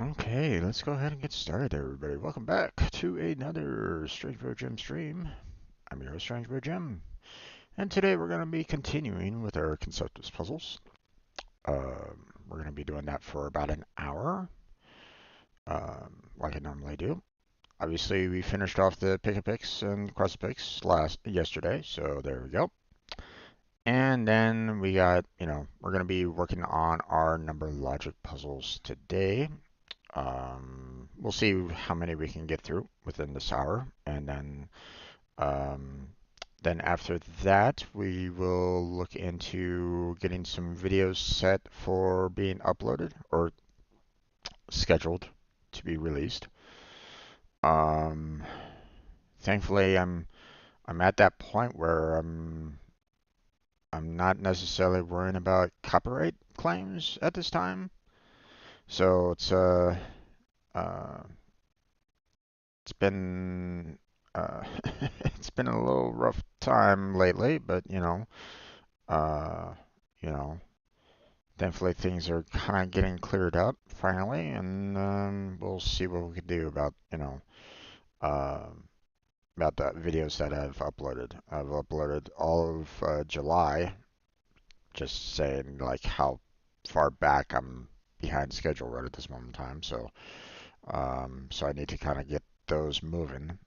Okay, let's go ahead and get started, everybody. Welcome back to another Strange Bro Gym stream. I'm your host, Strange Bro Gym, and today we're going to be continuing with our Conceptis puzzles. We're going to be doing that for about an hour, like I normally do. Obviously, we finished off the pick-a-picks and cross-picks yesterday, so there we go. And then we got, we're going to be working on our number logic puzzles today. We'll see how many we can get through within this hour, and then after that, we will look into getting some videos set for being uploaded or scheduled to be released. Um, Thankfully, I'm at that point where I'm not necessarily worrying about copyright claims at this time. So uh it's been it's been a little rough time lately, but uh, you know, thankfully things are kind of getting cleared up finally, and we'll see what we can do uh, about the videos that I've uploaded. I've uploaded all of July, just saying like how far back I'm behind schedule right at this moment in time. So I need to kind of get those moving.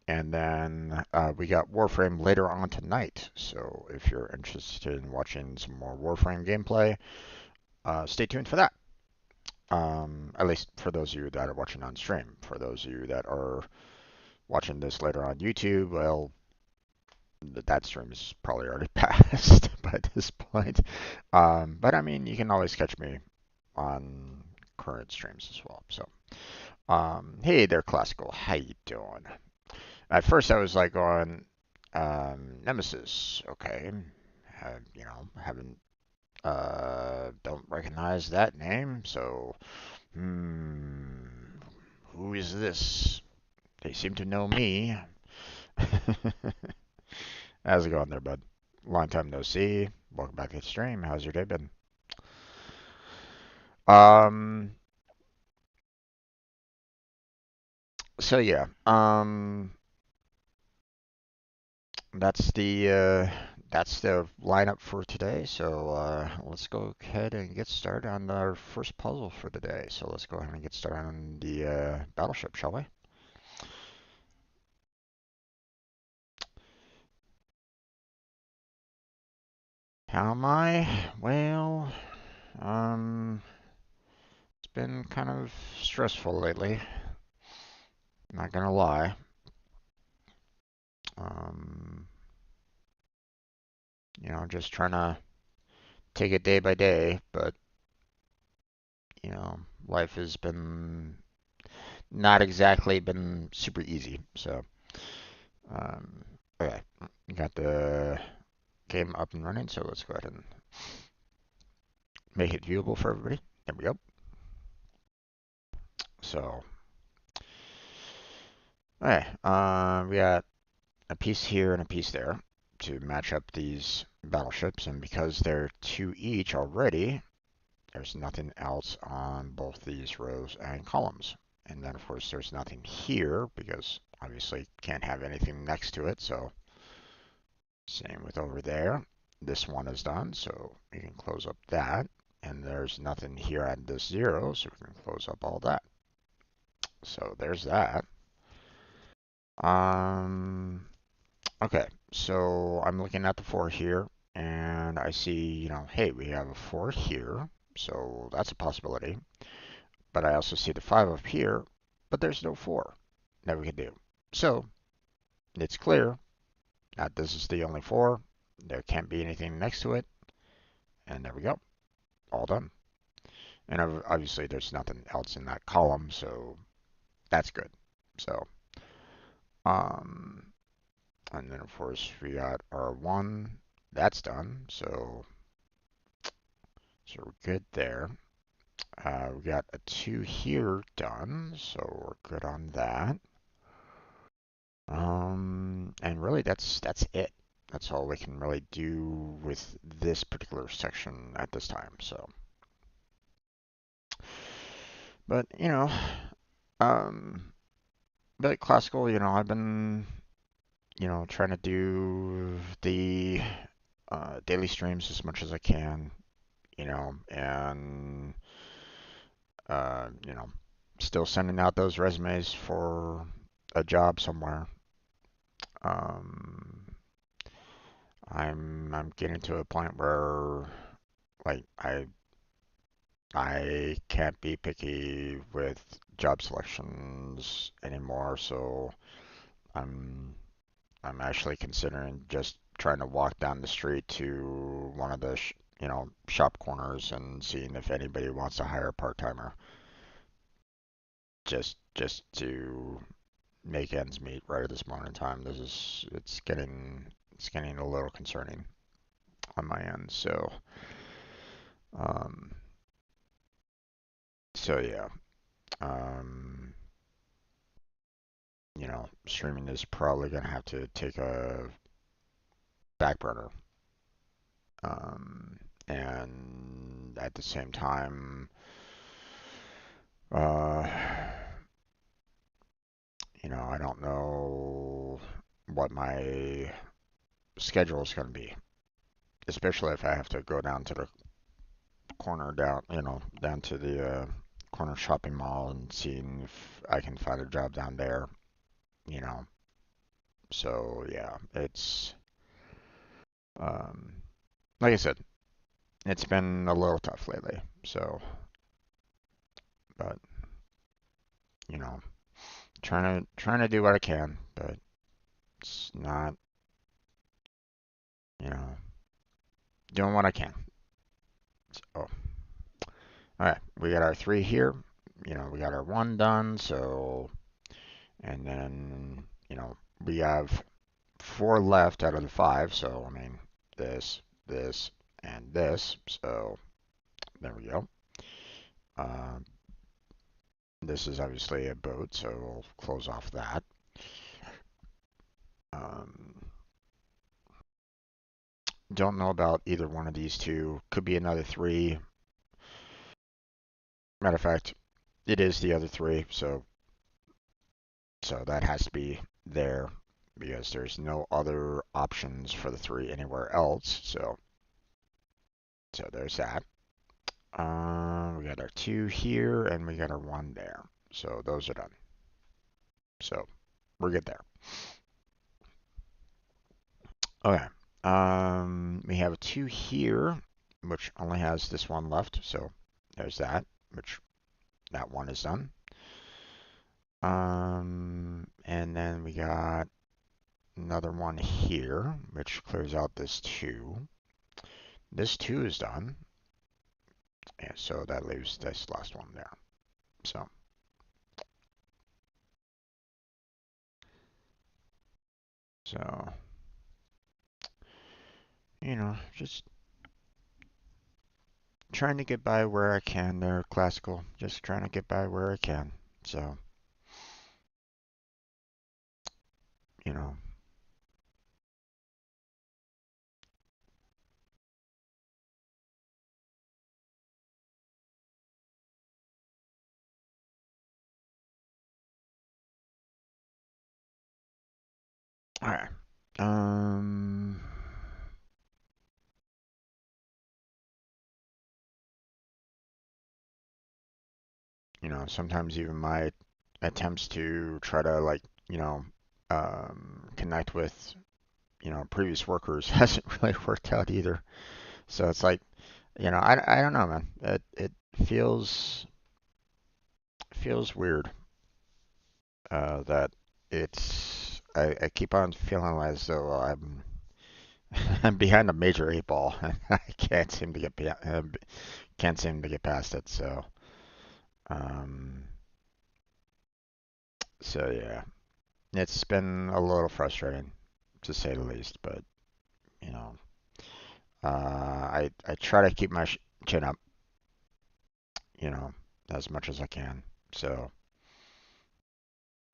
And then we got Warframe later on tonight. So if you're interested in watching some more Warframe gameplay, stay tuned for that. At least for those of you that are watching on stream. For those of you that are watching this later on YouTube, well, that stream is probably already passed by this point. But I mean, you can always catch me on current streams as well. So, hey there, Classical. How you doing? At first, I was like on Nemesis. Okay, haven't don't recognize that name. So, hmm, who is this? They seem to know me. How's it going there, bud? Long time no see. Welcome back to the stream. How's your day been? Um, so yeah, that's the lineup for today. So let's go ahead and get started on our first puzzle for the day. So let's go ahead and get started on the battleship, shall we? How am I? Well, um, it's been kind of stressful lately. Not gonna lie. Um, just trying to take it day by day, but life has been not exactly been super easy. So, um, okay, got the game up and running, so let's go ahead and make it viewable for everybody. There we go. So, okay, we got a piece here and a piece there to match up these battleships, and because they're two each already, there's nothing else on both these rows and columns. And then, of course, there's nothing here because obviously can't have anything next to it. So, same with over there. This one is done, so we can close up that. And there's nothing here on this 0, so we can close up all that. So there's that. Okay, so I'm looking at the 4 here, and I see, hey, we have a 4 here, so that's a possibility. But I also see the 5 up here, but there's no 4 that we can do. So it's clear that this is the only 4. There can't be anything next to it. And there we go. All done. And obviously there's nothing else in that column, so that's good. So, and then of course we got our 1. That's done. So we're good there. We got a 2 here done, so we're good on that. And really that's it. That's all we can really do with this particular section at this time. So But um, but classical, I've been trying to do the daily streams as much as I can, and still sending out those resumes for a job somewhere. Um, I'm getting to a point where like I can't be picky with job selections anymore, so I'm I'm actually considering just trying to walk down the street to one of the shop corners and seeing if anybody wants to hire a part-timer just to make ends meet right at this moment in time. It's getting a little concerning on my end. Um, so yeah, um, streaming is probably gonna have to take a back burner. Um, and at the same time, uh, I don't know what my schedule is gonna be, especially if I have to go down to the corner down to the corner shopping mall and seeing if I can find a job down there, you know. So yeah, it's um, like I said, it's been a little tough lately. So, but you know, trying to do what I can, but it's not, you know, doing what I can. So, all right, we got our three here. We got our one done. So, and then we have four left out of the five. So I mean, this, this, and this. So there we go. Um, this is obviously a boat, so we'll close off that. Um, don't know about either one of these two. Could be another three. Matter of fact, it is the other three, so that has to be there because there's no other options for the three anywhere else. So there's that. We got our two here and we got our one there. So those are done. So we're good there. Okay. We have a two here, which only has this one left. So there's that, which that one is done. And then we got another one here, which clears out this two. This two is done. And so that leaves this last one there. So, just trying to get by where I can there, classical. Just trying to get by where I can. So, you know, all right. Um, sometimes even my attempts to try to connect with, previous workers hasn't really worked out either. So it's like, I don't know, man. It feels weird that I keep on feeling as though I'm behind a major eight ball. I can't seem to get past it. Um, so yeah, it's been a little frustrating to say the least. But you know, I try to keep my chin up, you know, as much as I can. So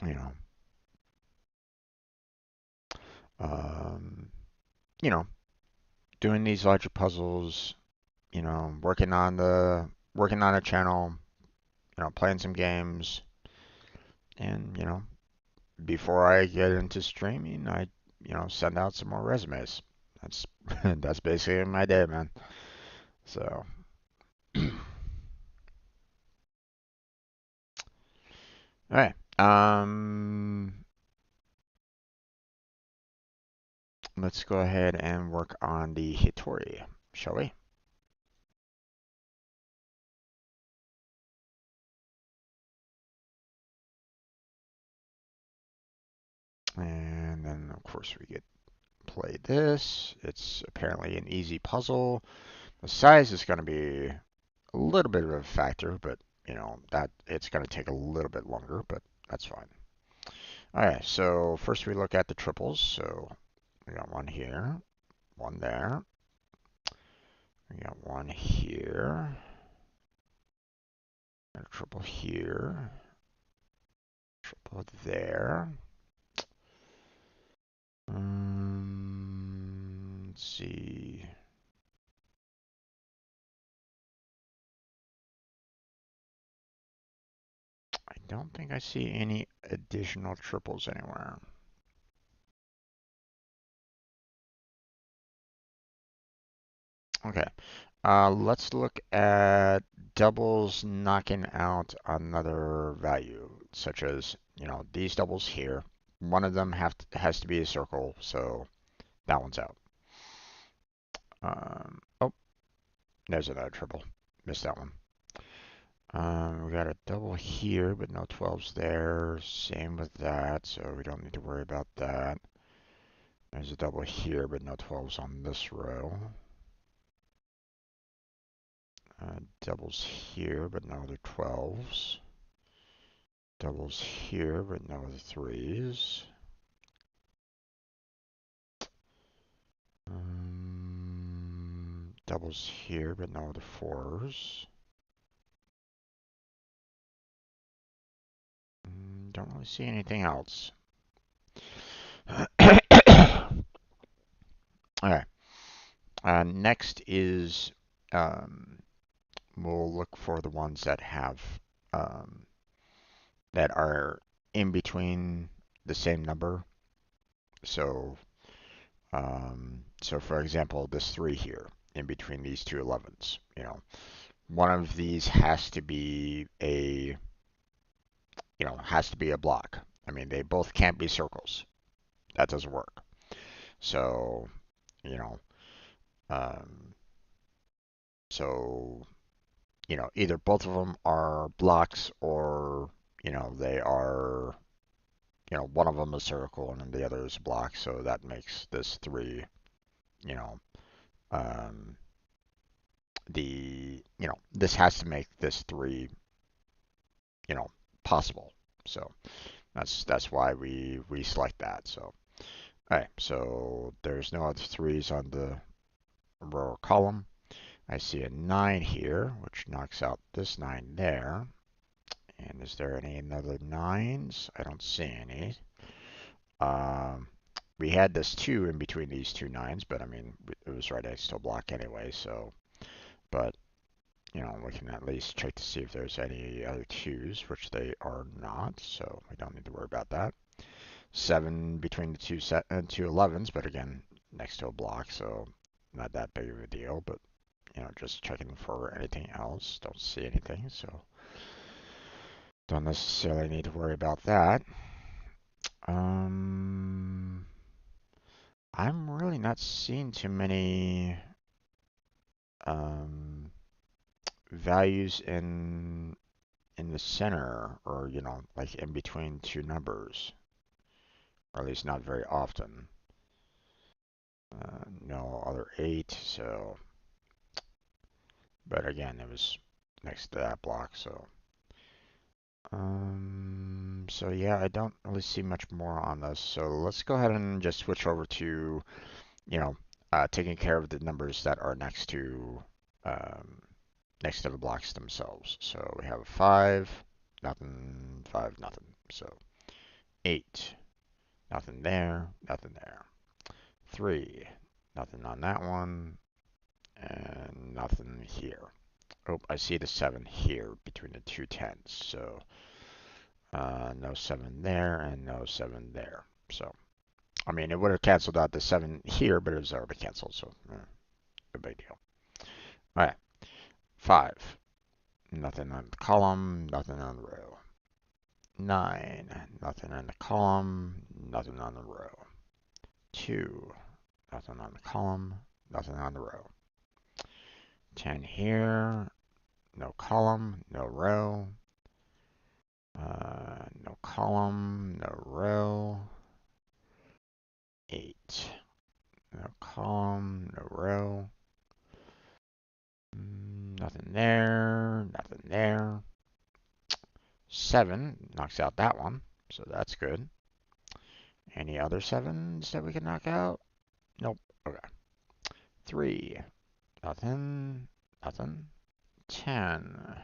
you know, um, you know, doing these larger puzzles, working on a channel, playing some games, and before I get into streaming, I send out some more resumes. That's that's basically my day, man. So, all right. Let's go ahead and work on the Hitori, shall we? And then, of course, we get play this. It's apparently an easy puzzle. The size is going to be a little bit of a factor, but that it's going to take a little bit longer, but that's fine. All right, so first we look at the triples. So we got one here, one there. We got one here, and a triple here, triple there. Let's see. I don't think I see any additional triples anywhere. Okay, let's look at doubles knocking out another value, such as, these doubles here. One of them has to be a circle, so that one's out. Oh, there's another triple. Missed that one. We got a double here, but no 12s there. Same with that, so we don't need to worry about that. There's a double here, but no 12s on this row. Doubles here, but no other 12s. Doubles here, but no other 3s. Doubles here, but no other 4s. Don't really see anything else. Alright. Next is we'll look for the ones that have that are in between the same number. So so for example, this 3 here, in between these two 11s, one of these has to be a, block. I mean, they both can't be circles. That doesn't work. So, you know, um, so, either both of them are blocks or, they are, one of them is circle and then the other is a block. So that makes this 3, you know, um, this has to make this 3, possible. So that's why we select that. So all right, so there's no other 3s on the row or column. I see a 9 here, which knocks out this 9 there. And is there any other 9s? I don't see any. We had this 2 in between these two 9s, but I mean, it was right next to a block anyway, so, but, we can at least check to see if there's any other 2s, which they are not, so we don't need to worry about that. 7 between the two 11s, but again, next to a block, so not that big of a deal, but, just checking for anything else. Don't see anything, so don't necessarily need to worry about that. I'm really not seeing too many values in the center, or like in between two numbers, or at least not very often. No other 8, so, but again, it was next to that block, so. So yeah, I don't really see much more on this. So let's go ahead and just switch over to, taking care of the numbers that are um, next to the blocks themselves. So we have a 5, nothing, 5, nothing. So 8, nothing there, nothing there. 3, nothing on that one, and nothing here. Oh, I see the 7 here between the two tens. So no 7 there and no 7 there. So, I mean, it would have canceled out the 7 here, but it was already canceled. So, no big deal. All right. 5. Nothing on the column, nothing on the row. 9. Nothing on the column, nothing on the row. 2. Nothing on the column, nothing on the row. 10 here, no column, no row. No column, no row. 8. No column, no row. Nothing there, nothing there. 7 knocks out that one, so that's good. Any other 7s that we can knock out? Nope. Okay. 3. Nothing, nothing. 10.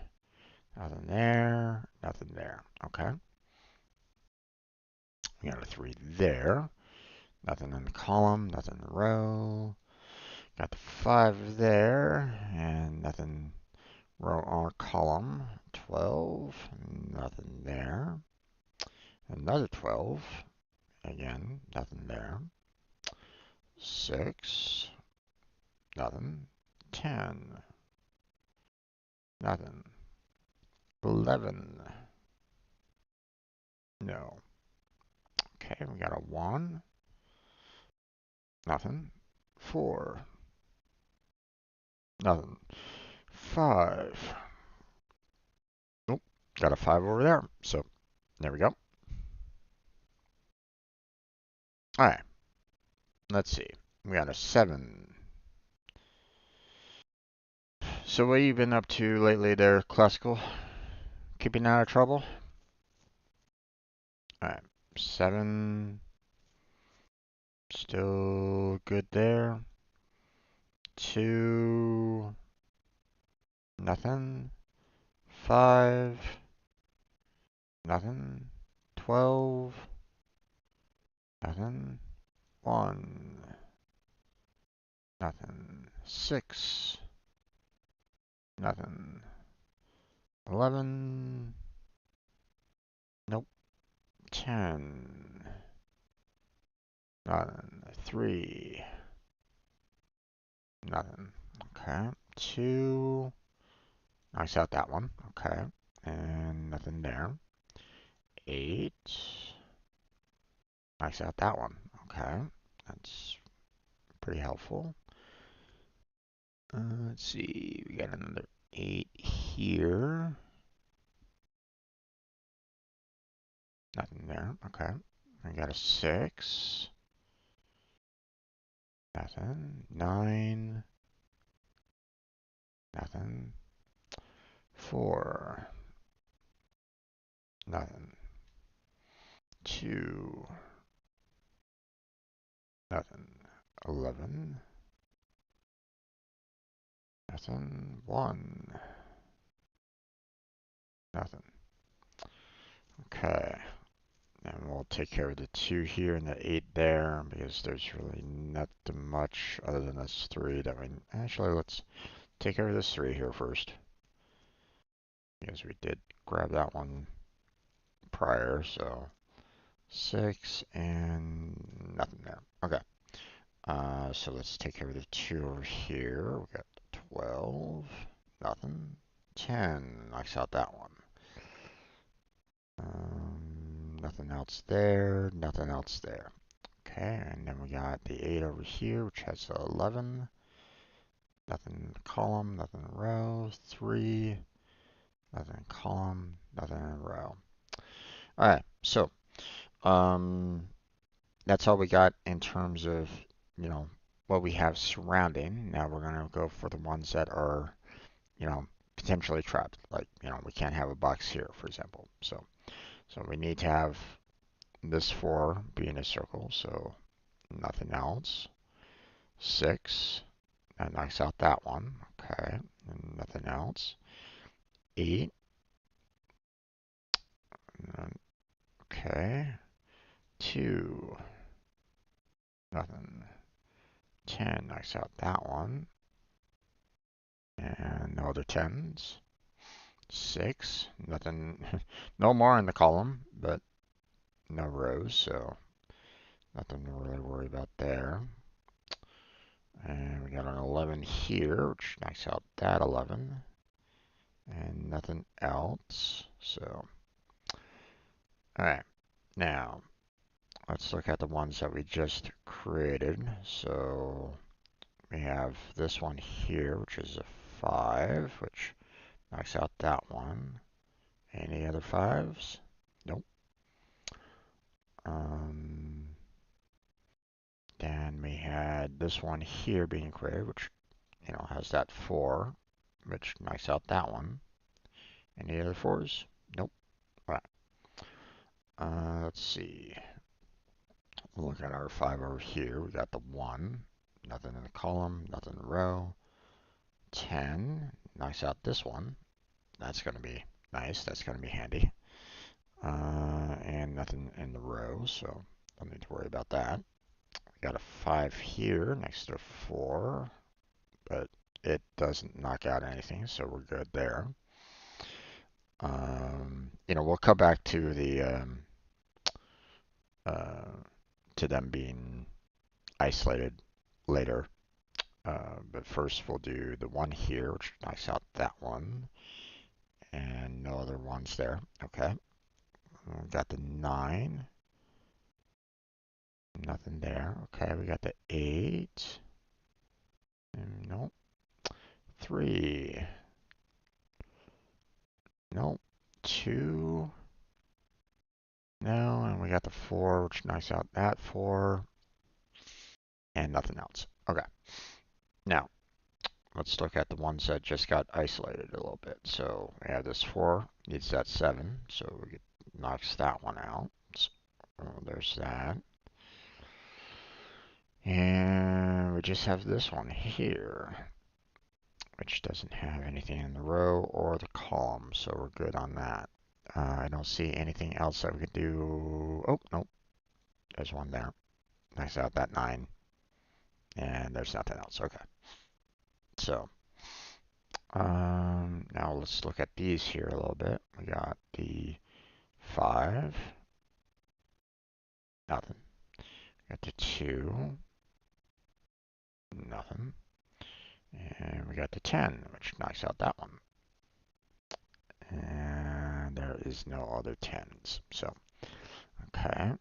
Nothing there, nothing there. Okay. We got a 3 there. Nothing in the column, nothing in the row. Got the 5 there, and nothing row or column. 12, nothing there. Another 12, again, nothing there. 6, nothing. 10, nothing. 11, no. Okay, we got a 1, nothing. 4, nothing. 5, nope, got a 5 over there. So, there we go. All right, let's see. We got a 7. So what you been up to lately there, Classical? Keeping out of trouble? Alright, 7. Still good there. 2. Nothing. 5. Nothing. 12. Nothing. 1. Nothing. 6. Nothing. 11. Nope. 10. Nothing. 3. Nothing. Okay. 2. Knocks out that one. Okay. And nothing there. 8. Knocks out that one. Okay. That's pretty helpful. Let's see. We got another 8 here. Nothing there. Okay. We got a 6. Nothing. 9. Nothing. 4. Nothing. 2. Nothing. 11. Nothing. 1. Nothing. Okay. And we'll take care of the 2 here and the 8 there because there's really nothing much other than this 3 that we... Actually, let's take care of this 3 here first. Because we did grab that one prior, so 6 and nothing there. Okay. So let's take care of the 2 over here. We got 12, nothing. 10 knocks out that one. Nothing else there, nothing else there. Okay, and then we got the 8 over here, which has 11. Nothing in the column, nothing in the row. 3, nothing in column, nothing in the row. Alright, so that's all we got in terms of, you know, what we have surrounding. Now we're going to go for the ones that are, you know, potentially trapped. Like, you know, we can't have a box here, for example. So we need to have this 4 be in a circle, so nothing else. 6, that knocks out that one. Okay, and nothing else. 8. Okay. 2. Nothing. 10 knocks out that one. And no other 10s. 6, nothing, no more in the column, but no rows, so nothing to really worry about there. And we got an 11 here, which knocks out that 11. And nothing else, so. Alright, now, let's look at the ones that we just created. So, we have this one here, which is a 5, which knocks out that one. Any other 5s? Nope. Then we had this one here being created, which, has that 4, which knocks out that one. Any other 4s? Nope. All right. Let's see. We'll look at our 5 over here. We got the 1. Nothing in the column, nothing in the row. 10 knocks out this one. That's going to be nice. That's going to be handy. And nothing in the row, so don't need to worry about that. We got a 5 here next to 4, but it doesn't knock out anything, so we're good there. We'll come back to the to them being isolated later. But first we'll do the 1 here, which knocks out that one, and no other ones there. Okay. We got the 9. Nothing there. Okay, we got the 8. Nope. 3. Nope. 2. No, and we got the 4, which knocks out that 4. And nothing else. Okay. Now, let's look at the ones that just got isolated a little bit. So we have this 4, needs that 7, so we knocks that one out. So, there's that. And we just have this one here, which doesn't have anything in the row or the column, so we're good on that. I don't see anything else that we could do. Oh, nope. There's one there. Knocks out that 9. And there's nothing else. Okay. So, now let's look at these here a little bit. We got the 5. Nothing. We got the 2. Nothing. And we got the 10, which knocks out that one. And there is no other 10s. So, okay.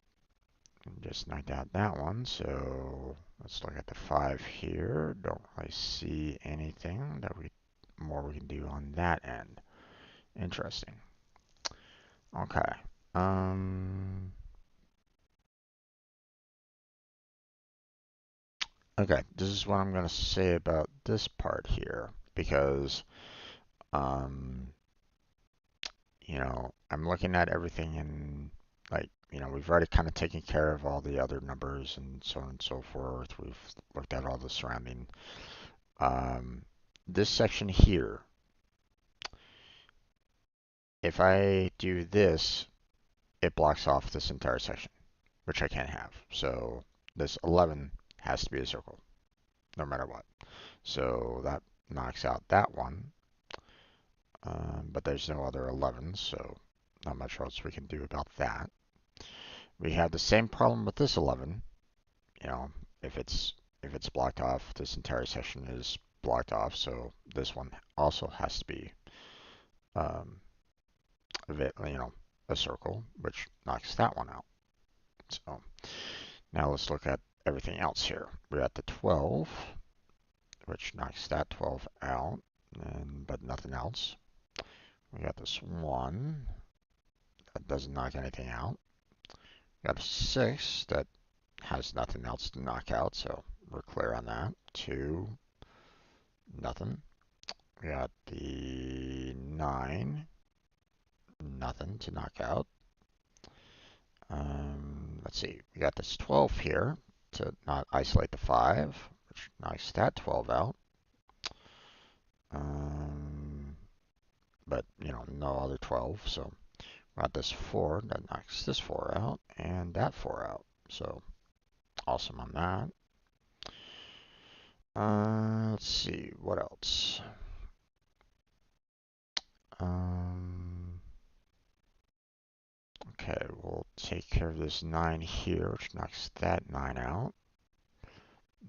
Just knocked out that one. So let's look at the 5 here. Don't really see anything that we can do on that end. Interesting. Okay. Okay, this is what I'm going to say about this part here, because, I'm looking at everything and, we've already kind of taken care of all the other numbers and so on and so forth. We've looked at all the surrounding. This section here, if I do this, it blocks off this entire section, which I can't have. So this 11 has to be a circle, no matter what. So that knocks out that one. But there's no other 11s, so not much else we can do about that. We have the same problem with this 11. If it's blocked off, this entire section is blocked off, so this one also has to be a circle, which knocks that one out. So now let's look at everything else here. We got the 12, which knocks that 12 out, but nothing else. We got this 1, that doesn't knock anything out. We got a 6 that has nothing else to knock out, so we're clear on that. 2, nothing. We got the 9, nothing to knock out. Let's see, we got this 12 here to not isolate the 5, which knocks that 12 out. But, no other 12, so we got this 4 that knocks this 4 out and that 4 out. So awesome on that. Let's see, what else? Okay, we'll take care of this 9 here, which knocks that 9 out.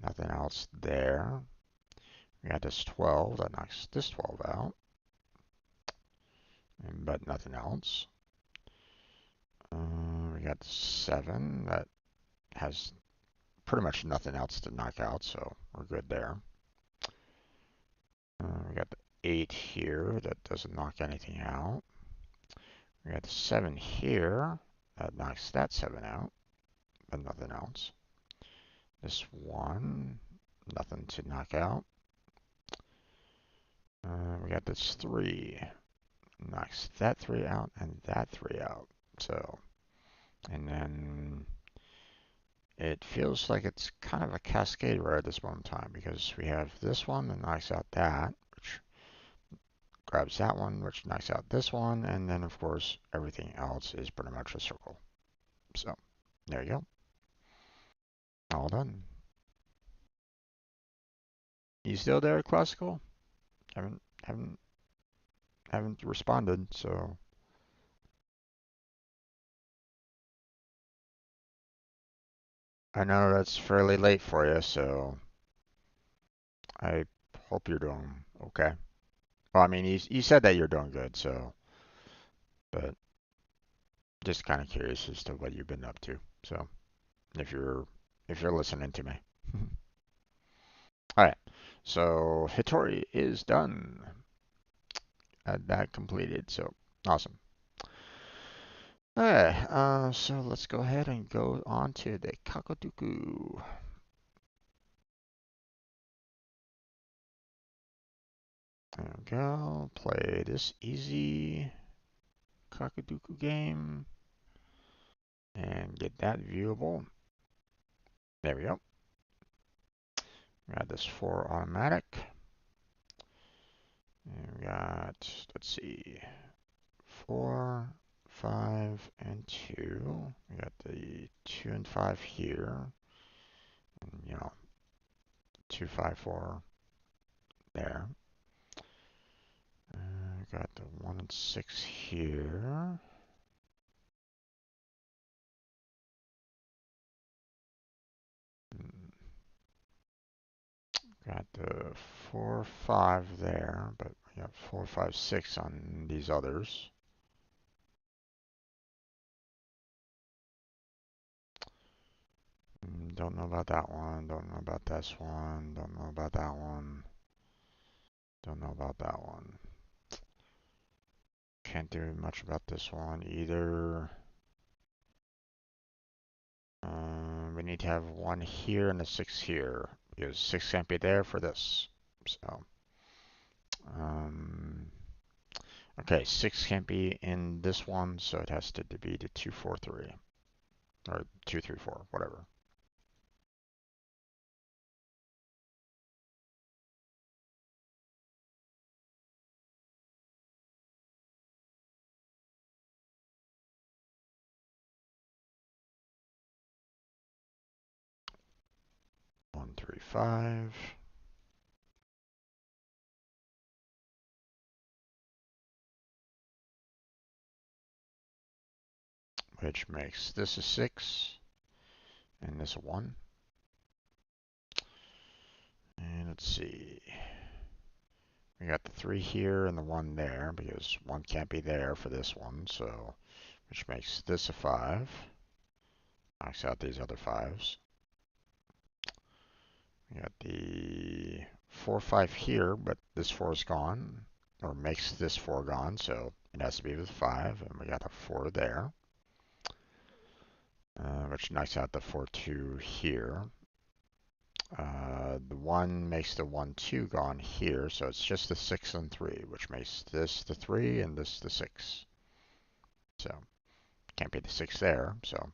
Nothing else there. We got this 12, that knocks this 12 out. But nothing else. We got 7, that has pretty much nothing else to knock out, so we're good there. We got the 8 here, that doesn't knock anything out. We got the 7 here, that knocks that 7 out, but nothing else. This 1, nothing to knock out. We got this 3, knocks that 3 out and that 3 out. So, and then it feels like it's kind of a cascade right at this moment in time, because we have this one that knocks out that, which grabs that one, which knocks out this one, and then of course everything else is pretty much a circle. So there you go. All done. You still there, Classical? Haven't responded, so I know that's fairly late for you, so I hope you're doing okay. Well, I mean, you said that you're doing good, so, but just kind of curious as to what you've been up to. So, if you're listening to me. All right. So Hitori is done. That completed. So awesome. All right. So let's go ahead and go on to the Kakoduku. There we go. Play this easy Kakoduku game and get that viewable. There we go. We got this 4 automatic. And we got, let's see, 4, 5, and 2. We got the 2 and 5 here. And, 2, 5, 4 there. We got the 1 and 6 here. Got the 4, 5 there, but we got 4, 5, 6 on these others. Don't know about that one. Don't know about this one. Don't know about that one. Don't know about that one. Can't do much about this one either. We need to have 1 here and a 6 here, because 6 can't be there for this. So, okay, 6 can't be in this one, so it has to be the 2, 4, 3, or 2, 3, 4, whatever. One, 3, 5. Which makes this a 6 and this a 1. And let's see. We got the 3 here and the 1 there, because 1 can't be there for this one, so which makes this a 5. Knocks out these other 5s. We got the 4, 5 here, but this 4 is gone, or makes this 4 gone, so it has to be with 5, and we got a 4 there, which knocks out the 4, 2 here. The 1 makes the 1, 2 gone here, so it's just the 6 and 3, which makes this the 3 and this the 6. So, can't be the 6 there, so.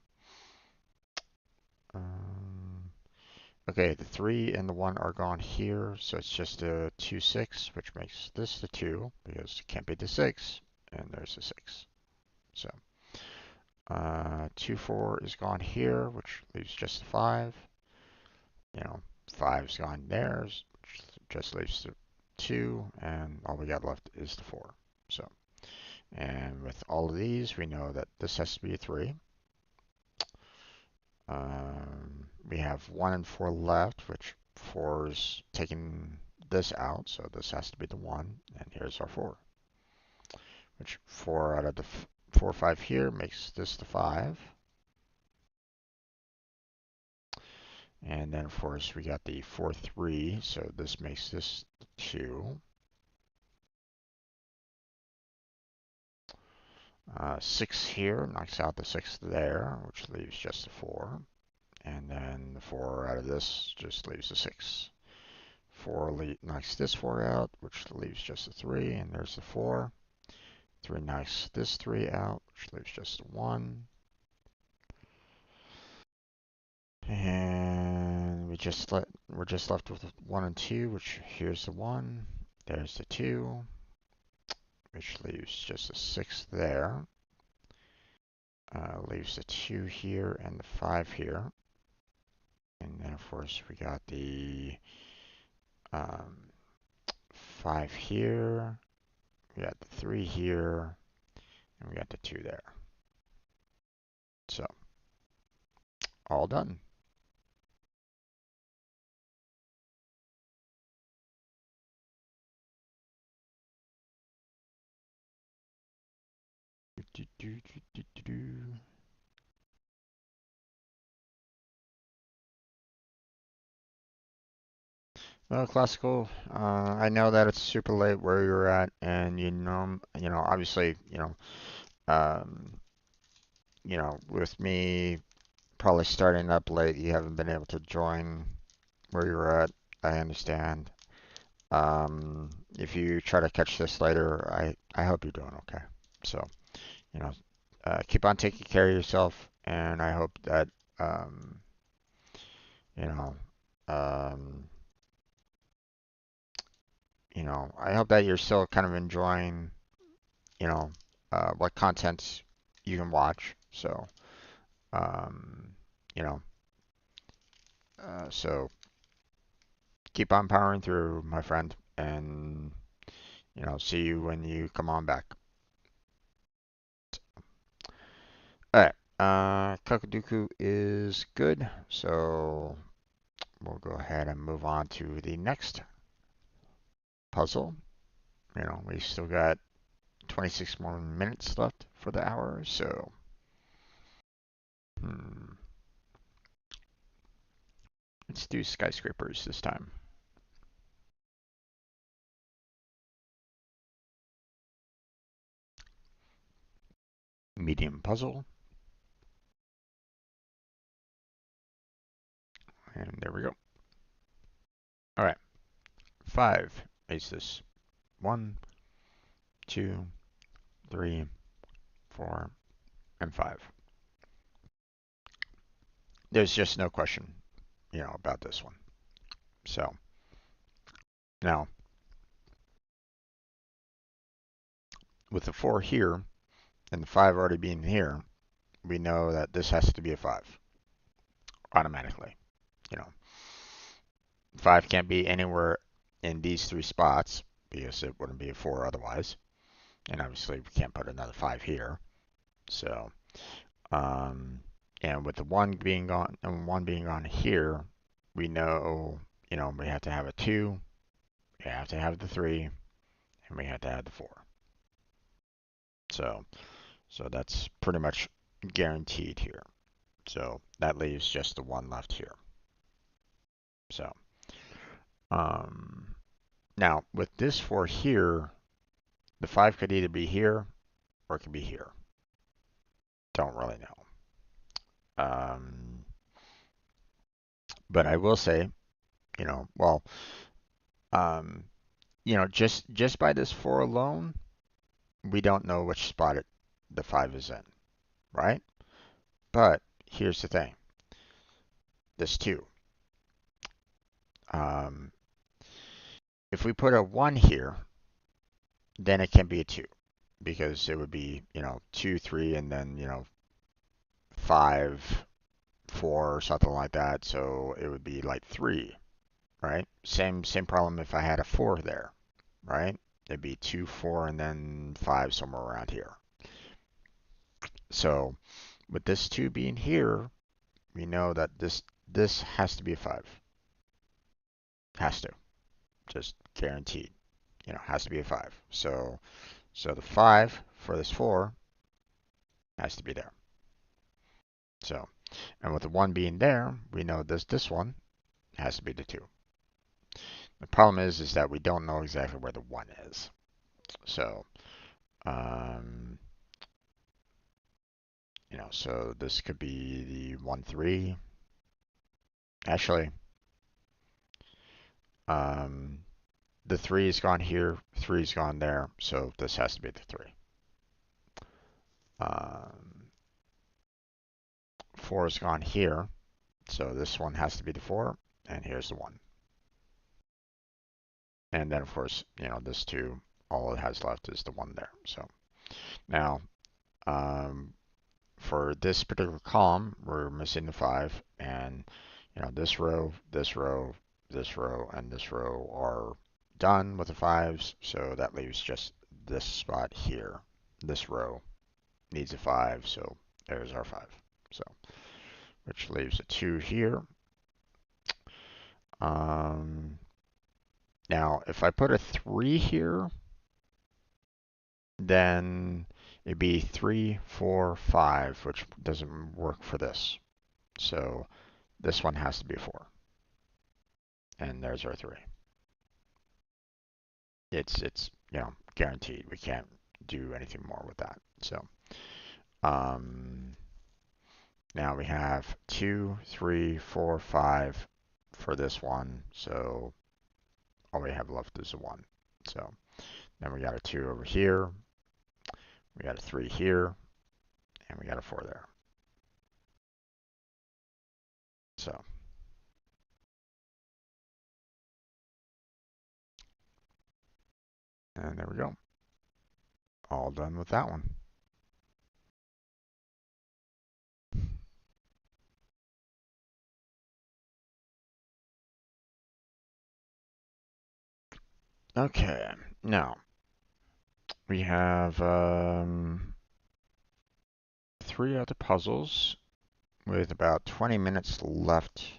Okay, the 3 and the 1 are gone here, so it's just a 2, 6, which makes this the 2, because it can't be the 6, and there's the 6. So, 2, 4 is gone here, which leaves just the 5. 5's gone there, which just leaves the 2, and all we got left is the 4. So, And with all of these, we know that this has to be a 3. We have 1 and 4 left, which 4 is taking this out, so this has to be the 1, and here's our 4. Which 4 out of the 4, 5 here makes this the 5. And then, of course, we got the 4, 3, so this makes this 2. 6 here knocks out the 6 there, which leaves just the 4. And then the 4 out of this just leaves the 6. 4 knocks this 4 out, which leaves just the 3, and there's the 4. 3 knocks this 3 out, which leaves just the 1. And we're just left with 1 and 2, which here's the 1, there's the 2, which leaves just a 6 there. Leaves the 2 here and the 5 here. And then, of course, we got the 5 here. We got the 3 here. And we got the 2 there. So, all done. Well, classical. I know that it's super late where you're at, and obviously, um, with me probably starting up late, you haven't been able to join where you're at. I understand. If you try to catch this later, I hope you're doing okay. So, you know, keep on taking care of yourself, and I hope that, you know, um, I hope that you're still kind of enjoying, you know, what contents you can watch. So, um, you know, so keep on powering through, my friend, and see you when you come on back. All right. Kakaduku is good, so we'll go ahead and move on to the next puzzle. We still got 26 more minutes left for the hour, so let's do skyscrapers this time. Medium puzzle. And there we go. All right. 5 is this. 1, 2, 3, 4, and 5. There's just no question, about this one. So, now, with the 4 here, and the 5 already being here, we know that this has to be a 5 automatically. 5 can't be anywhere in these 3 spots because it wouldn't be a 4 otherwise. And obviously we can't put another 5 here. So, and with the 1 being gone and 1 being gone here, we know, we have to have a 2, we have to have the 3, and we have to have the 4. So that's pretty much guaranteed here. So that leaves just the 1 left here. So, now with this 4 here, the 5 could either be here or it could be here. Don't really know. But I will say, well, just by this 4 alone, we don't know which spot the 5 is in, right? But here's the thing. This 2. If we put a 1 here, then it can be a 2 because it would be, 2, 3, and then, 5, 4 or something like that. So it would be like 3, right? Same problem if I had a 4 there, right? It'd be 2, 4, and then 5 somewhere around here. So with this 2 being here, we know that this has to be a 5. Has to. Just guaranteed. Has to be a 5. So the 5 for this 4 has to be there. So, and with the 1 being there, we know this one has to be the 2. The problem is that we don't know exactly where the 1 is. So, so this could be the 1, 3. Actually, the 3 is gone here, 3 is gone there, so this has to be the 3. 4 is gone here, so this one has to be the 4, and here's the 1. And then, of course, this 2, all it has left is the 1 there. So now, for this particular column, we're missing the 5, and this row, this row, this row, and this row are done with the 5s, so that leaves just this spot here. This row needs a 5, so there's our 5. So, which leaves a 2 here. Now, if I put a 3 here, then it'd be 3, 4, 5, which doesn't work for this. So this one has to be a 4. And there's our 3. It's guaranteed. We can't do anything more with that. So now we have 2, 3, 4, 5 for this one. So all we have left is a 1. So then we got a 2 over here. We got a 3 here. And we got a 4 there. So and there we go. All done with that one. Okay, now we have 3 other puzzles with about 20 minutes left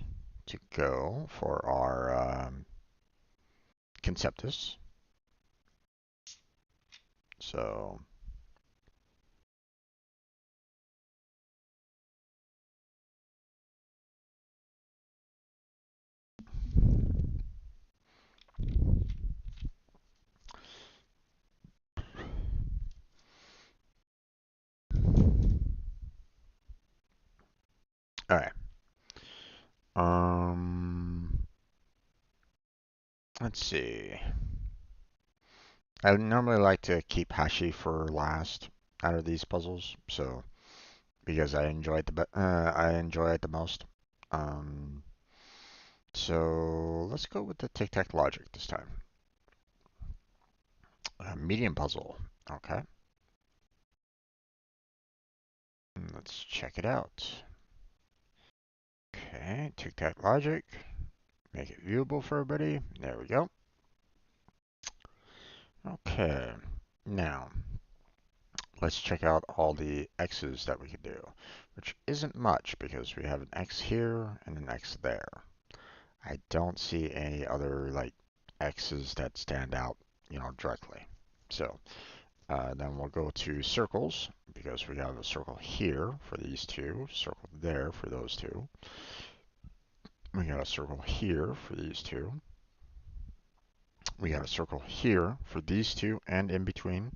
to go for our Conceptis. So all right. Let's see. I normally like to keep Hashi for last out of these puzzles, so because I enjoy it the most. So let's go with the tic-tac logic this time. Medium puzzle. Okay. Let's check it out. Okay, tic-tac logic. Make it viewable for everybody. There we go. Okay, now let's check out all the X's that we can do, which isn't much because we have an X here and an X there. I don't see any other like X's that stand out, directly. So then we'll go to circles because we have a circle here for these two, circle there for those two. We got a circle here for these two. We got a circle here for these two and in between.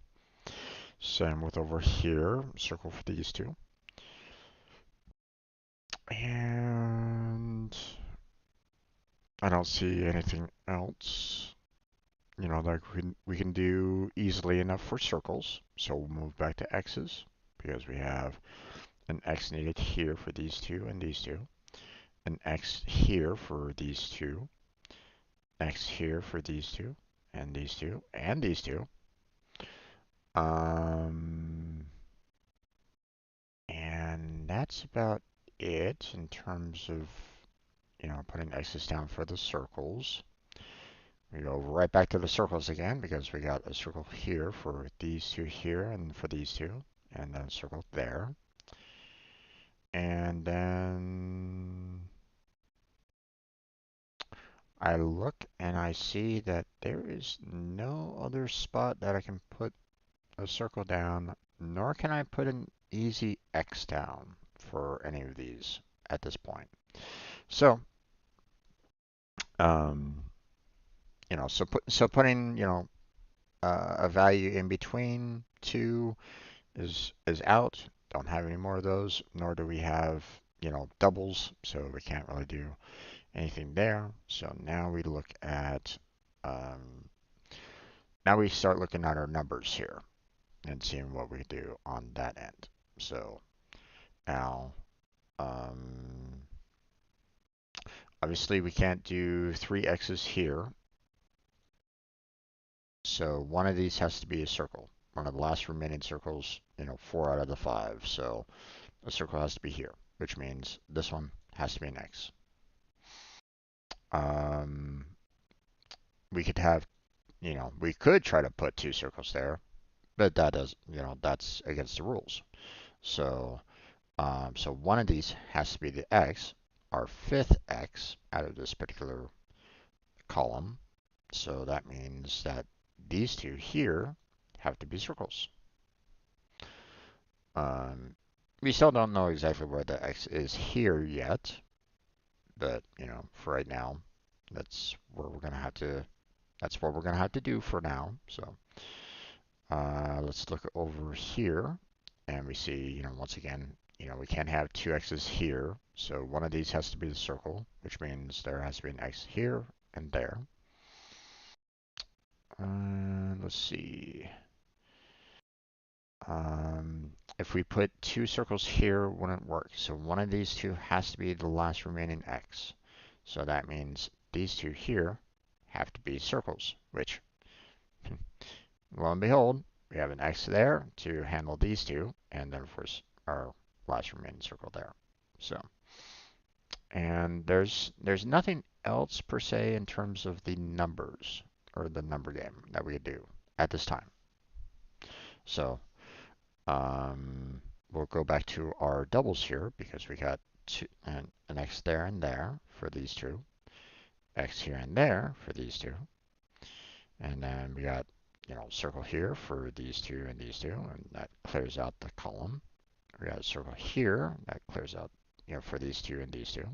Same with over here, circle for these two. And I don't see anything else, that we can do easily enough for circles. So we'll move back to X's because we have an X needed here for these two and these two. An X here for these two. X here for these two and these two and these two. And that's about it in terms of, putting X's down for the circles. We go right back to the circles again because we got a circle here for these two here and for these two, and then a circle there. And then I look and I see that there is no other spot that I can put a circle down, nor can I put an easy X down for any of these at this point. So, um, so putting, a value in between two is out. Don't have any more of those, nor do we have, doubles, so we can't really do anything there. So now we look at, um, now we start looking at our numbers here and seeing what we do on that end. So now, um, obviously we can't do three X's here. So one of these has to be a circle. One of the last remaining circles, 4 out of the 5. So a circle has to be here, which means this one has to be an X. Um, we could have, we could try to put two circles there, but that does, that's against the rules. So, so one of these has to be the X, our fifth X out of this particular column. So that means that these two here have to be circles. We still don't know exactly where the X is here yet, but for right now, that's where we're gonna have to. That's what we're gonna have to do for now. So let's look over here, and we see, once again, we can't have two X's here, so one of these has to be the circle, which means there has to be an X here and there. Let's see. If we put two circles here, it wouldn't work. So one of these two has to be the last remaining X. So that means these two here have to be circles, which, lo and behold, we have an X there to handle these two, and then of course our last remaining circle there. So, and there's nothing else per se in terms of the numbers or the number game that we do at this time. So we'll go back to our doubles here because we got an X there and there for these two, X here and there for these two, and then we got, circle here for these two and these two, and that clears out the column. We got a circle here that clears out, for these two and these two.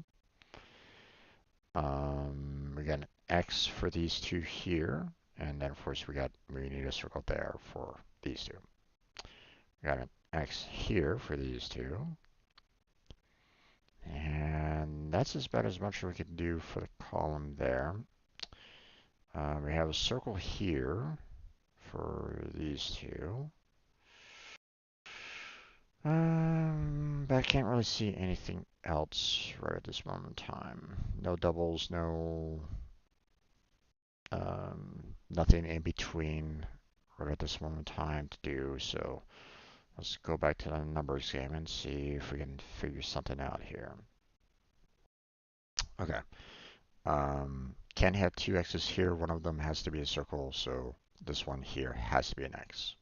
We got an X for these two here, and then of course we need a circle there for these two. We got an X here for these two. And that's about as much as we can do for the column there. We have a circle here for these two. But I can't really see anything else right at this moment in time. No doubles, no nothing in between right at this moment in time to do. So let's go back to the numbers game and see if we can figure something out here. Okay. Can't have two X's here. One of them has to be a circle, so this one here has to be an X.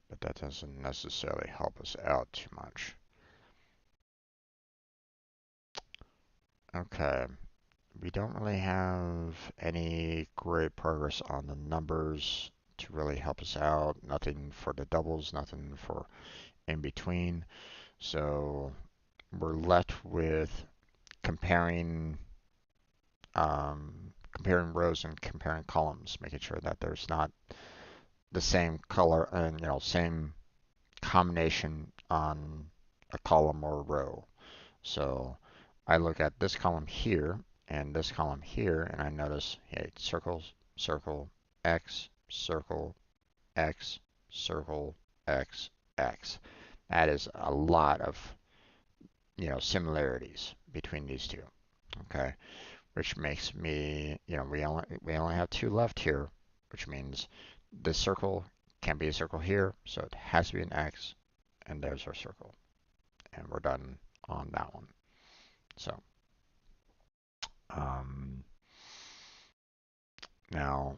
But that doesn't necessarily help us out too much. Okay, we don't really have any great progress on the numbers to really help us out. Nothing for the doubles, nothing for in between. So we're left with comparing comparing rows and comparing columns, making sure that there's not the same color and same combination on a column or a row. So I look at this column here and this column here, and I notice, hey, circles, circle, X, circle, X, circle, X, X. That is a lot of similarities between these two. Okay, which makes me, we only have two left here, which means this circle can be a circle here, so it has to be an X, and there's our circle. And we're done on that one. So um, now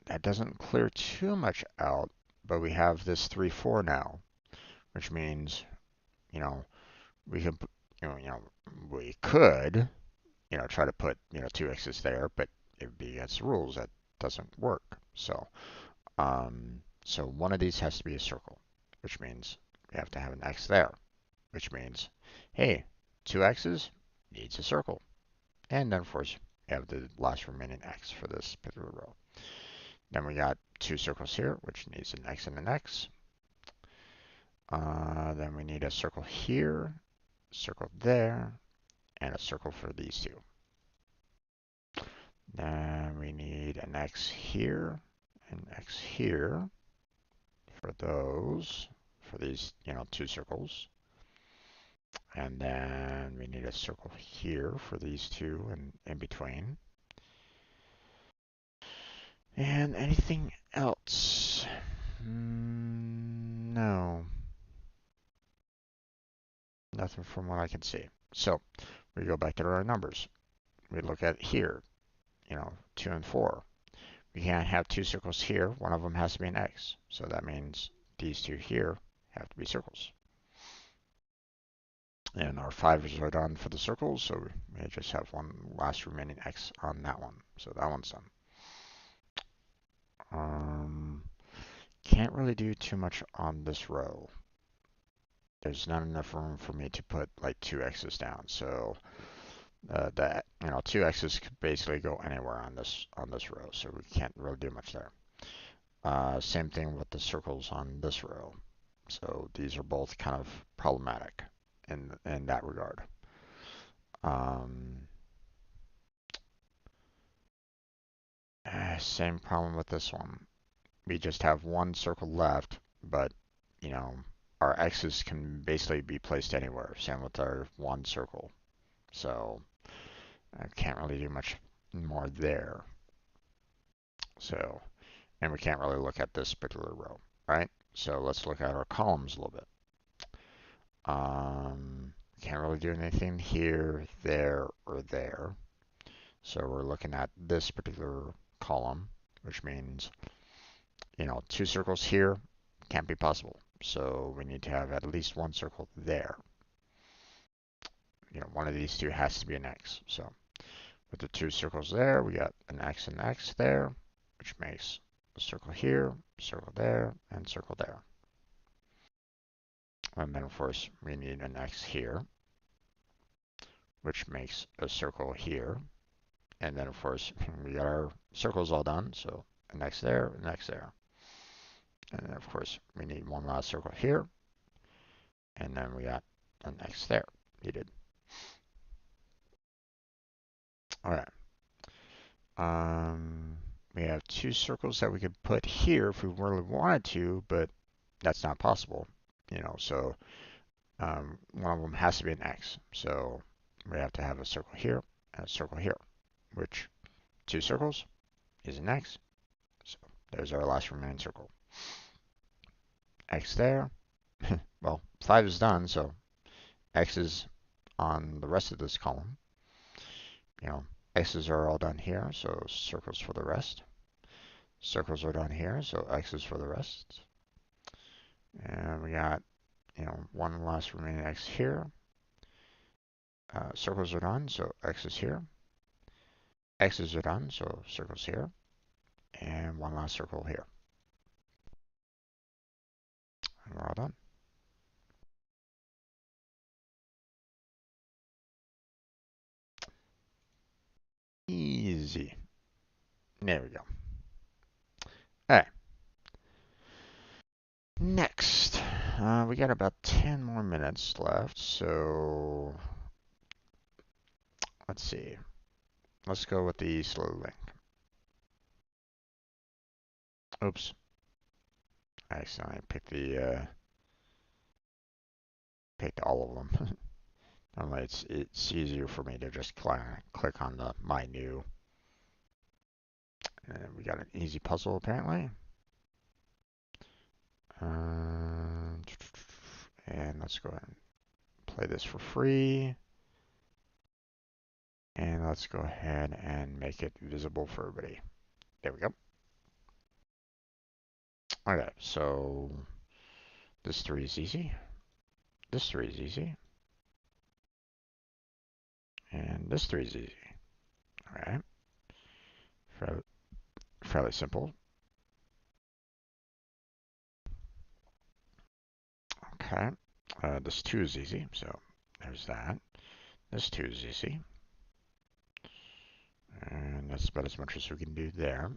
that doesn't clear too much out, but we have this 3, 4 now, which means, you know, we can, we could, try to put, 2x's there, but it would be against the rules. That doesn't work. So one of these has to be a circle, which means we have to have an x there, which means, hey, 2x's needs a circle. And then, of course, we have the last remaining x for this particular row. Then we got 2 circles here, which needs an x and an x. Then we need a circle here, circle there, and a circle for these two. Then we need an x here, an x here for those, for these, 2 circles. And then we need a circle here for these two and in between. And anything else? No. Nothing from what I can see. So we go back to our numbers. We look at here, 2 and 4. We can't have 2 circles here. One of them has to be an X. So that means these 2 here have to be circles. And our 5s are done for the circles, so we just have one last remaining X on that one. So that one's done. Can't really do too much on this row. There's not enough room for me to put like 2 X's down. So that 2 X's could basically go anywhere on this row. So we can't really do much there. Same thing with the circles on this row. So these are both kind of problematic in that regard. Same problem with this one. We just have one circle left, but our X's can basically be placed anywhere. Same with our one circle. So I can't really do much more there. So, and we can't really look at this particular row, right? So let's look at our columns a little bit. Can't really do anything here, there, or there. So we're looking at this particular column, which means, 2 circles here can't be possible. So we need to have at least one circle there. One of these two has to be an X. So with the 2 circles there, we got an X and X there, which makes a circle here, circle there, and circle there. And then, of course, we need an X here, which makes a circle here. And then, of course, we got our circles all done. So an X there, an X there. And then, of course, we need one last circle here. And then we got an X there needed. All right. We have 2 circles that we could put here if we really wanted to, but that's not possible. So one of them has to be an X. So we have to have a circle here and a circle here, which 2 circles is an X. So there's our last remaining circle. X there. Well, 5 is done, so X is on the rest of this column. X's are all done here, so circles for the rest. Circles are done here, so X's for the rest. And we got, one last remaining X here. Circles are done, so X is here. X's are done, so circles here. And one last circle here. And we're all done. Easy. There we go. All right. Next, we got about 10 more minutes left, so let's see. Let's go with the slow link. Oops. I accidentally picked all of them. Normally it's easier for me to just click on the My New. And we got an easy puzzle apparently. And let's go ahead and play this for free. And let's go ahead and make it visible for everybody. There we go. Okay, so this 3 is easy. This 3 is easy. And this 3 is easy. All right. Fairly simple. Okay. This 2 is easy, so there's that. This 2 is easy. And that's about as much as we can do there.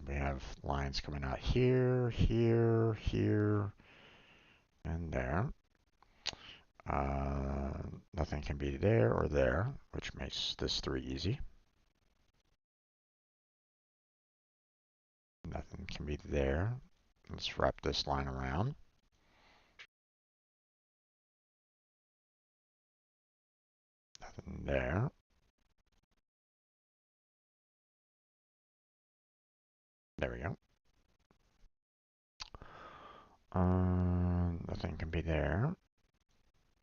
We have lines coming out here, here, here, and there. Nothing can be there or there, which makes this 3 easy. Nothing can be there. Let's wrap this line around. Nothing there. There we go. Nothing can be there.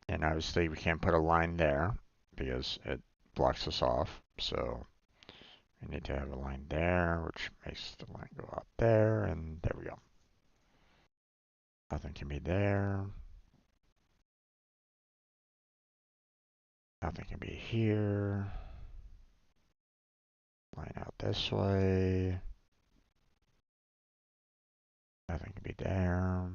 And obviously we can't put a line there because it blocks us off. So we need to have a line there, which makes the line go out there, and there we go. Nothing can be there. Nothing can be here. Line out this way. Nothing can be there.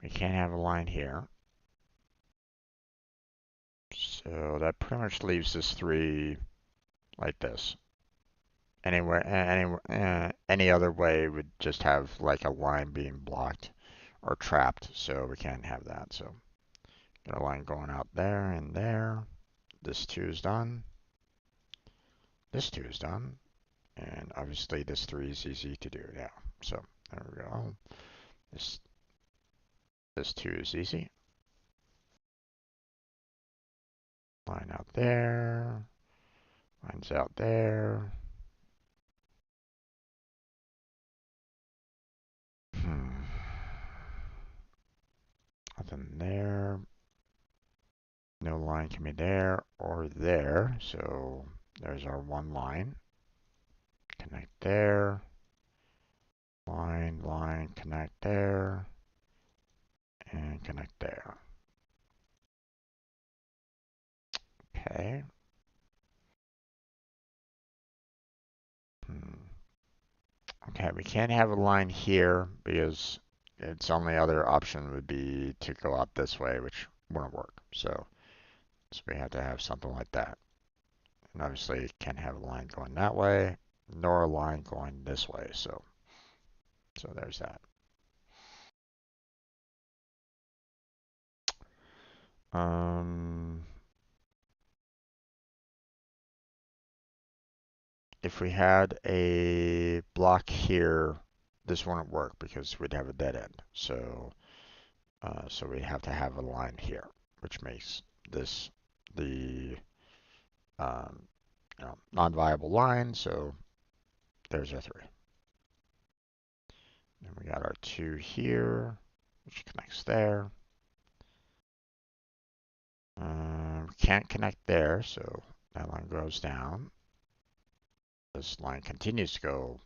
We can't have a line here. So that pretty much leaves this 3 like this. Any other way would just have like a line being blocked or trapped, so we can't have that. So got a line going out there and there. This 2 is done. This 2 is done. And obviously this 3 is easy to do now. So there we go. This 2 is easy. Line out there. Lines out there. Nothing there. No line can be there or there. So there's our one line. Connect there. Line, connect there. And connect there. Okay. Okay, we can't have a line here because its only other option would be to go out this way, which wouldn't work. So we have to have something like that. And obviously, you can't have a line going that way, nor a line going this way. So there's that. If we had a block here, this wouldn't work because we'd have a dead end. So we'd have to have a line here, which makes this the non-viable line. So there's our 3. And we got our 2 here, which connects there. We can't connect there, so that line goes down. This line continues to go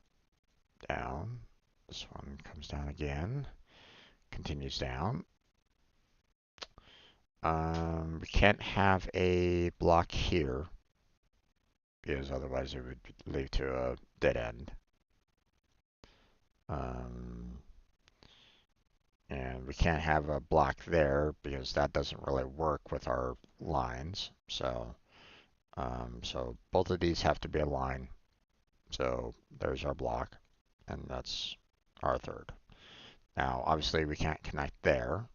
down. This one comes down again, continues down. We can't have a block here because otherwise it would lead to a dead end. And we can't have a block there because that doesn't really work with our lines. So both of these have to be a line. So there's our block, and that's our 3rd. Now, obviously, we can't connect there,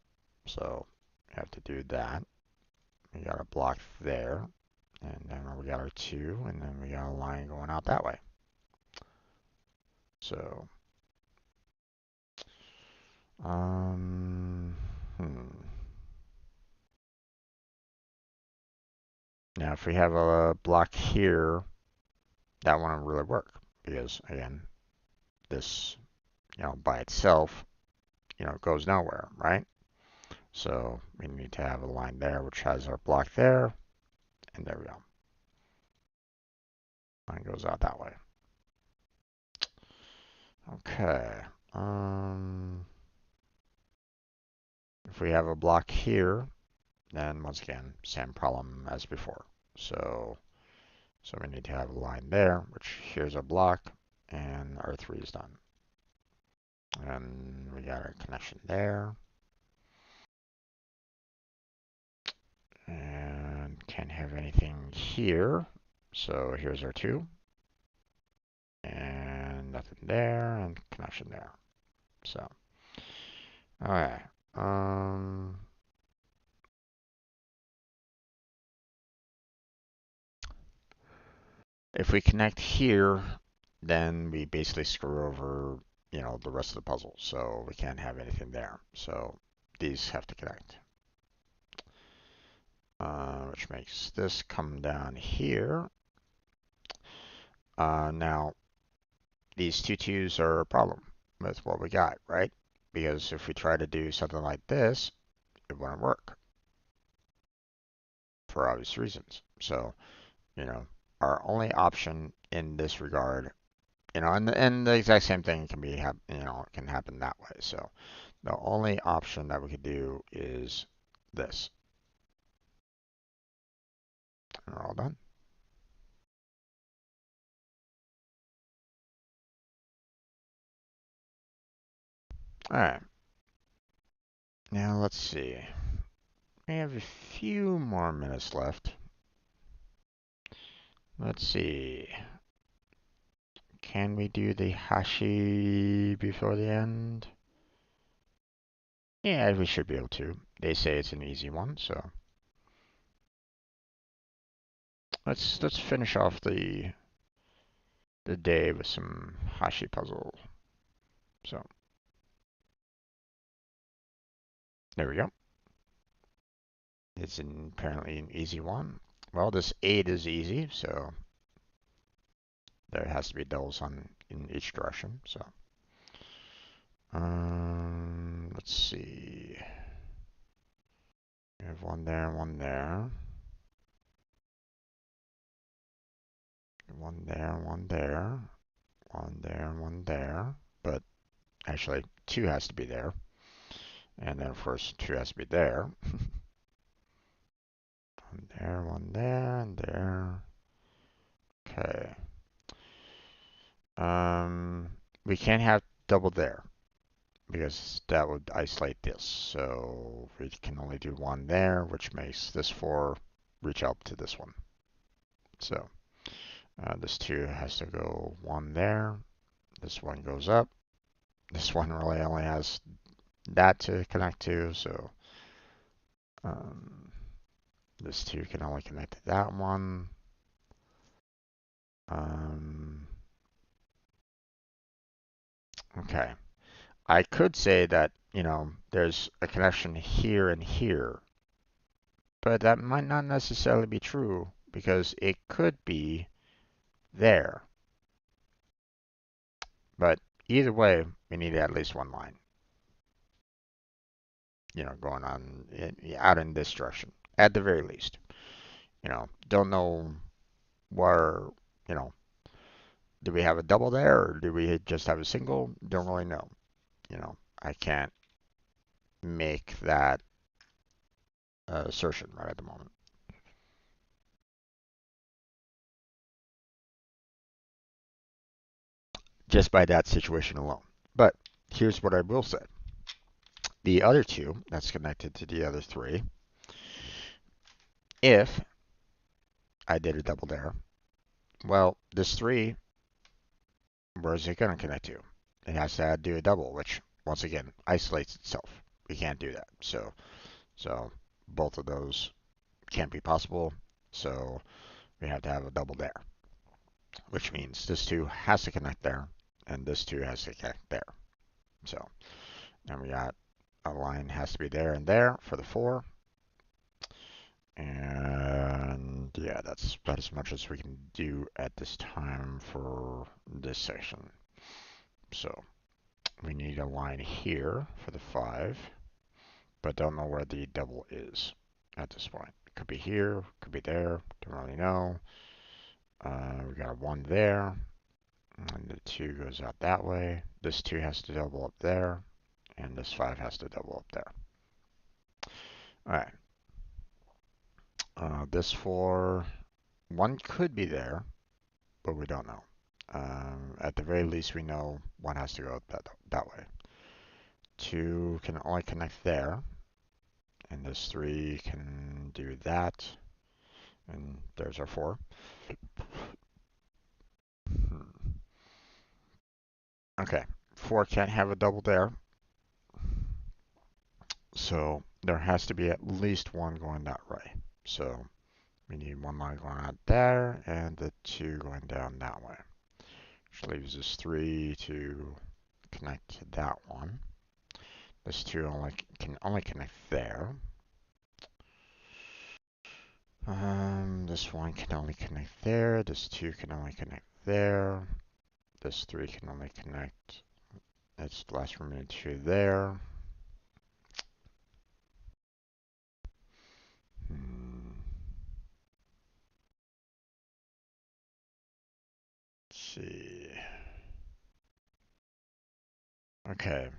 so we have to do that. We got a block there, and then we got our 2, and then we got a line going out that way. So, now if we have a block here, that won't really work because again, this, by itself, goes nowhere, right? So we need to have a line there which has our block there, and there we go. Line goes out that way. Okay. If we have a block here, then once again, same problem as before. So we need to have a line there, which here's a block, and our 3 is done. And we got our connection there. And can't have anything here. So here's our 2. And nothing there, and connection there. So, alright. If we connect here, then we basically screw over, the rest of the puzzle. So we can't have anything there. So these have to connect. Which makes this come down here. Now, these 2s are a problem with what we got, right? Because if we try to do something like this, it wouldn't work for obvious reasons. So, our only option in this regard, and the exact same thing can be, can happen that way. So the only option that we could do is this. And we're all done. All right. Now let's see. We have a few more minutes left. Let's see. Can we do the hashi before the end? Yeah, we should be able to. They say it's an easy one, so let's finish off the day with some hashi puzzle. So there we go. It's apparently an easy one. Well, this 8 is easy, so there has to be doubles in each direction. So let's see. We have one there, one there. One there, one there. One there, one there. But actually, 2 has to be there. And then, of course, 2 has to be there. One there, and there. Okay. We can't have double there because that would isolate this. So we can only do one there, which makes this 4 reach up to this one. So this 2 has to go 1 there. This one goes up. This one really only has that to connect to, so this 2 can only connect to that one. Okay. I could say that, there's a connection here and here, but that might not necessarily be true because it could be there. But either way, we need at least one line, going on out in this direction at the very least. Don't know where, do we have a double there or do we just have a single? Don't really know. I can't make that assertion right at the moment. Just by that situation alone. But here's what I will say. The other 2, that's connected to the other 3, if I did a double there, well, this 3, where is it going to connect to? It has to do a double, which, once again, isolates itself. We can't do that. So both of those can't be possible. So we have to have a double there, which means this 2 has to connect there, and this 2 has to connect there. So then we got a line has to be there and there for the 4. And yeah, that's about as much as we can do at this time for this section. So we need a line here for the 5. but don't know where the double is at this point. It could be here, could be there, don't really know. We got a 1 there, and the 2 goes out that way. This 2 has to double up there, and this 5 has to double up there. Alright. This 4, 1 could be there, but we don't know. At the very least, we know 1 has to go that way. 2 can only connect there, and this 3 can do that, and there's our 4. Okay, 4 can't have a double there, so there has to be at least 1 going that way. So we need 1 line going out there, and the 2 going down that way, which leaves us 3 to connect to that one. This 2 can only connect there. This 1 can only connect there. This 2 can only connect there. This 3 can only connect. That's the last remaining 2 there. Let's see. Okay.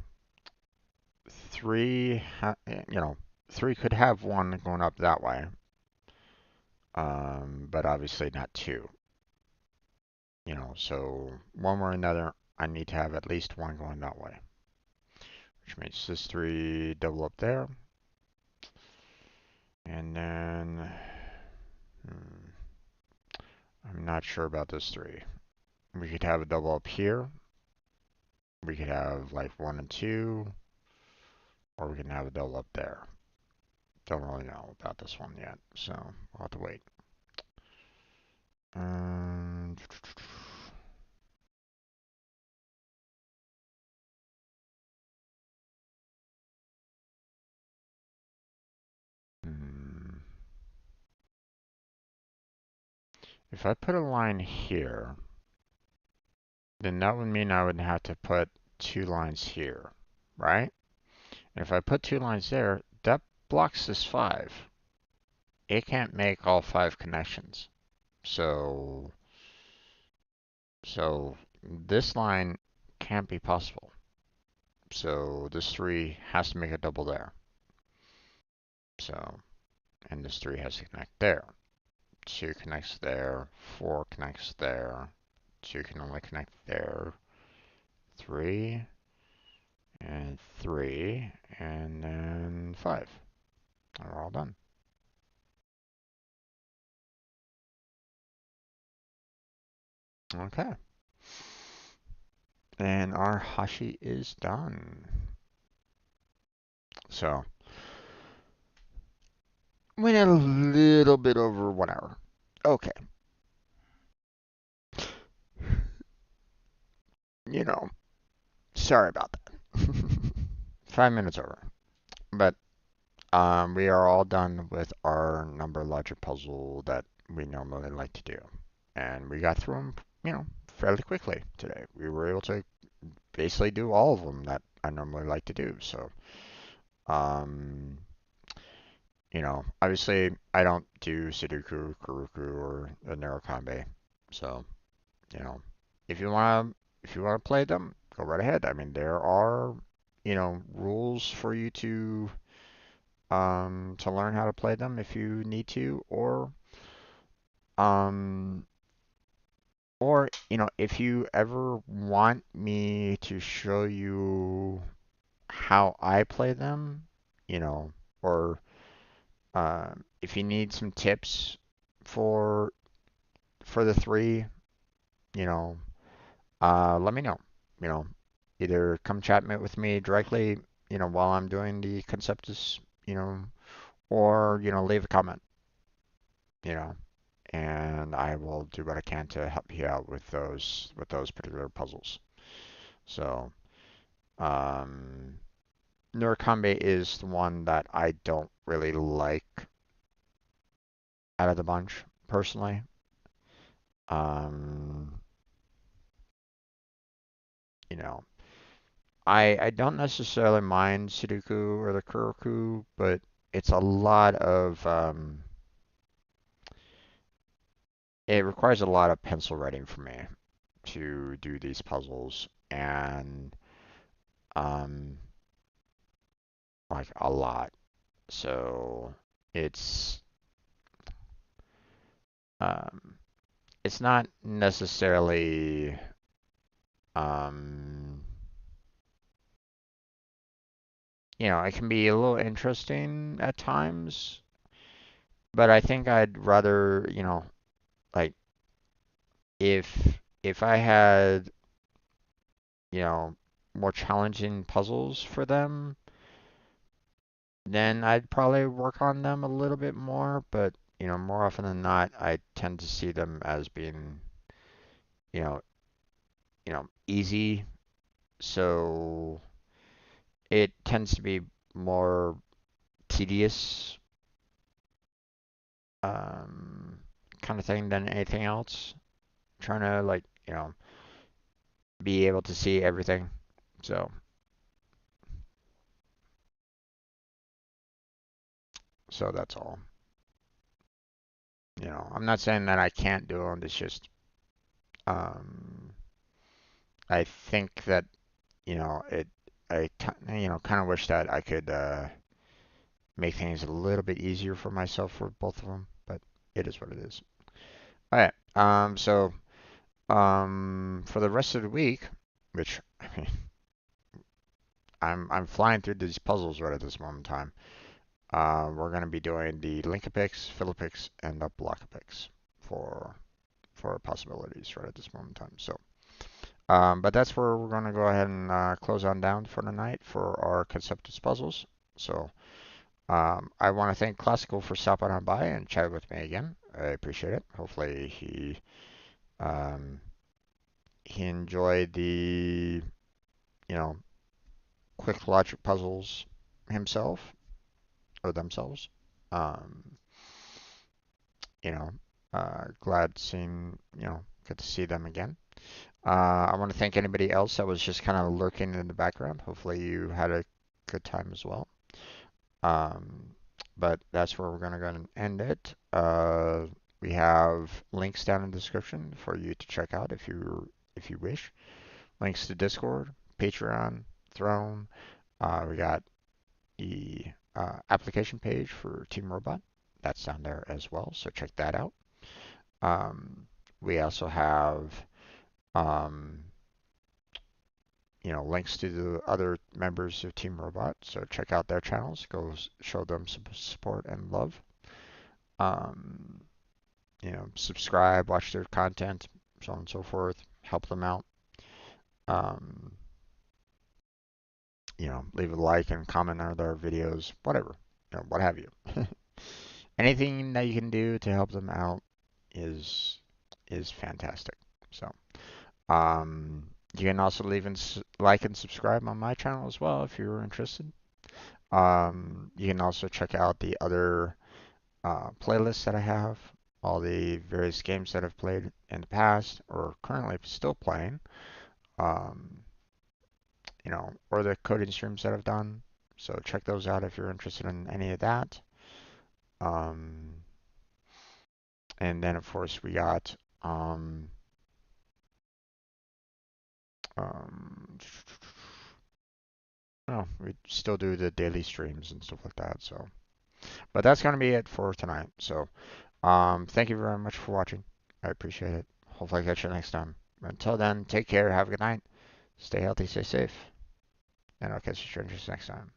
3, 3 could have 1 going up that way. But obviously not 2. So one way or another, I need to have at least 1 going that way. Which makes this 3 double up there. And then, I'm not sure about this 3. We could have a double up here. We could have like 1 and 2. Or we can have a double up there. Don't really know about this one yet, so we'll have to wait. If I put a line here, then that would mean I would have to put 2 lines here, right? And if I put 2 lines there, that blocks this 5. It can't make all 5 connections. So this line can't be possible. So this 3 has to make a double there. So, and this 3 has to connect there. 2 connects there, 4 connects there, 2 can only connect there, 3, and 3, and then 5. And we're all done. Okay. And our Hashi is done. So, went a little bit over 1 hour. Okay. Sorry about that. 5 minutes over. But we are all done with our number logic puzzle that we normally like to do. And we got through them, fairly quickly today. We were able to basically do all of them that I normally like to do. So, obviously I don't do Sudoku, Kuruku, or a Neurokanbe. So, if you wanna play them, go right ahead. I mean, there are, rules for you to learn how to play them if you need to, um, if you ever want me to show you how I play them, or if you need some tips for the 3, you know, let me know. You know, either come chat with me directly, while I'm doing the Conceptis, or leave a comment, you know, and I will do what I can to help you out with those particular puzzles. So, um, Nurakambe is the one that I don't really like out of the bunch, personally. Um, you know, I don't necessarily mind Sudoku or the Kuroku, but it's a lot of it requires a lot of pencil writing for me to do these puzzles, and um, like a lot. So it's um, it's not necessarily um, it can be a little interesting at times, but I think I'd rather, like if I had, you know, more challenging puzzles for them, then I'd probably work on them a little bit more, but more often than not, I tend to see them as being, you know, easy. So it tends to be more tedious, um, kind of thing than anything else. Trying to like, be able to see everything. So, so that's all. I'm not saying that I can't do them. It's just, um, I think that, kind of wish that I could make things a little bit easier for myself for both of them, but it is what it is. All right. For the rest of the week, which I mean, I'm flying through these puzzles right at this moment in time. We're going to be doing the Linkopix, Philippix, and the Blockopix for possibilities right at this moment in time. So, but that's where we're going to go ahead and close on down for the night for our Conceptus puzzles. So, I want to thank Classical for stopping on by and chatting with me again. I appreciate it. Hopefully um, he enjoyed the you know quick logic puzzles himself or themselves. Um, you know, glad seeing good to see them again. I want to thank anybody else that was just kind of lurking in the background. Hopefully you had a good time as well. Um, but that's where we're going to go and end it. We have links down in the description for you to check out if you wish. Links to Discord, Patreon, Throne. We got the application page for Team Robot. That's down there as well, so check that out. Um, we also have um, links to the other members of Team Robot. So check out their channels. Go show them some support and love. Um, subscribe, watch their content, so on and so forth. Help them out. Um, leave a like and comment on their videos, whatever, what have you. Anything that you can do to help them out is fantastic. So, you can also leave and like and subscribe on my channel as well if you're interested. You can also check out the other playlists that I have, all the various games that I've played in the past or currently still playing, um, or the coding streams that I've done. So check those out if you're interested in any of that. Um, and then of course we got um, oh, we still do the daily streams and stuff like that. So, but that's gonna be it for tonight. So, thank you very much for watching. I appreciate it. Hopefully I catch you next time. Until then, take care. Have a good night. Stay healthy, stay safe, and I'll catch you strangers next time.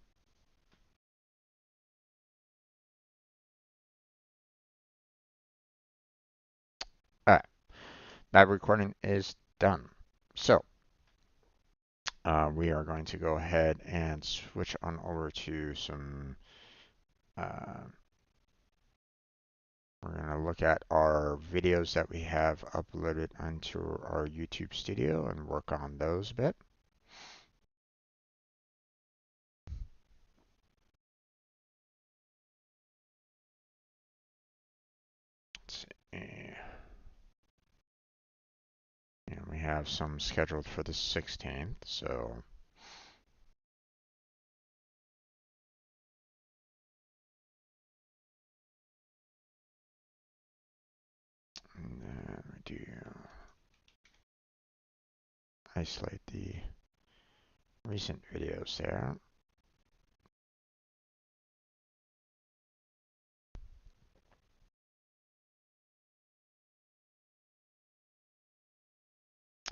All right, that recording is done. So, we are going to go ahead and switch on over to some. Uh, we're going to look at our videos that we have uploaded onto our YouTube studio and work on those a bit. Let's see. And we have some scheduled for the 16th, so do isolate the recent videos there.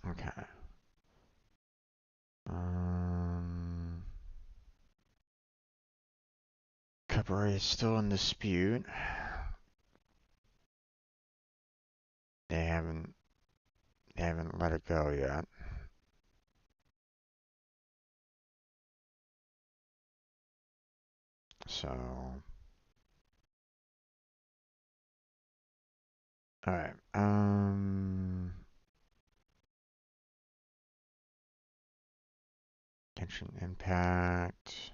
Okay. Copyright is still in dispute. They haven't let it go yet. So, all right. Tension impact.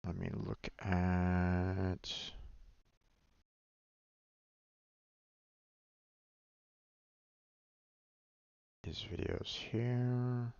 Let me look at these videos here.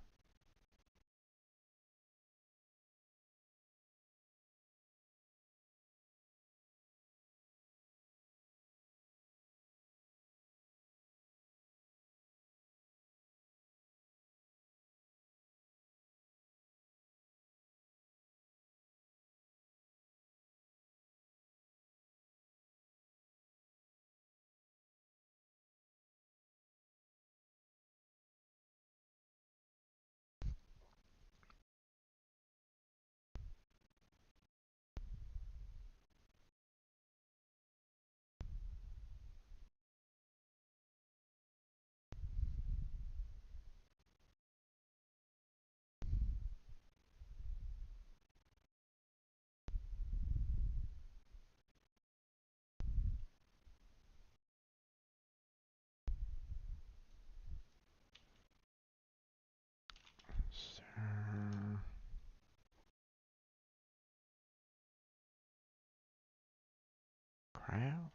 Crap.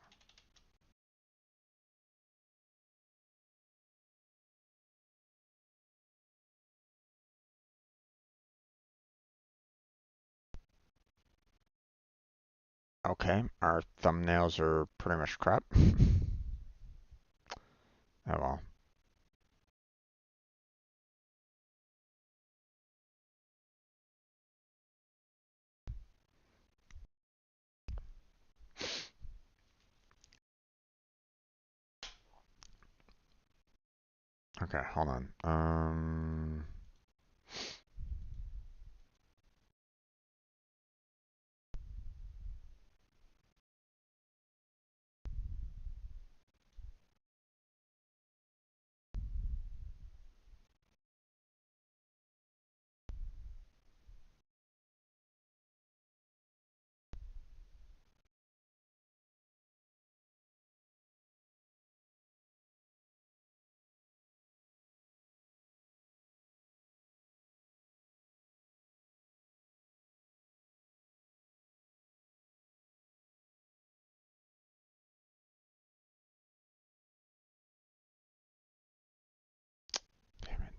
Okay, our thumbnails are pretty much crap. Oh well. Okay, hold on. Damn it.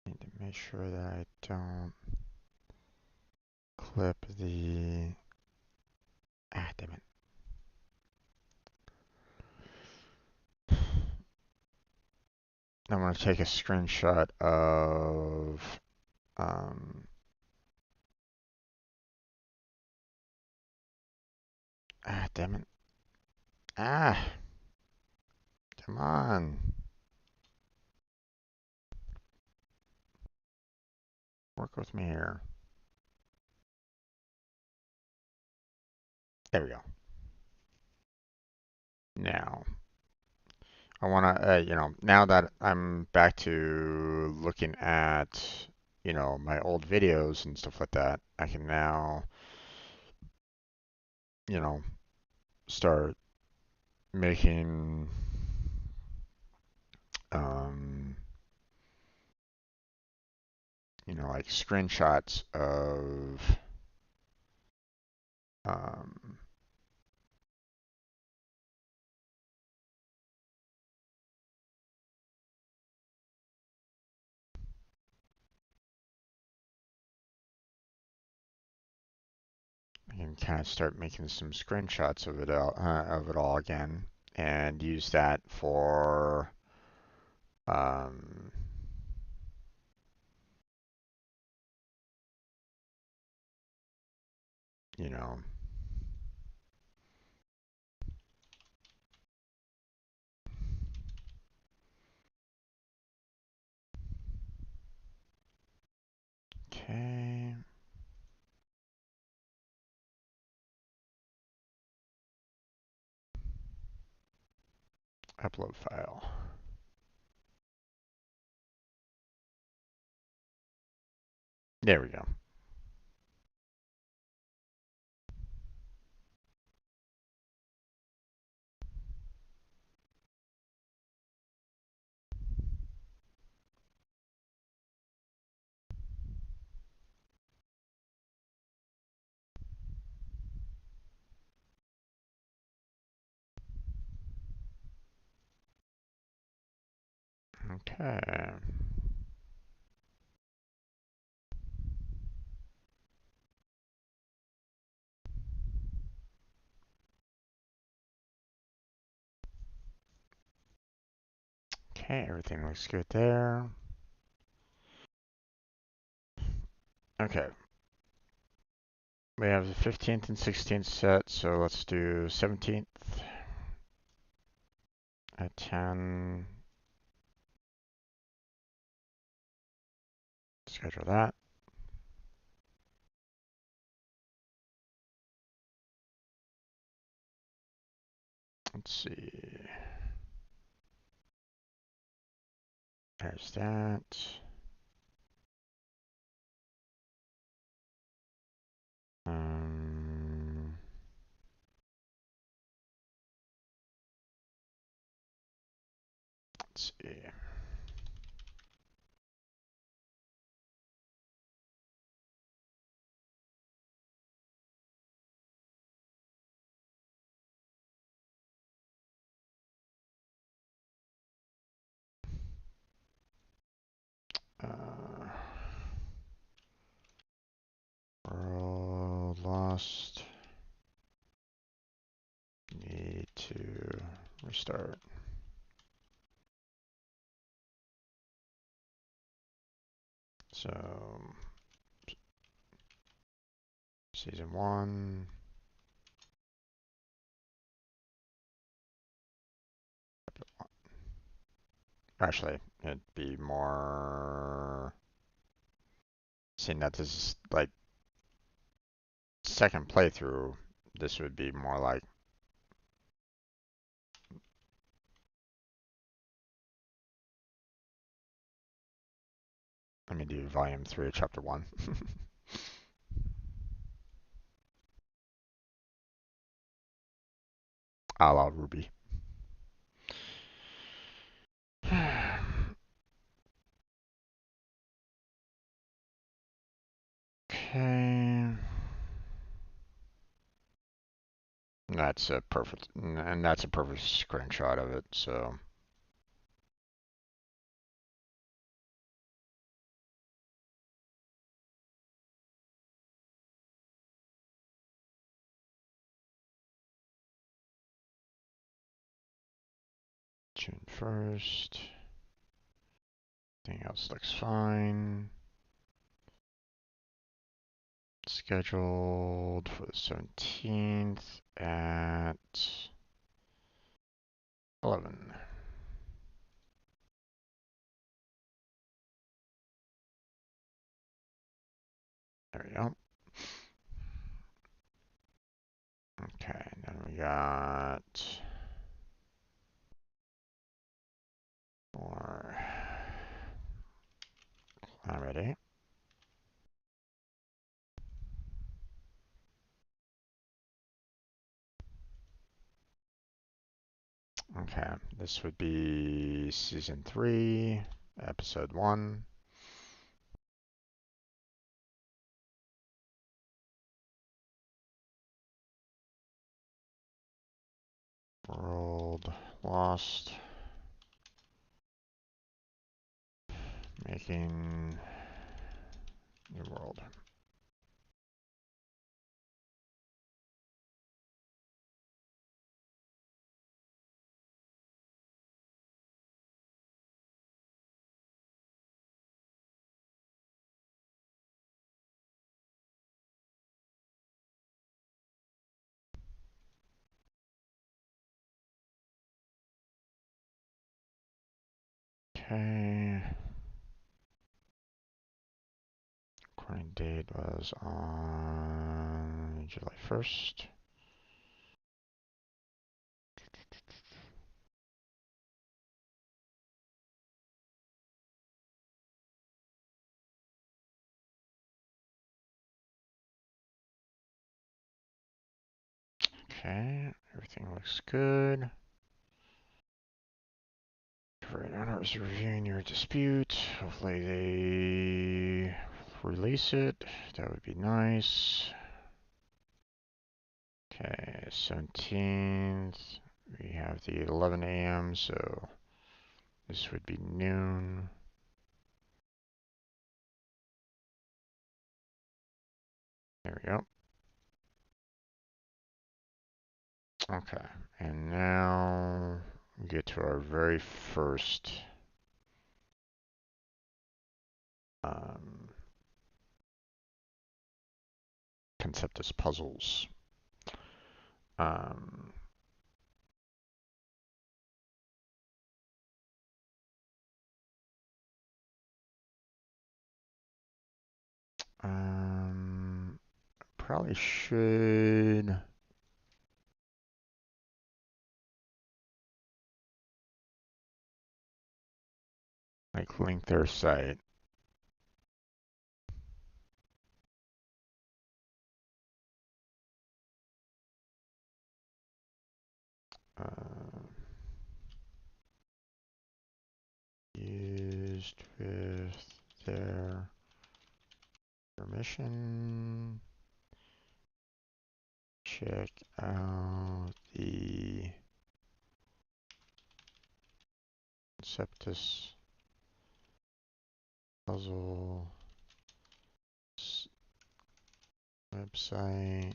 Need to make sure that I don't clip the. Ah, damn it. I'm gonna take a screenshot of um. Ah, damn it. Ah, come on. Work with me here. There we go. Now, I want to, now that I'm back to looking at, my old videos and stuff like that, I can now, you know, start making um, like screenshots of um, I can kind of start making some screenshots of it all again, and use that for um, you know, okay, upload file. There we go. Okay. Okay, everything looks good there. Okay. We have the 15th and 16th set, so let's do 17th at 10. Schedule that. Let's see. There's that. Um, let's see. World lost. Need to restart. So, season 1. Actually, it'd be more. Seeing that this is like second playthrough, this would be more like. Let me do volume 3, chapter 1. A la Ruby. Okay. That's a perfect, and that's a perfect screenshot of it, so. June 1st. Everything else looks fine. Scheduled for the 17th at 11. There we go. Okay, then we got more. Already. Okay, this would be season 3, episode 1. World lost. Making new world. Okay. Recording date was on July 1st. Okay, everything looks good. Right now, is reviewing your dispute. Hopefully they release it. That would be nice. Okay, 17th. We have the 11 a.m., so this would be noon. There we go. Okay, and now we get to our very first Conceptis puzzles. Um, Probably should link their site. Used with their permission. Check out the Conceptis puzzle website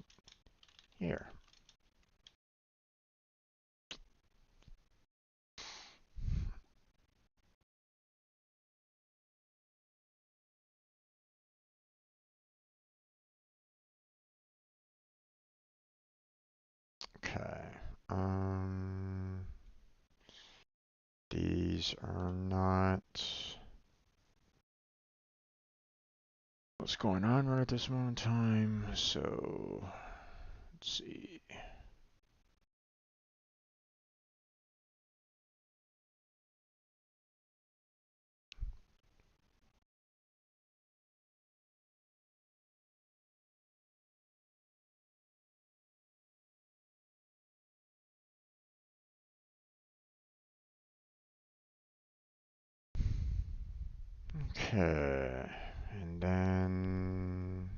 here. Okay. These are not what's going on right at this moment in time. So let's see. Okay. And then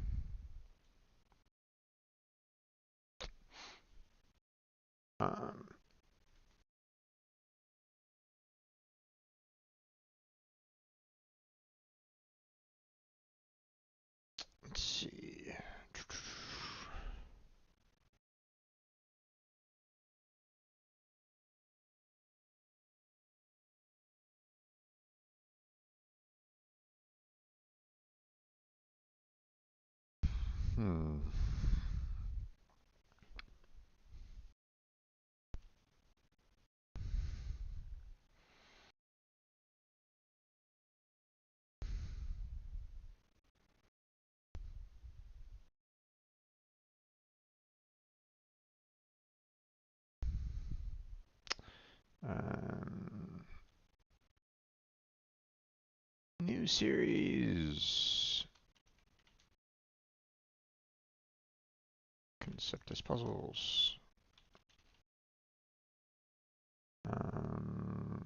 um, let's see. Hmm. Um, New series. Conceptus puzzles. Um,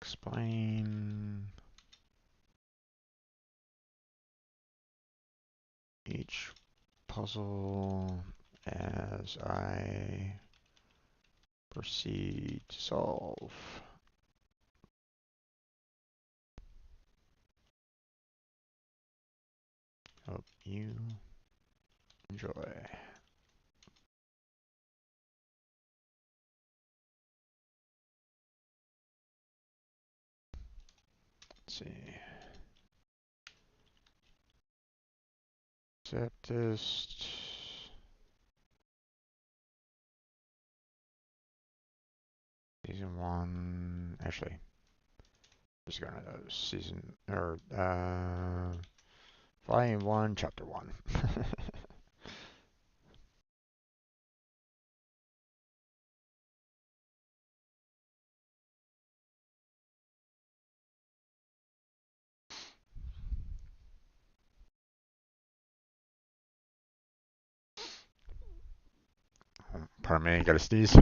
explain each puzzle as I proceed to solve. Hope you enjoy. Let's see. Conceptis. Season 1. Actually, just going to season, or, Volume 1, Chapter 1. Pardon me, gotta sneeze.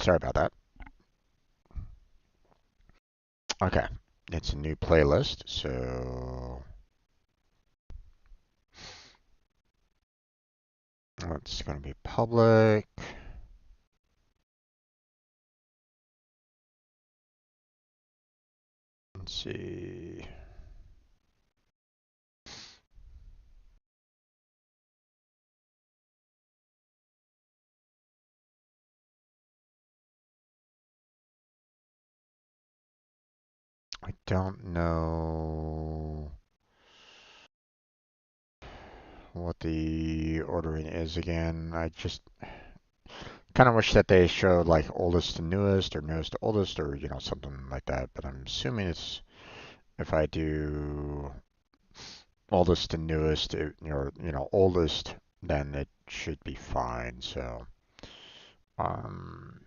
Sorry about that. Okay, it's a new playlist, so it's going to be public. Let's see. I don't know what the ordering is again. I just kind of wish that they showed like oldest to newest or newest to oldest or, something like that. But I'm assuming it's if I do oldest to newest, or, oldest, then it should be fine. So, um,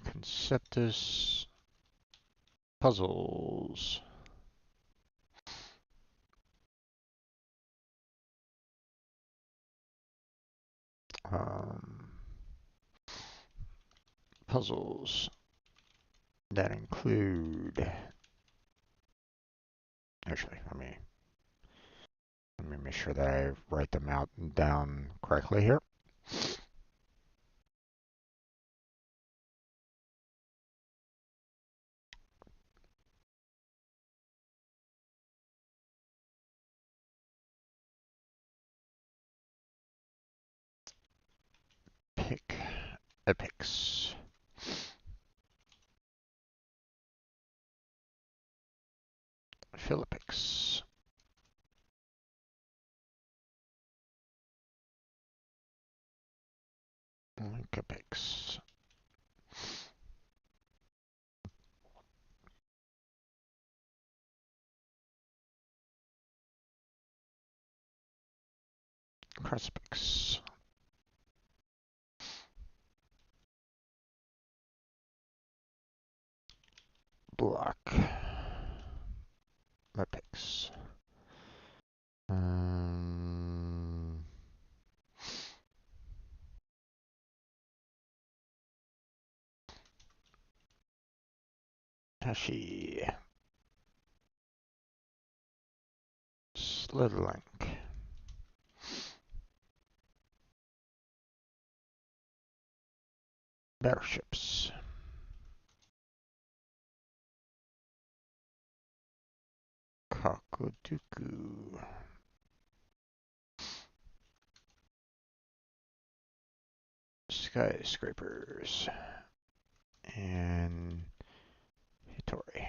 Conceptus puzzles. Um, puzzles that include. Actually, let me make sure that I write them out down correctly here. Pick epics. Philippics. Linkapics. Crucifix. Block. Epics. Um, Hashi. Slitherlink. Battleships. Kakuduku. skyscrapers and Hitori.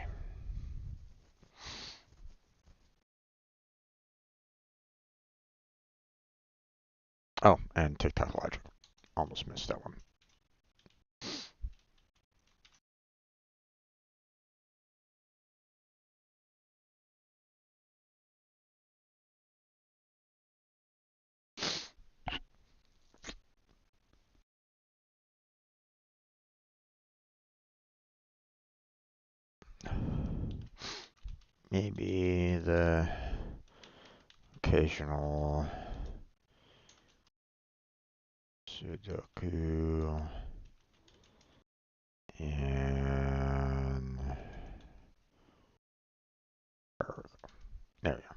Oh, and TikTok logic. Almost missed that one. Maybe the occasional Sudoku and there we go.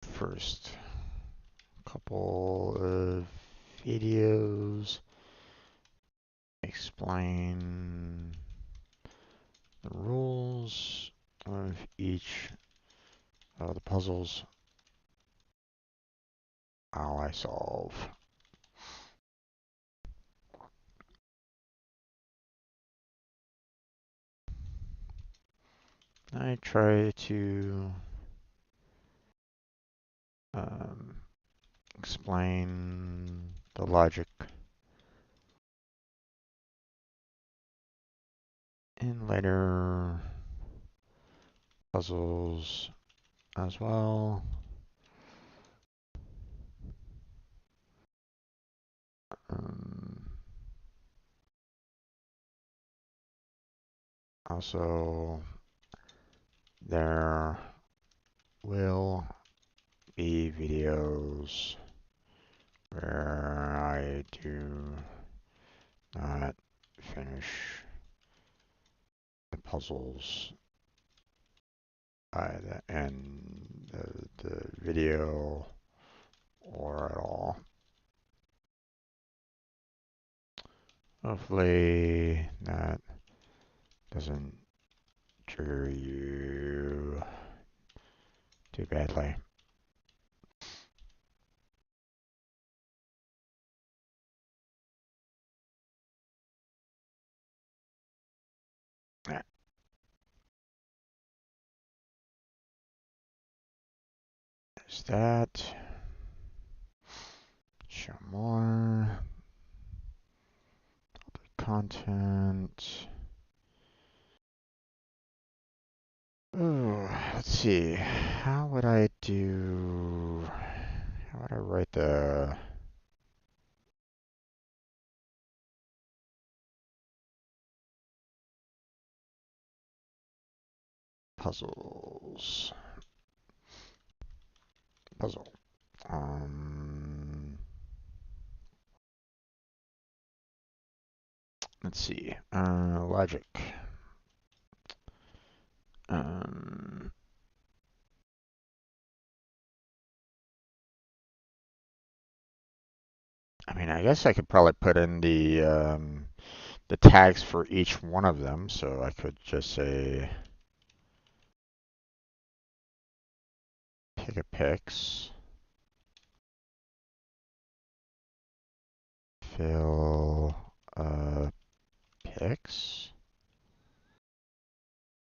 First couple of videos explain the rules of each of the puzzles how I solve. I try to explain the logic in later puzzles as well. Also, there will be videos where I do not finish the puzzles by the end of the video or at all. Hopefully that doesn't trigger you too badly. There's that. Show more. Content. Ooh, let's see. How would I write the puzzles? Puzzle. Let's see. Logic. I mean, I guess I could probably put in the tags for each one of them, so I could just say pick a pix, fill a pix,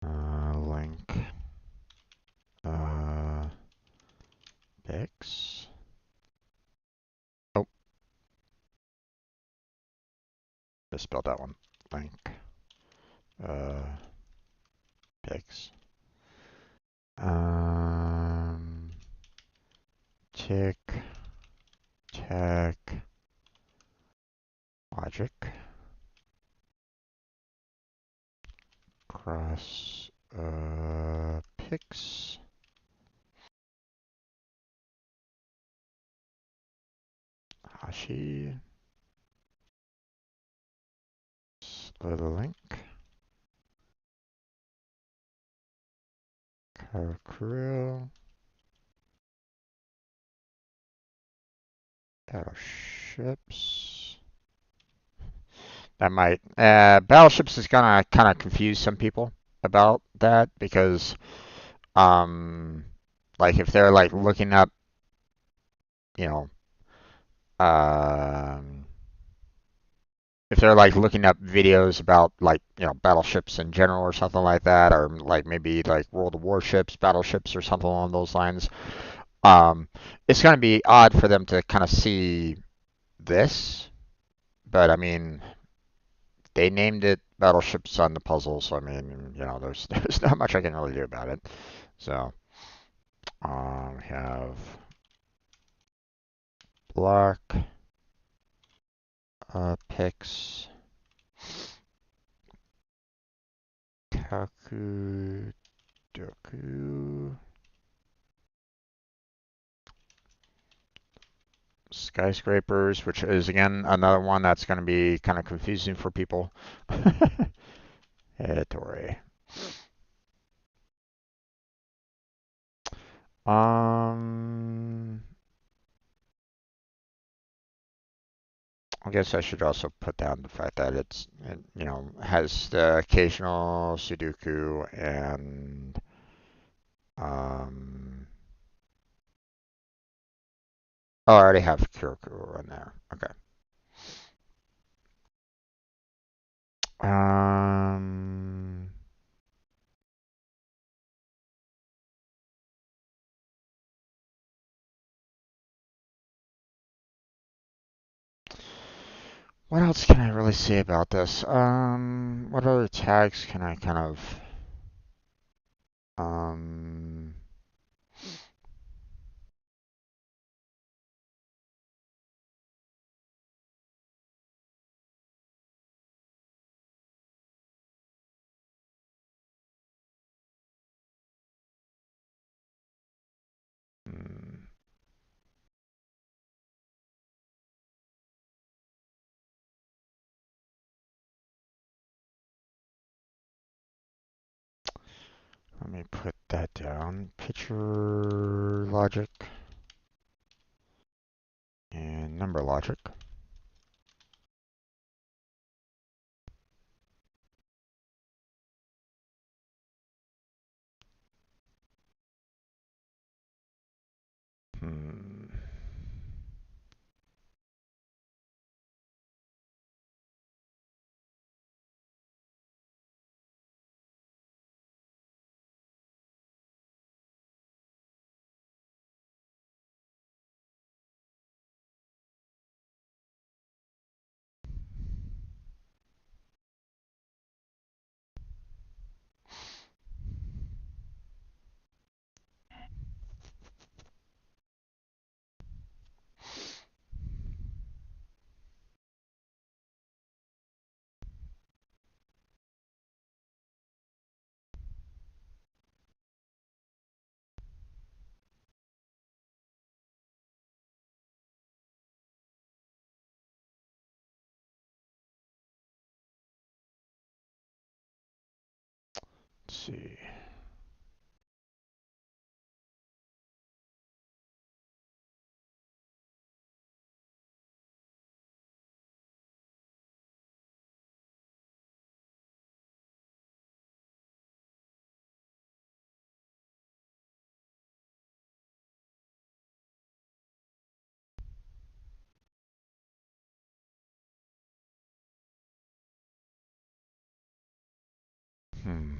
link pix. Oh, just spelled that one. Link pix. Tick tag logic cross pix. Hashi split a link. Karakuru. Battleships. That might battleships is gonna kind of confuse some people about that because um like if they're like looking up, you know, um if they're like looking up videos about like, you know, battleships in general or something like that, or like maybe like World of Warships, battleships or something along those lines, um it's gonna be odd for them to kind of see this. But I mean, they named it Battleships on the Puzzle, so I mean, you know, there's there's not much I can really do about it. So we have block pix kaku doku skyscrapers, which is again another one that's going to be kind of confusing for people. Tori. Um, I guess I should also put down the fact that it, you know, has the occasional Sudoku and um. Oh, I already have Kyoku in there. Okay. Um. What else can I really say about this? What other tags can I kind of um. hmm, Let me put that down. Picture logic and number logic. Hmm. Let's see. Hmm.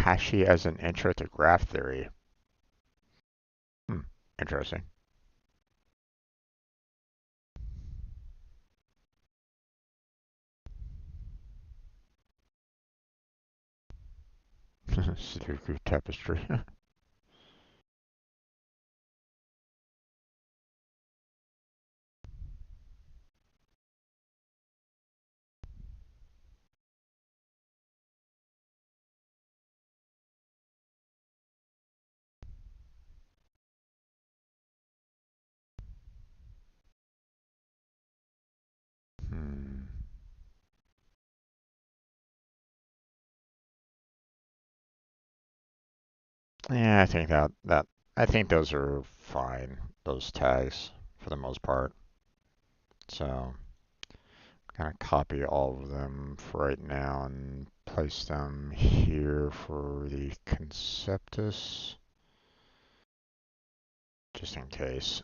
Hashi as an intro to graph theory. Interesting. Sudoku tapestry. Hmm. Yeah, I think those are fine, those tags for the most part. So I'm gonna copy all of them for right now and place them here for the Conceptis, just in case.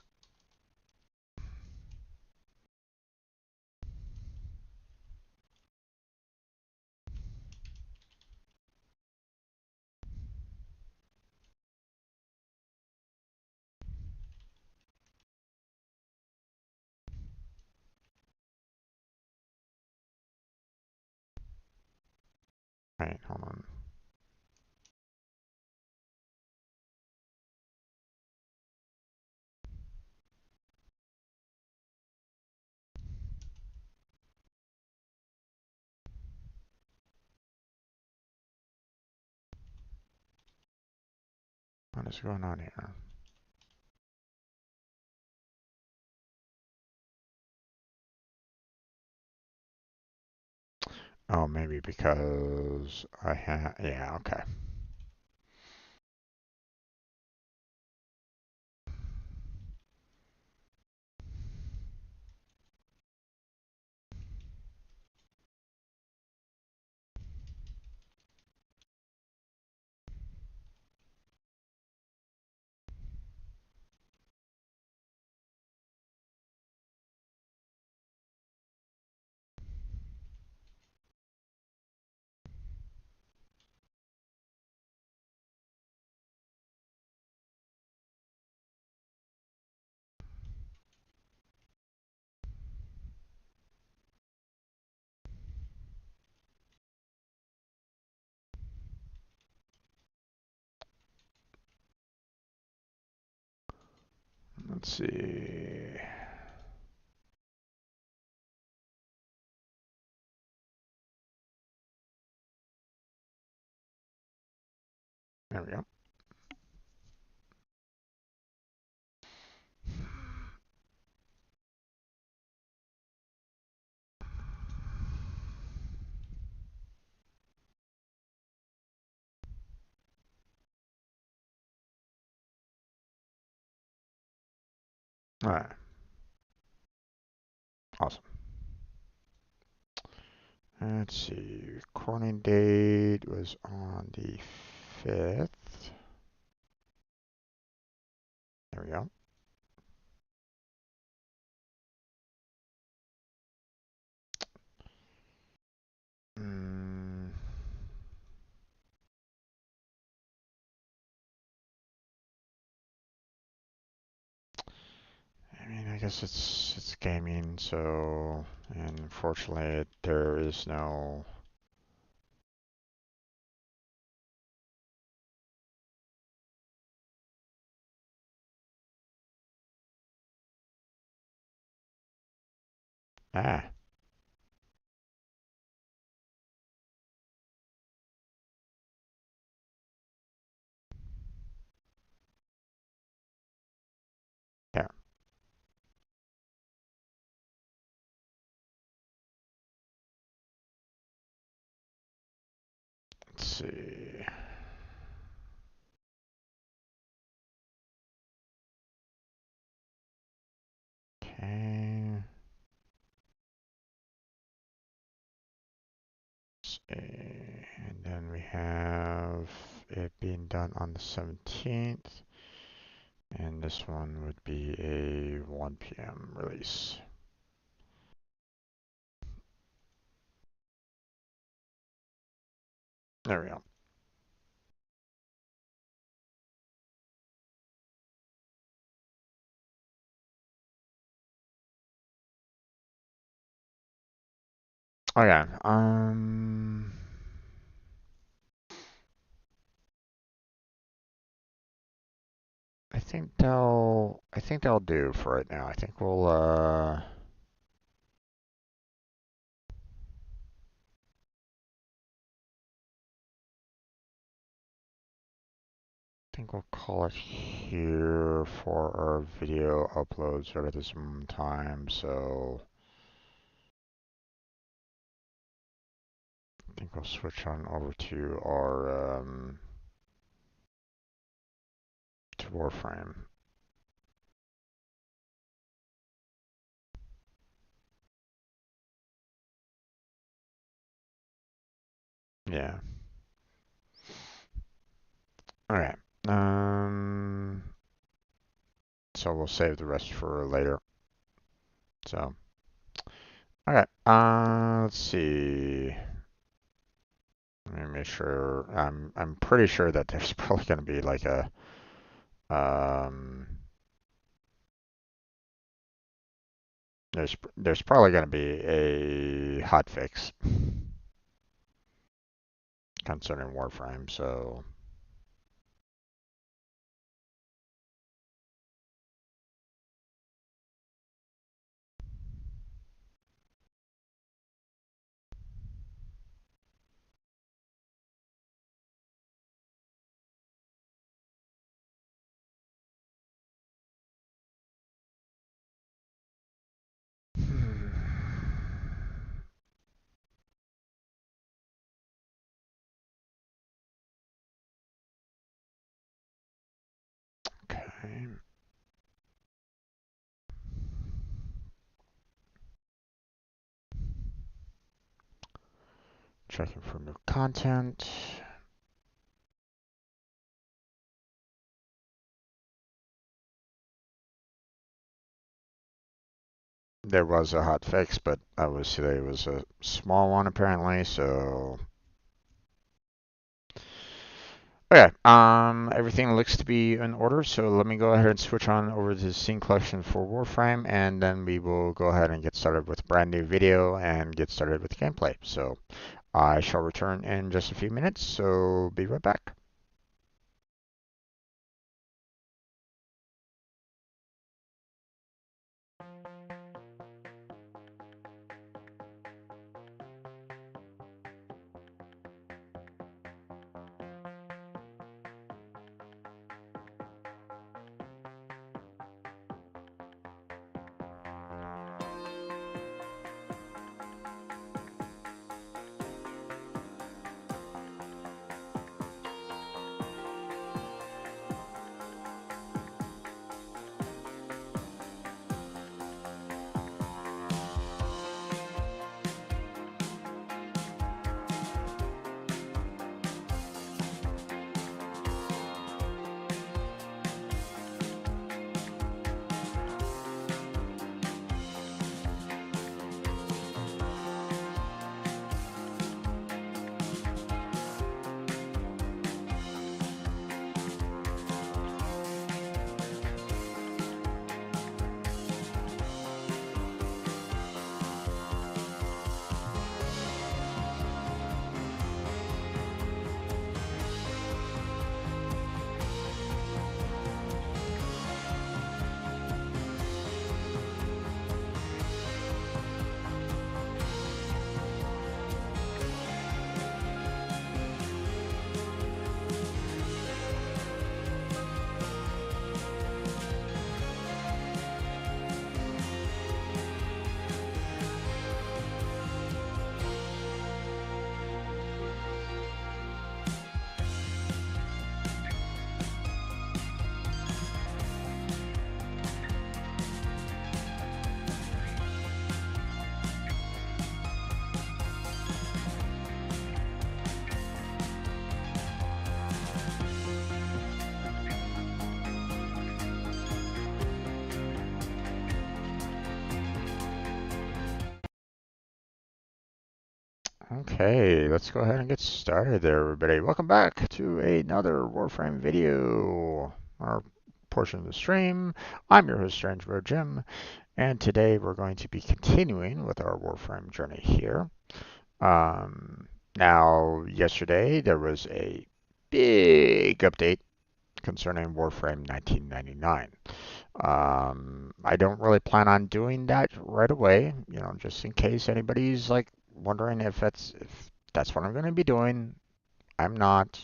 Right, hold on. What is going on here? Oh, maybe because I have, yeah, okay. Let's see. There we go. All right, awesome. Let's see. Recording date was on the 5th. There we go. Mm, I mean, I guess it's gaming, so and unfortunately there is no. Ah, yeah. Let's see. Okay. And then we have it being done on the 17th. And this one would be a 1 p.m. release. There we go. Okay. I think they'll do for right now. I think we'll call it here for our video uploads right at this time. So I think we'll switch on over to our to Warframe. Yeah. All right. So we'll save the rest for later. So, okay. Let's see. Let me make sure. I'm pretty sure that there's probably going to be like a there's probably going to be a hotfix concerning Warframe. So, okay. Checking for new content. There was a hotfix, but obviously it was a small one apparently. So, okay. Everything looks to be in order. So let me go ahead and switch on over to the scene collection for Warframe, and then we will go ahead and get started with a brand new video and get started with the gameplay. So I shall return in just a few minutes. So be right back. Okay, let's go ahead and get started there, everybody. Welcome back to another Warframe video, our portion of the stream. I'm your host, Strange Bro Jim, And today we're going to be continuing with our Warframe journey here. Now, yesterday there was a big update concerning Warframe 1999. I don't really plan on doing that right away, just in case anybody's like wondering if that's what I'm going to be doing. I'm not,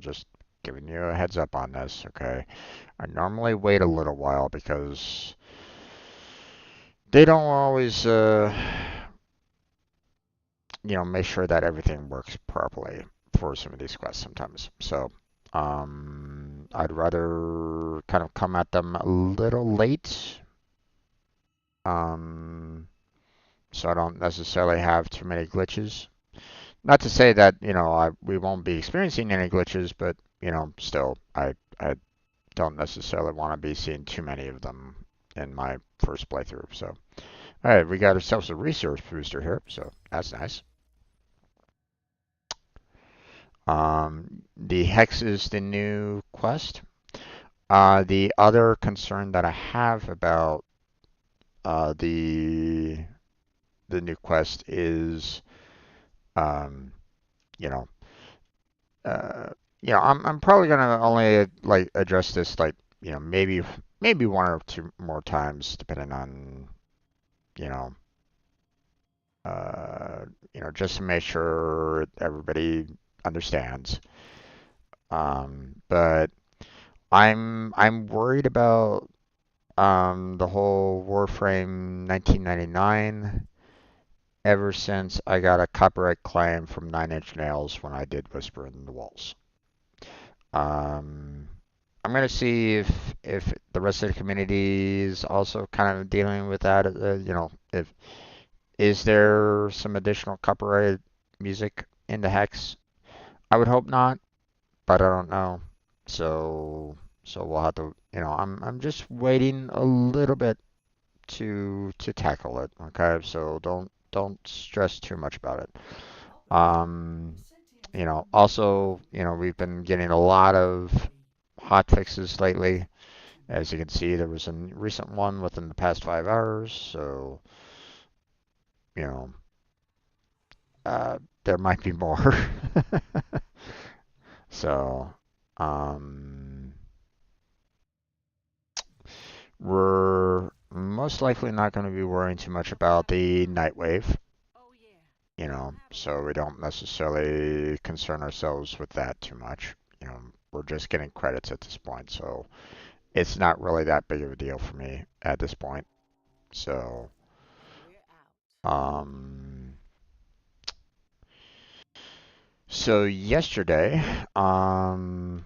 just giving you a heads up on this, okay? I normally wait a little while because they don't always, make sure that everything works properly for some of these quests sometimes. So, I'd rather kind of come at them a little late, um, so I don't necessarily have too many glitches. Not to say that, we won't be experiencing any glitches, but, still, I don't necessarily want to be seeing too many of them in my first playthrough. So, all right, we got ourselves a resource booster here, so that's nice. The Hex is the new quest. The other concern that I have about the new quest is, um, you know, uh, I'm probably gonna only like address this like, maybe one or two more times, depending on, you know, just to make sure everybody understands. But I'm worried about the whole Warframe 1999 ever since I got a copyright claim from Nine Inch Nails when I did Whisper in the Walls. Um, I'm gonna see if the rest of the community is also kind of dealing with that. If is there some additional copyrighted music in the Hex? I would hope not, but I don't know. So we'll have to, I'm just waiting a little bit to tackle it. Okay, so don't stress too much about it. Um, also, we've been getting a lot of hot fixes lately. As you can see, there was a recent one within the past 5 hours, so you know, there might be more. So, um, we're most likely not going to be worrying too much about the night wave, so we don't necessarily concern ourselves with that too much. We're just getting credits at this point, so it's not really that big of a deal for me at this point. So, um, so yesterday, I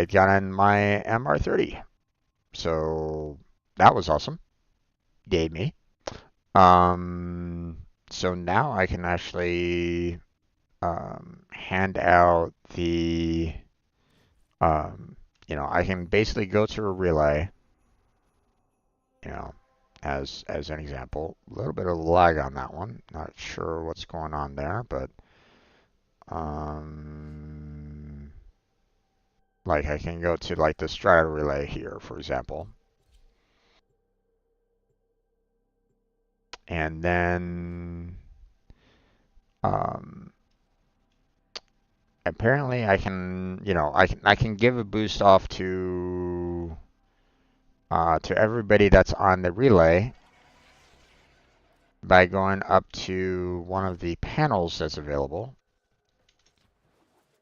got in my MR30, so that was awesome. Yay me. Um, so now I can actually hand out um, I can basically go to a relay, you know, as an example. A little bit of lag on that one. Not sure what's going on there, but um, like I can go to like the strata relay here, for example, and then um, apparently I can, I can give a boost off to everybody that's on the relay by going up to one of the panels that's available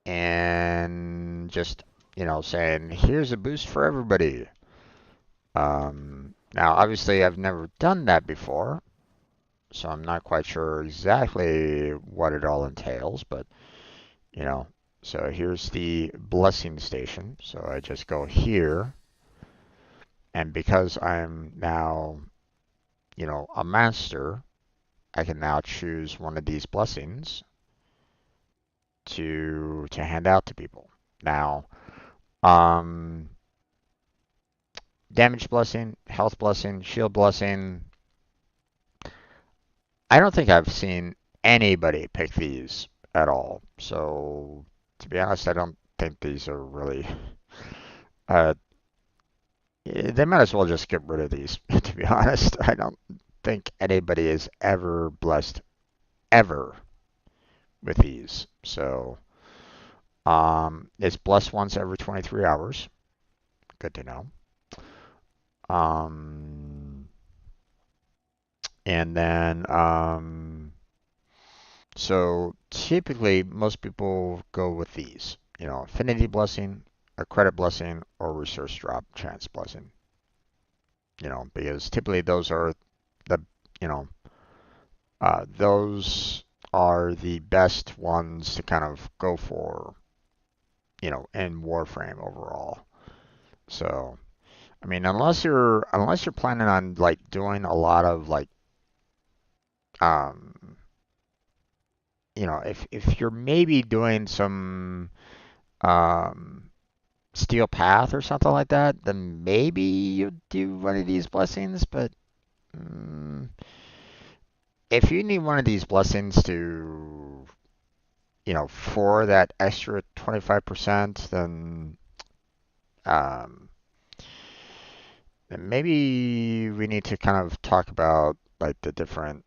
and just, saying, here's a boost for everybody. Now, obviously, I've never done that before, so I'm not quite sure exactly what it all entails, but, you know, so here's the blessing station. So I just go here, and because I'm now, a master, I can now choose one of these blessings to hand out to people. Now, um, damage blessing, health blessing, shield blessing. I don't think I've seen anybody pick these at all. So, to be honest, I don't think these are really uh, They might as well just get rid of these, to be honest. I don't think anybody is ever blessed ever with these. So, it's blessed once every 23 hours. Good to know. Um, and then, so typically most people go with these, affinity blessing, a credit blessing, or resource drop chance blessing, because typically those are the, you know, those are the best ones to kind of go for, in Warframe overall. So, I mean, unless you're planning on like doing a lot of like, um, if you're maybe doing some um steel path or something like that, then maybe you do one of these blessings. But mm, if you need one of these blessings to, for that extra 25%, um, then maybe we need to kind of talk about like the different,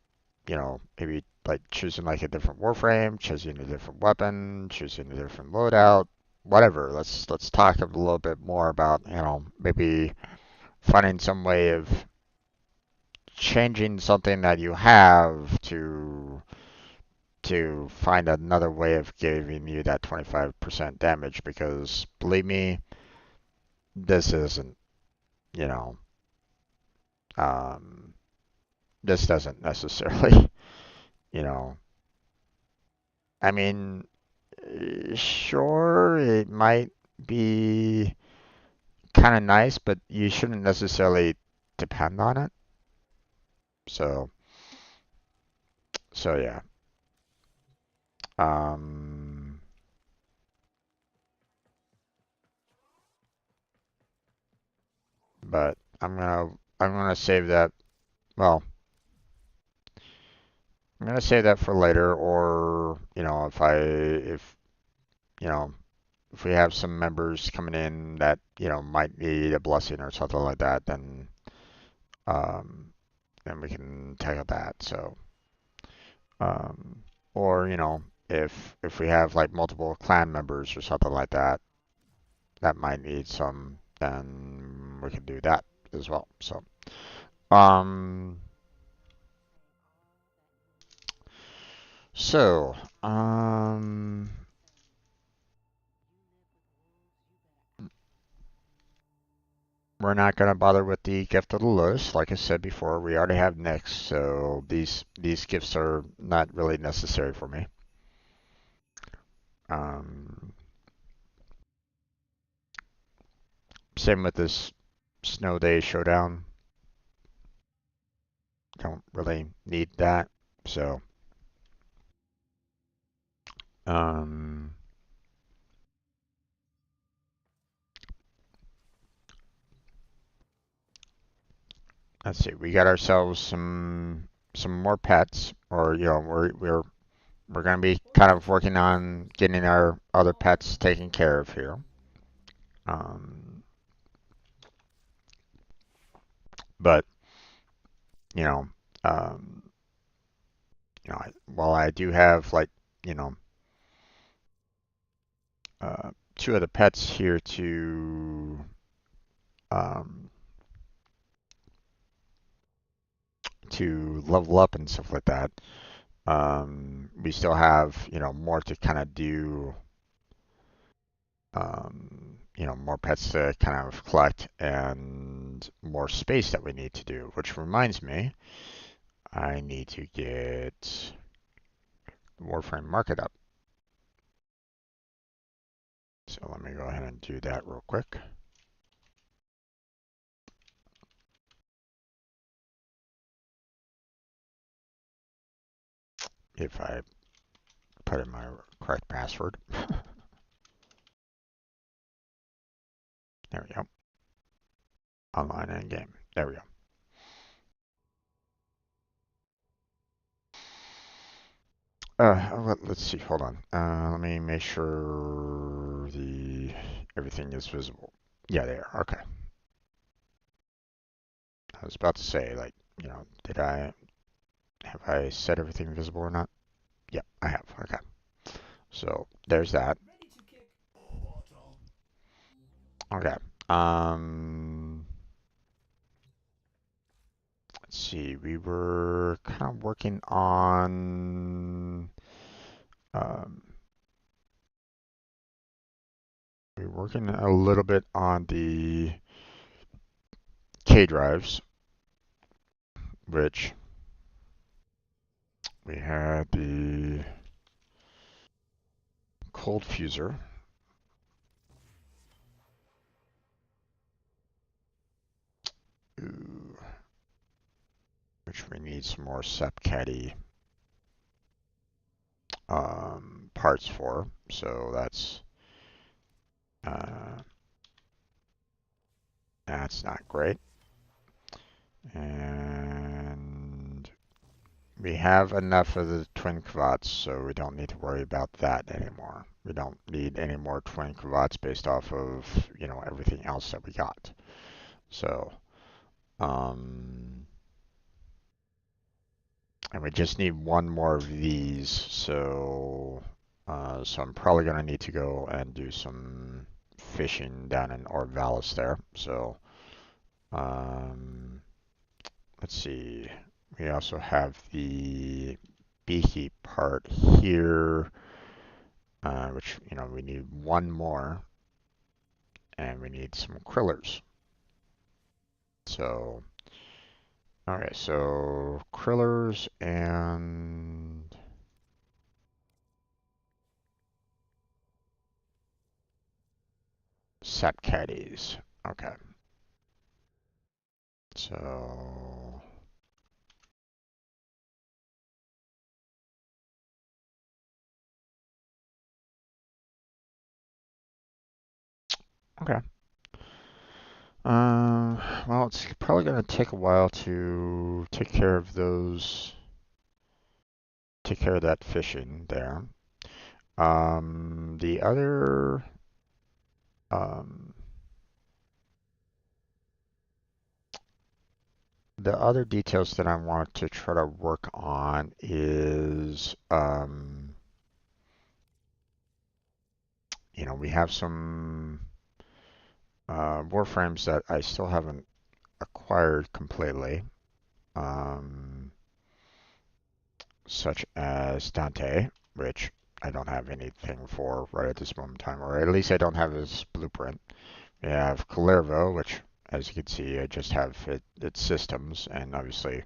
maybe like choosing like a different warframe, choosing a different weapon, choosing a different loadout, whatever. Let's talk a little bit more about, maybe finding some way of changing something that you have to find another way of giving you that 25% damage, because believe me, this isn't, you know, um, this doesn't necessarily, you know, I mean, sure, it might be kind of nice, but you shouldn't necessarily depend on it. So, so yeah. Um, but I'm gonna save that. Well, I'm gonna save that for later, or you know if we have some members coming in that might need a blessing or something like that, um, then we can tackle that. So, um, or if we have like multiple clan members or something like that that might need some, then we can do that as well. So, um, so, um. We're not going to bother with the gift of the list. Like I said before, we already have Nick's, so these gifts are not really necessary for me. Um, Same with this Snow Day Showdown. Don't really need that. So, um, let's see. We got ourselves some more pets, or we're going to be kind of working on getting our other pets taken care of here. Um, but you know, um, while I do have like, you know, two of the pets here um, to level up and stuff like that, we still have, more to kind of do, more pets to kind of collect and more space that we need to do, which reminds me, I need to get the Warframe market up. So let me go ahead and do that real quick. If I put in my correct password. There we go. Online and game. There we go. Let's see. Hold on. Let me make sure the everything is visible. Yeah, they are. Okay. I was about to say, like, have I set everything visible or not? Yep, I have. Okay. So there's that. Okay. Um, let's see. Um, we were working a little bit on the K drives, which we had the cold fuser. Ooh, which we need some more SEPCADDY parts for. So uh, that's not great. And we have enough of the twin cravats, so we don't need to worry about that anymore. We don't need any more twin cravats based off of, everything else that we got. So, and we just need one more of these. So I'm probably gonna need to go and do some fishing down in Orvalis there. So, um, let's see. We also have the beaky part here, which, we need one more, and we need some krillers. So, okay, so krillers and sapcaddies. Okay, so okay. Well, it's probably going to take a while to take care of that fishing there. The other, um, details that I want to try to work on is, we have some Warframes that I still haven't acquired completely, um, such as Dante, which I don't have anything for right at this moment in time, or at least I don't have his blueprint. We have Calervo, which, as you can see, I just have its systems, and obviously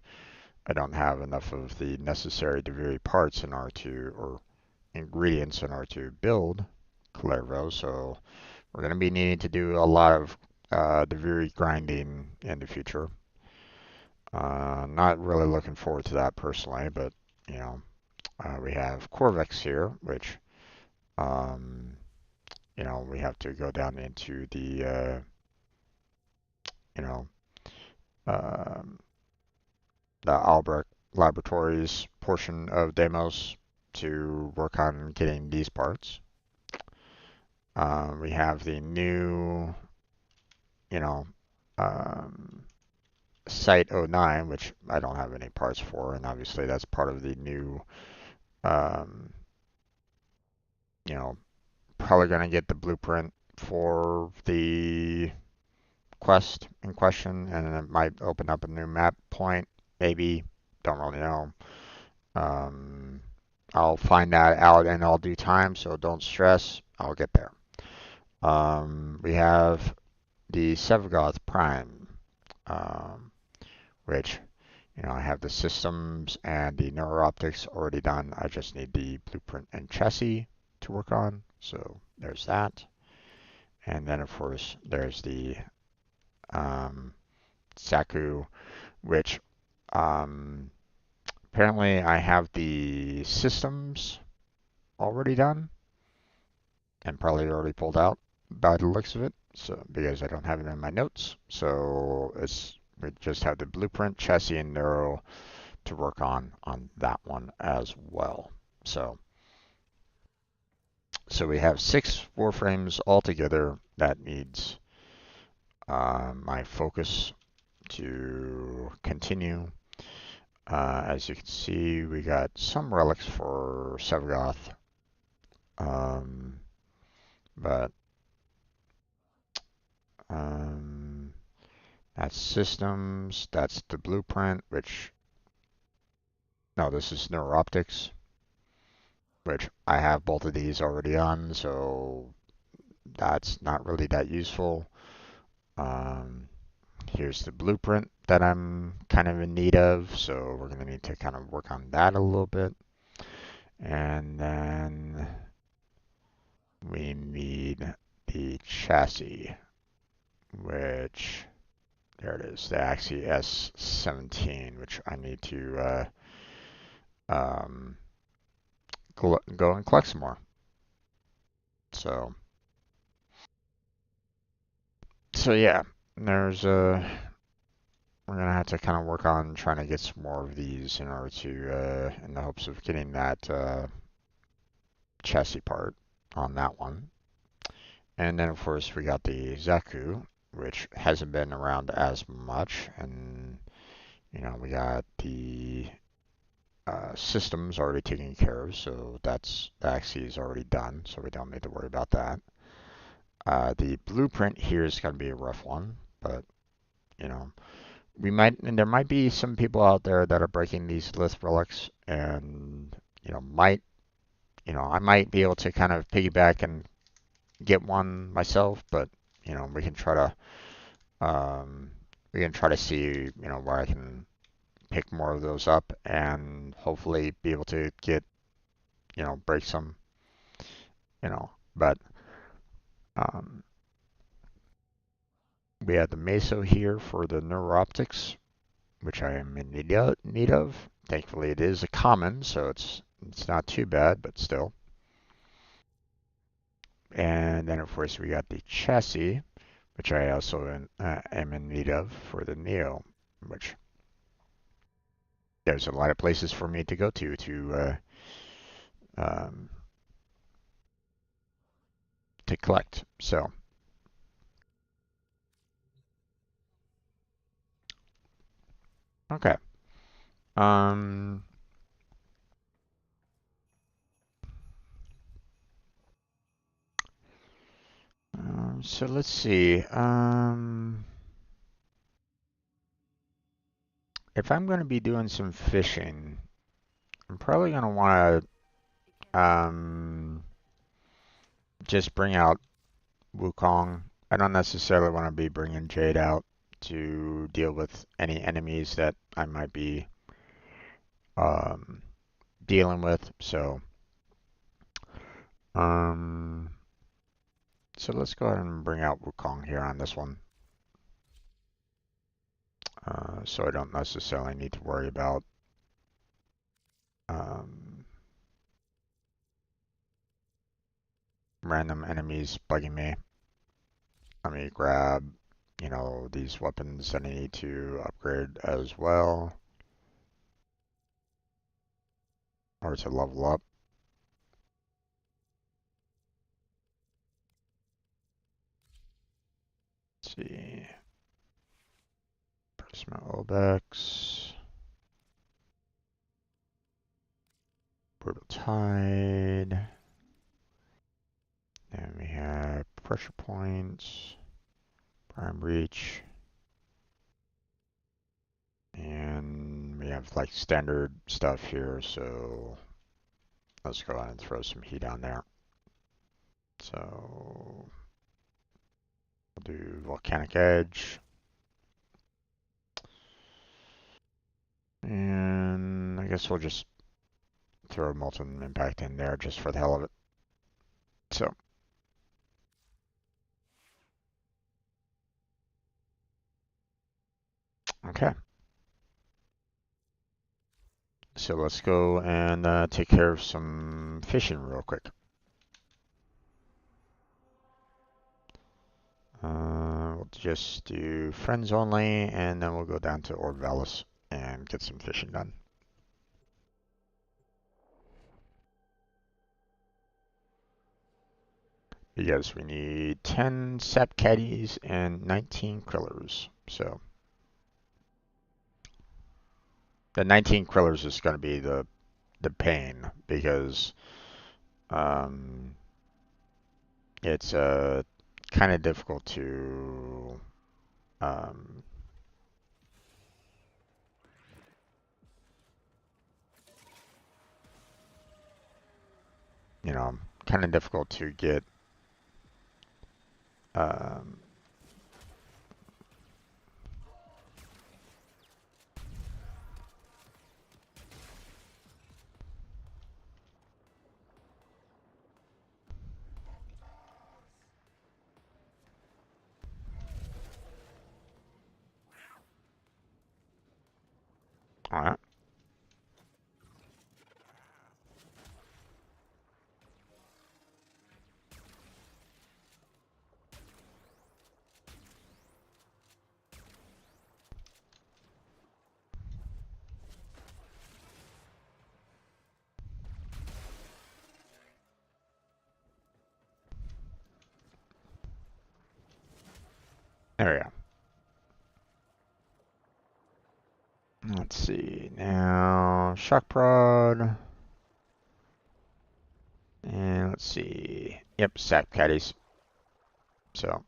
I don't have enough of the necessary Deviri parts in order to, or ingredients in order to build Calervo, so we're going to be needing to do a lot of Deviri grinding in the future. Not really looking forward to that personally, but we have Corvex here, which um, we have to go down into the you know um, the Albrecht Laboratories portion of Deimos to work on getting these parts. We have the new, you know, um, Site '09, which I don't have any parts for, and obviously that's part of the new, um, you know, probably going to get the blueprint for the quest in question, and it might open up a new map point, maybe, don't really know. Um, I'll find that out in all due time, so don't stress. I'll get there. We have the Sevagoth Prime, um, which, I have the systems and the neurooptics already done. I just need the blueprint and chassis to work on. So there's that. And then, of course, there's the Saku, which um, apparently I have the systems already done and probably already pulled out by the looks of it. So because I don't have it in my notes, so we just have the blueprint, chassis, and neuro to work on that one as well. So we have 6 Warframes altogether. That needs my focus to continue. As you can see, we got some relics for Sevagoth, but that's systems, that's the blueprint, which, no, this is neuroptics, which I have both of these already on, so that's not really that useful. Here's the blueprint that I'm kind of in need of, so we're going to need to kind of work on that a little bit. And then we need the chassis, which, there it is, the Axie S17, which I need to go and collect some more. So yeah, there's we're gonna have to kind of work on trying to get some more of these in order to, in the hopes of getting that chassis part on that one. And then of course we got the Zaku, which hasn't been around as much, and we got the systems already taken care of, so that's actually is already done, so we don't need to worry about that. The blueprint here is going to be a rough one, but there might be some people out there that are breaking these lith relics, and I might be able to kind of piggyback and get one myself, but we can try to see where I can pick more of those up and hopefully be able to get break some, but we have the meso here for the neuroptics, which I am in need of. Thankfully it is a common, so it's not too bad, but still. And then of course we got the chassis, which I also am in need of for the Neo, which there's a lot of places for me to go um, to collect. So okay. Um, so let's see. If I'm going to be doing some fishing, I'm probably going to want to just bring out Wukong. I don't necessarily want to be bringing Jade out to deal with any enemies that I might be um, dealing with. Um, so let's go ahead and bring out Wukong here on this one. So I don't necessarily need to worry about random enemies bugging me. Let me grab, these weapons that I need to upgrade as well, or to level up. Let's see. Prisma Obex. Brutal Tide. And we have pressure points, prime reach, and we have like standard stuff here, so let's go ahead and throw some heat on there. So we'll do Volcanic Edge. And I guess we'll just throw Molten Impact in there just for the hell of it. So okay. So let's go and take care of some fishing real quick. We'll just do friends only, and then we'll go down to Orvalis and get some fishing done. Because we need 10 sap caddies and 19 krillers. So The 19 krillers is going to be the pain because it's kind of difficult to um, kind of difficult to get um, all right. There we go. Let's see now, shock prod, and let's see. Yep, sap caddies. So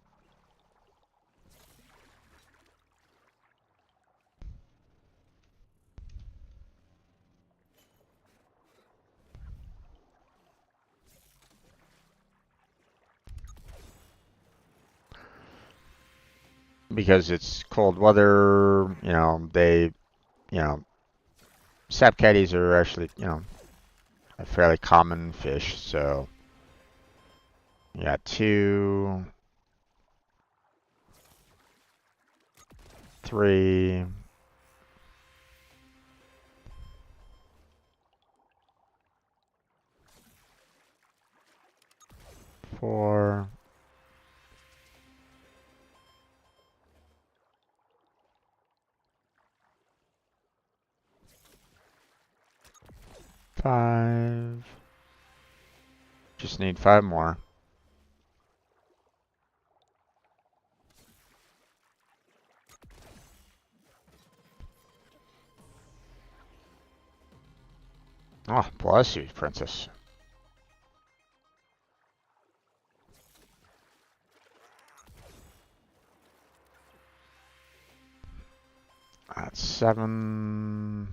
because it's cold weather, sap caddies are actually, a fairly common fish. So you got 2, 3, 4, 5. Just need 5 more. Oh, bless you, princess. That's 7,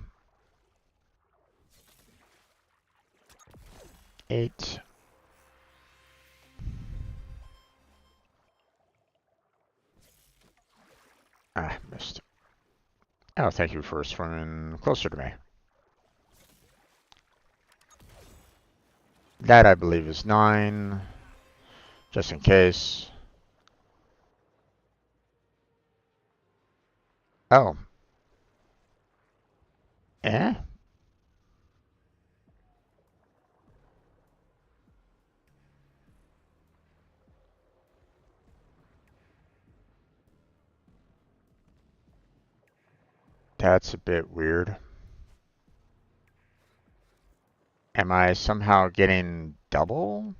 8. Ah, missed. Oh, thank you for swimming closer to me. That, I believe, is 9, just in case. Oh. Eh? That's a bit weird. Am I somehow getting double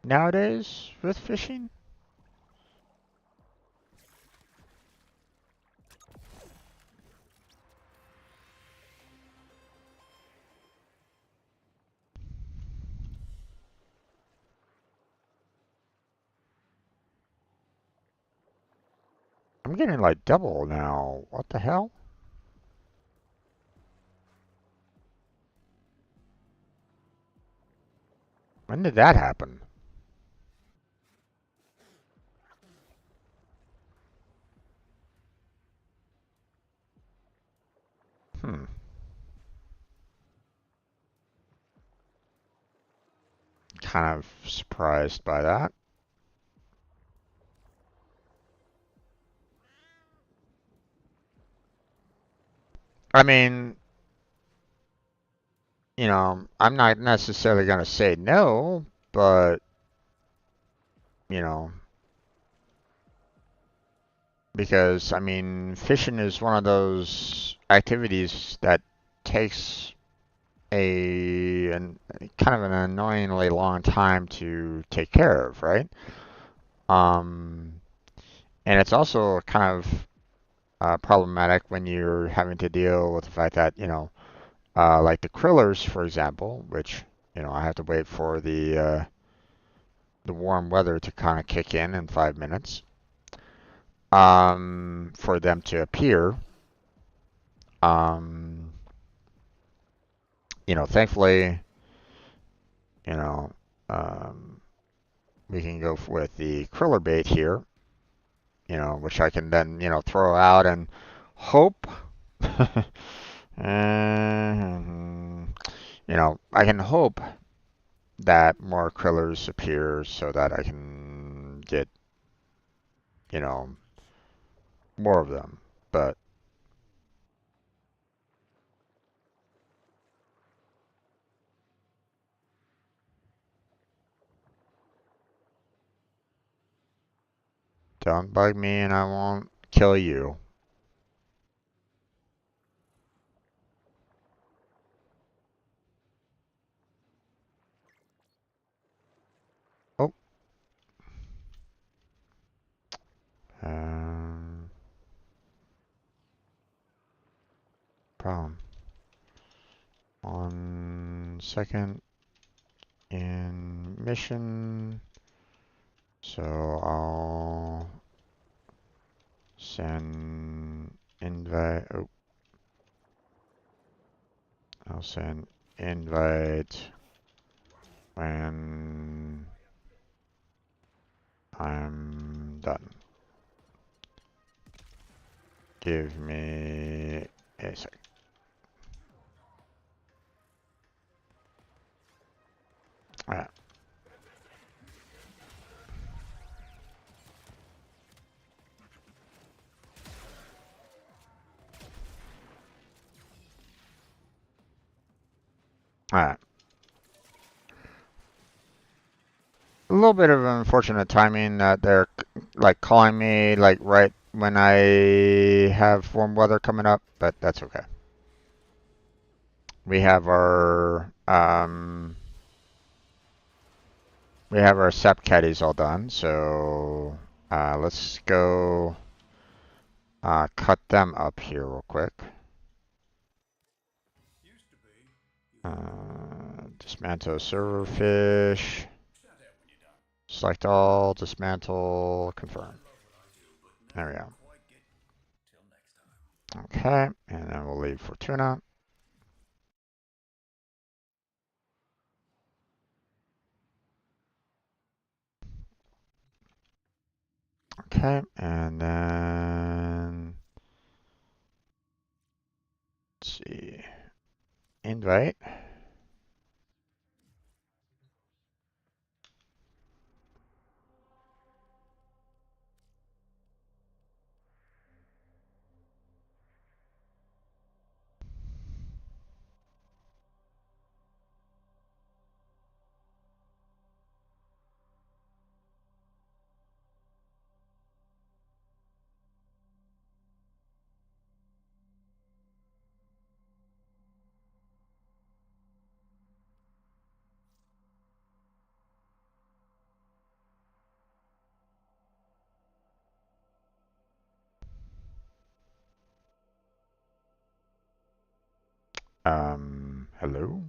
nowadays with fishing? I'm getting like double now. What the hell? When did that happen? Hmm. Kind of surprised by that. I mean, I'm not necessarily going to say no, but, you know, because, I mean, fishing is one of those activities that takes kind of an annoyingly long time to take care of, right? Um, and it's also kind of problematic when you're having to deal with the fact that, like the krillers, for example, which, I have to wait for the warm weather to kind of kick in 5 minutes, for them to appear. Um, Thankfully, you know, um, we can go with the kriller bait here, which I can then, throw out and hope. And, I can hope that more krillers appear so that I can get, you know, more of them. But don't bug me and I won't kill you. Oh. Um, Problem. 1 second in mission. So I'll send invite. Oh, I'll send invite when I'm done. Give me a sec. Alright. Alright. A little bit of unfortunate timing that they're like calling me like right when I have warm weather coming up, but that's okay. We have our sap caddies all done, so let's go cut them up here real quick. Dismantle server fish. Select all, dismantle, confirm. There we go. Okay, and then we'll leave for tuna. Okay, and then let's see, invite. Hello?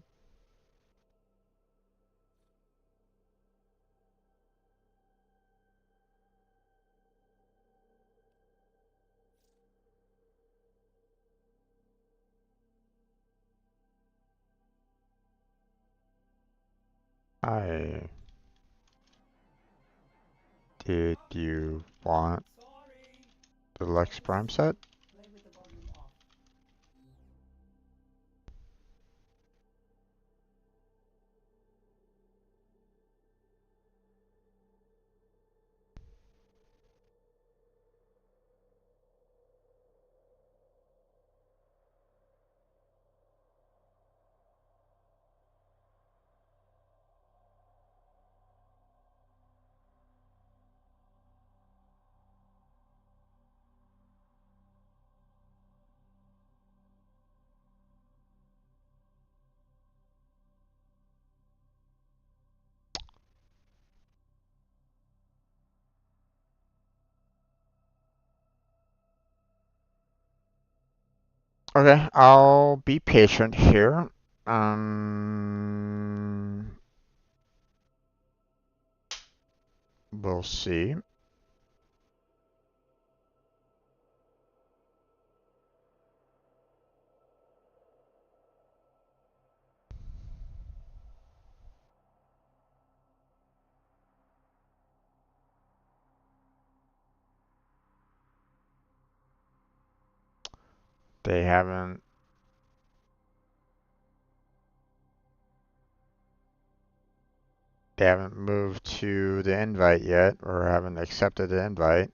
Hi. Did you want the Lex Prime set? Okay, I'll be patient here. We'll see. They haven't they haven't moved to the invite yet, or haven't accepted the invite.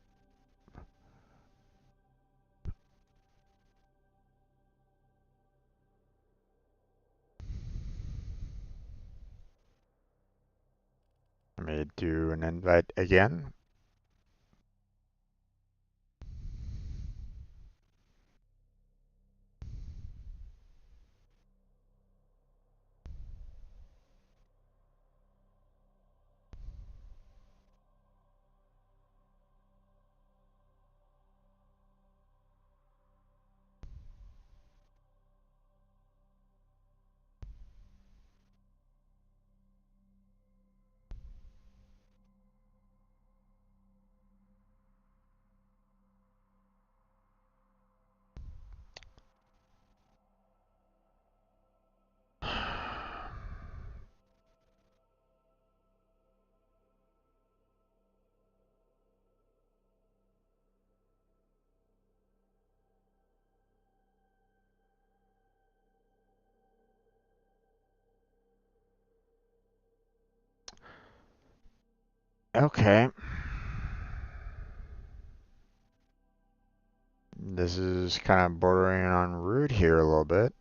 Let me do an invite again. Okay. This is kind of bordering on rude here a little bit.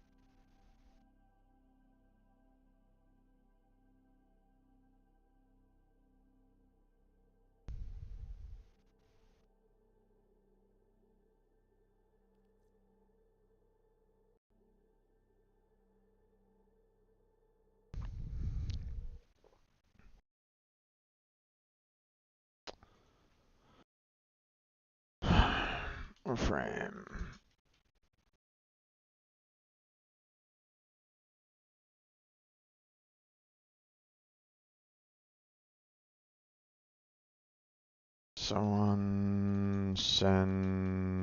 Warframe. Someone sends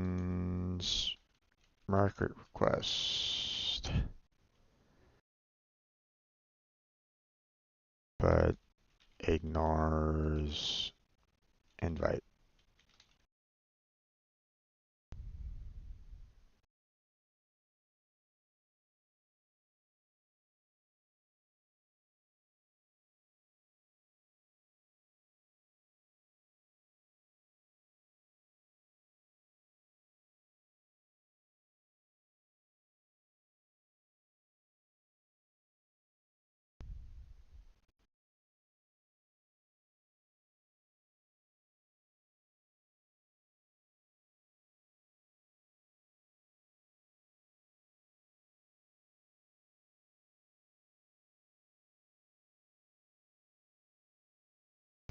market request, but ignores invite.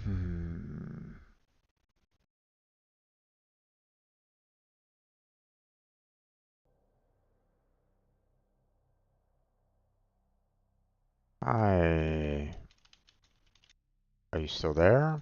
Hmm. Hi. Are you still there?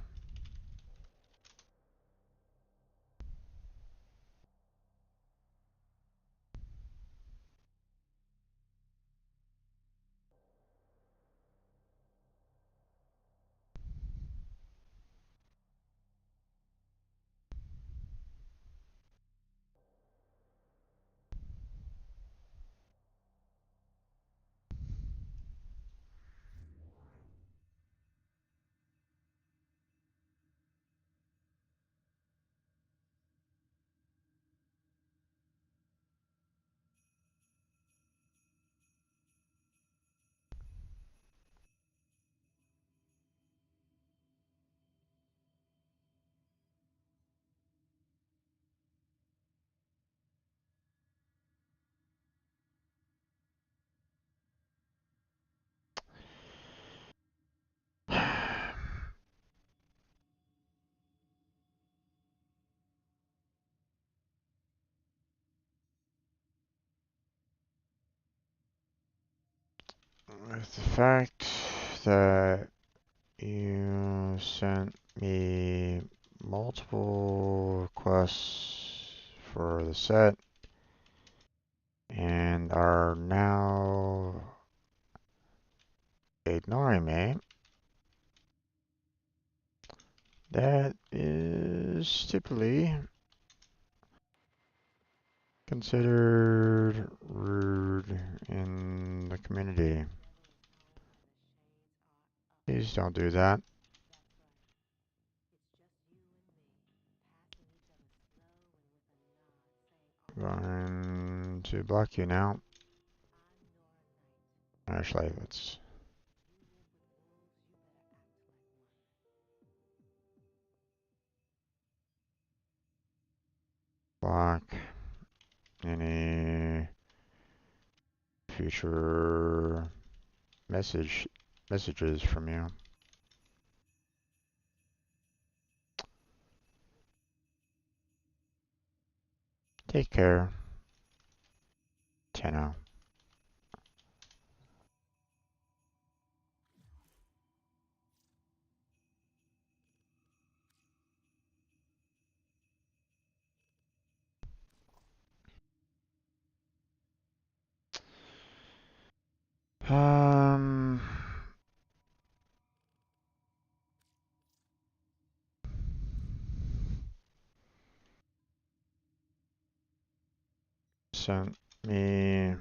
with the fact that you sent me multiple requests for the set and are now ignoring me, that is typically considered rude in the community. Please don't do that. I'm going to block you now. Actually, let's block any future messages from you. Take care, Tenno. Um, Sent me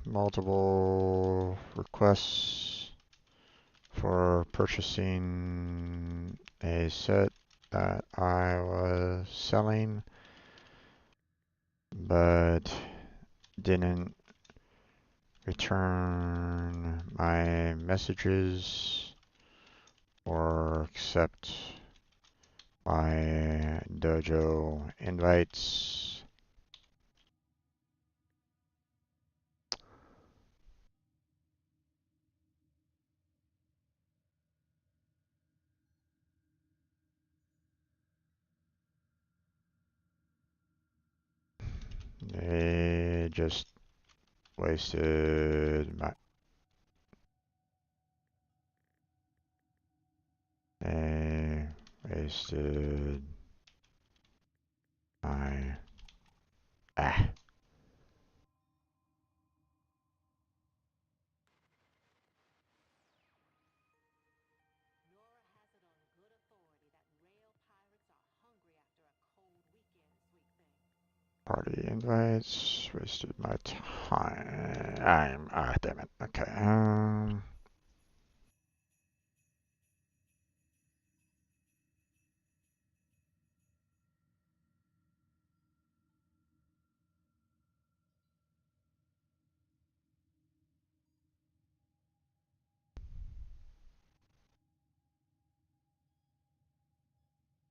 multiple requests for purchasing a set that I was selling, but didn't return my messages or accept my dojo invites. They just wasted my they wasted my ah. Party invites, wasted my time. Damn it. Okay.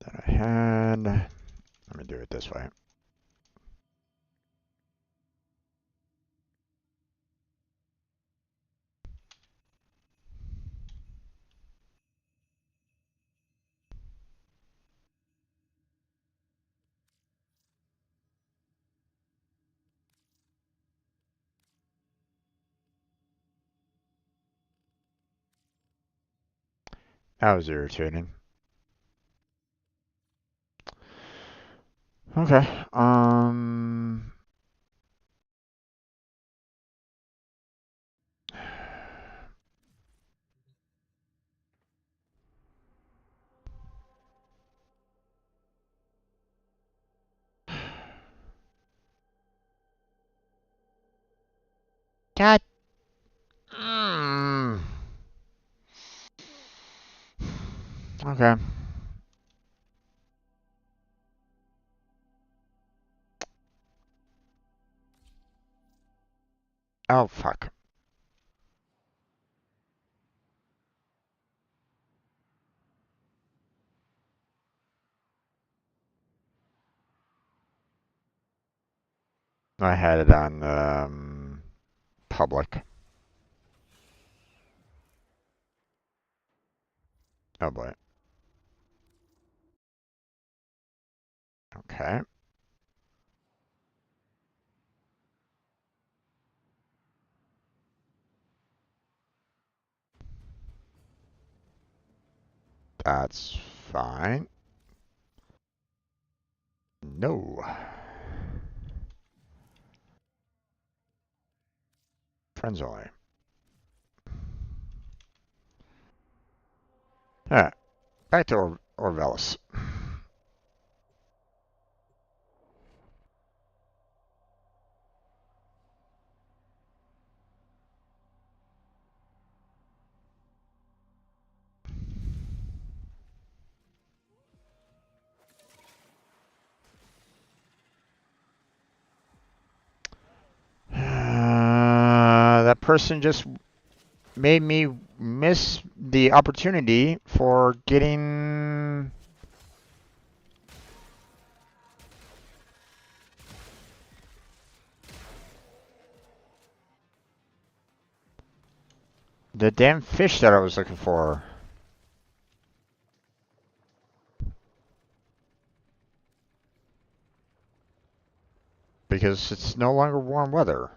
That I had. Let me do it this way. That was irritating. Okay. God. Okay. Oh, fuck. I had it on public. Oh boy. Okay. That's fine. No. Friends only. Alright, back to Orvelis. That person just made me miss the opportunity for getting the damn fish that I was looking for. Because it's no longer warm weather.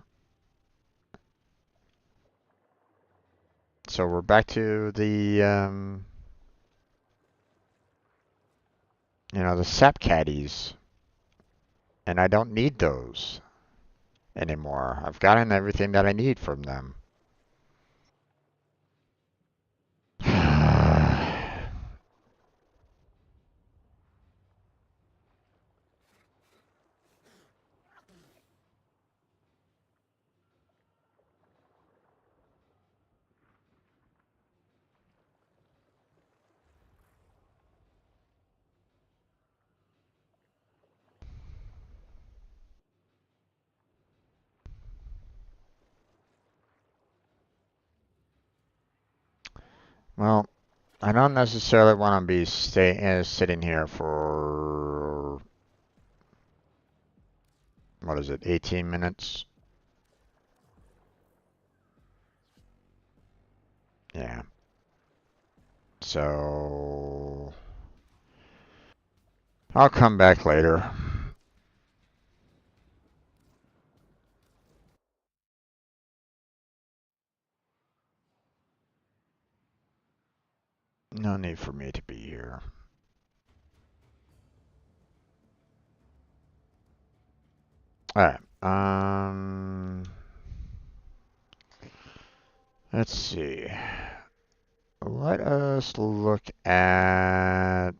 So we're back to the, the sap caddies. And I don't need those anymore. I've gotten everything that I need from them. Well, I don't necessarily want to be sitting here for, what is it, 18 minutes? Yeah. So I'll come back later. No need for me to be here. Alright. Let's see. Let us look at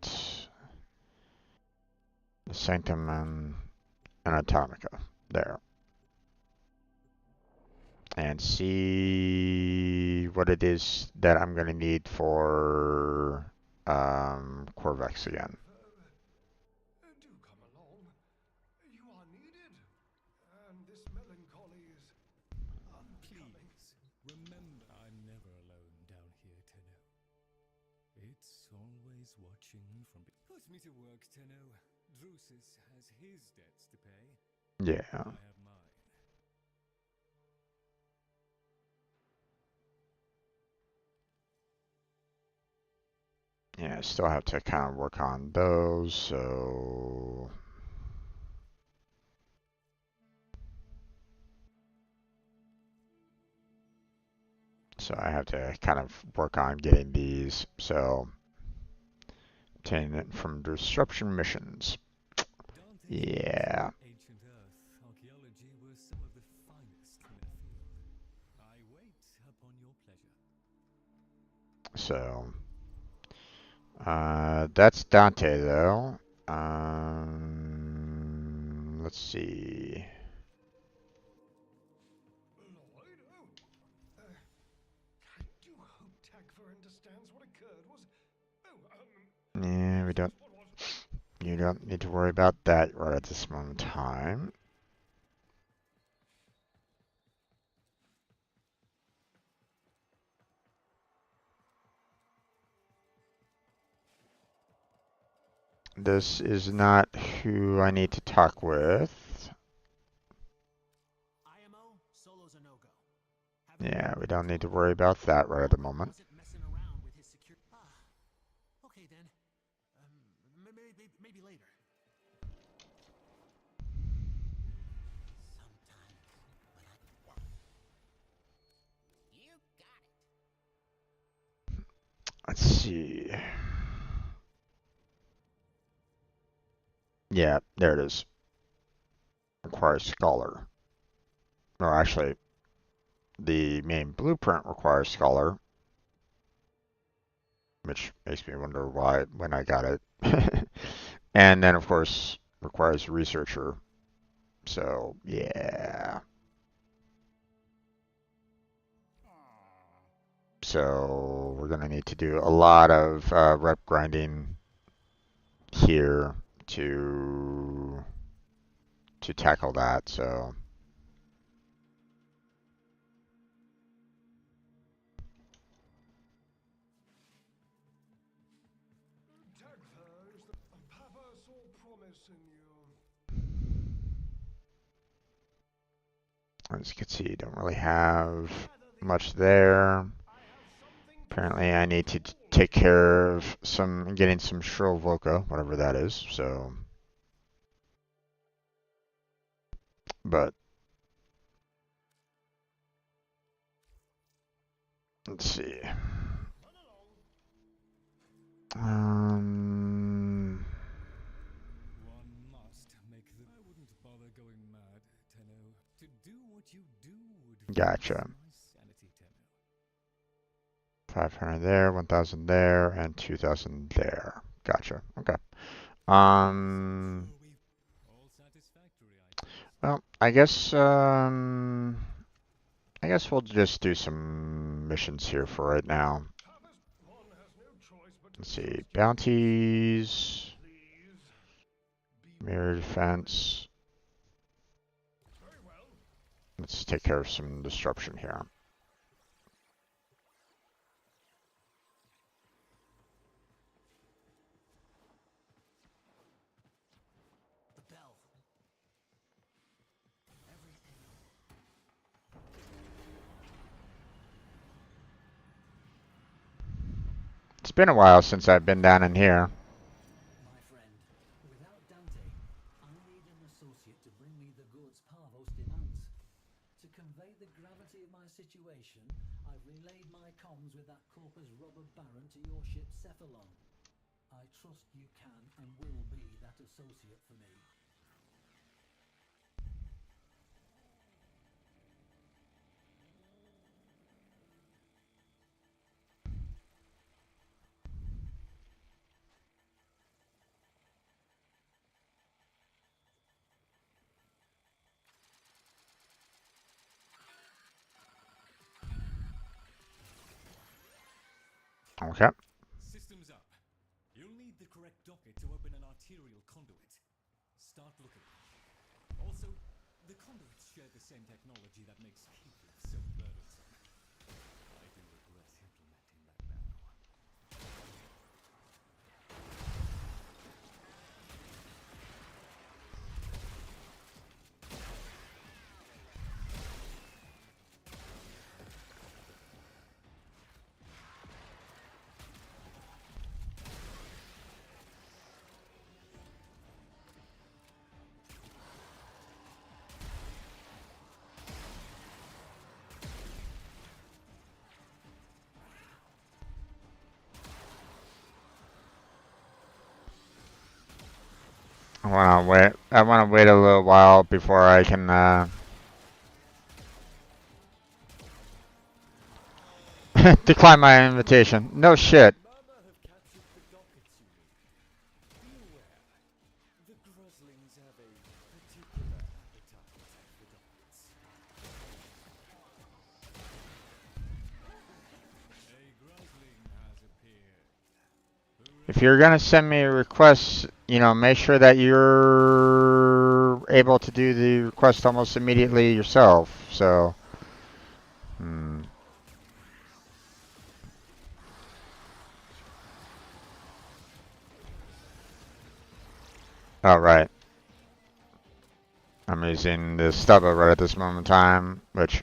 the Sanctum and Atomica there. And see what it is that I'm going to need for Corvex again. Do come along. You are needed, and this melancholy is unbecoming. Please, remember I'm never alone down here, Tenno. It's always watching from... Put me to work, Tenno. Drusus has his debts to pay. Yeah. I have mine. Yeah, I still have to kind of work on those, so... So I have to kind of work on getting these, so... Obtaining it from disruption missions. Yeah. Ancient Earth archaeology were some of the finest in their field. I wait upon your pleasure. So... that's Dante, though. Let's see... Lloyd? I do hope Tagfer understands what occurred was... Yeah, you don't need to worry about that right at this moment in time. This is not who I need to talk with. IMO, solo's a no-go. Yeah, we don't need to worry about that right at the moment. Wasn't messing around with his security. Okay then. Maybe later. Let's see. Yeah, there it is. Requires Scholar. Or actually, the main blueprint requires Scholar, which makes me wonder why when I got it. And then, of course, requires Researcher. So, yeah. So, we're going to need to do a lot of rep grinding here to tackle that. So, Tagfer, is the Papa saw promise in you. as you can see, don't really have much there. Apparently, I need to take care of getting some Shrill Voca, whatever that is. So, but let's see. Um, One must make the. I wouldn't bother going mad, Tenno. To do what you do would Gotcha. raise my sanity, Tenno. 500 there, 1,000 there, and 2,000 there. Gotcha. Okay. All satisfactory, I trust. Well, I guess we'll just do some missions here for right now. Papa's one has no choice but to Let's see, trust bounties, Please. Be mirror defense. very well. Let's take care of some disruption here. The bell. Everything. It's been a while since I've been down in here. My friend, without Dante, I need an associate to bring me the goods Parvos demands. To convey the gravity of my situation, I've relayed my comms with that Corpus Robber Baron to your ship Cephalon. I trust you can and will be that associate for me. Okay. Systems up. You'll need the correct docket to open an arterial conduit. Start looking. Also, the conduits share the same technology that makes people so burdensome. I do regret implementing that now. I want to wait a little while before I can decline my invitation. No shit. Mama have captured the dockets you need. Be aware, the Groslings have a particular appetite for dockets. A Grosling has appeared. If you're gonna send me a request, make sure that you're able to do the request almost immediately yourself. So, all right. I'm using the stubba right at this moment in time, which,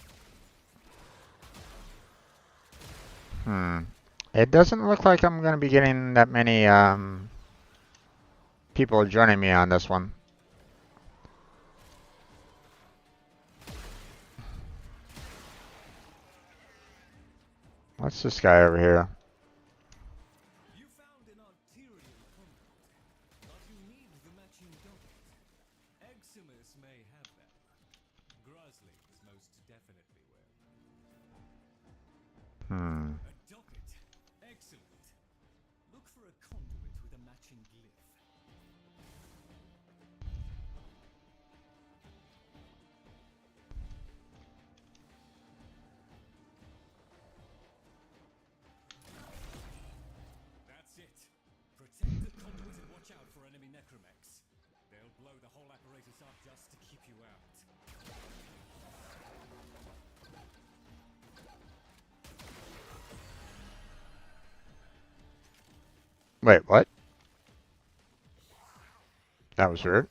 it doesn't look like I'm gonna be getting that many people joining me on this one. What's this guy over here? You found an arterial conduit, but you need the matching docket. a conduit with a matching glyph. That's it. Protect the conduit and watch out for enemy necromechs. They'll blow the whole apparatus up just to keep you out. Wait, what? That was weird.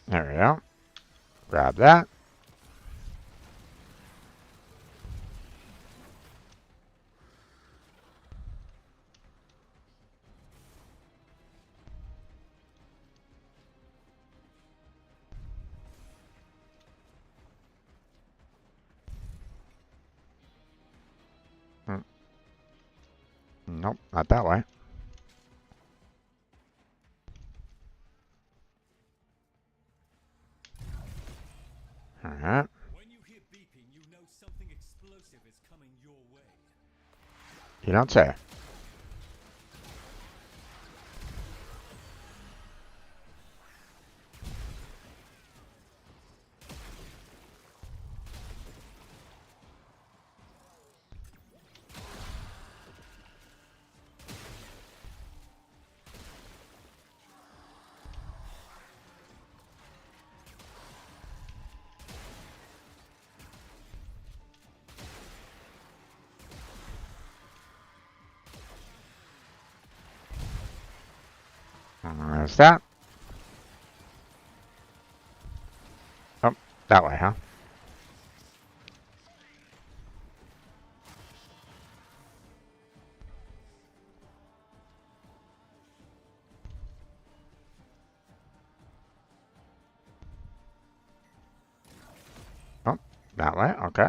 There we go. Grab that. Nope, not that way. Alright. When you hear beeping, you know something explosive is coming your way. You don't say. There's that. Oh, that way, huh? Oh, that way, okay.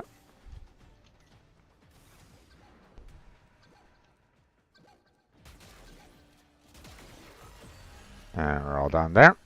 And we're all done there.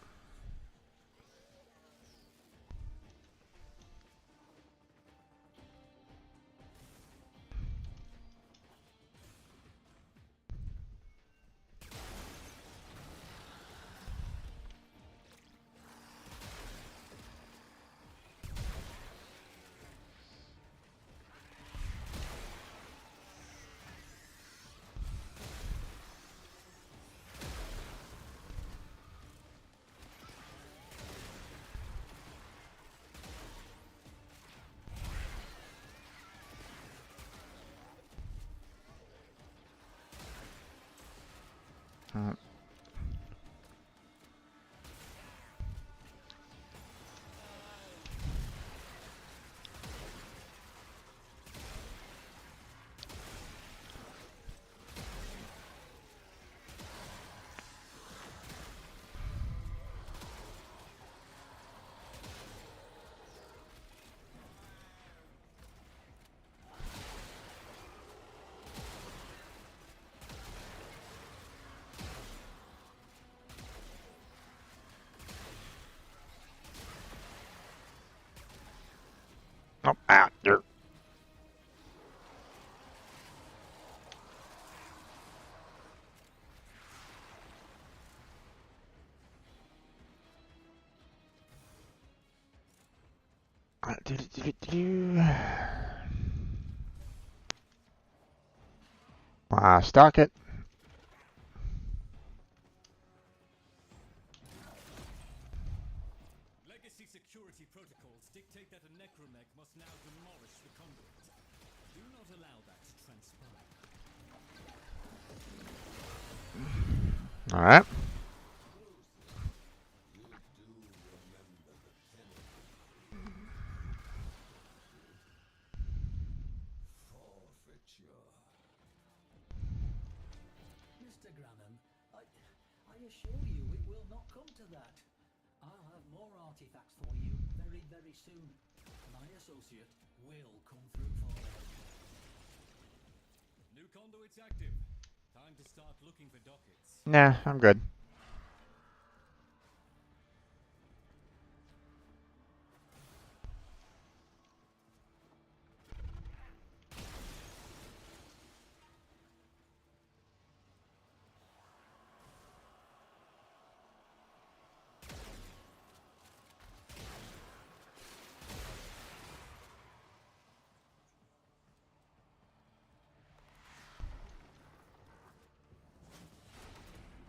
Oh, ah, there. Stock it. Legacy security protocols dictate that a necromech must now demolish the conduit. Do not allow that to transpire. Alright. Mr. Granham, I assure you it will not come to that. I'll have more artifacts for you very, very soon. My associate will come through for you. New conduit's active. Time to start looking for dockets. Nah, I'm good.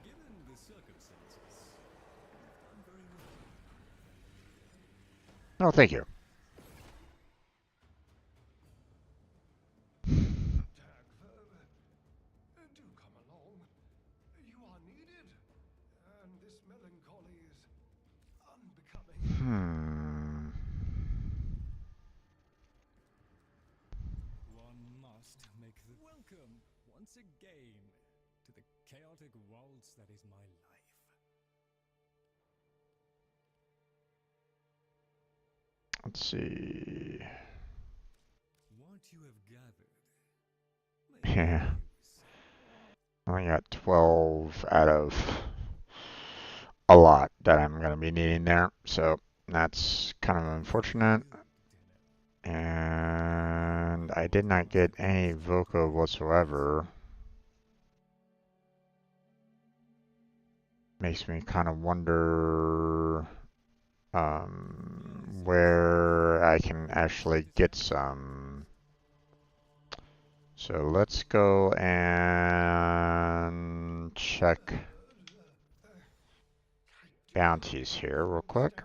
Given the circumstances, I'm very well. No, thank you. Do come along. You are needed, and this melancholy is unbecoming. One must make the welcome once again to the chaotic waltz that is my life. Let's see. What you have gathered. Yeah. I only got 12 out of a lot that I'm going to be needing there. So that's kind of unfortunate. And I did not get any Voca whatsoever. Makes me kind of wonder where I can actually get some. So let's go and check bounties here real quick.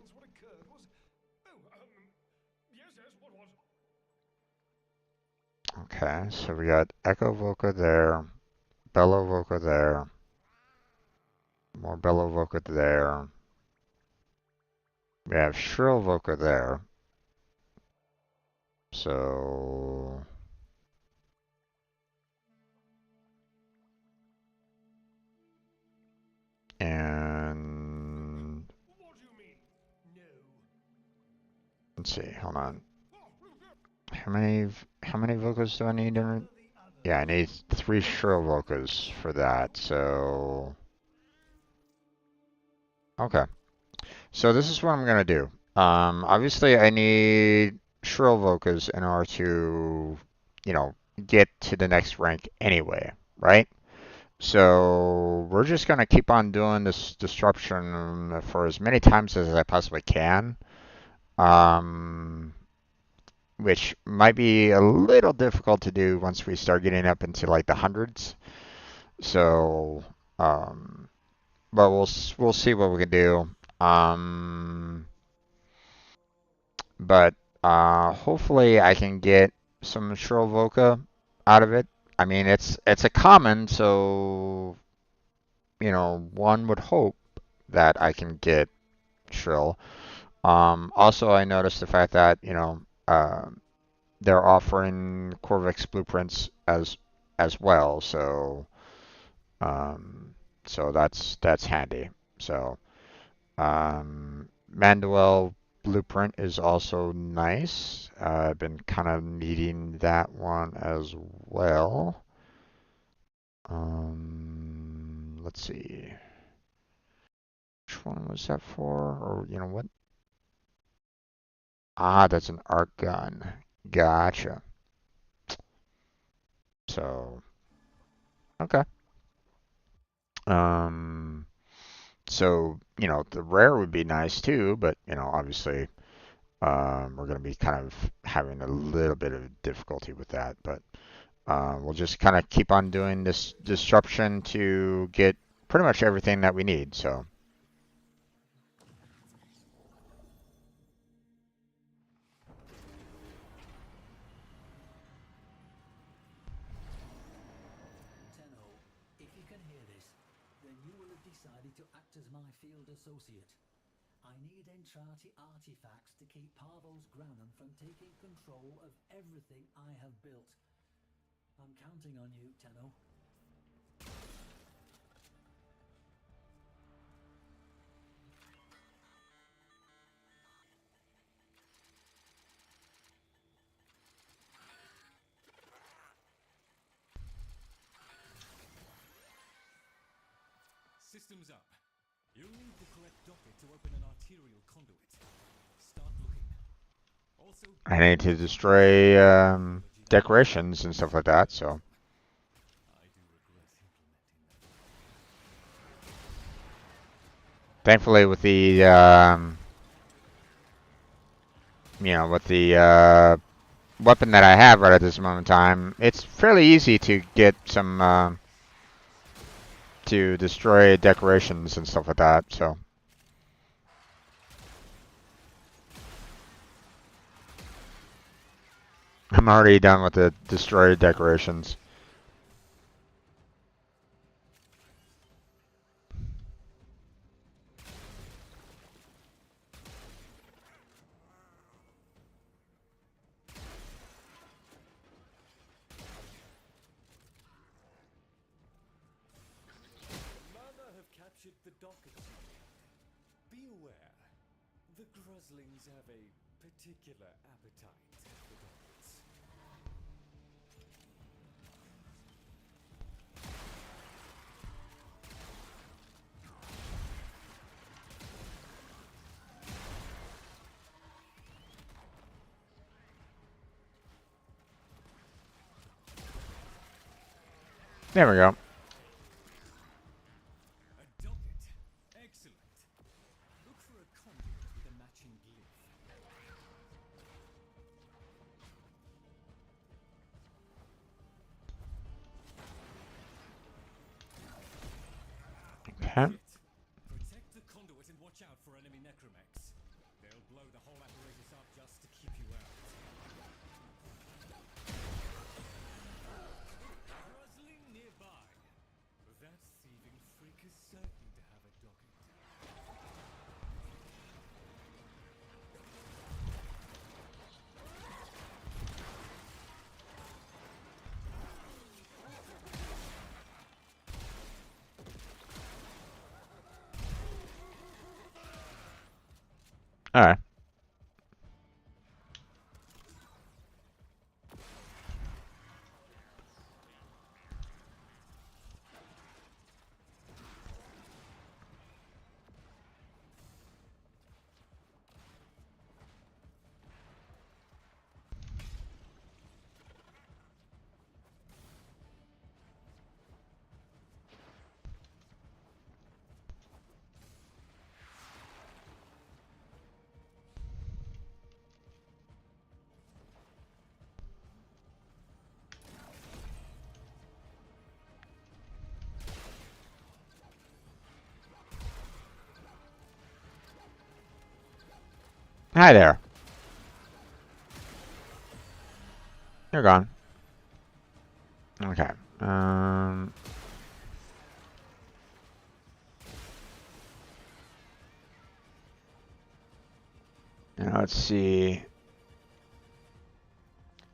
Okay, so we got Echo Voca there, Bellow Voca there, more Bellow Voca there. We have Shrill Voca there. So and let's see, hold on. How many vocals do I need? Yeah, I need 3 shrill vocals for that. So okay. So this is what I'm gonna do. Obviously I need shrill vocals in order to, you know, get to the next rank anyway, right? So we're just gonna keep on doing this disruption for as many times as I possibly can. Which might be a little difficult to do once we start getting up into like the hundreds. So, but we'll see what we can do. But hopefully I can get some Shrill Voca out of it. I mean, it's a common, so you know one would hope that I can get Shrill. Also, I noticed the fact that they're offering Corvix blueprints as well, so um, so that's handy. So Manduel blueprint is also nice. I've been kind of needing that one as well. Let's see. Which one was that for? Or you know what? Ah, that's an arc gun. Gotcha. So okay. Um, so, you know, the rare would be nice too, but, you know, obviously, we're going to be kind of having a little bit of difficulty with that. But we'll just kind of keep on doing this disruption to get pretty much everything that we need. So, Tenno, if you can hear this, then you will have decided to act as my field associate. I need Entrati artifacts to keep Parvos Granon from taking control of everything I have built. I'm counting on you, Tenno. Systems up. You'll need the correct docket to open an arterial conduit. Start looking. Also, I need to destroy decorations and stuff like that, so. I do regret implementing that. Thankfully, with the, with the weapon that I have right at this moment in time, it's fairly easy to get some, to destroy decorations and stuff like that, so. I'm already done with the destroyed decorations. Mana have captured the docket. Be aware, the Gruslings have a particular appetite for dockets. There we go. A docket. Excellent. Look for a conduit with a matching glyph. Okay. Protect the conduit and watch out for enemy necromechs. They'll blow the whole apparatus up just to keep you out. Grusling nearby. That thieving freak is certain to have a docket. All right. Hi there. You're gone. Okay. Now let's see.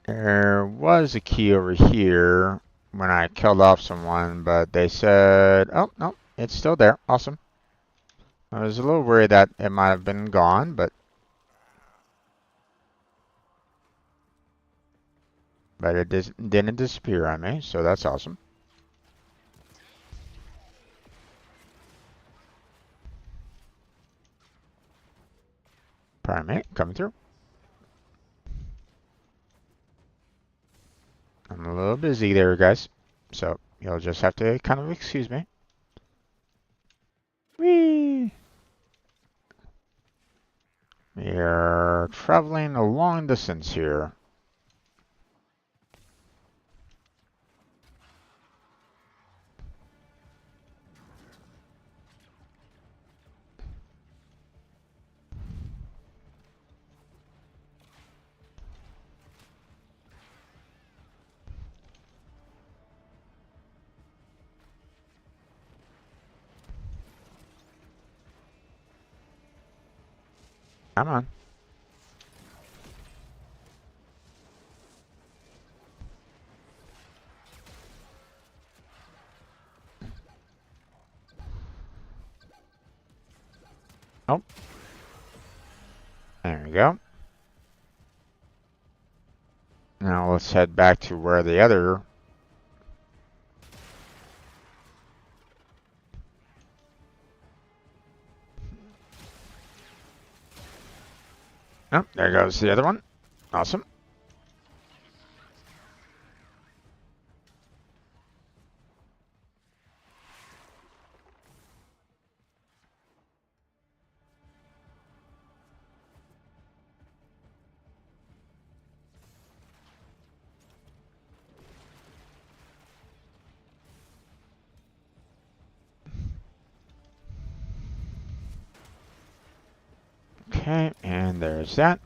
There was a key over here when I killed off someone, but they said, oh, no, it's still there. Awesome. I was a little worried that it might have been gone, but it didn't disappear on me, so that's awesome. Pardon me, coming through. I'm a little busy there, guys, so you'll just have to kind of excuse me. Whee! We're traveling a long distance here. Come on. Oh. There we go. Now let's head back to where the other Oh, there goes the other one. Awesome. Okay, and there's that.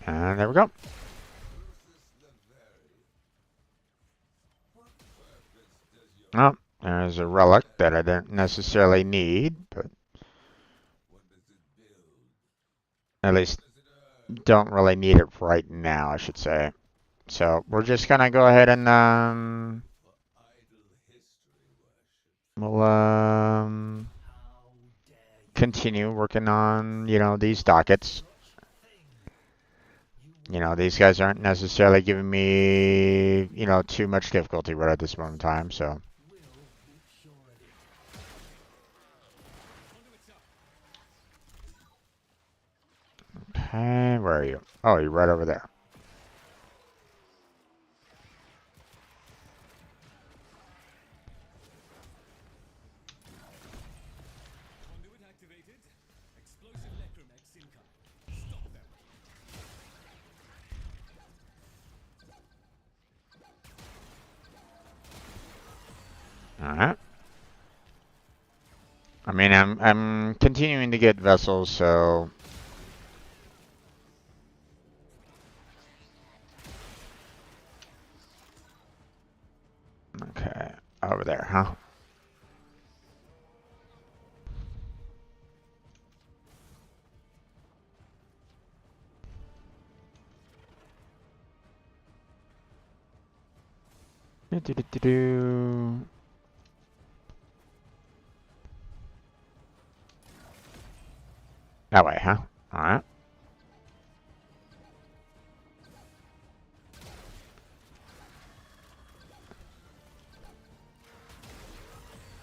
And there we go. Oh, there's a relic that I didn't necessarily need, but at least don't really need it right now, I should say. So we're just gonna go ahead and we'll continue working on, these dockets. These guys aren't necessarily giving me, too much difficulty right at this moment in time, so. Okay, where are you? Oh, you're right over there. Conduit activated. Explosive necromex incoming. Stop them. All right. I mean, I'm continuing to get vessels, so. Okay, over there, huh? Do-do-do-do-do. That way, huh? All right.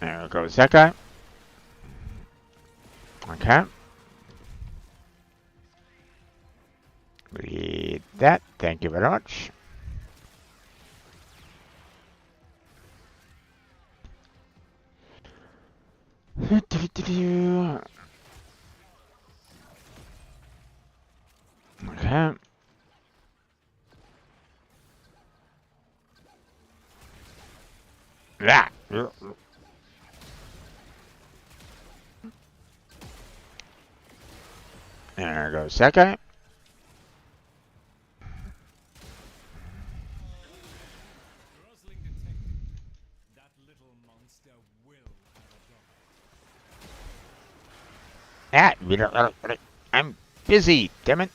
There goes that guy. Okay. Read that. Thank you very much. Do-do-do-do. Okay. That. There goes that guy. Rosling detected. That little monster will have a dock. I'm busy, damn it.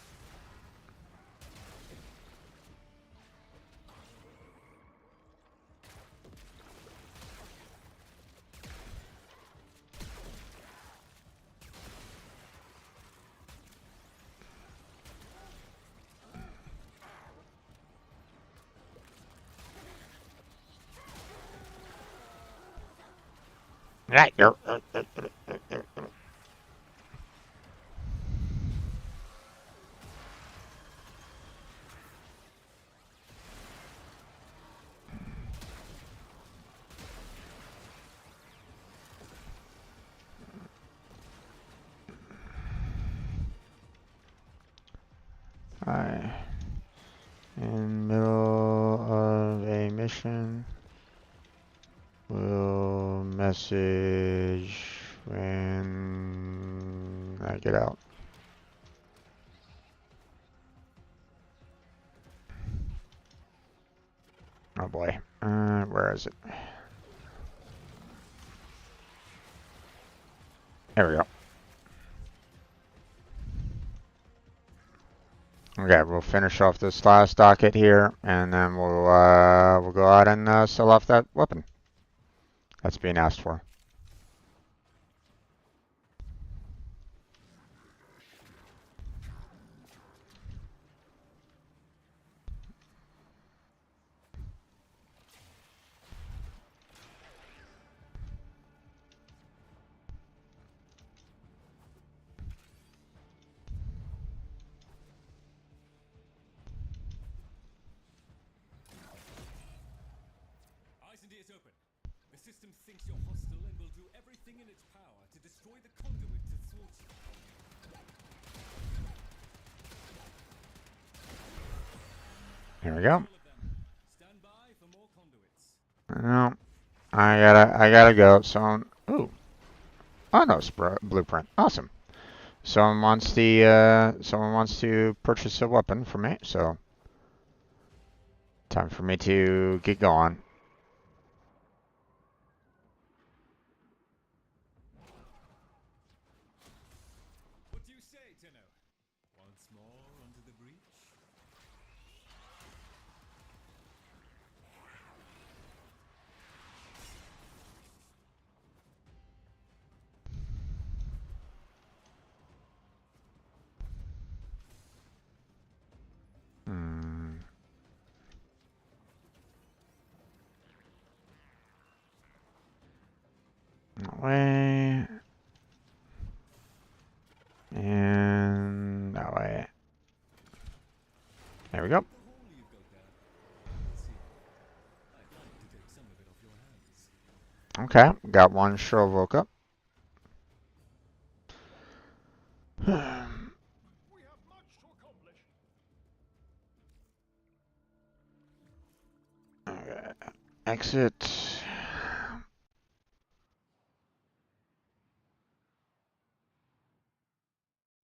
Right. In middle of a mission, will message when I get out. Oh boy. Where is it? There we go. Okay, we'll finish off this last docket here, and then we'll go out and sell off that weapon that's being asked for. thinks you're hostile and will do everything in its power to destroy the conduit to thwart you. Here we go. Stand by for more conduits. No, I gotta go. So, ooh, oh no, blueprint. Awesome. Someone wants to purchase a weapon from me. So, time for me to get going. What do you say, Tenno? Once more onto the breach? That way. And that way. There we go. The hole you've got there. Let's see. I'd like to take some of it off your hands. Okay, got one Shrovoke up. We have much to accomplish. Okay. Exit.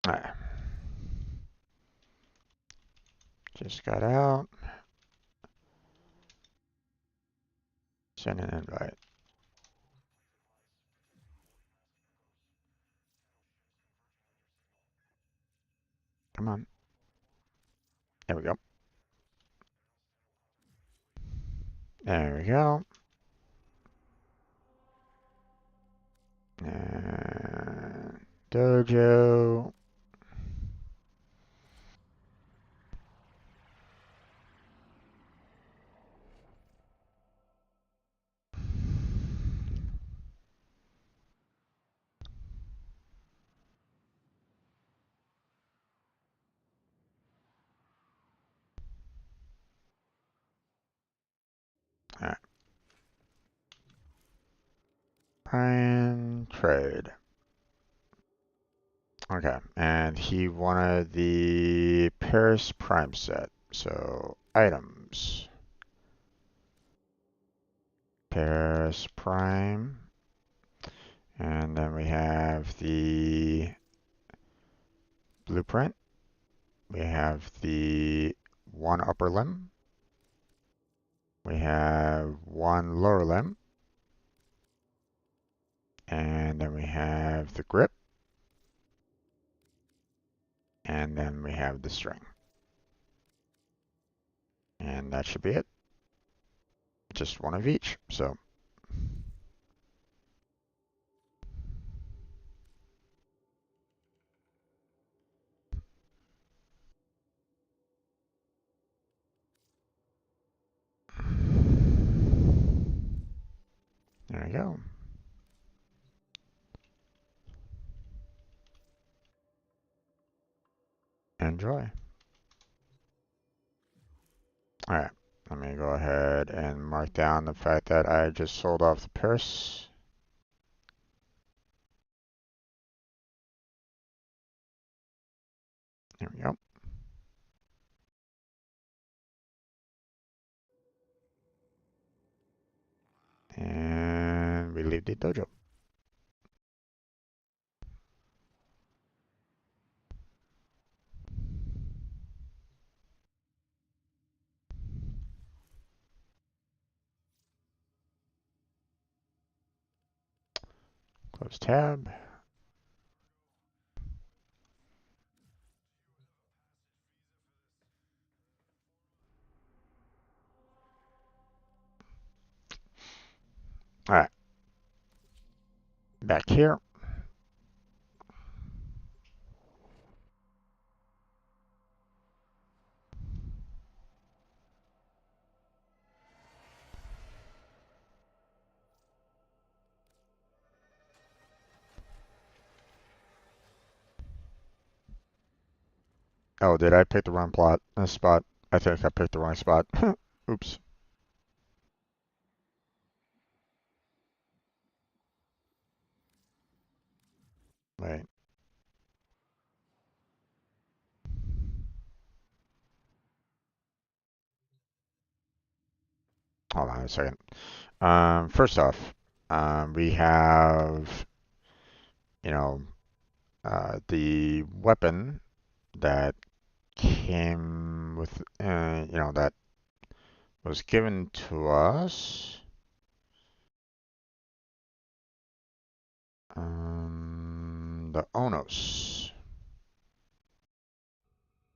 Alright. Just got out. Send an invite. Come on. There we go. There we go. And dojo. Alright. Brian trade. Okay, and he wanted the Paris Prime set. So items. Paris Prime. And then we have the blueprint. We have the one upper limb. We have one lower limb. And then we have the grip. And then we have the string. And that should be it. Just one of each. So there we go. Enjoy. Alright, let me go ahead and mark down the fact that I just sold off the purse. There we go. And we leave the dojo. Close tab. Alright. Back here. Oh, did I pick the wrong spot? I think I picked the wrong spot. Oops. Wait. Hold on a second. First off, we have, you know, the weapon that came with, that was given to us. The Onos.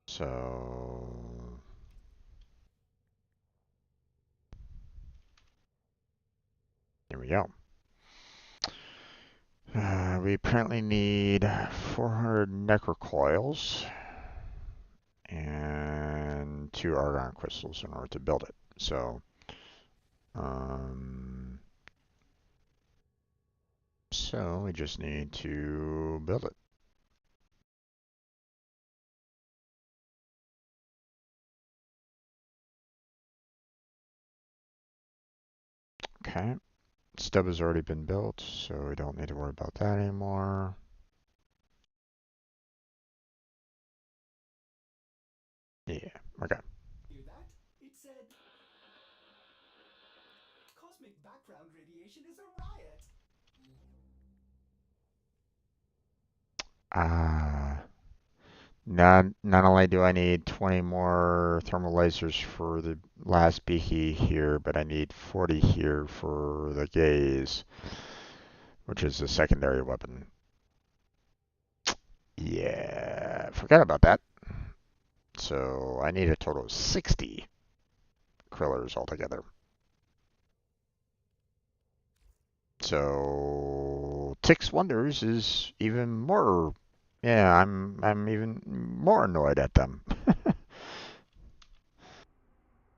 So here we go. We apparently need 400 necrocoils and 2 argon crystals in order to build it. So, we just need to build it. Okay. Stub has already been built, so we don't need to worry about that anymore. Yeah, okay. Hear that? It said cosmic background radiation is a riot. Not only do I need 20 more thermal lasers for the last beaky here, but I need 40 here for the gaze, which is a secondary weapon. Yeah, forgot about that. So I need a total of 60 krillers altogether. So Tix Wonders is even more. Yeah, I'm even more annoyed at them.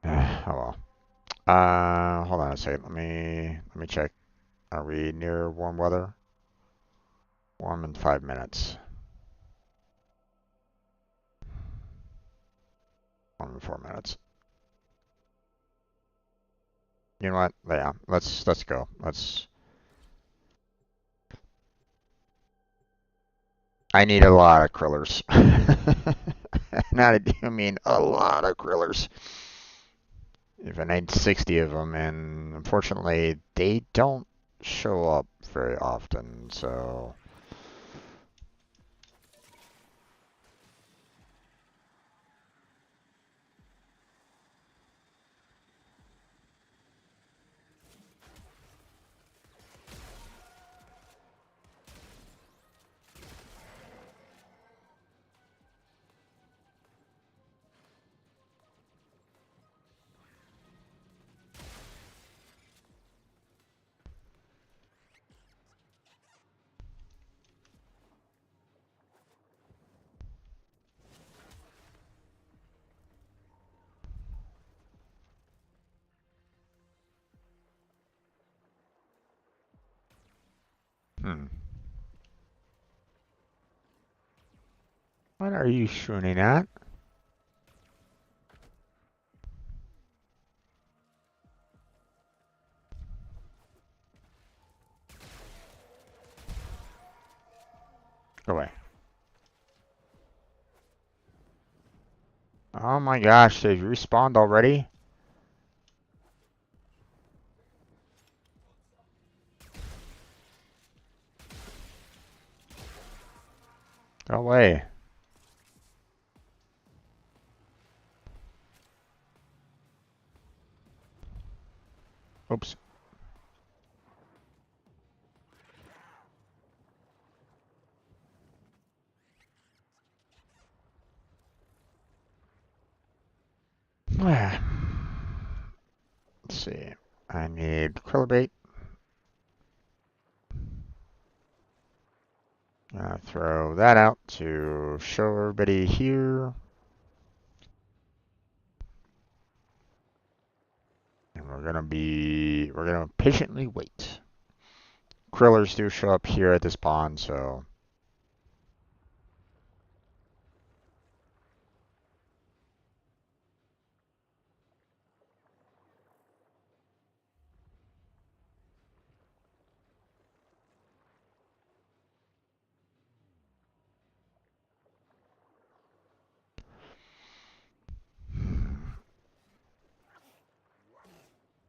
Oh well. Hold on a second. Let me check. Are we near warm weather? Warm in 5 minutes. Warm in 4 minutes. You know what? Yeah, let's go. I need a lot of krillers. I mean a lot of krillers. If I need 60 of them, and unfortunately they don't show up very often, so. What are you shooting at? Go away. Oh my gosh, they've respawned already? Go away. Oops. Let's see. I need krill bait. Throw that out to show everybody here. And we're gonna patiently wait. Krillers do show up here at the spawn, so.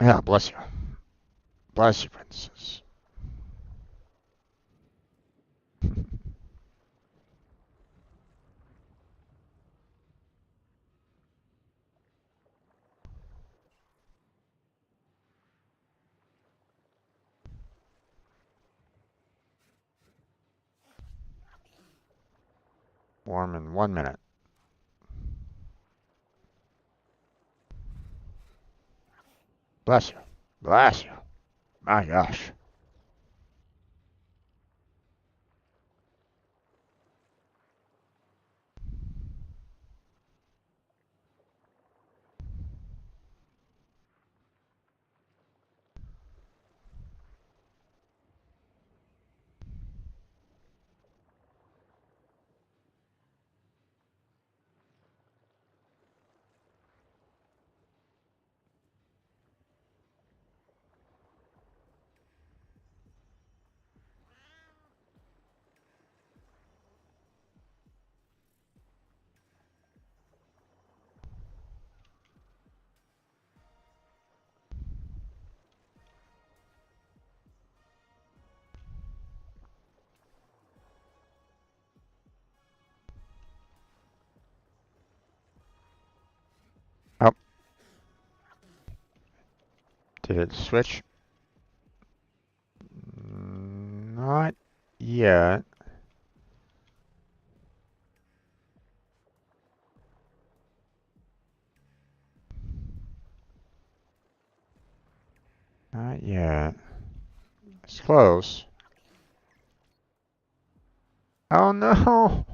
Yeah, bless you. Bless you, princess. 1 minute. Bless you. Bless you. My gosh. Oh, did it switch? Not yet. Not yet. It's close. Oh no!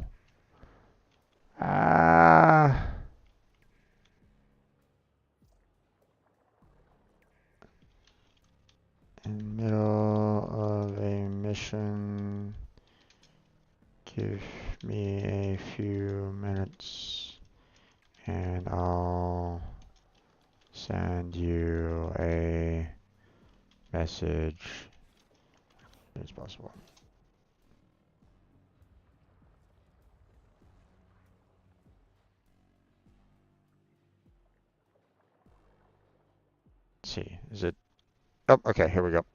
Ah. In middle of a mission. Give me a few minutes and I'll send you a message as soon as possible. Let's see, is it? Oh, okay, here we go.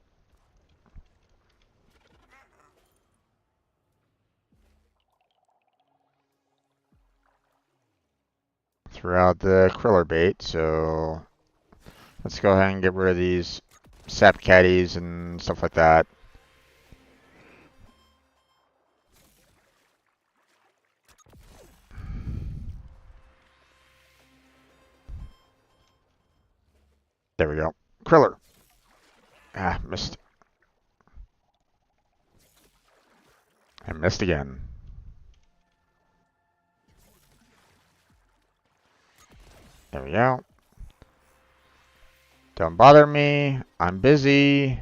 Threw out the Kriller bait, so let's go ahead and get rid of these sap caddies and stuff like that. There we go. Kriller. Ah, missed. I missed again. There we go. Don't bother me. I'm busy.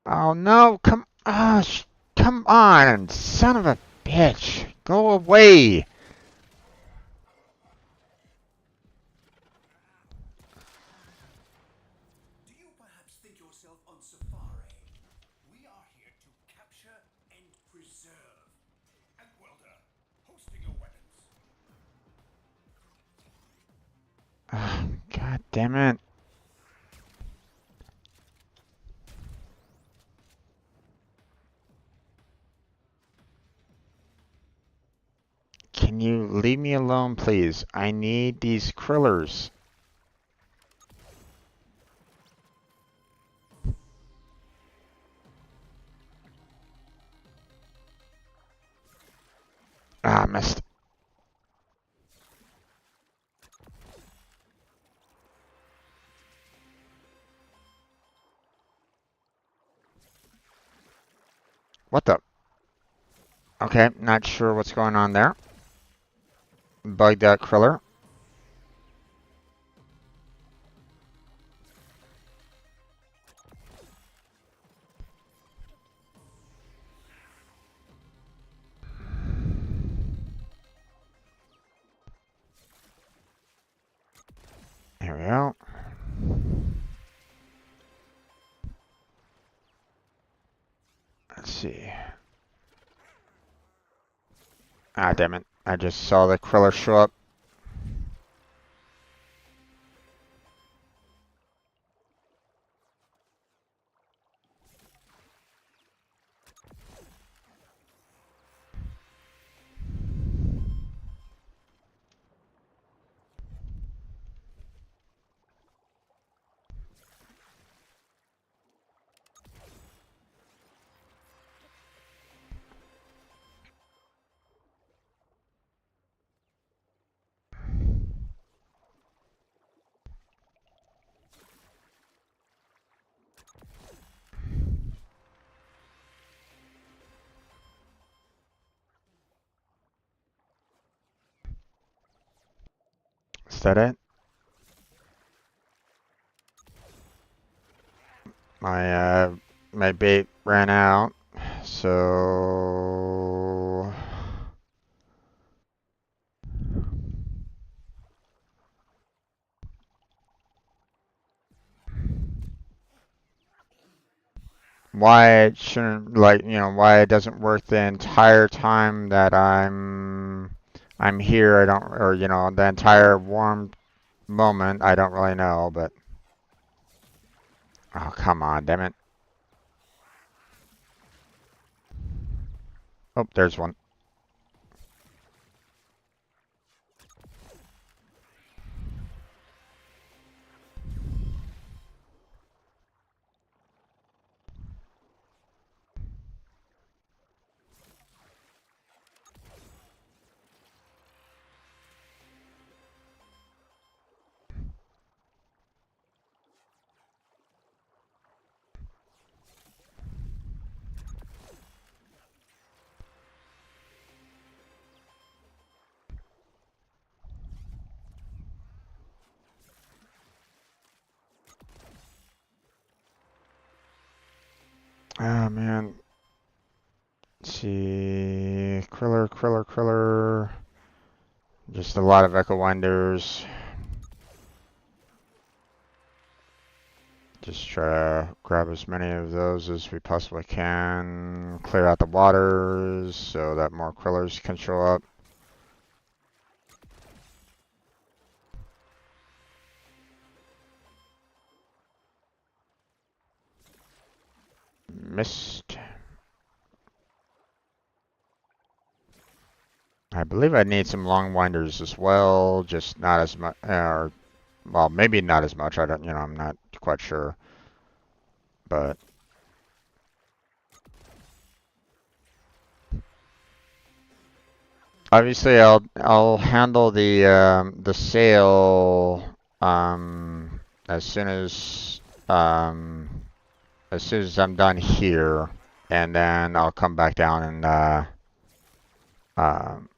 Oh no, come come on, son of a bitch. Go away. Do you perhaps think yourself on safari? We are here to capture and preserve. And welder, hosting your weapons. God damn it. Can you leave me alone, please? I need these krillers. Ah, missed. What the? Okay, not sure what's going on there. Bugged that kriller. There we go. Let's see. Ah, damn it. I just saw the kriller show up. Is that it? My bait ran out, so why it shouldn't, like, why it doesn't work the entire time that I'm here, I don't, or the entire warm moment, I don't really know, but oh, come on, damn it. Oh, there's one. Oh man. Let's see, Kriller. Just a lot of Echo Winders. Just try to grab as many of those as we possibly can. Clear out the waters so that more Krillers can show up. Missed. I believe I need some long winders as well, just not as much, or, well, maybe not as much. I don't, I'm not quite sure, but obviously I'll handle the sale as soon as I'm done here, and then I'll come back down and um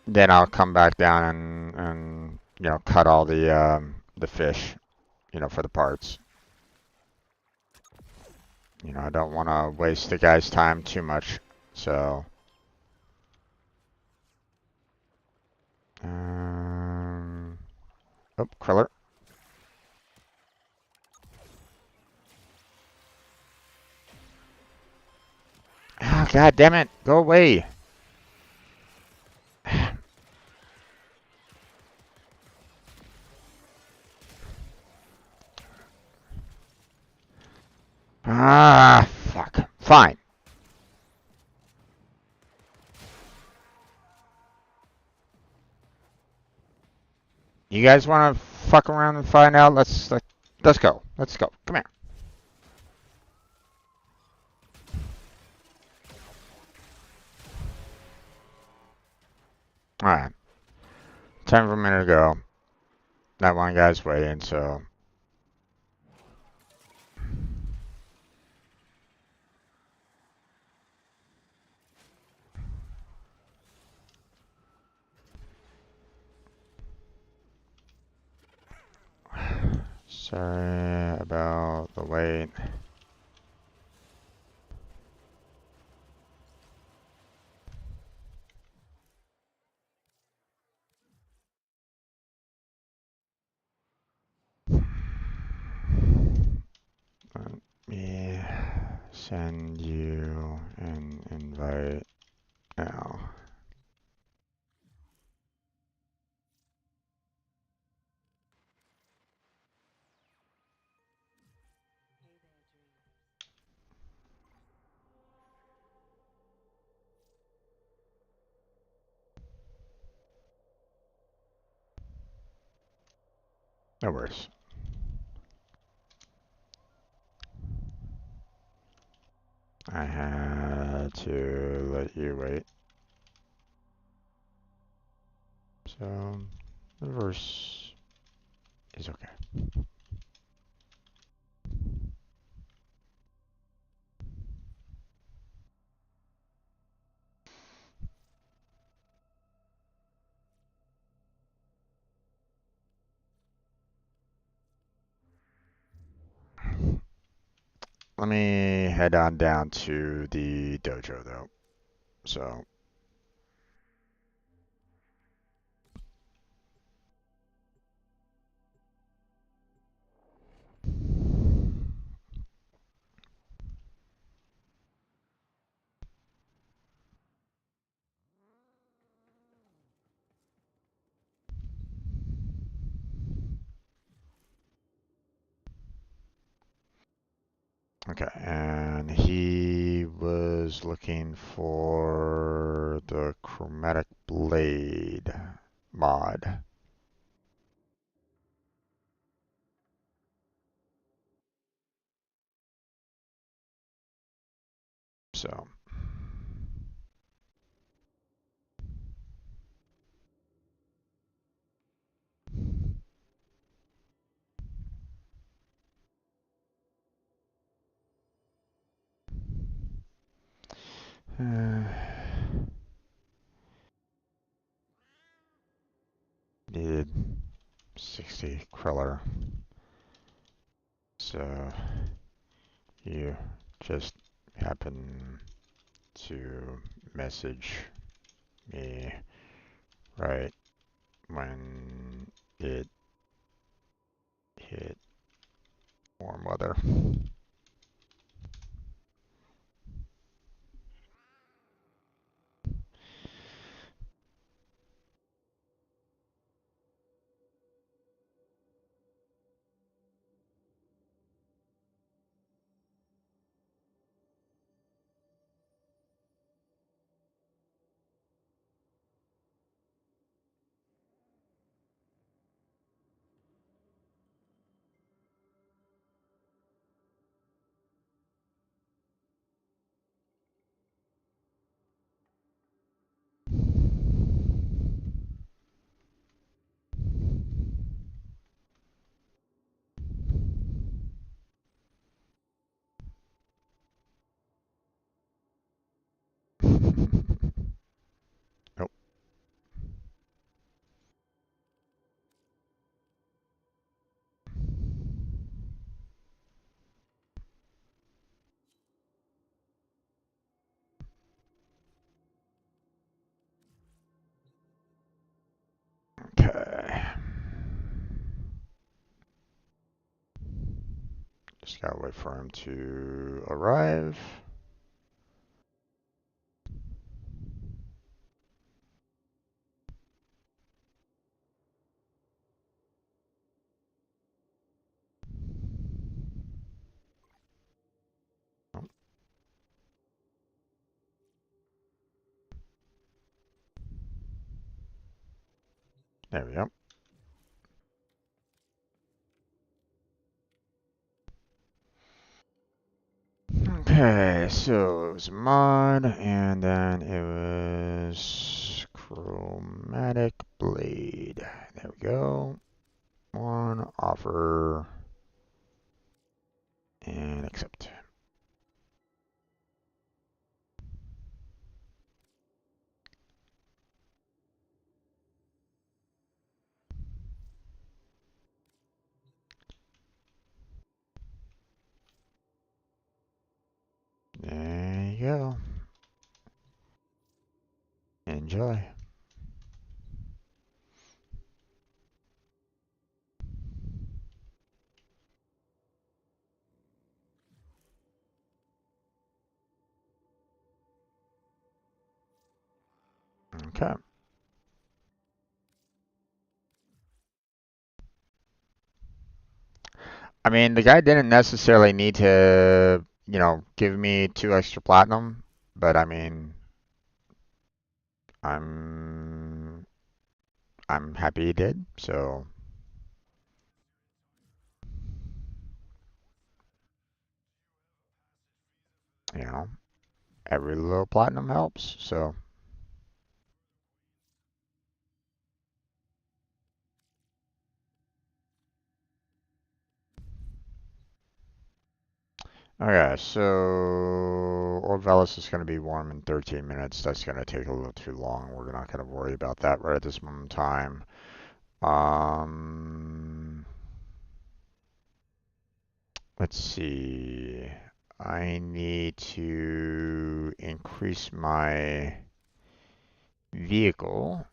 then I'll come back down and cut all the fish, for the parts. I don't want to waste the guy's time too much, so oh, Kriller. Ah, God damn it, go away. Ah, fuck. Fine. You guys want to fuck around and find out? Let's go. Let's go. Come here. All right. Time for a minute to go. That one guy's waiting, so. Sorry about the wait. Let me send you an invite now. No worries. I had to let you wait. So, reverse is okay. Let me head on down to the dojo though. So, okay, and he was looking for the chromatic blade mod. So, needed 60 Kriller. So, you just happen to message me right when it hit warm weather. Nope. Okay. Just gotta wait for him to arrive. Oh, there we go. Okay, so it was mod, and then it was chromatic blade. There we go. One offer and accept. There you go. Enjoy. Okay. I mean, the guy didn't necessarily need to, give me 2 extra platinum, but I mean, I'm I'm happy he did. So, you know, every little platinum helps. So, Okay, so Orvelis is going to be warm in 13 minutes. That's going to take a little too long. We're not going to worry about that right at this moment in time. Um, let's see. I need to increase my vehicle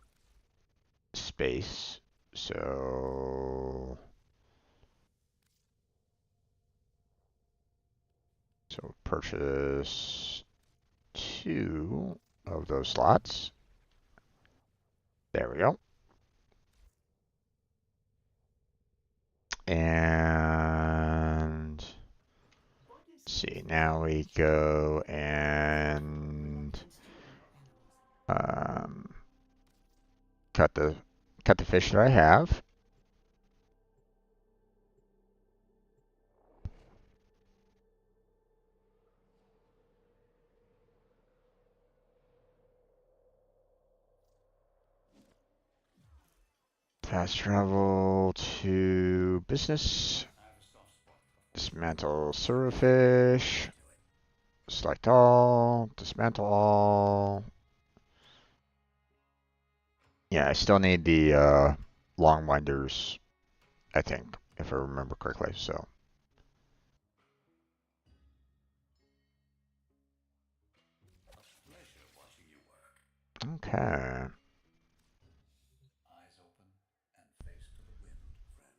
space. So purchase 2 of those slots. There we go. And let's see, now we go and um, cut the fish that I have. Fast travel to business. Dismantle silverfish. Select all. Dismantle all. Yeah, I still need the long winders, I think, if I remember correctly. So. Pleasure watching you work. Okay. Eyes open and face to the wind, friend.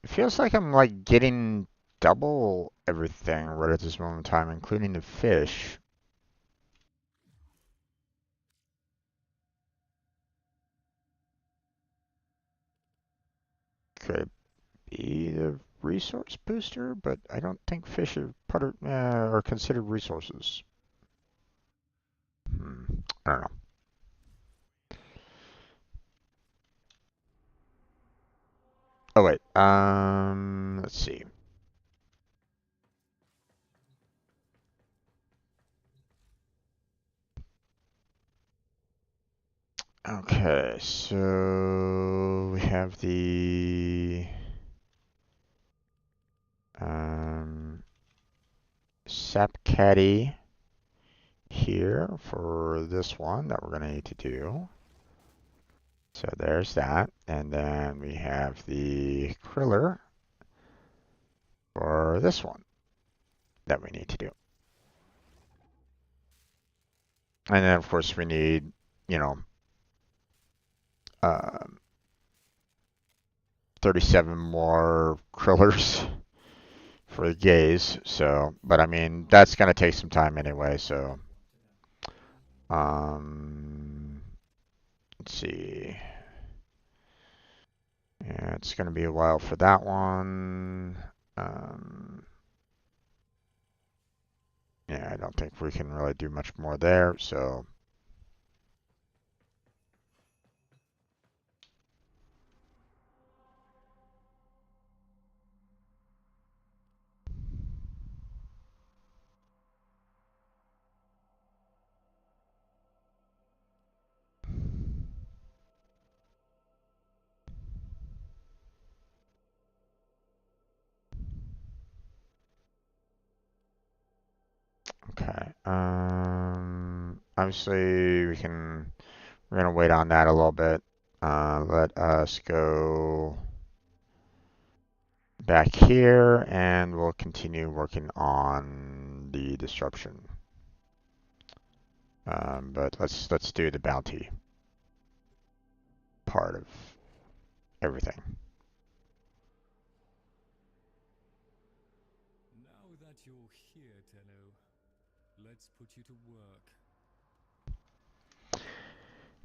It feels like I'm like getting double everything right at this moment in time, including the fish. Could it be the resource booster? But I don't think fish are considered resources. I don't know. Oh wait. Let's see. Okay, so we have the sap caddy here for this one that we're going to need to do. So there's that. And then we have the Kriller for this one that we need to do. And then, of course, we need, you know, 37 more Krillers for the gaze. So, but I mean, that's going to take some time anyway. So, let's see. Yeah, it's going to be a while for that one. Yeah, I don't think we can really do much more there. So, okay. Obviously, we're gonna wait on that a little bit. Let us go back here, and we'll continue working on the disruption. But let's do the bounty part of everything. Now that you're here, Tenno, let's put you to work.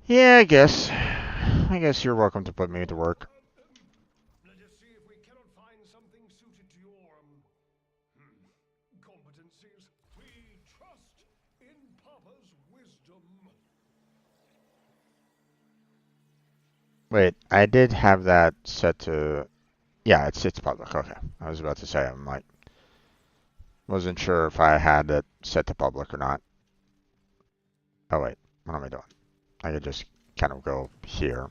Yeah, I guess. I guess you're welcome to put me to work. Let us see if we cannot find something suited to your competencies. We trust in Papa's wisdom. Wait, I did have that set to. Yeah, it's public. Okay, I was about to say I'm like wasn't sure if I had it set to public or not. Oh wait, what am I doing? I could just kind of go here.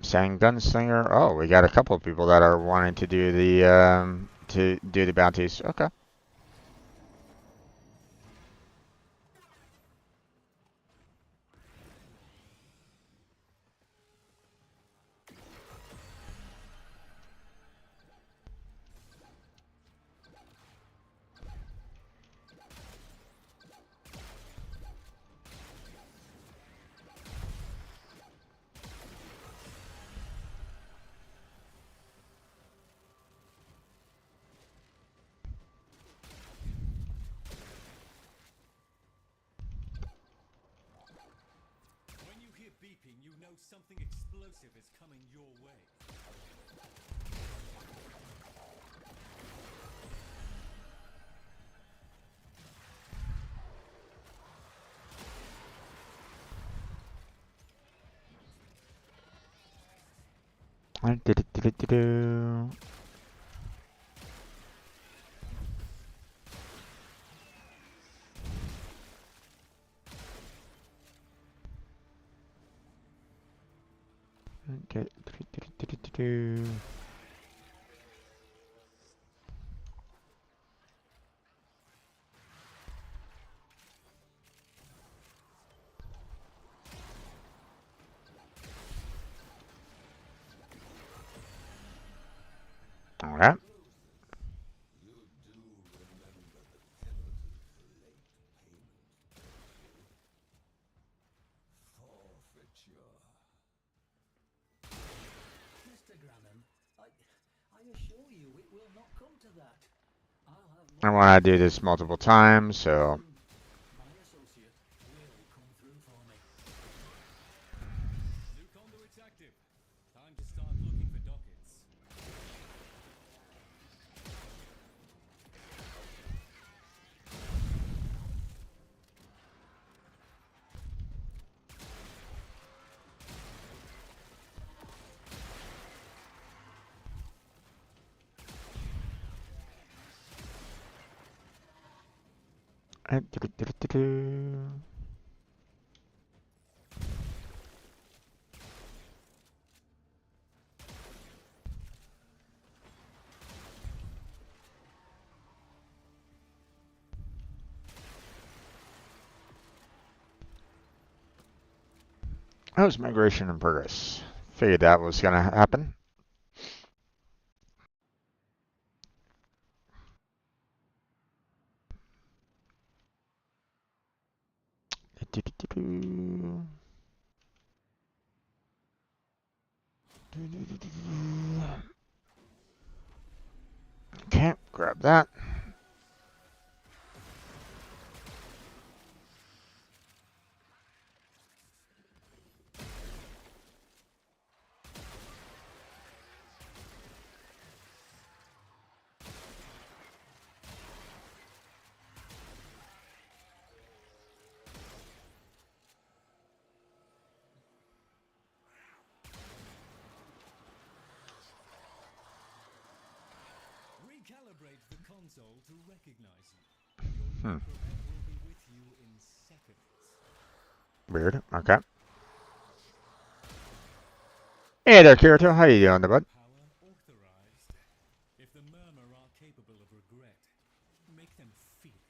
Sang Gunslinger. Oh, we got a couple of people that are wanting to do the bounties. Okay. When you hear beeping, you know something explosive is coming your way. Do-do-do-do-do. Do-do-do-do-do-do. All right. Mr. Grannon, I assure you it will not come to that. I'll have I more want to do this multiple times, so my associate will come through for me. New conduit's active. Time to start looking for dockets. do-do-do-do-do. How's migration in progress? Figured that was gonna happen. Do-do-do-do. Do-do-do-do. Okay, grab that. Recalibrate the console to recognize you. Your Hmm. new prevent will be with you in seconds. Weird. Okay. Hey there, Kirito. How you doing, bud? Power authorized. If the murmur are capable of regret, make them feel it.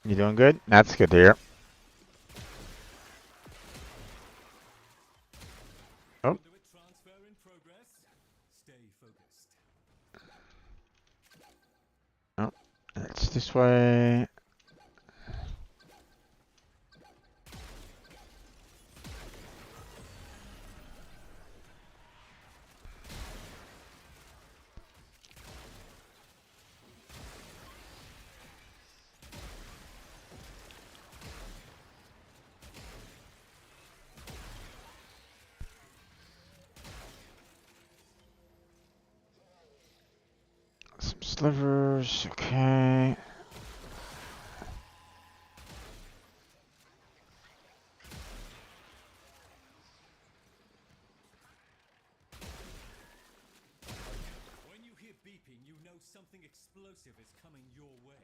You doing good? That's good to hear. Oh, Conduit transfer in progress. Stay focused. oh, it's this way. Some slivers. Okay. know something explosive is coming your way.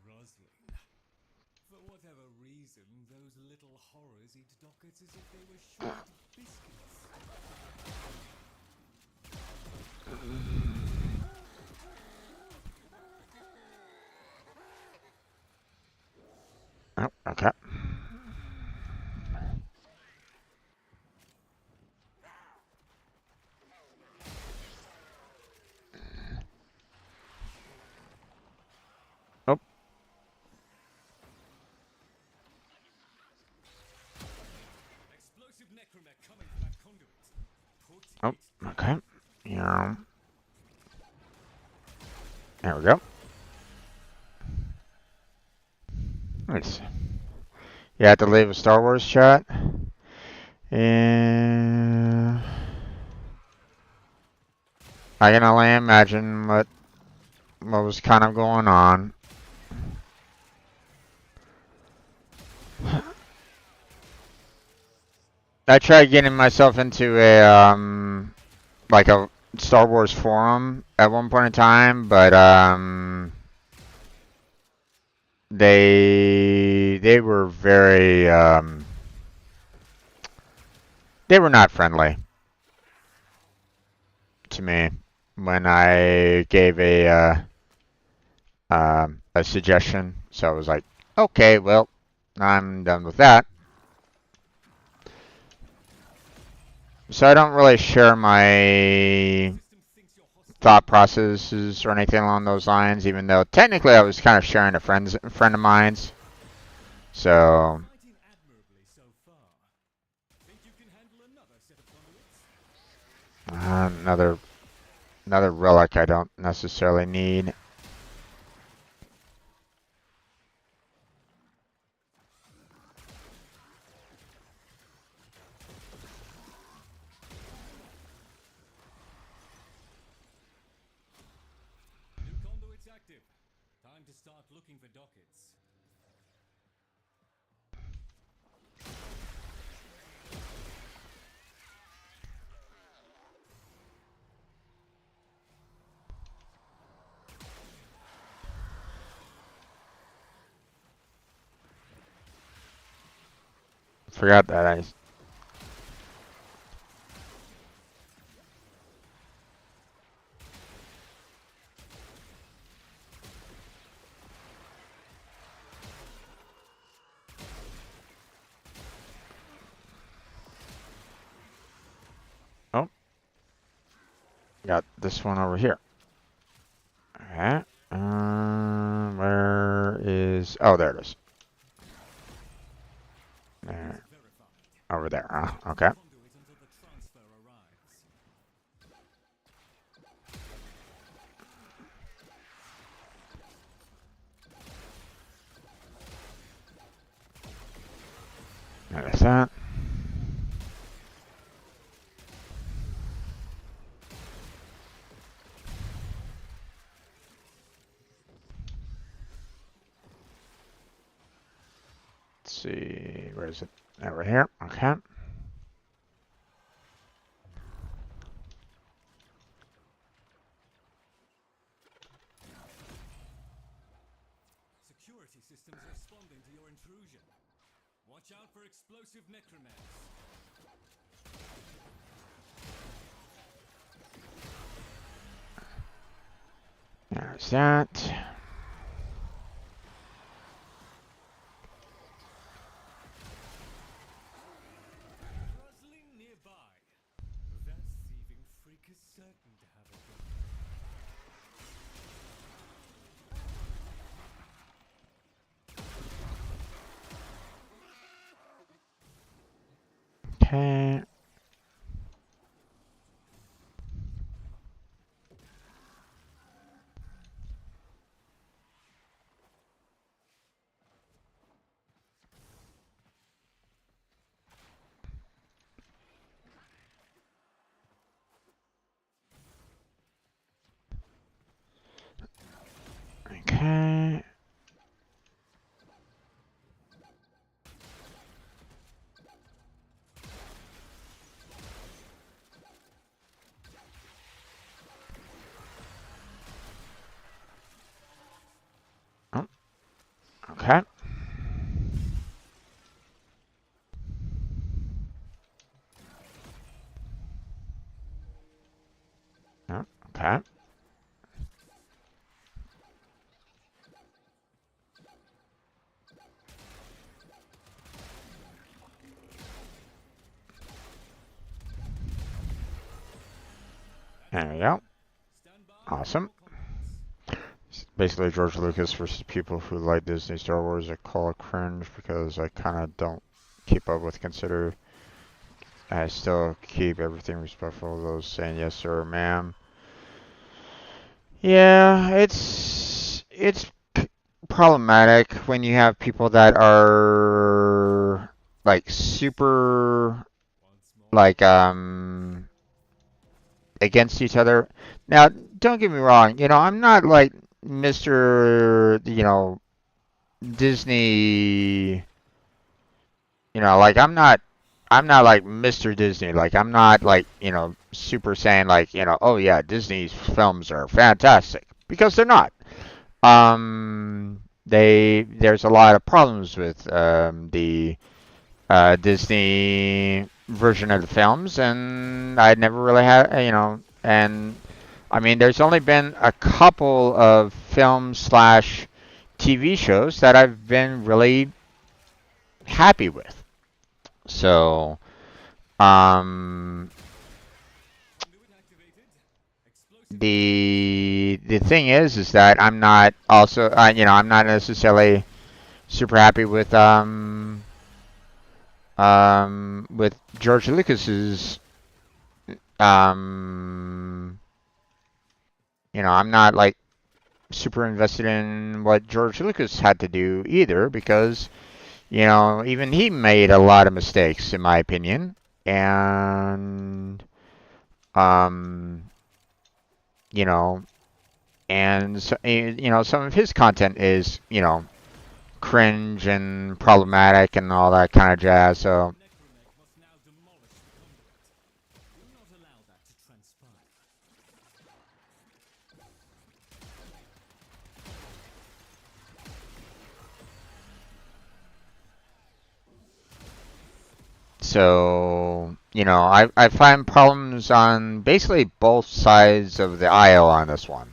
Grozzling. For whatever reason, those little horrors eat dockets as if they were shredded biscuits. Oh, okay. Oh, Explosive necromech coming from that conduit. Put oh, it okay. Yeah. There we go. Nice. You have to leave a Star Wars chat. And I can only imagine what was kind of going on. I tried getting myself into like a Star Wars forum at one point in time, but they were very they were not friendly to me when I gave a suggestion. So I was like, okay, well, I'm done with that. So I don't really share my thought processes or anything along those lines, even though technically I was kind of sharing a friend of mine's. So fighting admirably so far. Think you can handle another set of conduits? another relic I don't necessarily need. New conduits active. Time to start looking for dockets. Forgot that I. Oh, got this one over here. Okay. Where is? Oh, there it is. There. Over there. Okay. Conduit until the transfer arrives. There's that. Let's see. Where is it? Over here. Okay. Security systems responding to your intrusion. Watch out for explosive necromechs. There's that. Guzzling nearby. That thieving freak is certain to have a gun. Okay. Okay. There we go. Stand by Awesome. for conduits. Basically, George Lucas versus people who like Disney Star Wars. I call it cringe because I kind of don't keep up with consider. I still keep everything respectful of those saying yes sir, ma'am. Yeah, it's problematic when you have people that are like super Once more. like against each other. Now, don't get me wrong, I'm not like Mr. Disney, like I'm not like Mr. Disney. Like I'm not like, super saying like, oh yeah, Disney's films are fantastic because they're not. There's a lot of problems with the Disney version of the films, and I never really had, and I mean, there's only been a couple of film slash TV shows that I've been really happy with. So, um, Conduit activated. Explosive device. the thing is that I'm not also, I'm not necessarily super happy with George Lucas's, um, I'm not like super invested in what George Lucas had to do either because, even he made a lot of mistakes in my opinion. And, um, you know, and so, some of his content is, cringe and problematic and all that kind of jazz. So, Necromech must now demolish the conduit. Do not allow that to transpire. I find problems on basically both sides of the aisle on this one.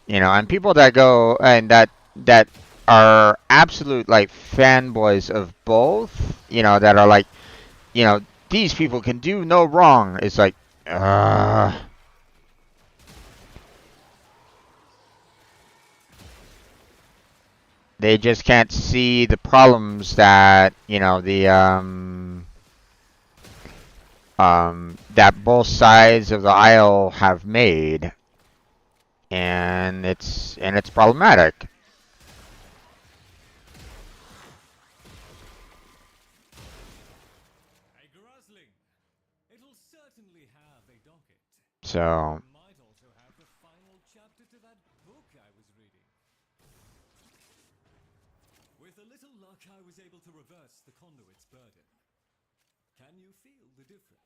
And people that go and that are absolute like fanboys of both, that are like, these people can do no wrong. It's like, uh, they just can't see the problems that, that both sides of the aisle have made, and it's problematic. A Grasling. It'll certainly have a docket. So, Might also have the final chapter to that book I was reading. With a little luck, I was able to reverse the conduit's burden. Can you feel the difference?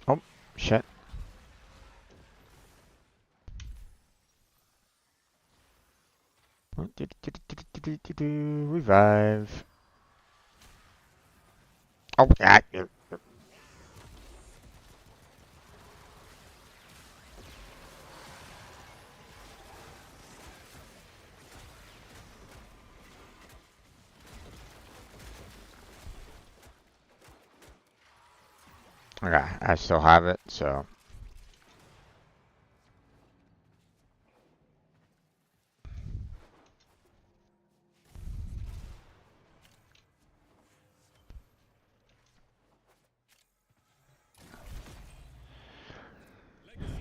oh shit. Revive. Oh, okay, I still have it, so.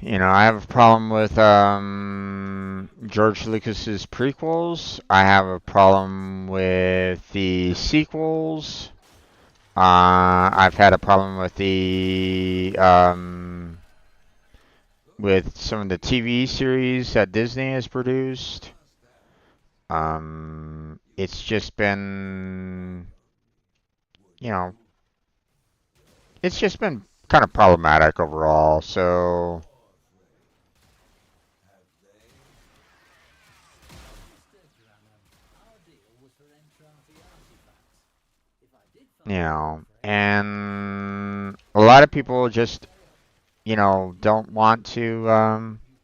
I have a problem with George Lucas's prequels. I have a problem with the sequels. I've had a problem with some of the TV series that Disney has produced. It's just been, you know, it's just been kind of problematic overall. So, and a lot of people just, don't want to,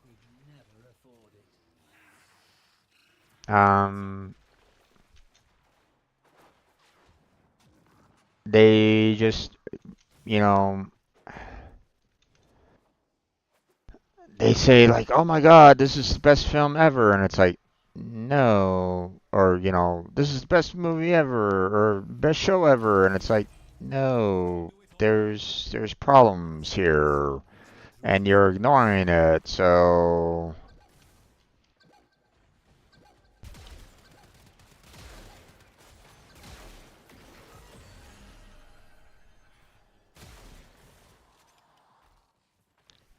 You could never afford it. they just, you know, they say like, "Oh my God, this is the best film ever," and it's like, no, or this is the best movie ever, or best show ever, and it's like, no, there's problems here, and you're ignoring it. So,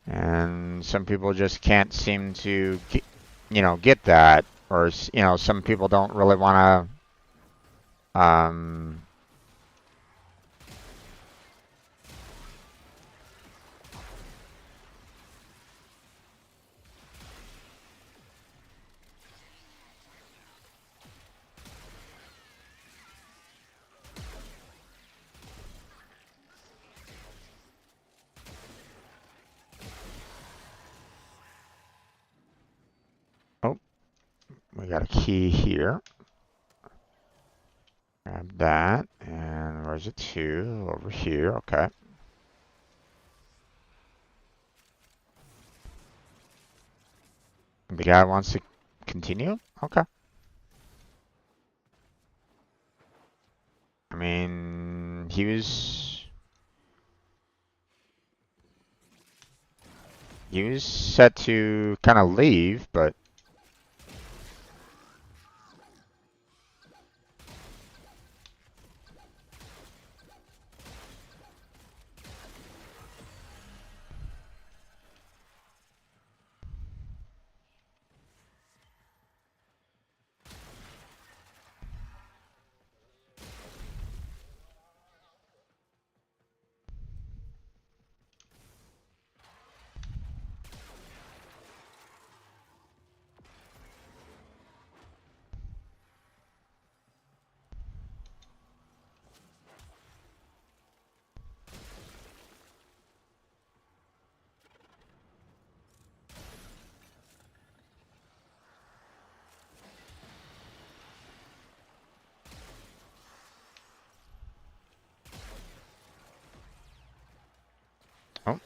and some people just can't seem to get that, or some people don't really want to oh, we got a key here. Grab that, and where's it to? Over here, okay. The guy wants to continue? Okay. I mean, he was set to kind of leave, but oh,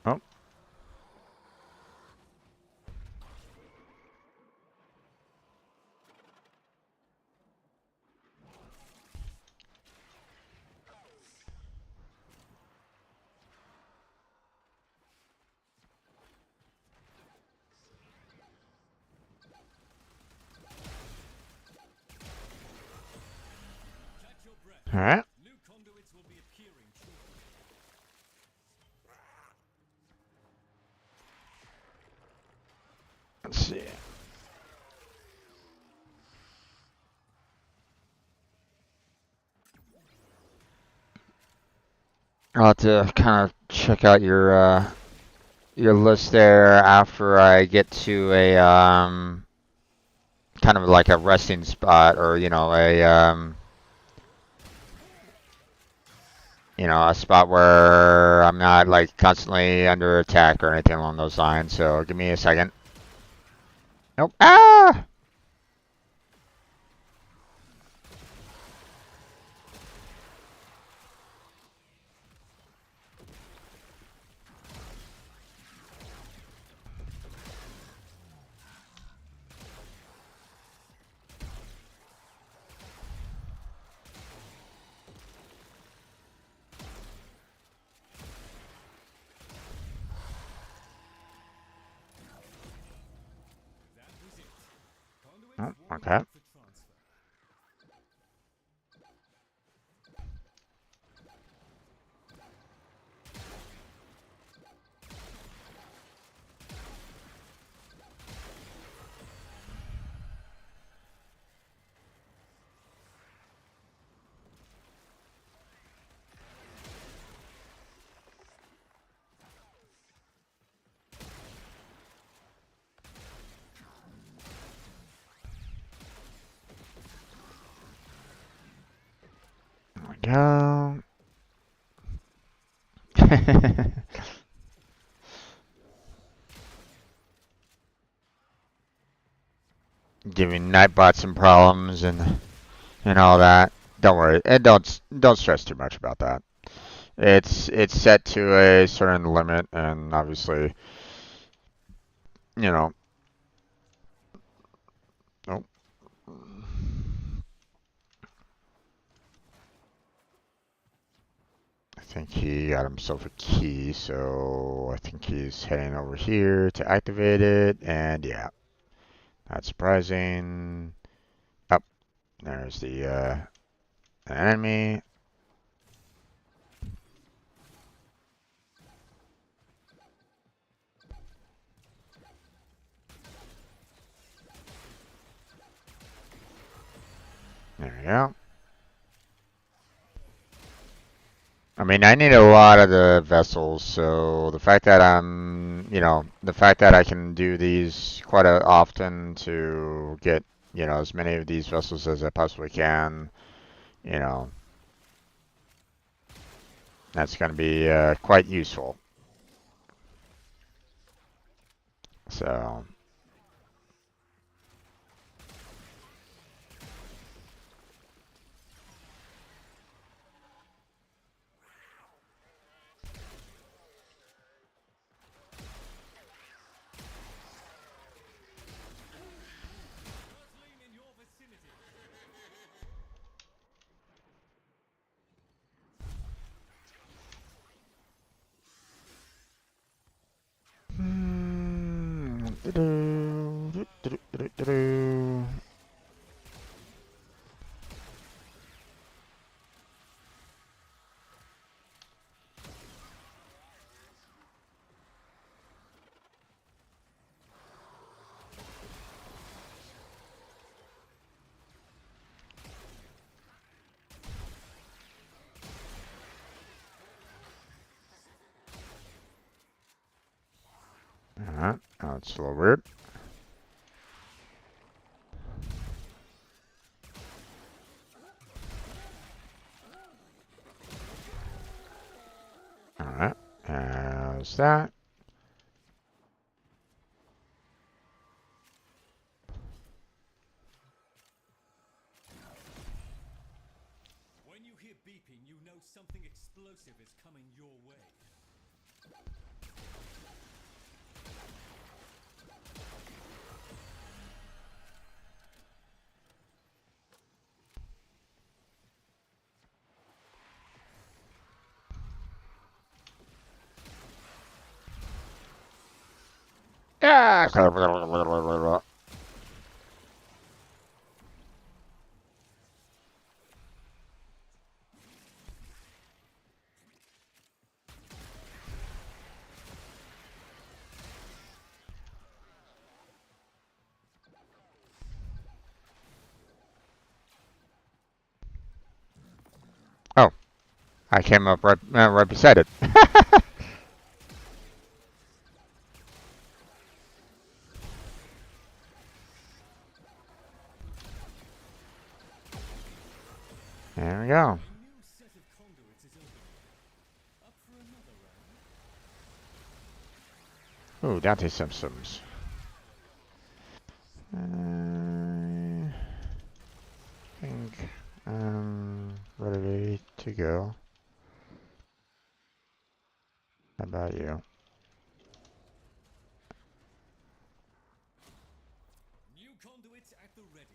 oh, Catch your breath. all right. New conduits will be appearing shortly. Let's see. I'll have to kind of check out your list there after I get to a kind of like a resting spot, or a spot where I'm not like constantly under attack or anything along those lines. So give me a second. Nope. Ah! That was it. Okay. for transfer. There we go. Giving Nightbot some problems and all that. Don't worry. And don't stress too much about that. It's set to a certain limit, and obviously, you know. Oh, I think he got himself a key, so I think he's heading over here to activate it. And yeah, not surprising. Up there's the enemy. There we go. I mean, I need a lot of the vessels, so the fact that the fact that I can do these quite often to get, as many of these vessels as I possibly can, you know, that's going to be quite useful. So, Earthling in your vicinity. alright, that's a little weird. Alright, how's that? When you hear beeping, you know something explosive is coming your way. Yeah. Oh, I came up right beside it. There we go. A new set of conduits is opening. Up for another round? Ooh, Dante Simpsons. I think I'm ready to go. How about you? New conduits at the ready.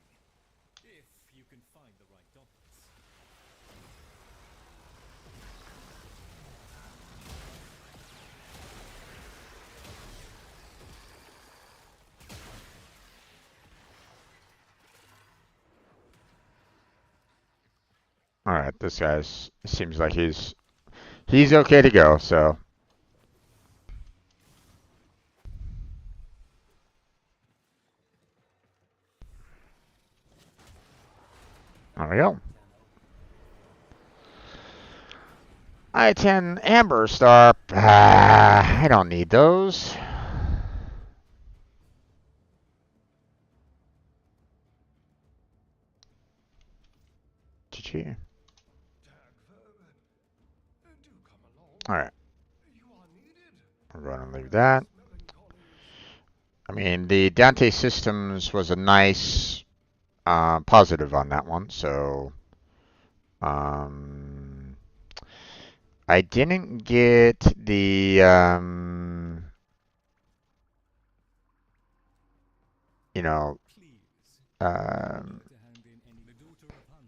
If you can find the right dockets. All right, this guy's seems like he's okay to go. So there we go. I-10 Amber Star. I don't need those. GG. All right. I'm going to leave that. I mean, the Dante Systems was a nice positive on that one. So um, I didn't get the you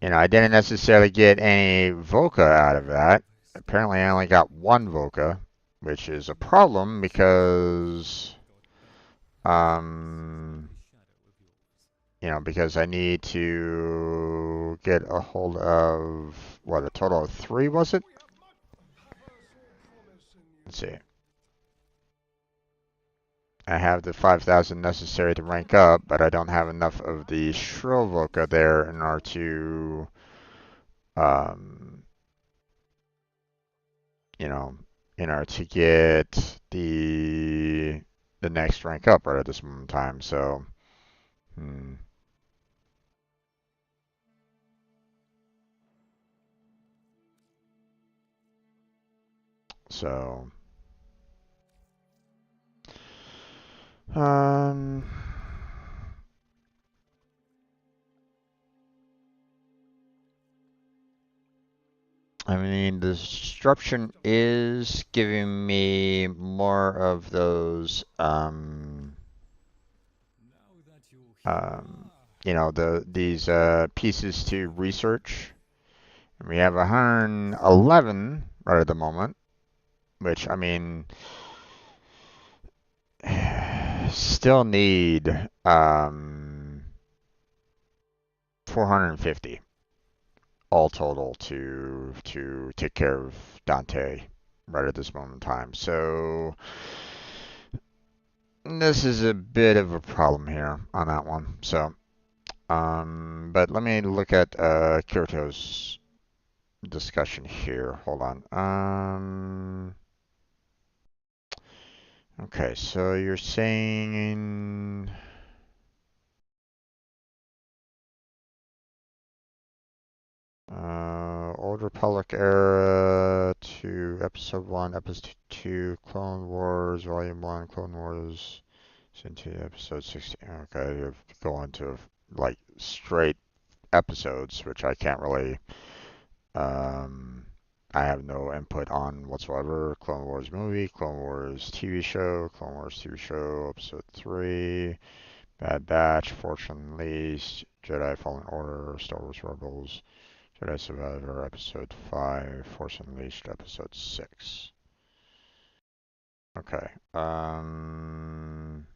know I didn't necessarily get any Voca out of that. Apparently, I only got one Voca, which is a problem because um, because I need to get a hold of what, a total of 3, was it? Let's see. I have the 5,000 necessary to rank up, but I don't have enough of the Shrill Voca there in order to, um, you know, in order to get the next rank up right at this moment in time. So, hmm. So, um, I mean, the disruption is giving me more of those, these pieces to research. And we have 111 right at the moment, which I mean, still need 450 all total to take care of Dante right at this moment in time. So this is a bit of a problem here on that one. So, but let me look at Kirito's discussion here. Hold on. Okay, so you're saying Old Republic era to Episode 1, Episode 2, Clone Wars, Volume 1, Clone Wars, into Episode 16. Okay, you go into like straight episodes, which I can't really, um, I have no input on whatsoever. Clone Wars movie, Clone Wars TV show, Clone Wars TV show, Episode 3, Bad Batch, Force Unleashed, Jedi Fallen Order, Star Wars Rebels, Jedi Survivor, Episode 5, Force Unleashed, Episode 6. Okay. I'm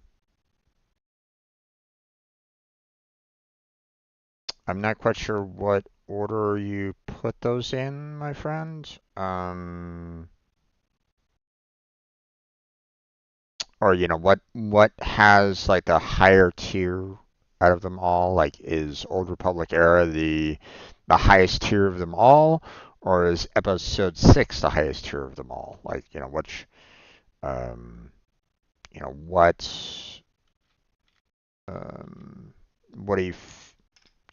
not quite sure what order you put those in, my friend. Or what has like the higher tier out of them all? Like, is Old Republic era the highest tier of them all, or is Episode 6 the highest tier of them all? Like, which um what um what do you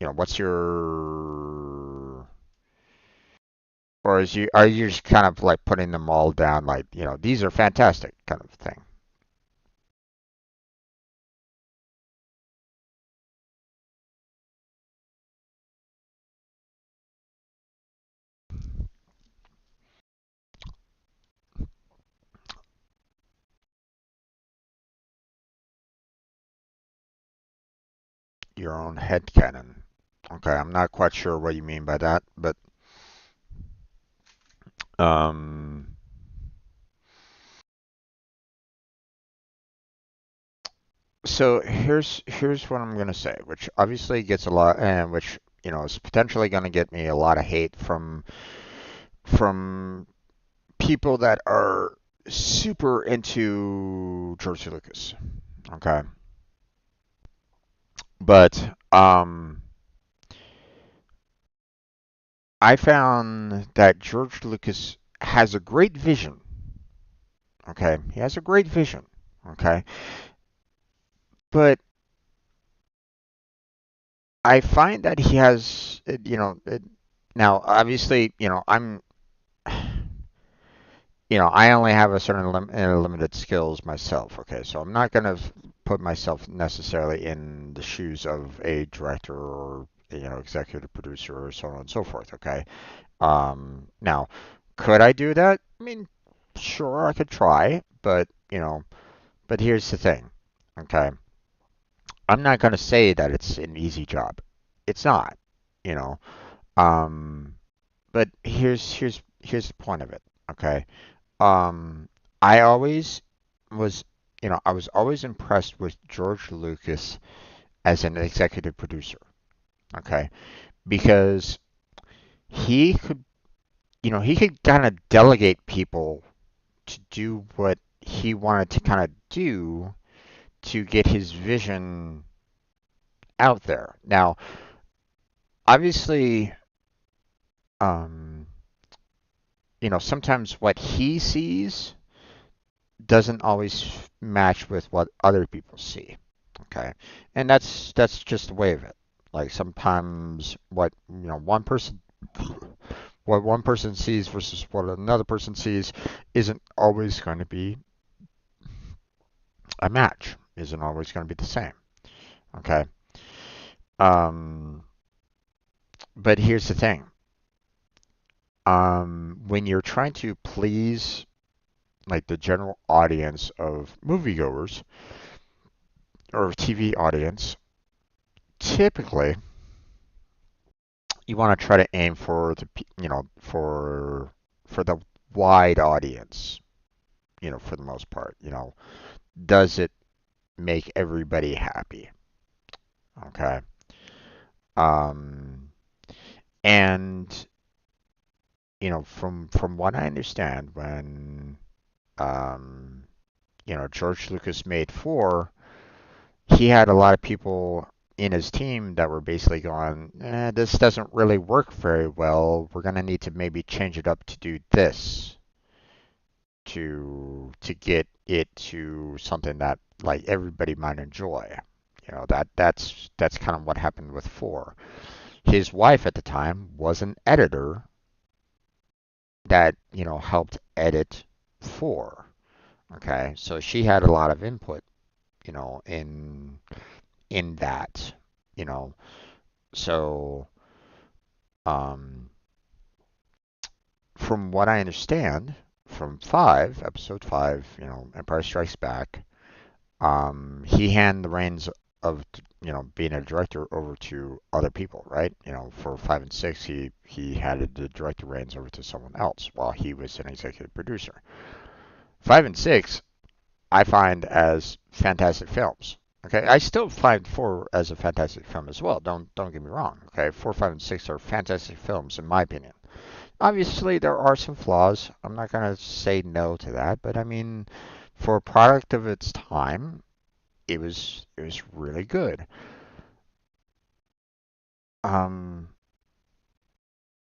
what's your, or are you just kind of like putting them all down like, these are fantastic kind of thing? Your own head headcanon. Okay, I'm not quite sure what you mean by that, but um, so here's what I'm gonna say, which obviously gets a lot, and which is potentially going to get me a lot of hate from people that are super into George Lucas. Okay, but I found that George Lucas has a great vision. Okay, he has a great vision. Okay, but I find that he has, now obviously, I only have a certain limited skills myself. Okay, so I'm not gonna put myself necessarily in the shoes of a director or executive producer or so on and so forth. Okay, now could I do that? I mean, sure, I could try, but but here's the thing. Okay, I'm not gonna say that it's an easy job. It's not. You know, um, but here's the point of it. Okay. Um, I always was, I was always impressed with George Lucas as an executive producer. Okay, because he could, he could kind of delegate people to do what he wanted to kind of do to get his vision out there. Now, obviously, um, sometimes what he sees doesn't always match with what other people see. Okay, and that's just the way of it. Like sometimes what one person sees versus what another person sees isn't always going to be a match. Isn't always going to be the same. Okay. Um, but here's the thing. When you're trying to please like the general audience of moviegoers or TV audience, typically you want to try to aim for for the wide audience, for the most part. Does it make everybody happy? Okay. Um, and from what I understand, when um, George Lucas made 4, he had a lot of people in his team that were basically going, this doesn't really work very well. We're gonna need to maybe change it up to do this to get it to something that like everybody might enjoy. That's kind of what happened with 4. His wife at the time was an editor that helped edit 4. Okay, so she had a lot of input, in that, you know. So um, from what I understand, from episode 5, Empire Strikes Back, he handed the reins of being a director over to other people, right? For 5 and 6, he had to direct the reins over to someone else while he was an executive producer. 5 and 6, I find as fantastic films. Okay, I still find 4 as a fantastic film as well. Don't get me wrong. Okay, 4, 5, and 6 are fantastic films in my opinion. Obviously, there are some flaws. I'm not gonna say no to that, but I mean, for a product of its time, it was really good. Um,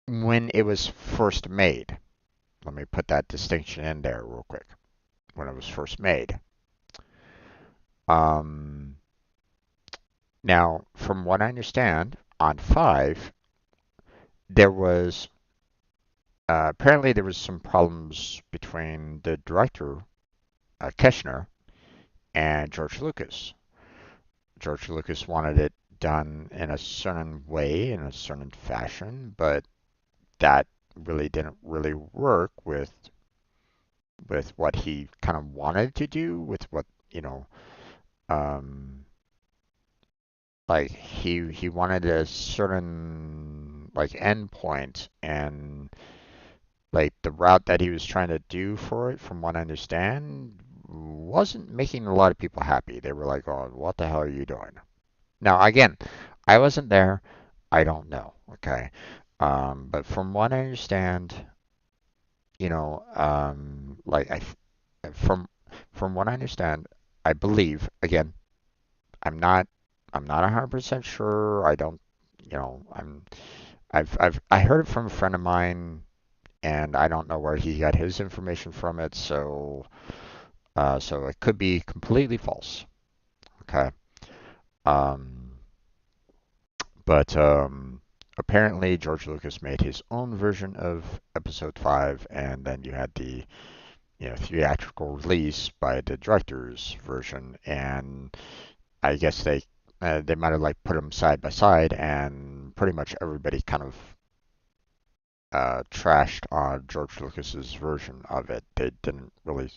when it was first made, let me put that distinction in there real quick. When it was first made. Um, Now, from what I understand, on 5, there was apparently there was some problems between the director, Keshner, and George Lucas. George Lucas wanted it done in a certain way, in a certain fashion, but that really didn't really work with what he kind of wanted to do, with what, um, like he wanted a certain like endpoint, and like the route that he was trying to do for it, from what I understand, wasn't making a lot of people happy. They were like, "Oh, what the hell are you doing?" Now, again, I wasn't there. I don't know. Okay. But from what I understand, like from from what I understand, I believe again, I'm not I'm not 100% sure. I don't, I heard it from a friend of mine, and I don't know where he got his information from it. So it could be completely false. Okay. Um, but apparently George Lucas made his own version of Episode 5, and then you had the theatrical release by the director's version, and I guess they might have like put them side by side, and pretty much everybody kind of trashed on George Lucas's version of it. They didn't really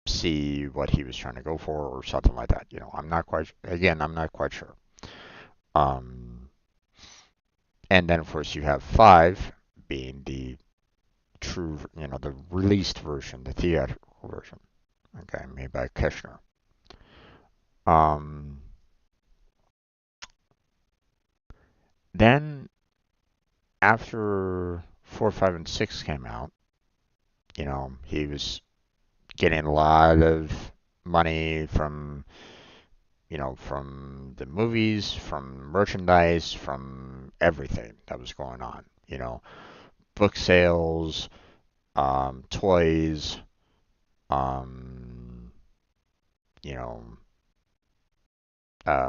see what he was trying to go for or something like that. I'm not quite sure. Um, and then of course you have 5 being the true, the released version, the theatrical version. Okay, made by Kishner. Um, then after 4, 5, and 6 came out, he was getting a lot of money from the movies, from merchandise, from everything that was going on. Book sales, toys, um, you know,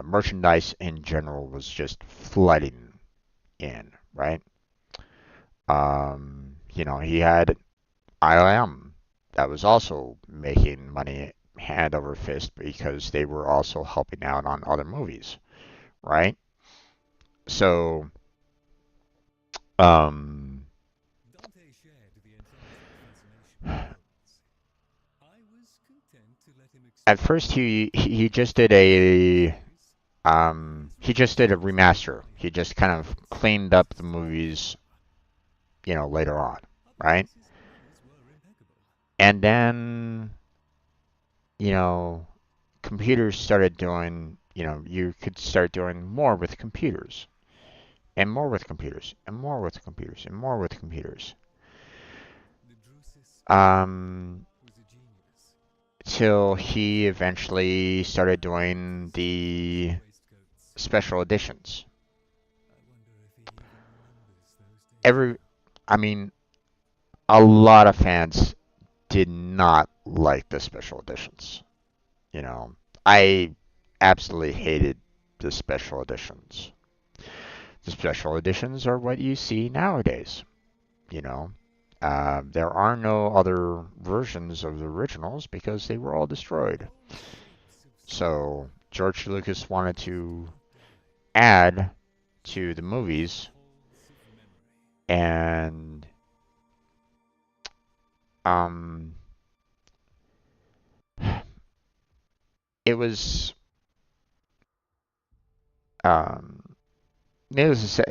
merchandise in general was just flooding in, right? He had ILM that was also making money hand over fist because they were also helping out on other movies, right? So, um, Dante shared the intense fascination with guns. I was content to let him at explore first his he just did these days. he His just did a research remaster. only He just kind of highlights cleaned up the his movies, firepower. later on, right? Otherwise, his manners were impeccable. And then, you know, computers started doing, you could start doing more with computers, and more with computers, and more with computers, and more with computers. The Drusus Um, was a genius. till His he eventually started doing silk the waistcoats. special editions. I wonder if he even remembers those days Every, now. I mean, a lot of fans did not like the special editions. You know, I absolutely hated the special editions. The special editions are what you see nowadays. You know, there are no other versions of the originals because they were all destroyed. All the shapes of So silver, George Lucas wanted as they to don't die, add to the shining in the movies, halls of memory. and um, it was um, needless to say,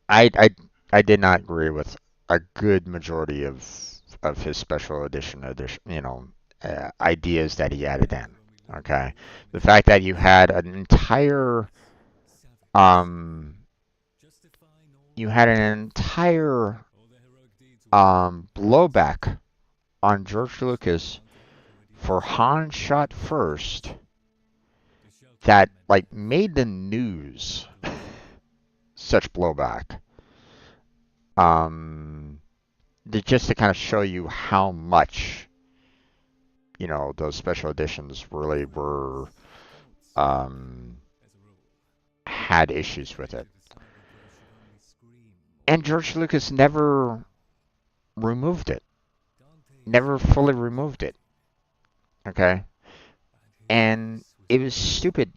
I I did not agree with a good majority of his special edition, ideas that he added in. From eluding Okay, rules on the his fact that you terms. had an entire Savages, um justifying all you had their an deeds. entire All their heroic deeds were false. blowback on George Just as Lucas Dante had already for destroyed Han the Shot Imperial fleet First to shelter that their men like beneath made the news. the glacier. Such blowback. Um, just to kind of show you how much those special editions really were Flames, false propaganda, um, as a rule. had The issues with fate it. of the Cyberverse should only scream more And George evil. Lucas never removed it, Dante's never was fully removed it. refined, Okay, and his and voice was it was clear. stupid.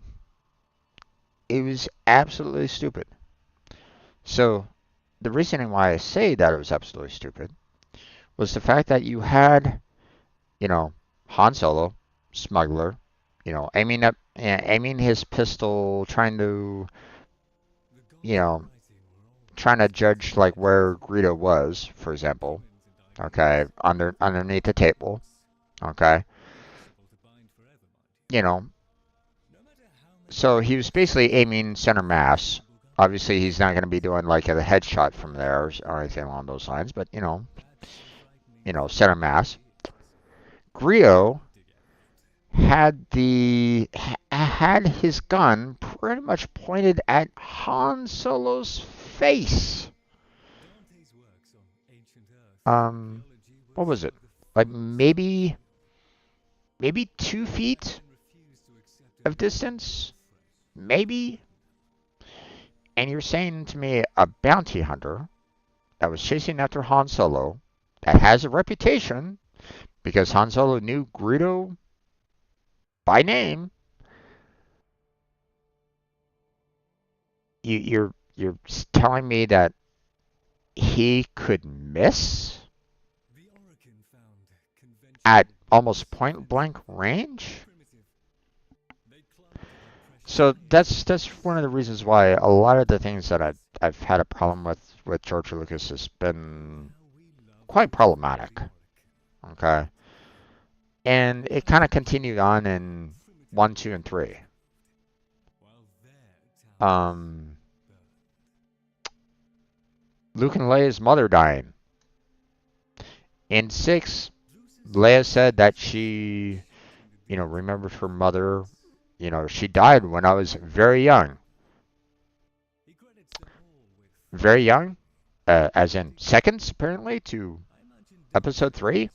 It was absolutely stupid. So the reasoning why I say that it was absolutely stupid was the fact that you had, you know, Han Solo, smuggler, aiming his pistol, The you gods in know, writing were trying to always judge like where disappointed. Greedo was, for example. Demons and Okay, ideas underneath the are table. complex. Okay, Impossible to bind forever, mind you. you know, No matter how So he was basically aiming center mass. Obviously, he's not going to be doing like a headshot from there or anything along those lines, but center mass. Grio had his gun pretty much pointed at Han Solo's face. Um, what was it? Like maybe 2 feet of distance, maybe. And you're saying to me a bounty hunter that was chasing after Han Solo, that has a reputation because Han Solo knew Greedo by name. You're telling me that he could miss at almost point blank range? So that's one of the reasons why a lot of the things that I've had a problem with George Lucas has been quite problematic. Okay, and it kind of continued on in 1, 2, and 3. Um, Luke and Leia's mother dying. In 6, Leia said that she, remembered her mother. She died when I was very young. Very young, as in seconds, apparently, to episode 3.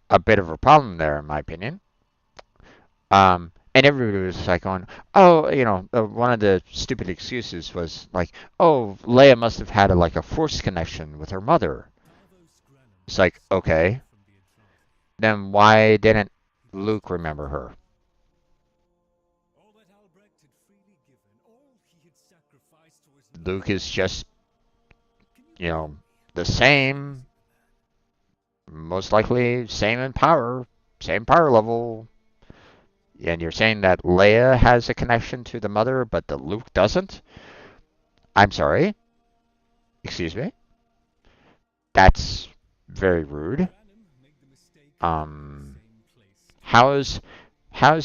A bit of a problem there, in my opinion. And everybody was like going, oh, one of the stupid excuses was like, oh, Leia must have had like a force connection with her mother. It's like, okay, then why didn't Luke remember her? Luke is just, the same, most likely same in power, same power level. And you're saying that Leia has a connection to the mother, but the Luke doesn't? I'm sorry. Excuse me. That's very rude. Um, how's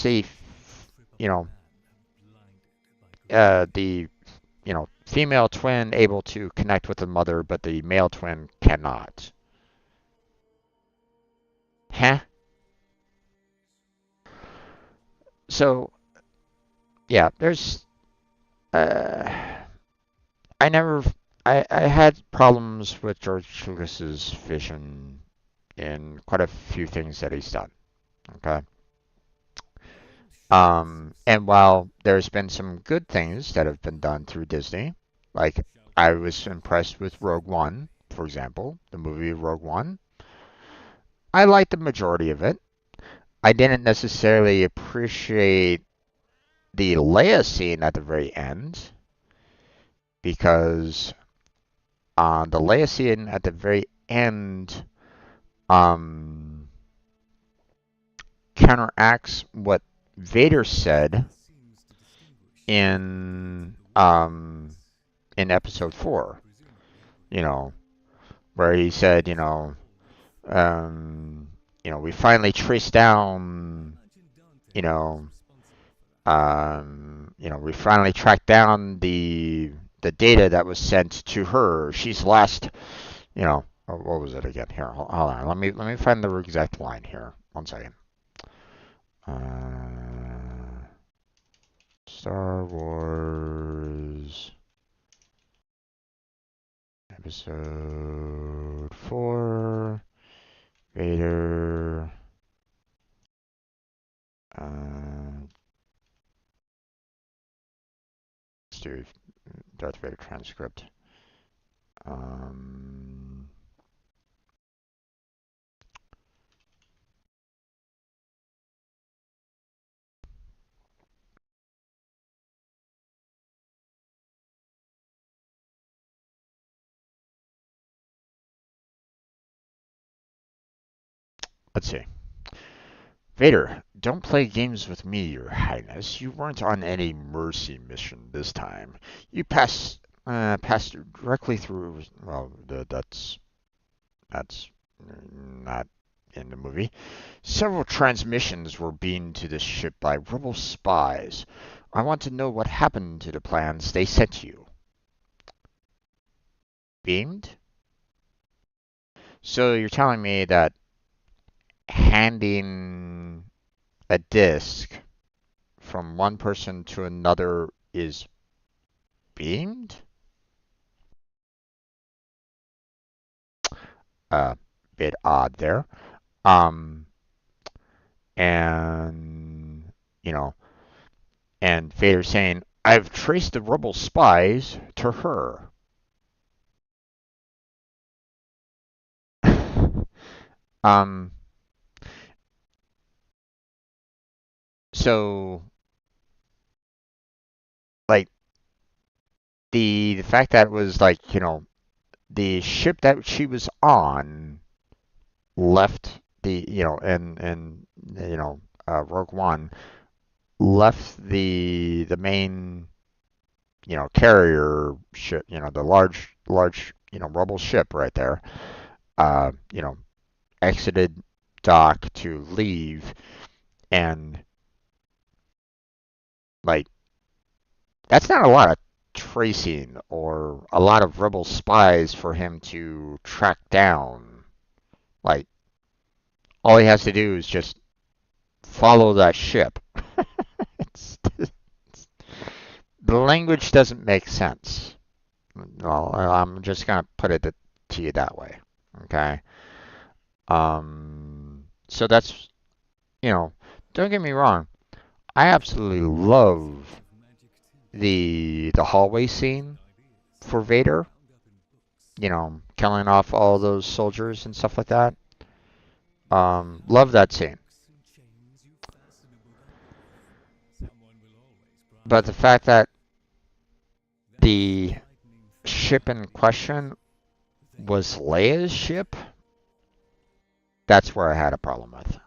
a the female twin able to connect with the mother, but the male twin cannot? Huh? So yeah, there's I never I had problems with George Lucas's vision in quite a few things that he's done. Okay. And while there's been some good things that have been done through Disney, like I was impressed with Rogue One, for example, the movie Rogue One. I liked the majority of it. I didn't necessarily appreciate the Leia scene at the very end because the Leia scene at the very end um, counteracts what Vader said in episode 4, where he said, we finally traced down, we finally tracked down the data that was sent to her. She's lost, what was it again? Here, hold on. Let me find the exact line here. 1 second. Star Wars Episode 4, Vader, let's do Darth Vader transcript. Let's see. Vader, don't play games with me, Your Highness. You weren't on any mercy mission this time. You passed directly through. Well, that's not in the movie. Several transmissions were beamed to this ship by rebel spies. I want to know what happened to the plans they sent you. Beamed? So you're telling me that handing a disk from one person to another is beamed? Bit odd there. Um, and, you know, and Vader saying, I've traced the rebel spies to her. um, so, like, the fact that it was like, the ship that she was on left Rogue One left the main carrier ship, the large rebel ship right there, uh, you know, exited dock to leave, and like that's not a lot of tracing or a lot of rebel spies for him to track down. Like all he has to do is just follow that ship. it's, the language doesn't make sense. Well, I'm just gonna put it to you that way. Okay. So that's don't get me wrong. I absolutely love the hallway scene for Vader. Killing off all those soldiers and stuff like that. Love that scene. But the fact that the ship in question was Leia's ship, that's where I had a problem with.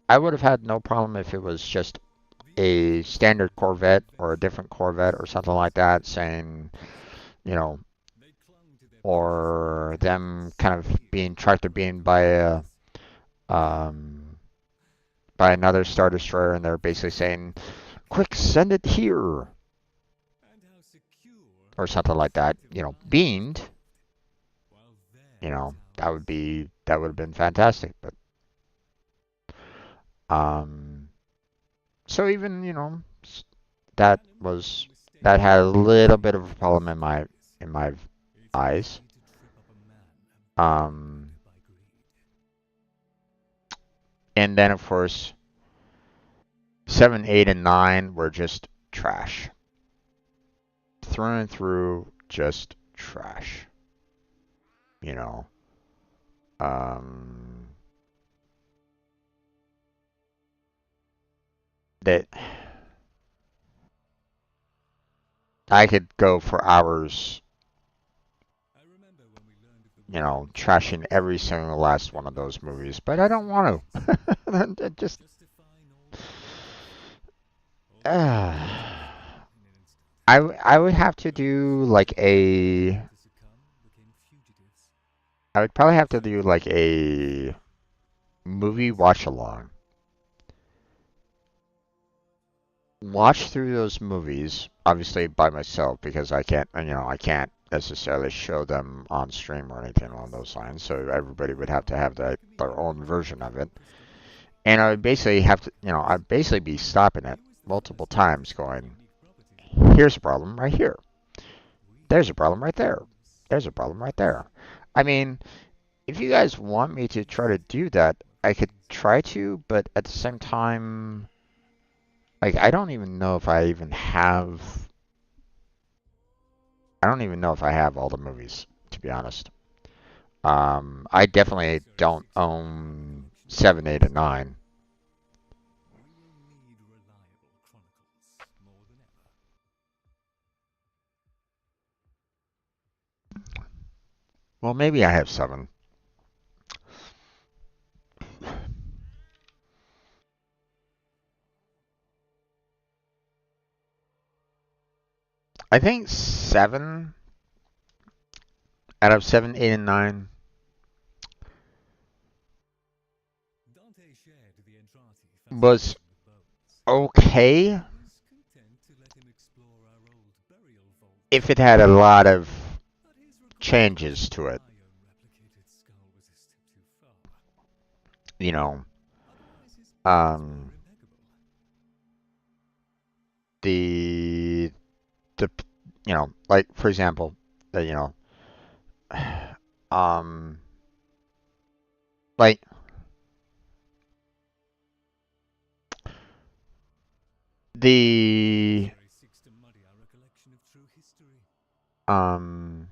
I would have had no problem if it was just a standard Corvette or a different Corvette or something like that, saying, you know, or them kind of being tractor beamed um, by another Star Destroyer, and they're basically saying, "Quick, send it here," or something like that. Beamed. That would have been fantastic. But so even that was that had a little bit of a problem in my eyes. Um, and then of course 7, 8, and 9 were just trash, through and through, just trash. You know, um, that I could go for hours, trashing every single last one of those movies, but I don't want to. Just, I would have to do like I would probably have to do like a movie watch along. Watch through those movies, obviously by myself because I can't necessarily show them on stream or anything along those lines. So everybody would have to have their own version of it. And I would basically have to, I'd basically be stopping it multiple times going, here's a problem right here. There's a problem right there. There's a problem right there. I mean, if you guys want me to try to do that, I could try to, but at the same time, like, I don't even know if I don't even know if I have all the movies, to be honest. I definitely don't own 7, 8, and 9. Well, maybe I have 7. I think 7 out of 7, 8, and 9 was okay if it had a lot of changes to it. You know, um, the the like for example, um, like the um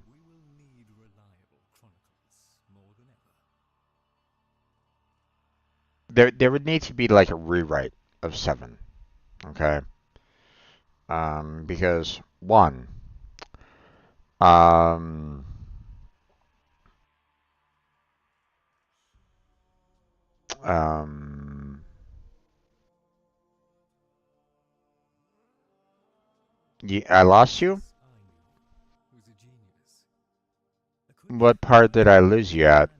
there would need to be like a rewrite of 7, okay? Because one, um, um, I lost you. What part did I lose you at?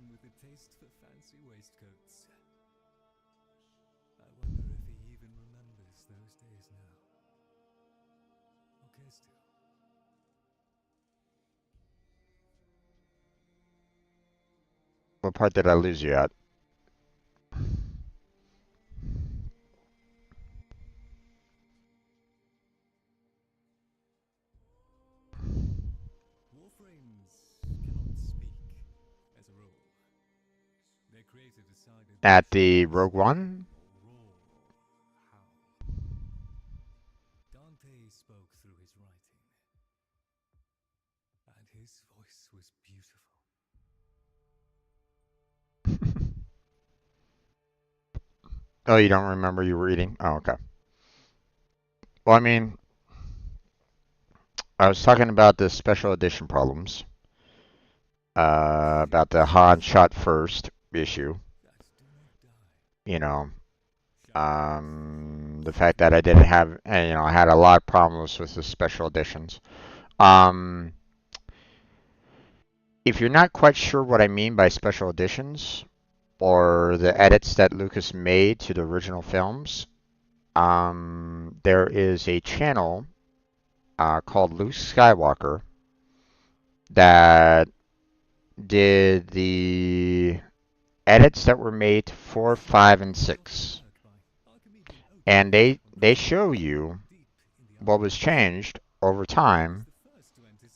What part did I lose you at? At the Rogue One? Dante spoke through his writing, and his voice was beautiful. Oh, you don't remember you were reading? Oh, okay. Well, I mean, I was talking about the special edition problems. About the Han shot first issue. You know, the fact that I didn't have, I had a lot of problems with the special editions. Um, if you're not quite sure what I mean by special editions or the edits that Lucas made to the original films, there is a channel called Luke Skywalker that did the edits that were made to 4, 5, and 6. And they show you what was changed over time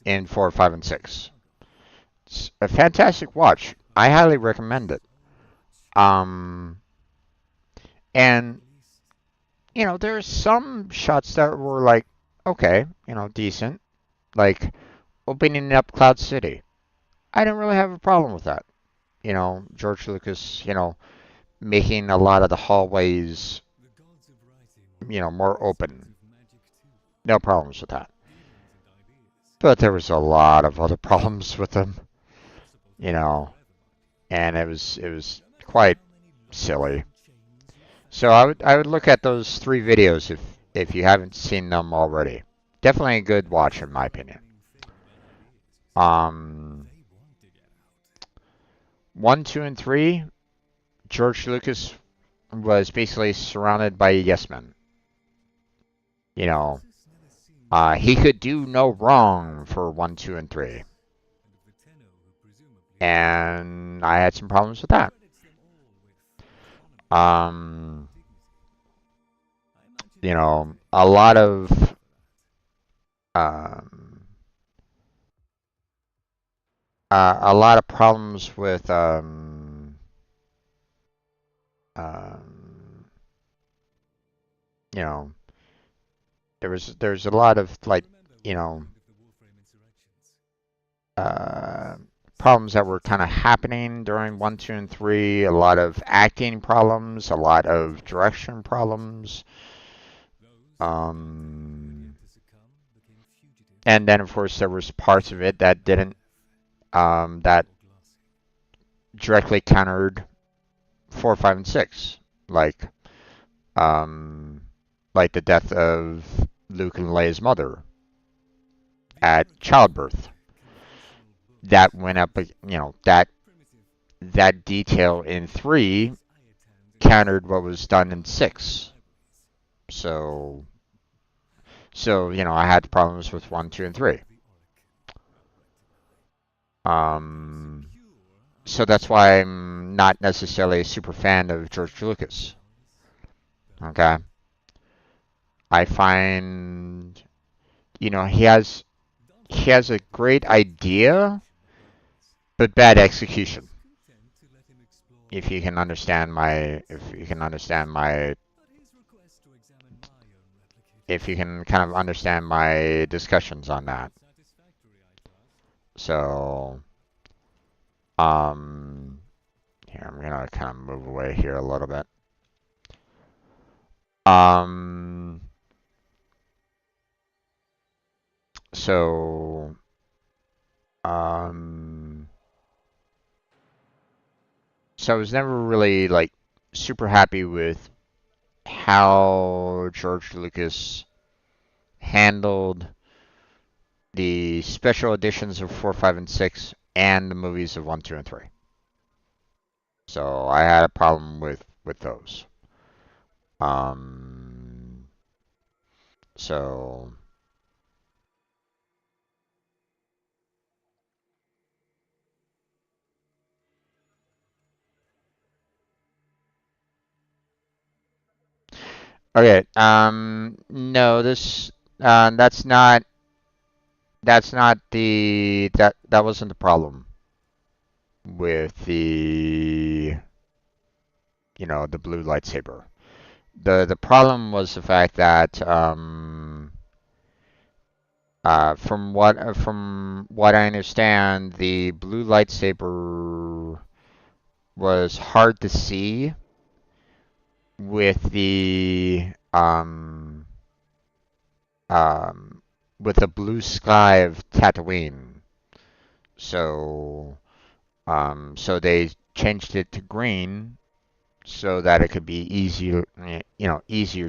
in 4, 5, and 6. It's a fantastic watch. I highly recommend it. And there's some shots that were like, okay, decent, like opening up Cloud City. I didn't really have a problem with that. George Lucas, making a lot of the hallways, more open. No problems with that. But there was a lot of other problems with them, and it was quite silly. So I would look at those 3 videos if you haven't seen them already. Definitely a good watch in my opinion. 1, 2, and 3, George Lucas was basically surrounded by yes men. He could do no wrong for 1, 2, and 3. And I had some problems with that. A lot of problems with there's a lot of like problems that were kind of happening during 1, 2, and 3. A lot of acting problems, a lot of direction problems. And then of course there was parts of it that didn't that directly countered 4, 5, and 6, like the death of Luke and Leia's mother at childbirth. That went up, that detail in 3 countered what was done in 6. So, I had problems with 1, 2, and 3. So that's why I'm not necessarily a super fan of George Lucas. Okay. I find, he has a great idea, but bad execution. If you can kind of understand my discussions on that. So, here, I'm gonna kind of move away here a little bit. So, so I was never really like super happy with how George Lucas handled the special editions of 4, 5, and 6 and the movies of 1, 2, and 3. So I had a problem with those. So okay. No, that's not that wasn't the problem with the blue lightsaber. The problem was the fact that from what I understand, the blue lightsaber was hard to see with um with the blue sky of Tatooine. So so they changed it to green so that it could be easier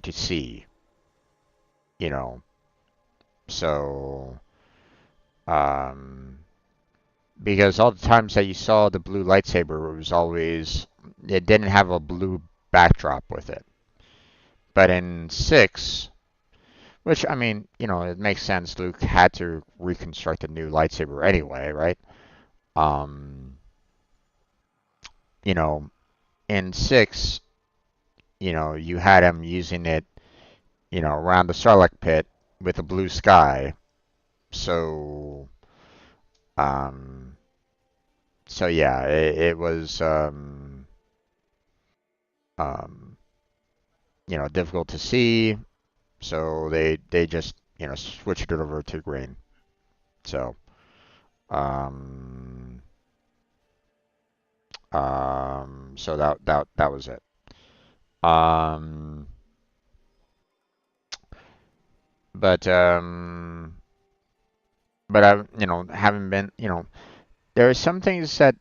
to see. You know, so um, because all the times that you saw the blue lightsaber, it didn't have a blue backdrop with it. But in 6, which I mean, it makes sense. Luke had to reconstruct a new lightsaber anyway, right? Um, you know, in 6, you had him using it, around the Sarlacc pit with a blue sky. So, um, so yeah, it was, um, difficult to see. So they just, switched it over to green. So, um, so that was it. Um, but I, haven't been, there are some things that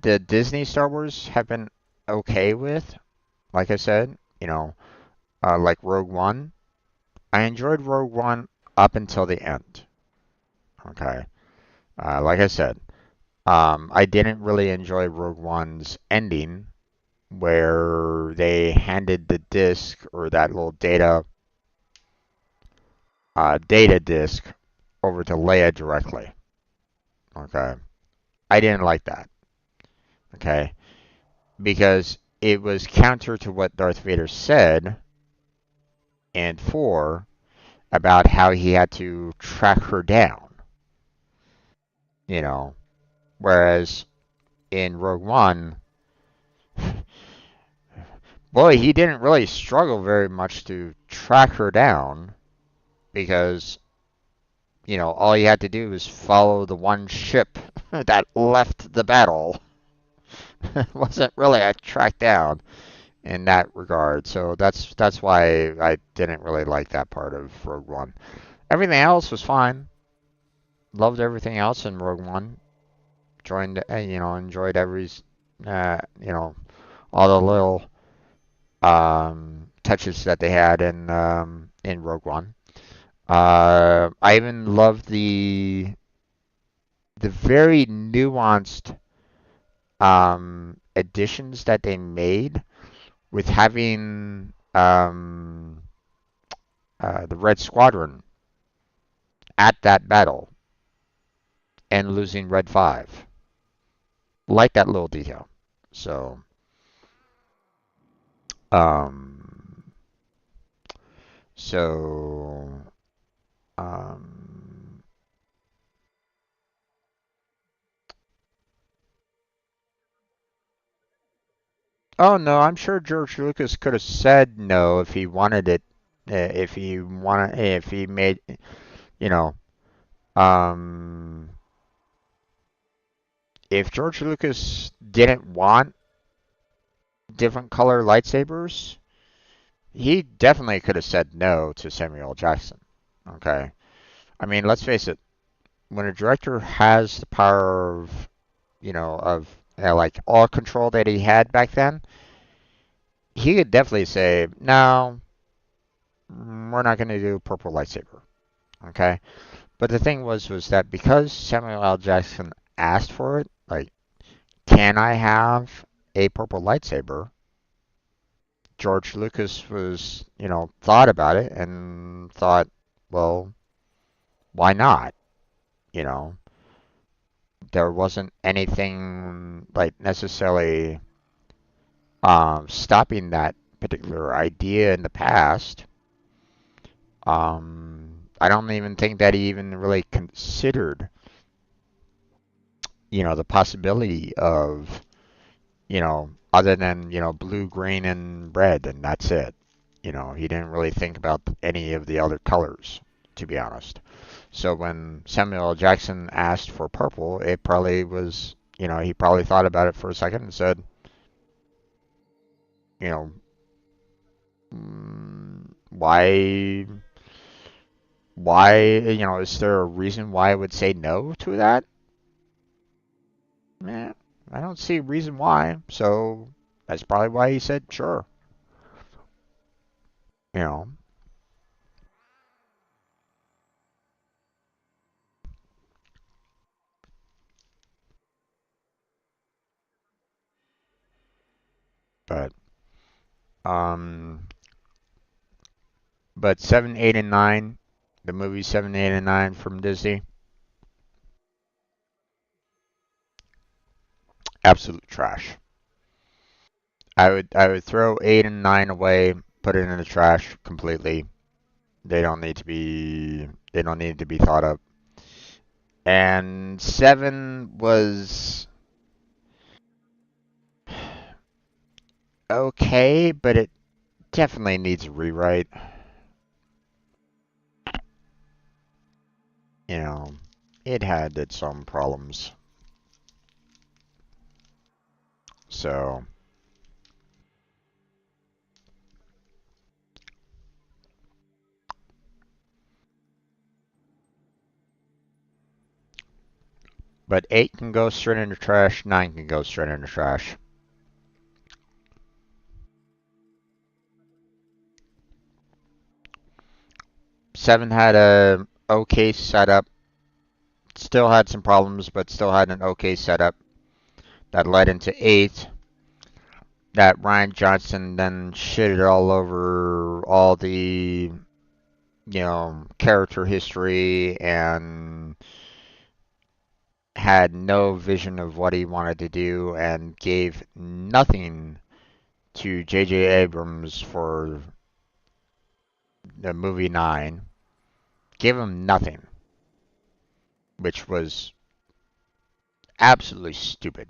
the Disney Star Wars have been okay with. Like I said, like Rogue One. I enjoyed Rogue One up until the end. Okay. Like I said, I didn't really enjoy Rogue One's ending where they handed the disc or that little data disc over to Leia directly. Okay. I didn't like that. Okay. Because it was counter to what Darth Vader said in 4 about how he had to track her down. Whereas in Rogue One, boy, he didn't really struggle very much to track her down because, all he had to do was follow the one ship that left the battle. It wasn't really a track down in that regard. So that's why I didn't really like that part of Rogue One. Everything else was fine. Loved everything else in Rogue One. Enjoyed all the little touches that they had in Rogue One. I even loved the very nuanced additions that they made with having the Red Squadron at that battle and losing Red 5. Like that little detail. So, um, so, um, oh no, I'm sure George Lucas could have said no if he wanted it, if he made, you know, um, if George Lucas didn't want different color lightsabers, he definitely could have said no to Samuel Jackson. Okay. I mean, let's face it, when a director has the power of, like all control that he had back then, he could definitely say, no, we're not going to do purple lightsaber. Okay. But the thing was that because Samuel L. Jackson asked for it, like, can I have a purple lightsaber? George Lucas was, thought about it and thought, well, why not? You know, there wasn't anything like necessarily stopping that particular idea in the past. I don't even think that he even really considered, the possibility of, other than, blue, green, and red, and that's it. He didn't really think about any of the other colors, to be honest. So when Samuel L. Jackson asked for purple, it probably was, he probably thought about it for a second and said, you know, why, is there a reason why I would say no to that? Eh, I don't see a reason why. So that's probably why he said sure. You know, but um, but 7, 8, and 9, the movie 7, 8, and 9 from Disney, absolute trash. I would throw 8 and 9 away, put it in the trash completely. They don't need to be thought of. And 7 was okay, but it definitely needs a rewrite. You know, it had its own problems. So, but 8 can go straight in the trash, 9 can go straight in the trash. Seven had a okay setup, still had some problems, but still had an okay setup that led into 8. That Ryan Johnson then shitted all over all the, character history and had no vision of what he wanted to do and gave nothing to J.J. Abrams for the movie 9. Gave him nothing, which was absolutely stupid,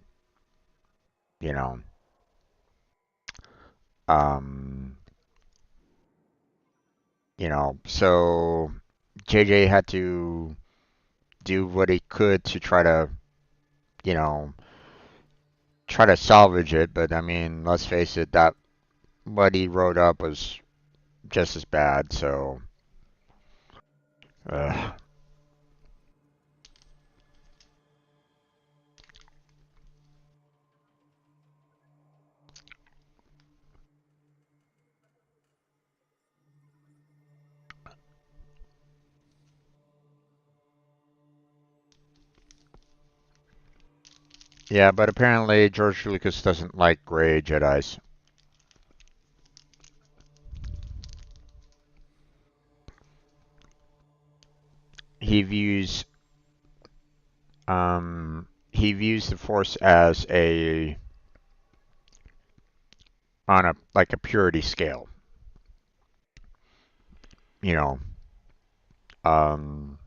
you know. Um, so JJ had to do what he could to you know, try to salvage it, but I mean, let's face it, that what he wrote up was just as bad, so uh, yeah, but apparently George Lucas doesn't like gray Jedi's. he views the Force as on a like a purity scale. You know, um,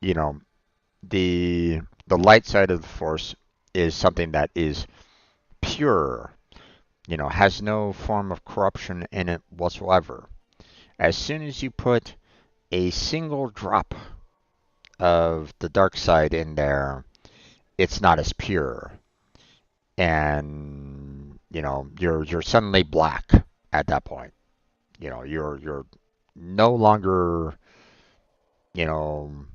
you know, the light side of the Force is something that is pure. Has no form of corruption in it whatsoever. As soon as you put a single drop of the dark side in there, it's not as pure, and you're suddenly black at that point. You're no longer you know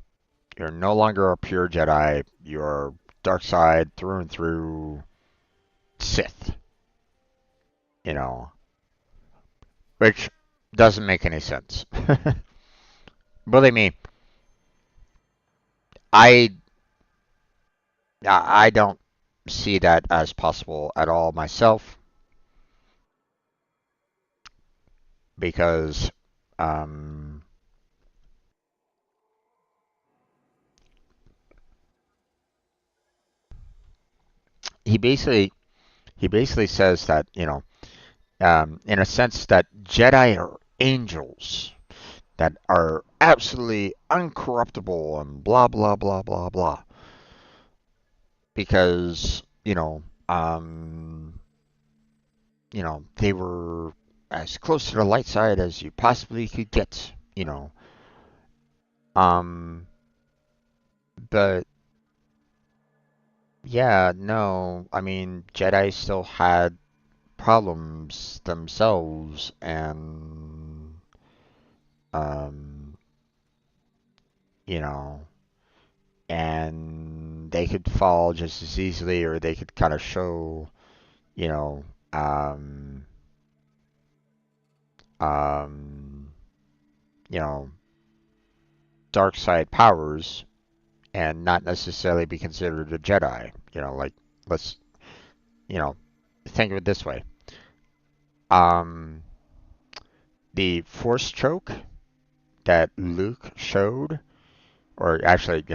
you're no longer a pure Jedi. You're dark side through and through Sith. You know, which doesn't make any sense. Believe me, I I don't see that as possible at all myself because um, he basically he basically says that in a sense that Jedi are angels that are absolutely uncorruptible and blah blah blah blah blah because they were as close to the light side as you possibly could get. Um, but yeah, no, I mean Jedi still had problems themselves, and um, you know, and they could fall just as easily, or they could kind of show, you know, um, um, you know, dark side powers, and not necessarily be considered a Jedi. Like let's, you know, think of it this way. Um, the Force choke that Luke showed, or actually,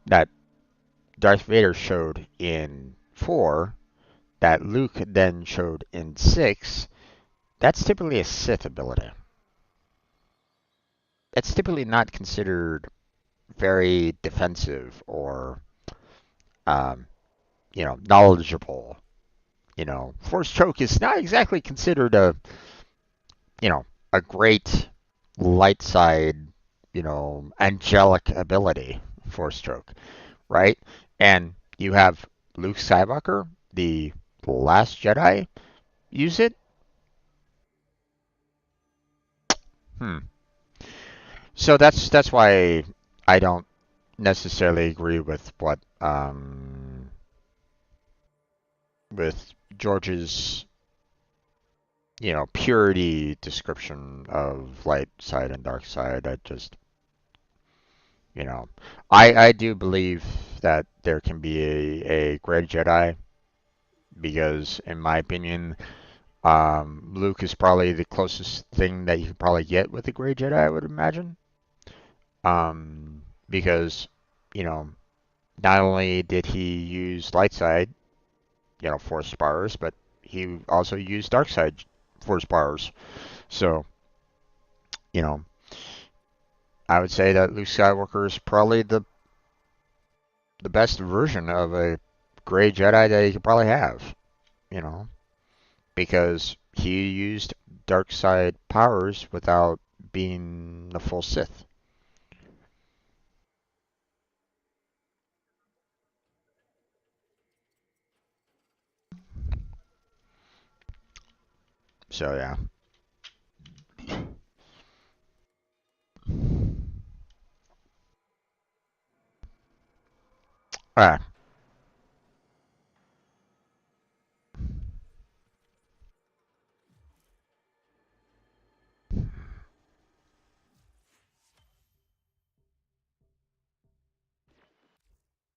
that Darth Vader showed in 4, that Luke then showed in 6, that's typically a Sith ability. It's typically not considered very defensive or, um, knowledgeable. Force choke is not exactly considered you know, a great light side, angelic ability. Force choke, right? And you have Luke Skywalker, the last Jedi, use it. Hmm. So that's why I don't necessarily agree with what with George's purity description of light side and dark side. I just you know I do believe that there can be a great Jedi because in my opinion Luke is probably the closest thing that you could probably get with a great Jedi, I would imagine. Because you know not only did he use light side, force powers, but he also used dark side force powers. So, you know, I would say that Luke Skywalker is probably the best version of a gray Jedi that you could probably have, you know, because he used dark side powers without being the full Sith. So yeah. All right.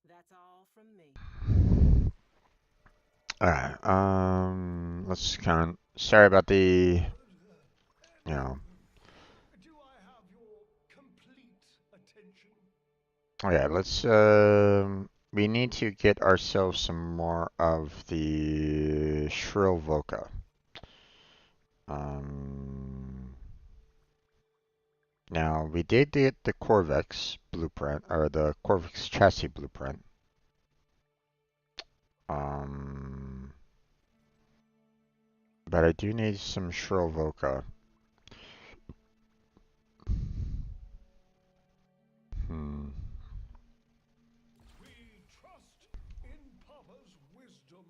That's all from me. All right. Let's kind of sorry about the you know Okay, let's we need to get ourselves some more of the Shrill Voca. Um, Now we did get the Corvex blueprint or the Corvex chassis blueprint. Um, but I do need some Shrill Voca. Hmm. We trust in Papa's wisdom.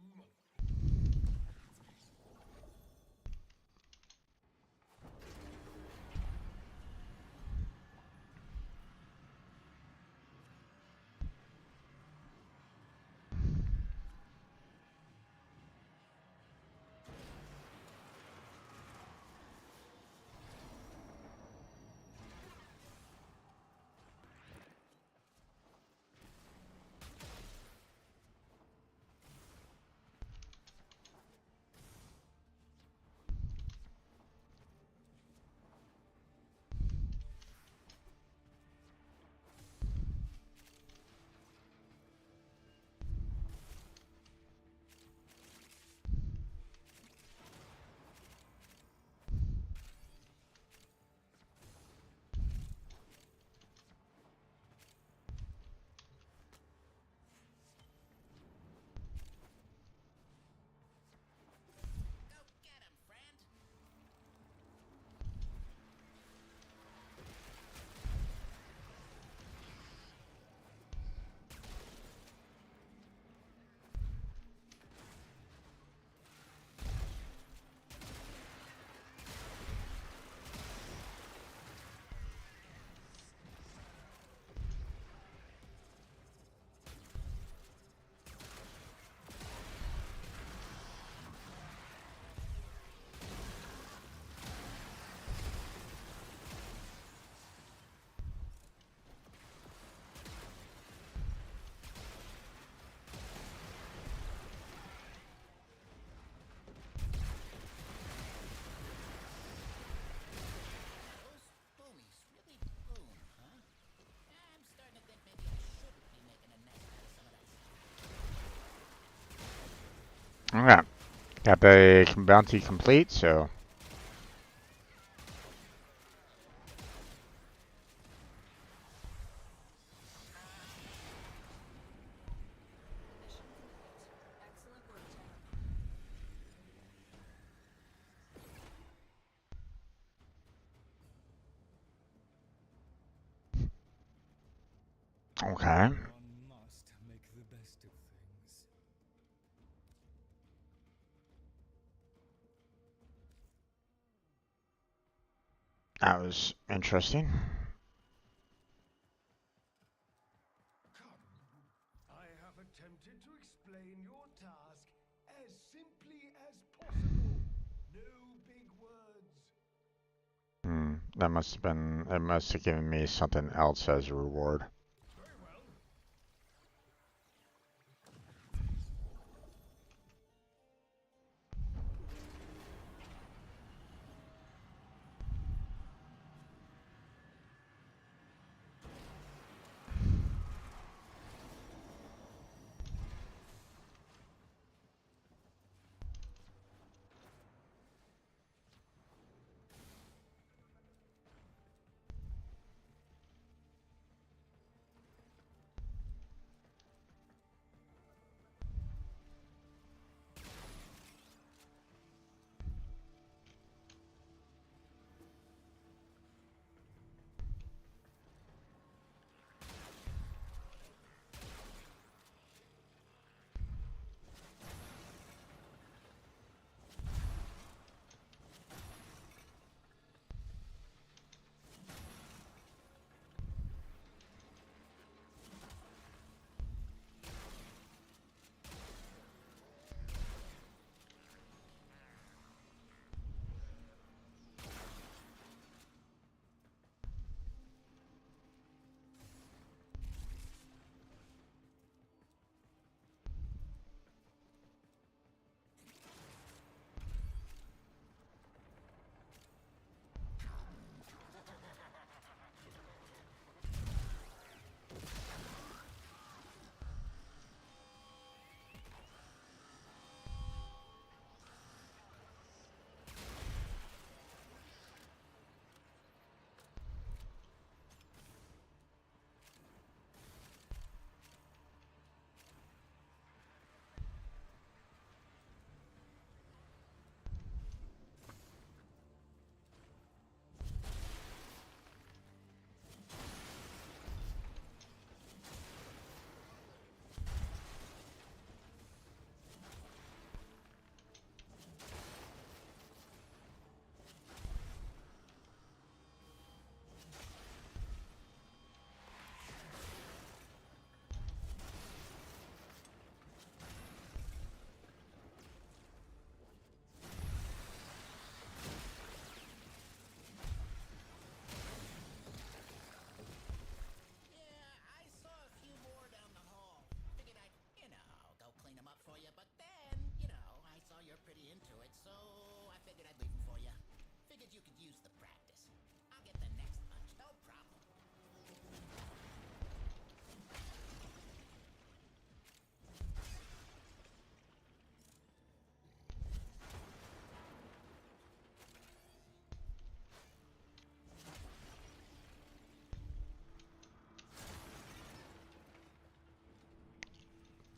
Okay, got the bounty complete, so Excellent work, Tom. okay. One must make the best of things. That was interesting. Come. I have attempted to explain your task as simply as possible. No big words. That must have been, it must have given me something else as a reward. Very well.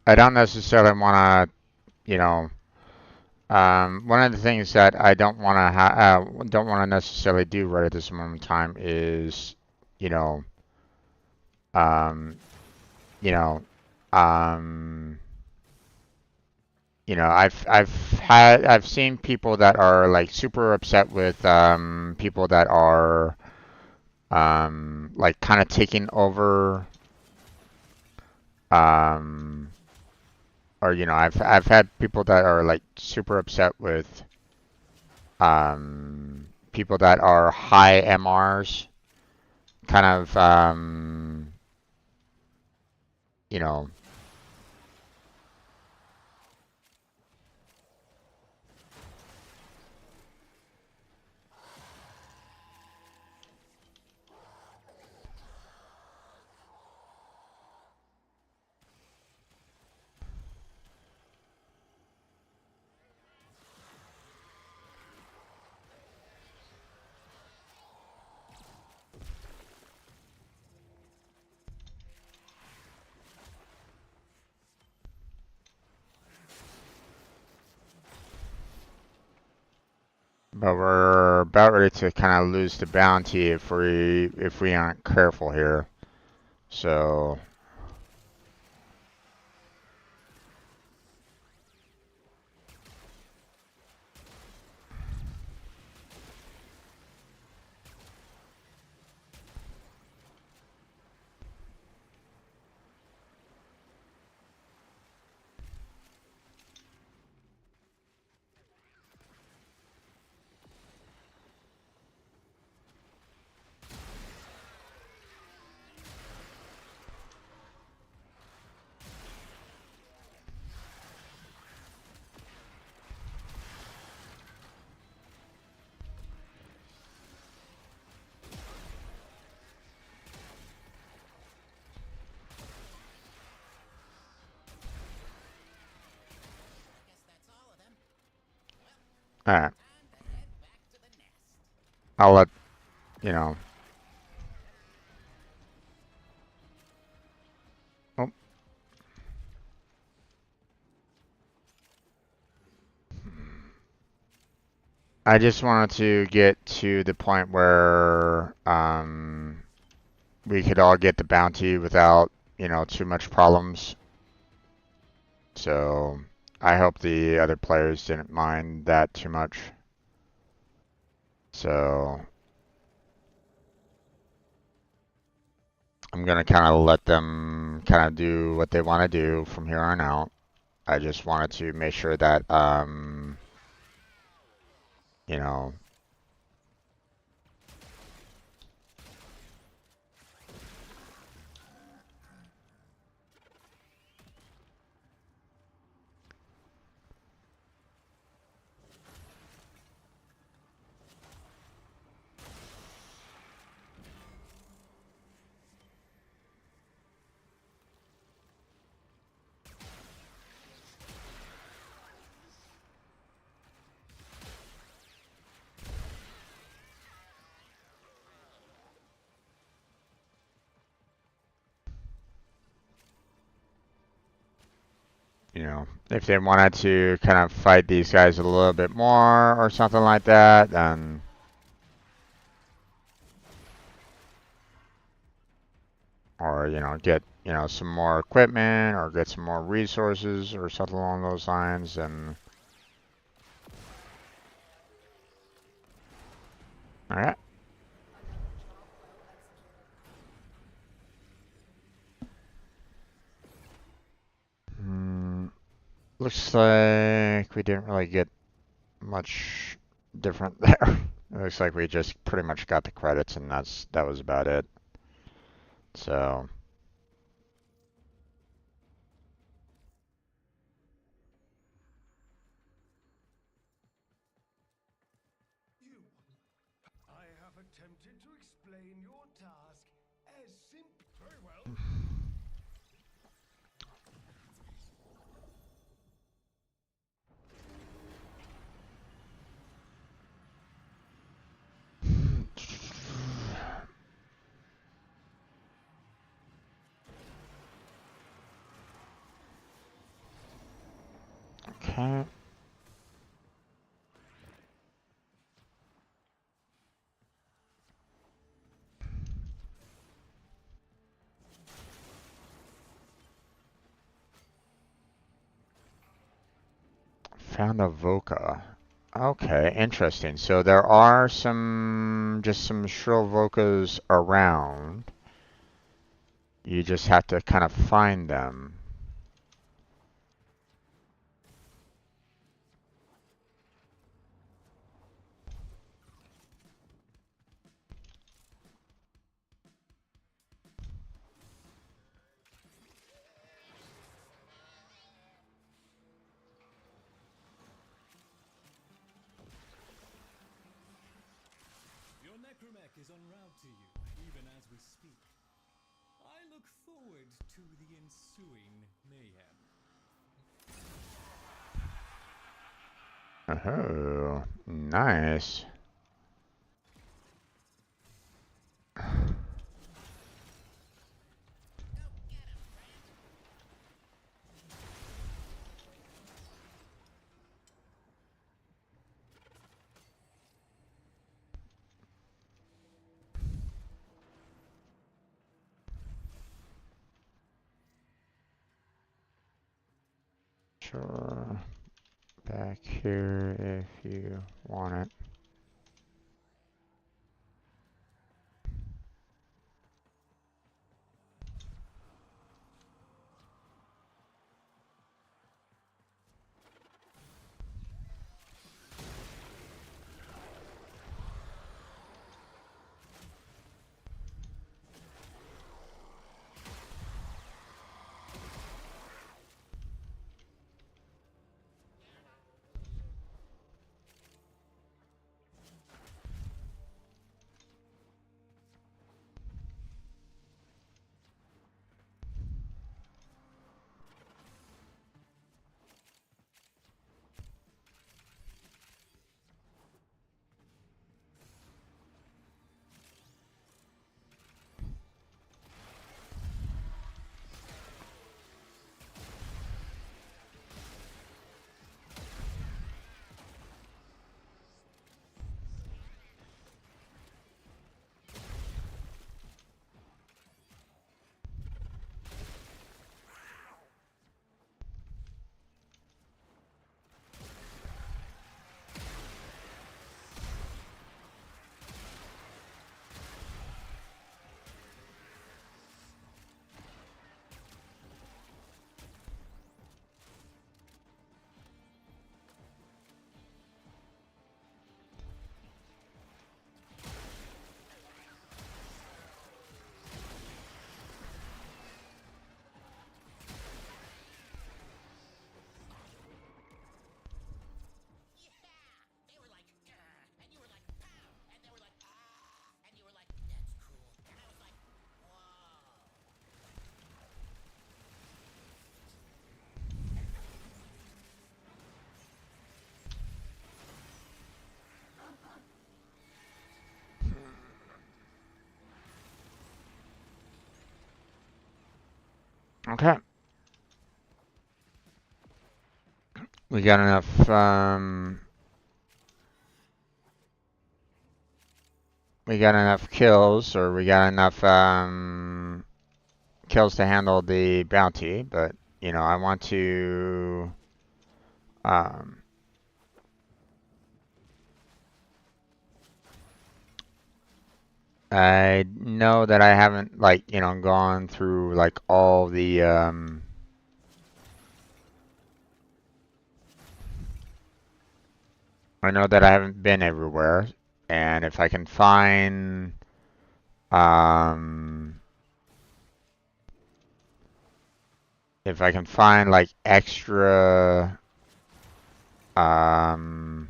I don't necessarily want to, you know, one of the things that I don't want to necessarily do right at this moment in time is, you know, um, you know, um, I've seen people that are like super upset with people that are like kind of taking over um or I've had people that are like super upset with people that are high MRs kind of you know but we're about ready to kind of lose the bounty if we aren't careful here. So all right, I'll let you know. Oh, I just wanted to get to the point where we could all get the bounty without, too much problems. So I hope the other players didn't mind that too much. So I'm gonna kind of let them kind of do what they want to do from here on out. I just wanted to make sure that, you know, if they wanted to kind of fight these guys a little bit more or something like that, then, or, get, some more equipment or get some more resources or something along those lines, and, all right. Hmm, looks like we didn't really get much different there. It looks like we just pretty much got the credits, and that was about it. So, You. I have attempted to explain your task as simple. Very well. Okay. Found a Voca. Okay, interesting. So there are just some shrill Vocas around. You just have to kind of find them. Your necromech is en route to you, even as we speak. I look forward to the ensuing mayhem. Oh, nice. Sure. Back here if you want it. Okay. We got enough, we got enough kills, or we got enough, kills to handle the bounty, but, you know, I want to, um, I know that I haven't, like, you know, gone through, like, all the, I know that I haven't been everywhere, and if I can find, um, if I can find, like, extra, um,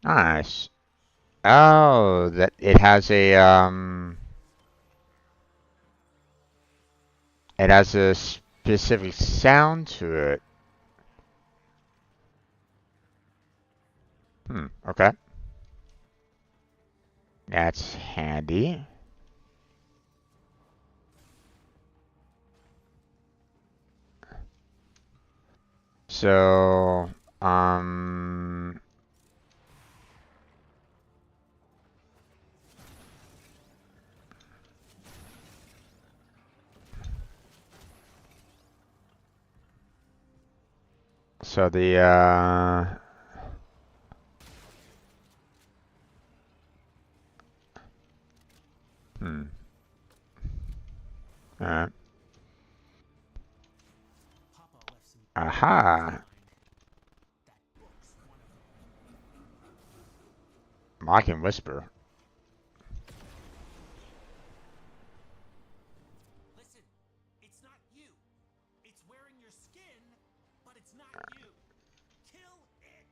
nice. Oh, that it has a specific sound to it. Okay. That's handy. So, um, so the, hmm. Alright. Papa left some Aha! that book's one of them. Mocking Whisper. Listen, it's not you. It's wearing your skin, but it's not you. Kill it.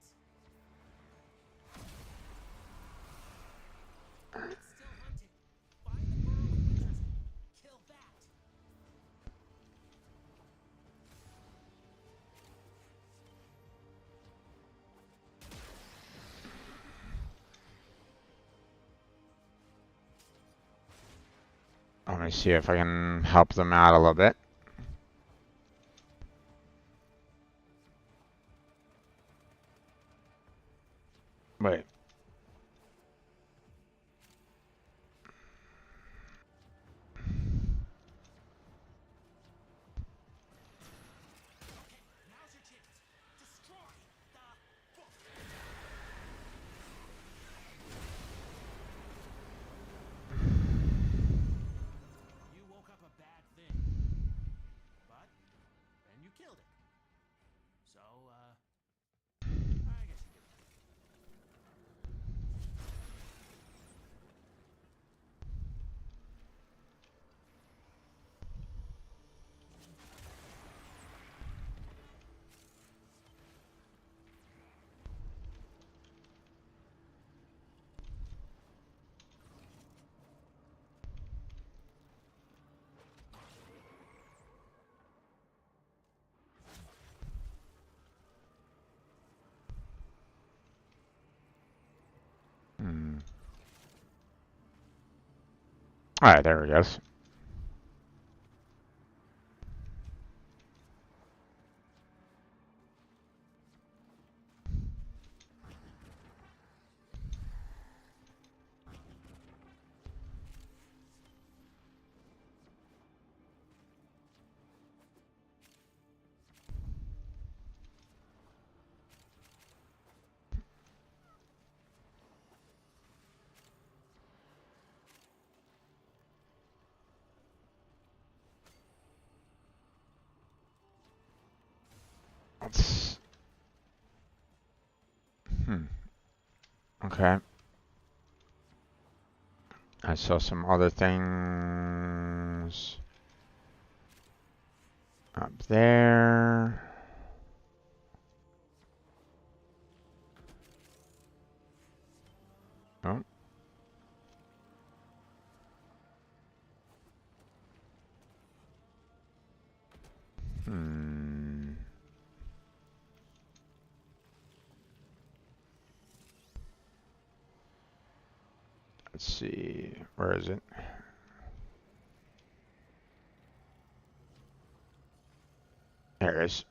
It's still hunting. Find the burrow it enters. Kill that. Let me see if I can help them out a little bit. Wait. Okay, now's your chance. Destroy the book. You woke up a bad thing. But then you killed it. So, I guess you did. Alright, there it goes. Let's... Okay. I saw some other things up there. Oh. Let's see. Where is it? There it is.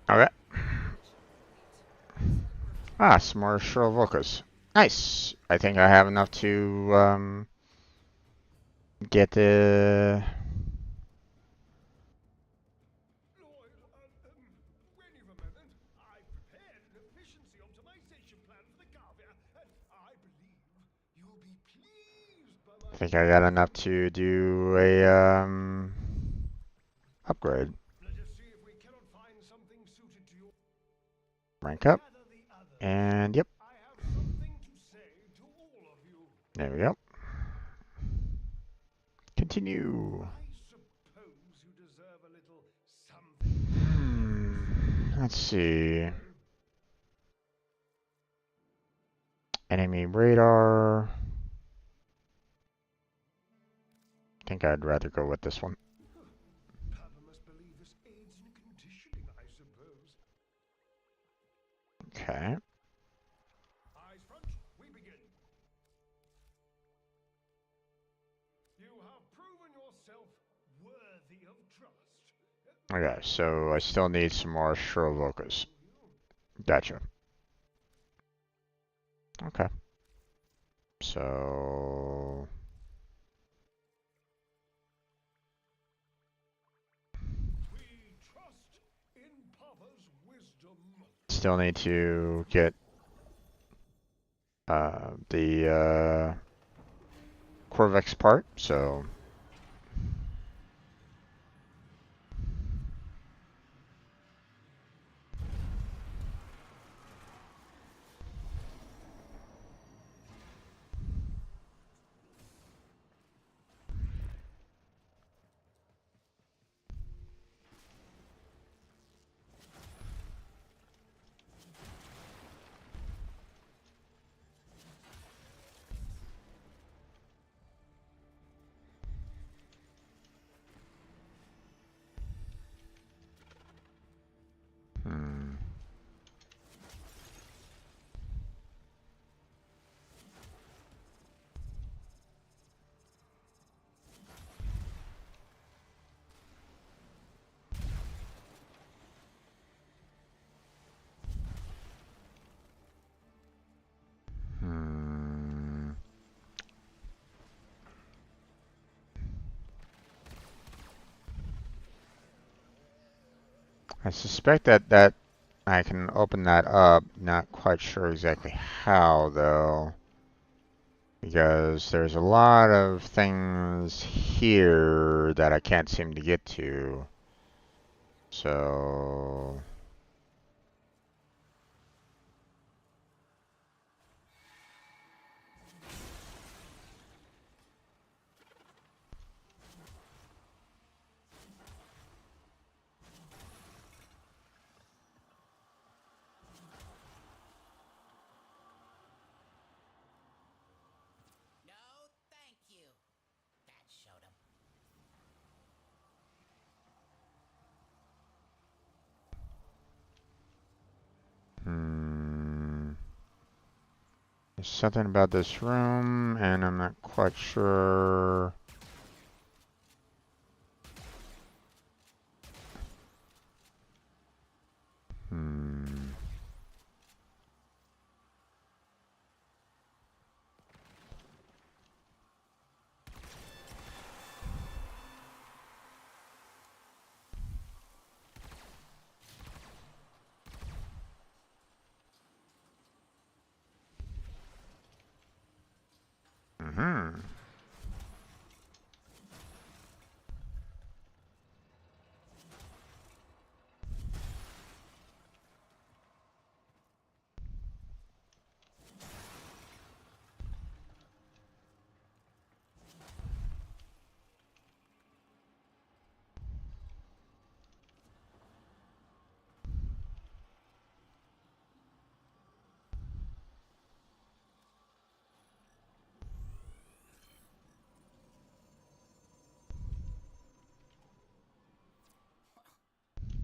Okay. Ah, some more shrill vocals. Nice. I think I have enough to get the. Lloyd, when you've a moment, I've prepared an efficiency optimization plan for the Garvia, and I believe you'll be pleased by my... I think I got enough to do a upgrade. Let us see if we cannot find something suited to your... Rank up. Gather the others. And yep. I have something to say to all of you. There we go. Continue. I suppose you deserve a little something. Let's see. Enemy radar. think I'd rather go with this one. Papa must believe this aids in conditioning, I suppose. Okay. Eyes front, we begin. You have proven yourself worthy of trust. Okay, so I still need some more Shrill Gotcha. Okay. So We trust in Papa's wisdom. still need to get the Corvex part, so hmm. Hmm. I suspect that I can open that up. Not quite sure exactly how though, because there's a lot of things here that I can't seem to get to. So No, thank you. That showed him. hmm. There's something about this room, and I'm not quite sure. Hmm. Mm-hmm.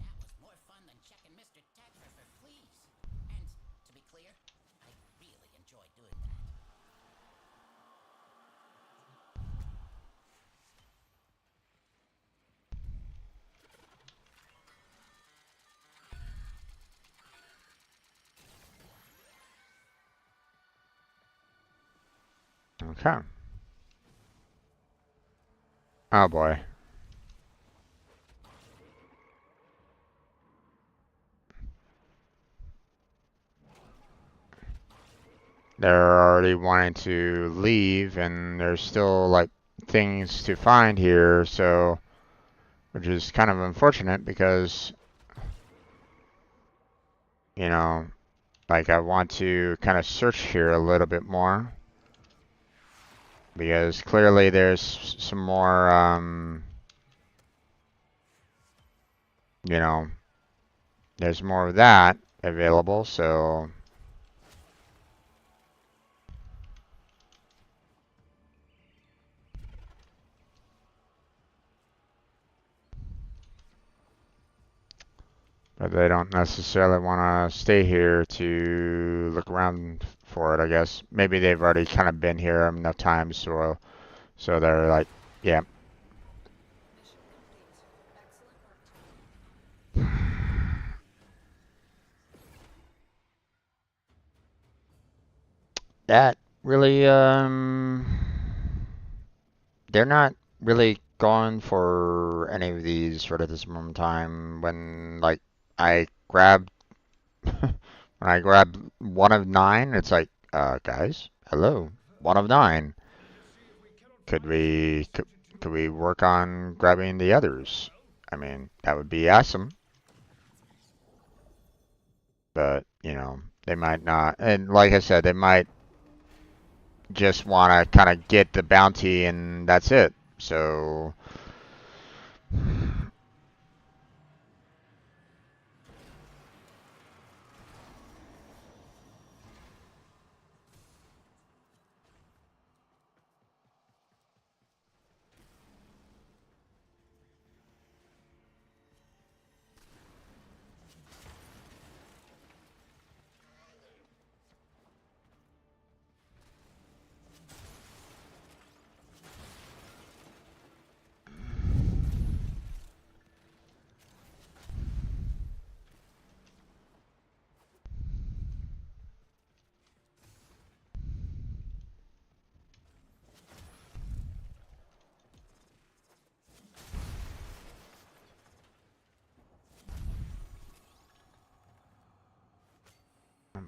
That was more fun than checking Mr. Tetra for fleas. And, to be clear, I really enjoy doing that. Okay. Oh boy. They're already wanting to leave, and there's still like things to find here, so which is kind of unfortunate because you know, like I want to kind of search here a little bit more because clearly there's some more you know, there's more of that available, so But they don't necessarily want to stay here to look around for it, I guess. Maybe they've already kind of been here enough times, so they're like, yeah. Mission complete. Excellent work, gentlemen. That really, they're not really going for any of these right at this moment in time. When like I grab when I grab 1 of 9, it's like, guys, hello, 1 of 9. Could we could we work on grabbing the others? I mean, that would be awesome. But you know, they might not. And like I said, they might just want to kind of get the bounty and that's it. So.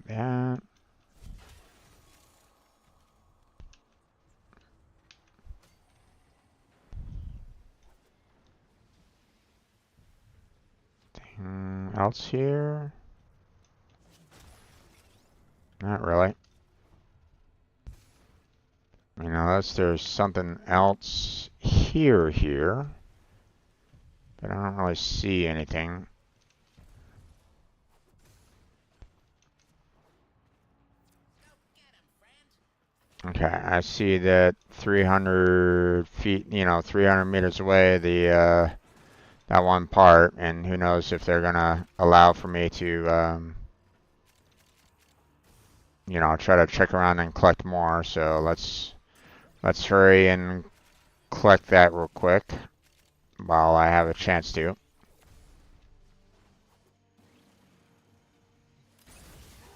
Yeah. Anything else here? Not really. I mean, unless there's something else here. But I don't really see anything. Okay, I see that 300 feet, 300 meters away, that one part, and who knows if they're gonna allow for me to, try to check around and collect more. So let's hurry and collect that real quick while I have a chance to.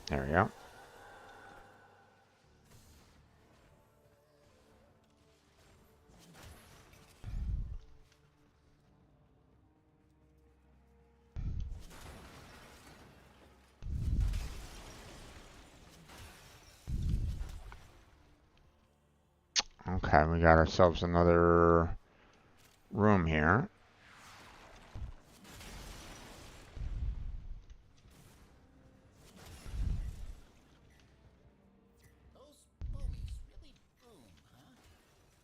There we go. Okay, we got ourselves another room here. Those boomies really boom, huh?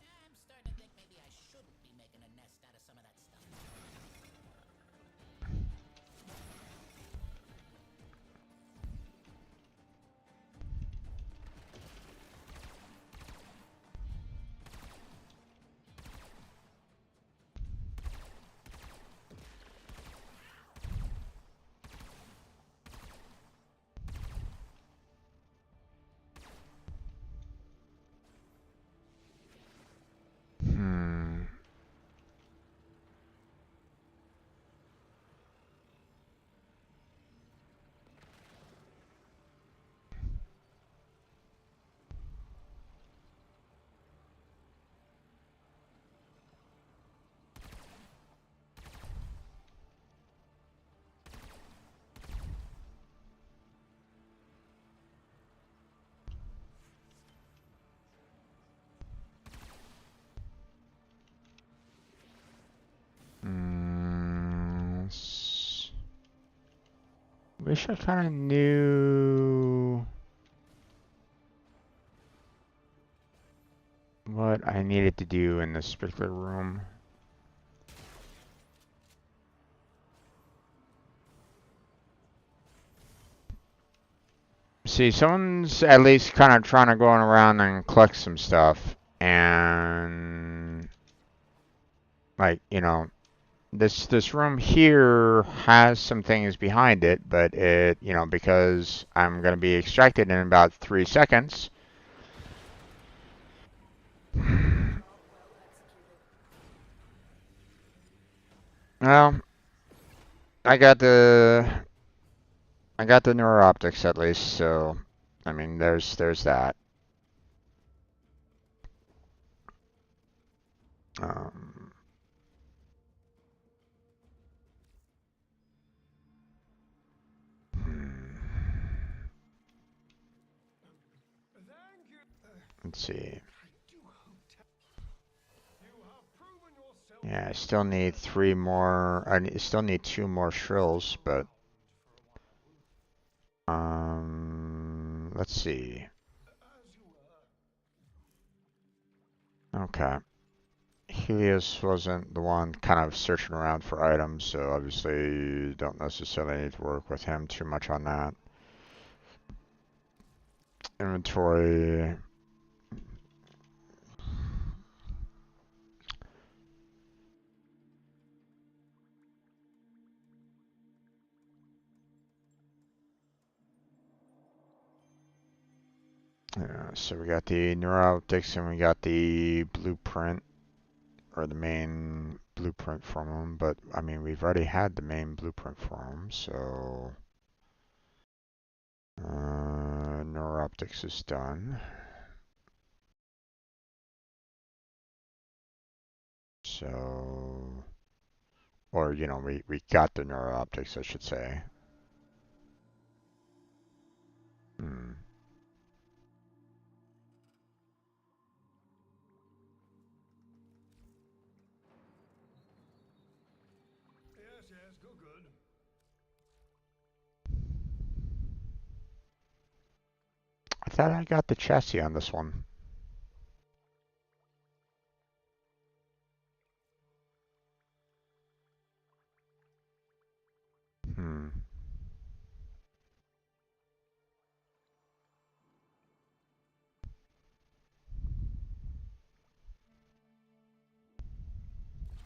I'm starting to think maybe I shouldn't be making a nest out of some of that stuff. Hmm. Wish I kind of knew what I needed to do in this particular room. See, someone's at least kind of trying to go around and collect some stuff, and like, this room here has some things behind it, but it, you know, because I'm gonna be extracted in about 3 seconds. Well, I got the I got the neural optics at least, so I mean, there's that. Um, hmm, Thank you. let's see. I do hope you have proven yourself Yeah, I still need 3 more. Still need 2 more shrills, but let's see. as you were. Okay. Helios wasn't the one kind of searching around for items, so obviously you don't necessarily need to work with him too much on that. Inventory. So we got the neuroptics and we got the blueprint, or the main blueprint from him, but I mean, we've already had the main blueprint from him, so neuroptics is done. So, or you know, we got the neuroptics, I should say. Hmm. Yes, yes, good, good. I thought I got the chassis on this one. Hmm.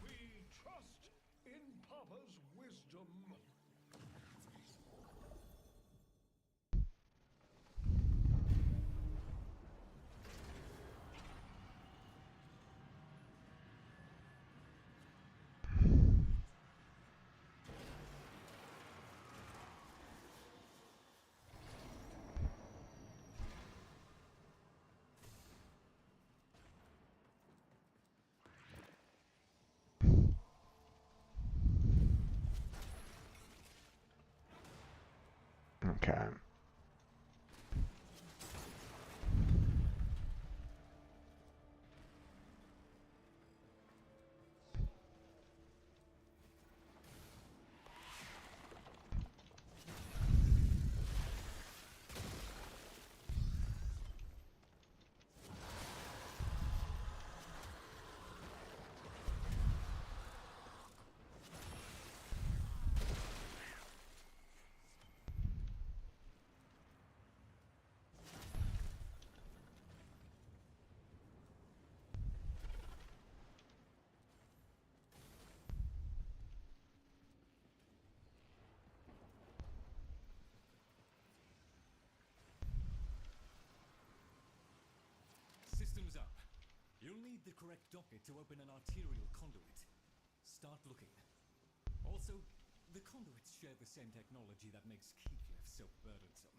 We trust in Papa's wisdom. Okay. Systems up. You'll need the correct docket to open an arterial conduit. Start looking. Also, the conduits share the same technology that makes Kiev so burdensome.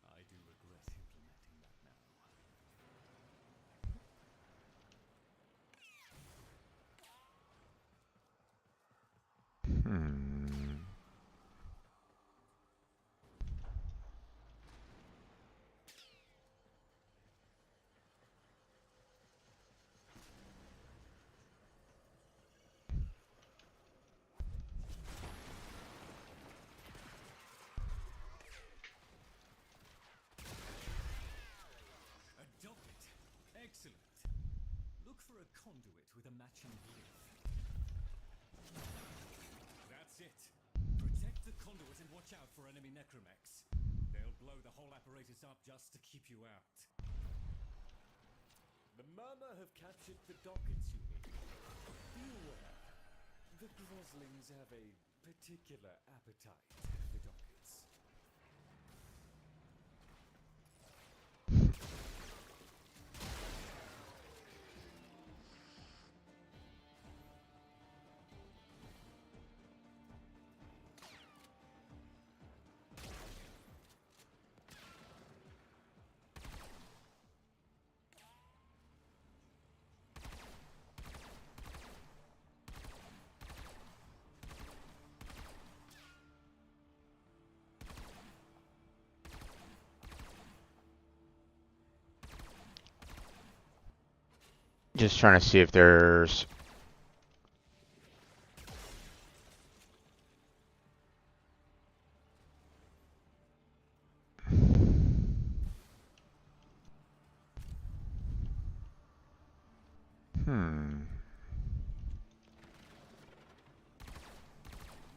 I do regret implementing that now. Hmm. A docket. Excellent. Look for a conduit with a matching glyph. That's it. Protect the conduit and watch out for enemy necromechs. They'll blow the whole apparatus up just to keep you out. The Murmur have captured the dockets you need. Be aware. The Groslings have a particular appetite for dockets. Just trying to see if there's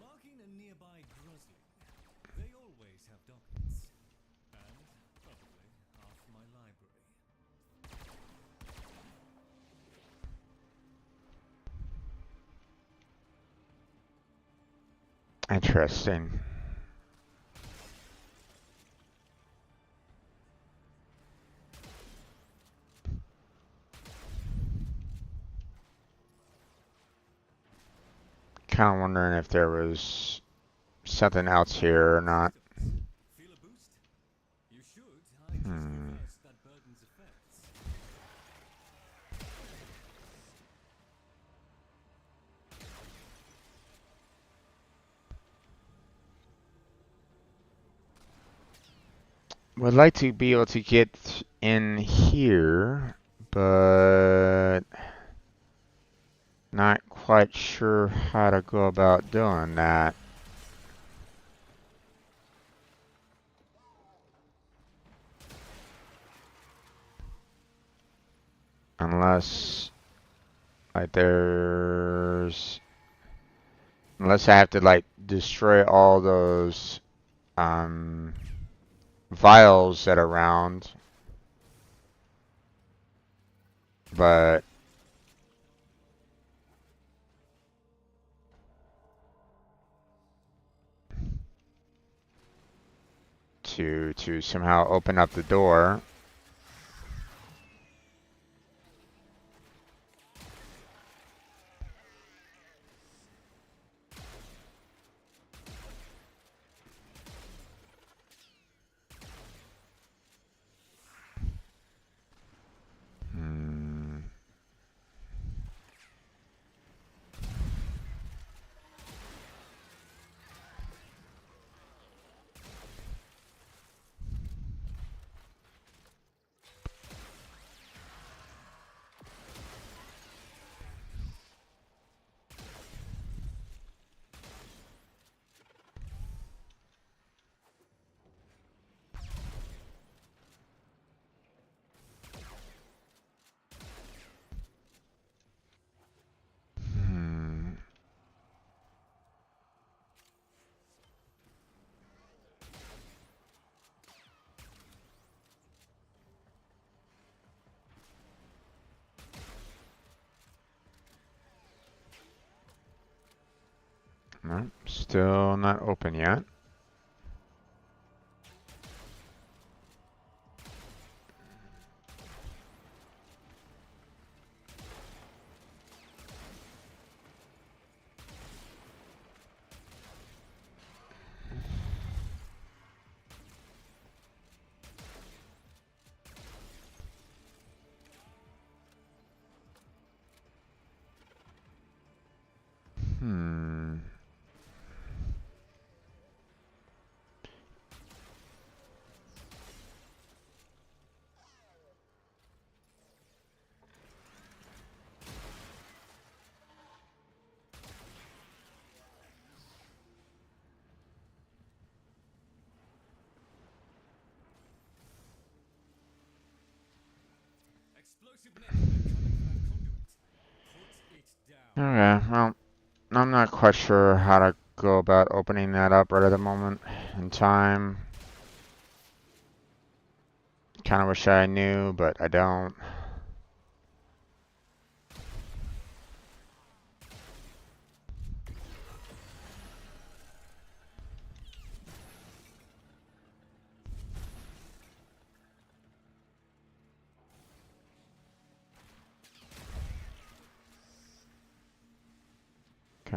Marking a nearby Grosling, they always have dockets. And probably half my library. interesting. Kind of wondering if there was something else here or not. Feel a boost? You should. I just reversed that burden's effects. Would like to be able to get in here, but not quite sure how to go about doing that. Unless, like, unless I have to, like, destroy all those, vials that are around. But to somehow open up the door. No, still not open yet. Explosive network coming from that conduit. Put it down. Okay, well, I'm not quite sure how to go about opening that up right at the moment in time. Kind of wish I knew, but I don't.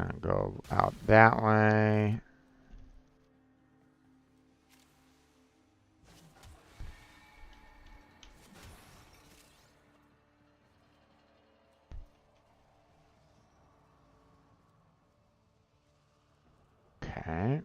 gonna go out that way. Okay.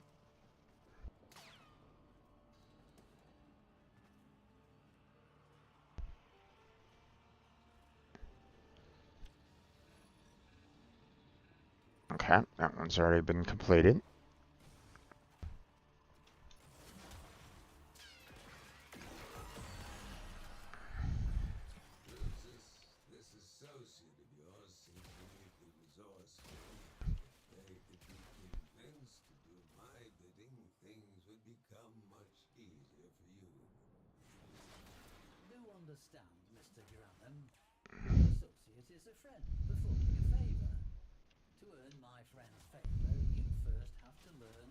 Okay, that one's already been completed. This associate of yours seems uniquely resourceful. If they could be convinced to do my bidding, things would become much easier for you. Do understand, Mr. Grannon. Your associate is a friend performing a favor. To earn my friend's favor, you first have to learn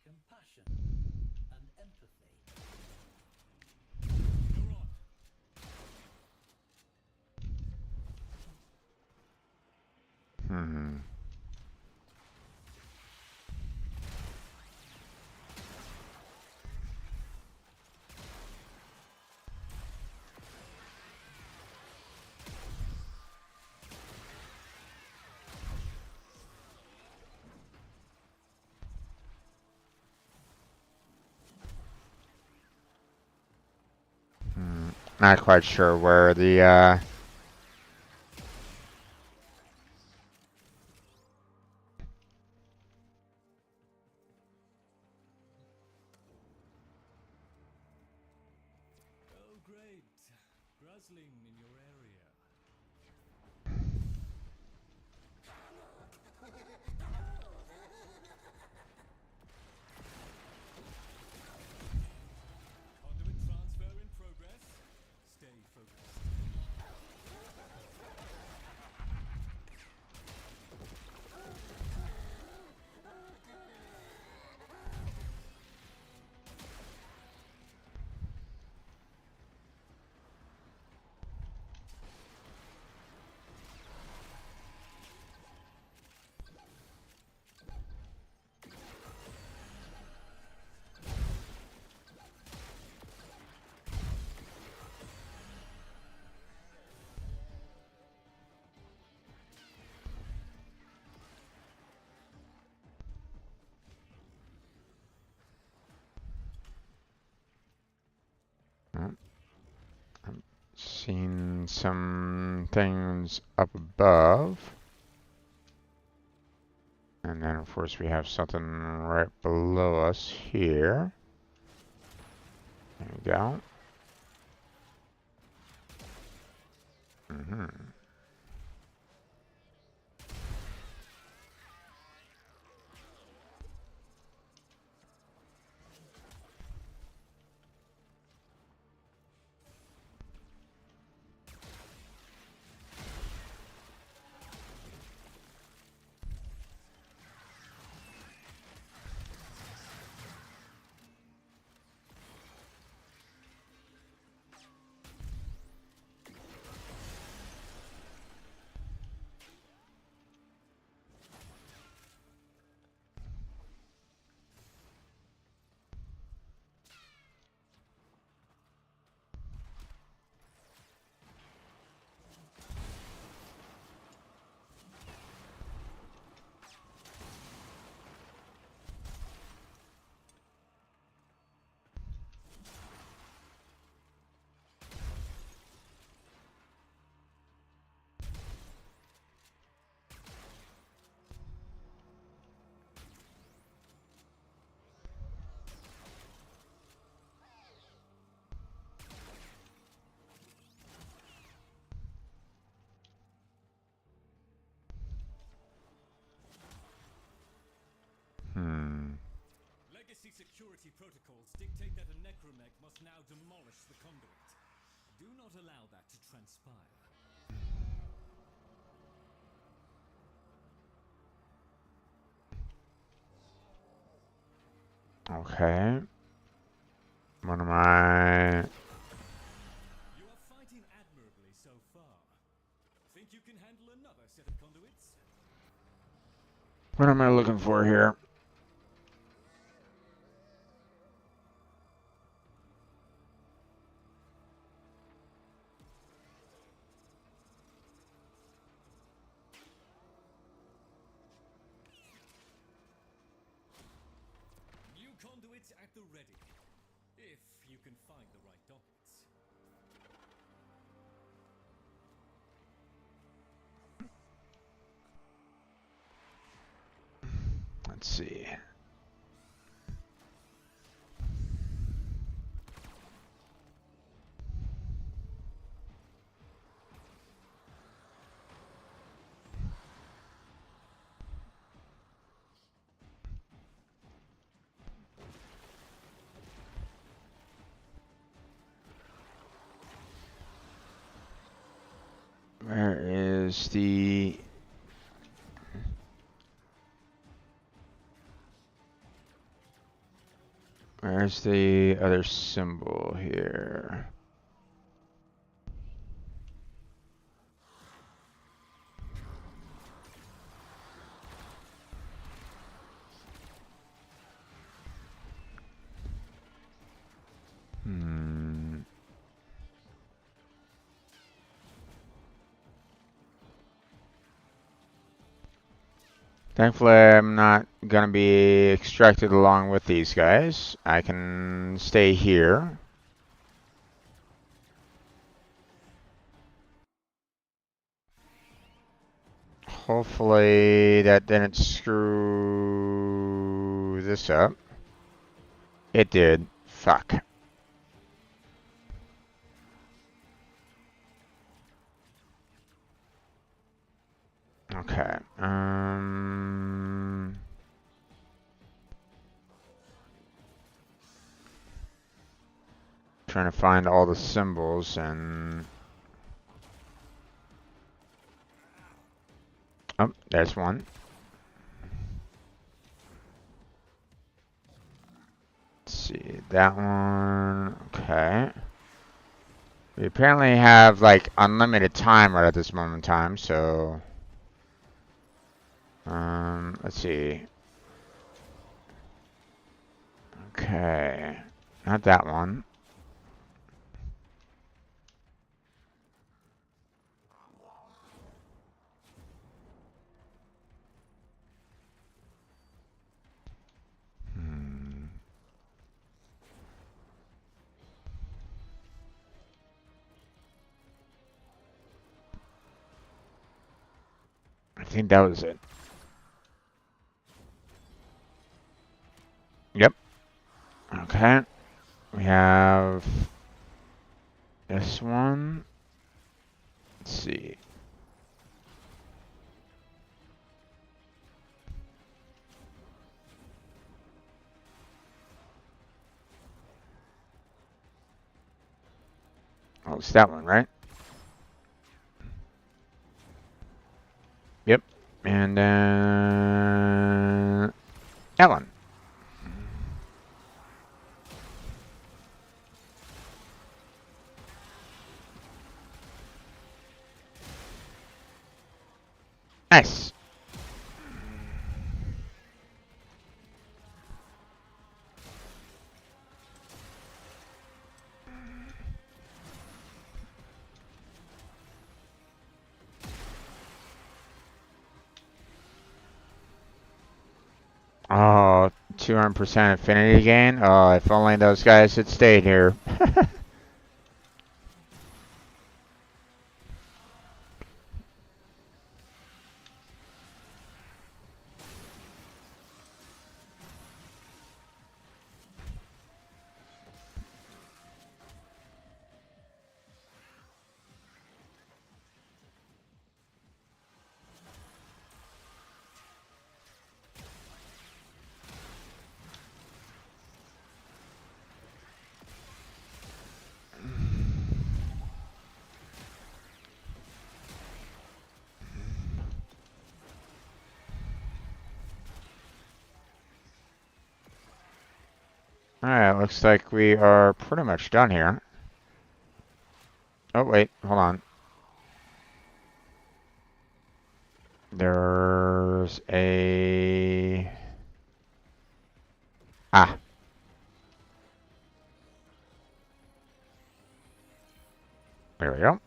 compassion and empathy. You're on. Hmm. Not quite sure where the Oh, great. Gruzzling in your area. Conduit transfer in progress. Stay focused. seen some things up above. And then of course we have something right below us here. There we go. Mm-hmm. Legacy security protocols dictate that a necromech must now demolish the conduit. Do not allow that to transpire. Okay. What am I? You are fighting admirably so far. Think you can handle another set of conduits? What am I looking for here? New conduits at the ready, if you can find the right dockets. Let's see. Where is the... Where's the other symbol here? Thankfully, I'm not gonna be extracted along with these guys. I can stay here. Hopefully that didn't screw this up. It did. Fuck. Okay. Trying to find all the symbols and... Oh, there's one. Let's see, that one. Okay. We apparently have like unlimited time right at this moment in time, so let's see. Okay. Not that one. I think that was it. Yep. Okay. We have this one. Let's see. Oh, it's that one, right? Yep. And then that one. Nice. Oh, 200% affinity gain. Oh, if only those guys had stayed here. Alright, looks like we are pretty much done here. Oh, wait, hold on. There's a... Ah. There we go.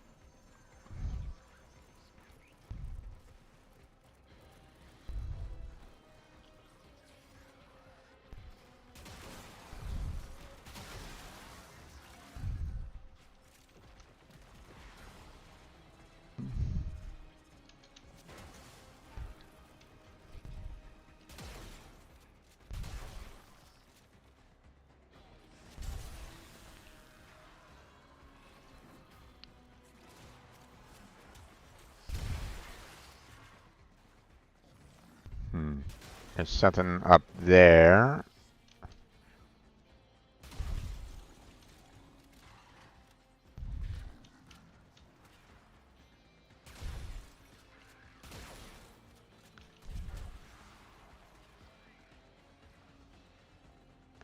There's something up there.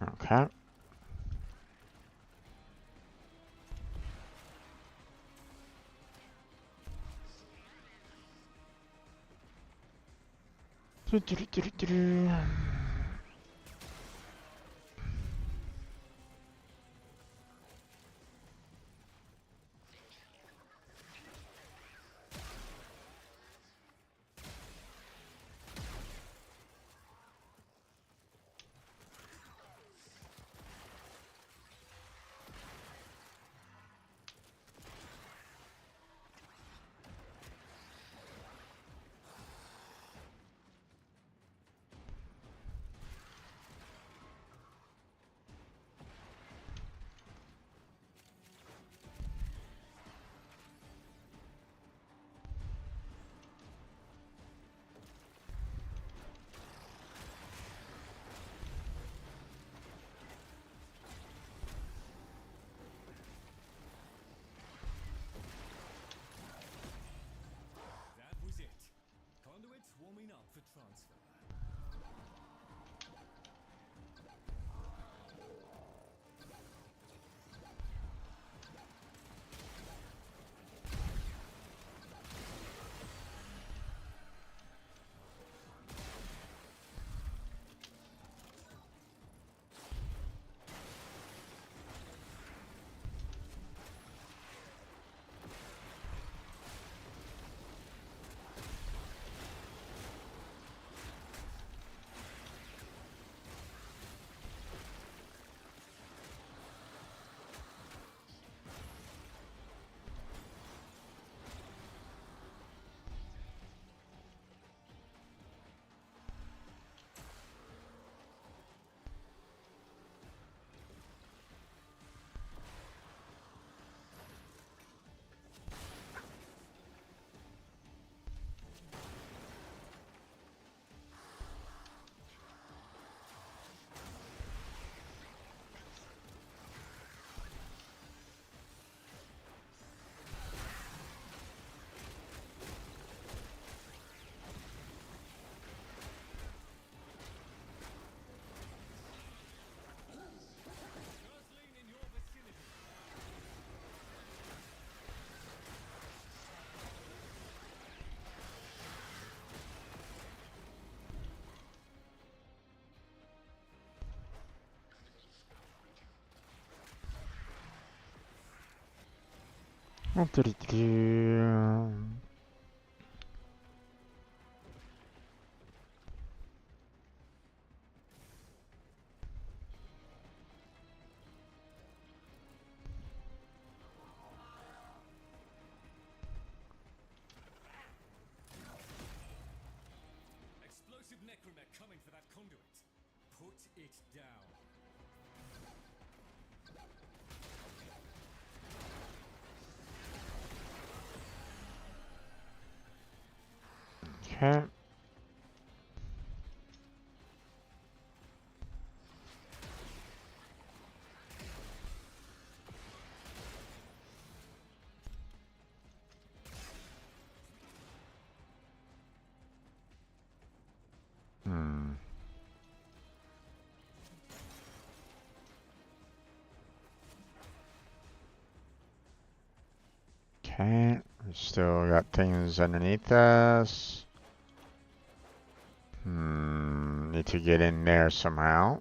Okay. That was it. Conduits warming up for transfer. Guzzling in your vicinity. Explosive necromech coming for that conduit. Put it down. Okay. Okay. We still got things underneath us. Need to get in there somehow.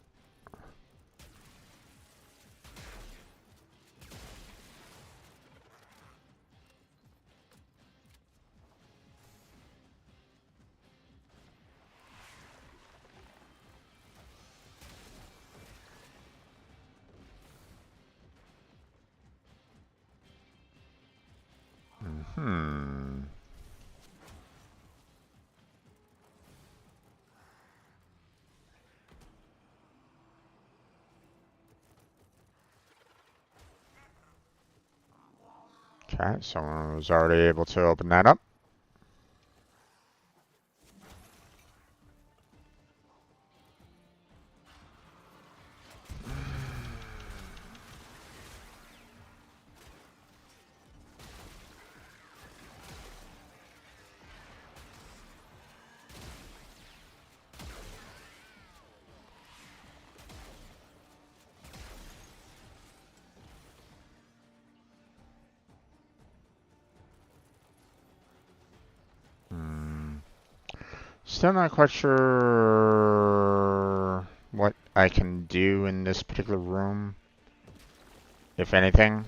Hmm. Okay, someone was already able to open that up. Still not quite sure what I can do in this particular room, if anything.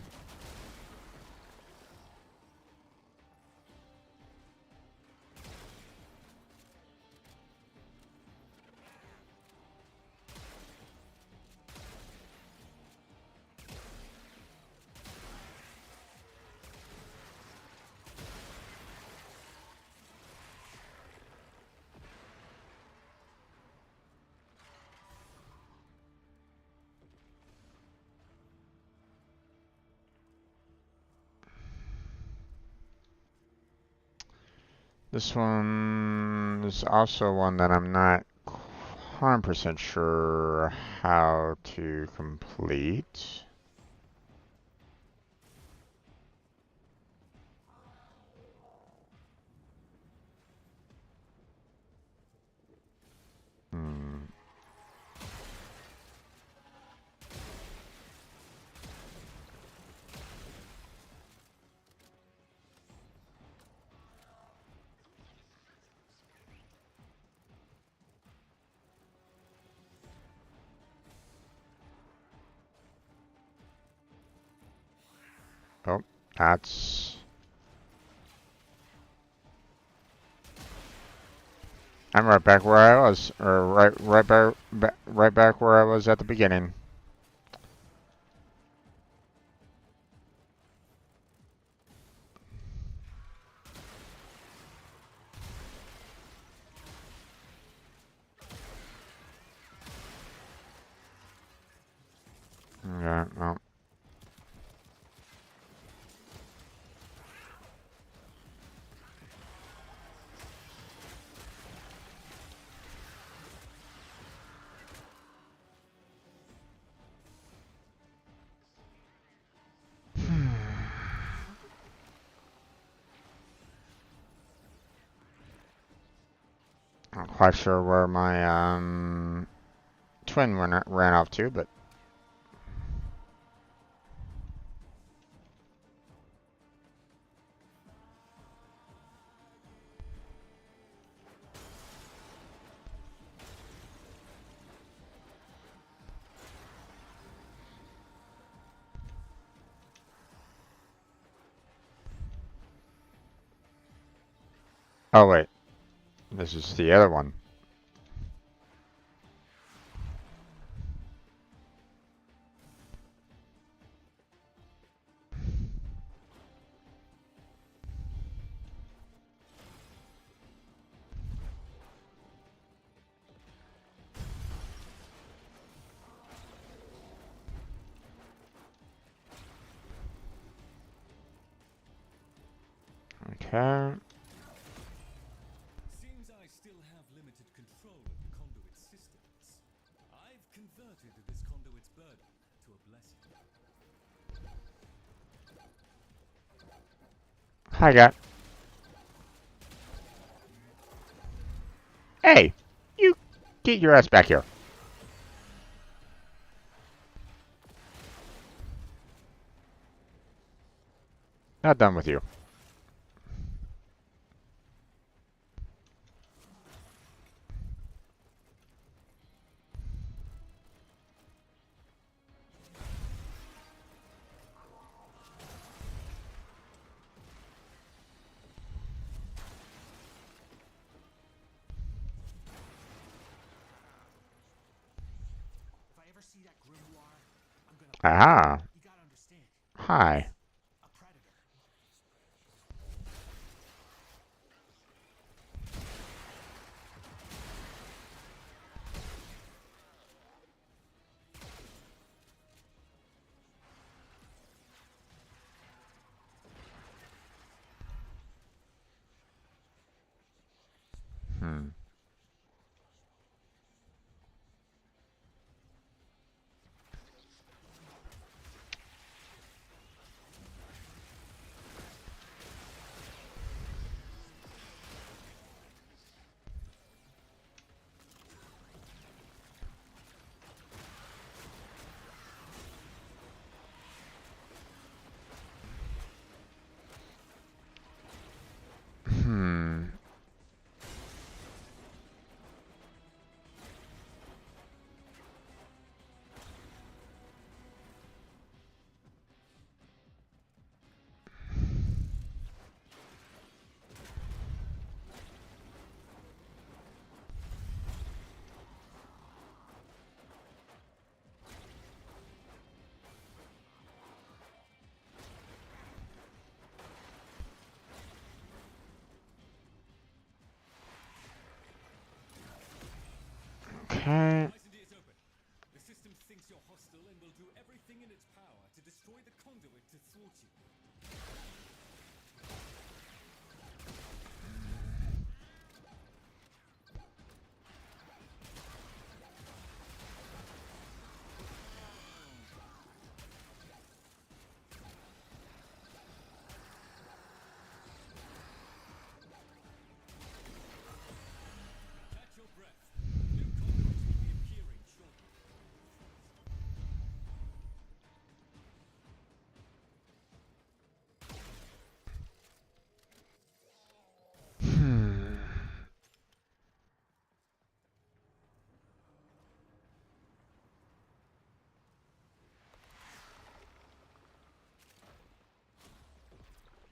This one is also one that I'm not 100% sure how to complete. Oh, that's... I'm right back where I was, or right back where I was at the beginning. Yeah, well. Not quite sure where my twin ran off to, but oh wait, this is the other one. Okay. Seems I still have limited control of the conduit systems. I've converted this conduit's burden to a blessing. Hi, guy. Hey, you get your ass back here. Not done with you. see that grimoire? I'm gonna. Ah, You gotta understand. hi. A predator. Hmm. Hmm. Okay. Nice and ears open. The system thinks you're hostile and will do everything in its power to destroy the conduit to thwart you. Catch your breath. New conduits will be appearing shortly. Hmm.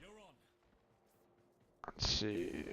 You're on. Let's see.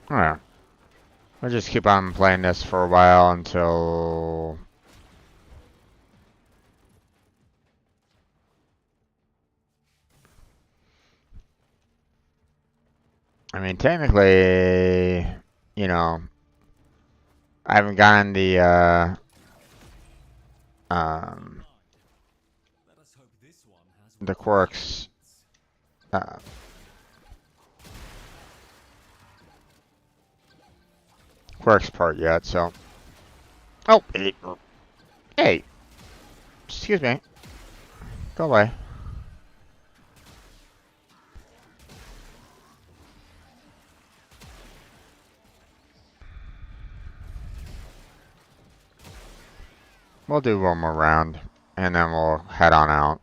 Alright. We'll just keep on playing this for a while until... I mean, technically, you know, I haven't gotten the, um, Let us hope this one has the what you quirks, needs. uh, quirks part yet, so... Oh, hey, excuse me. Go away. We'll do one more round, and then we'll head on out.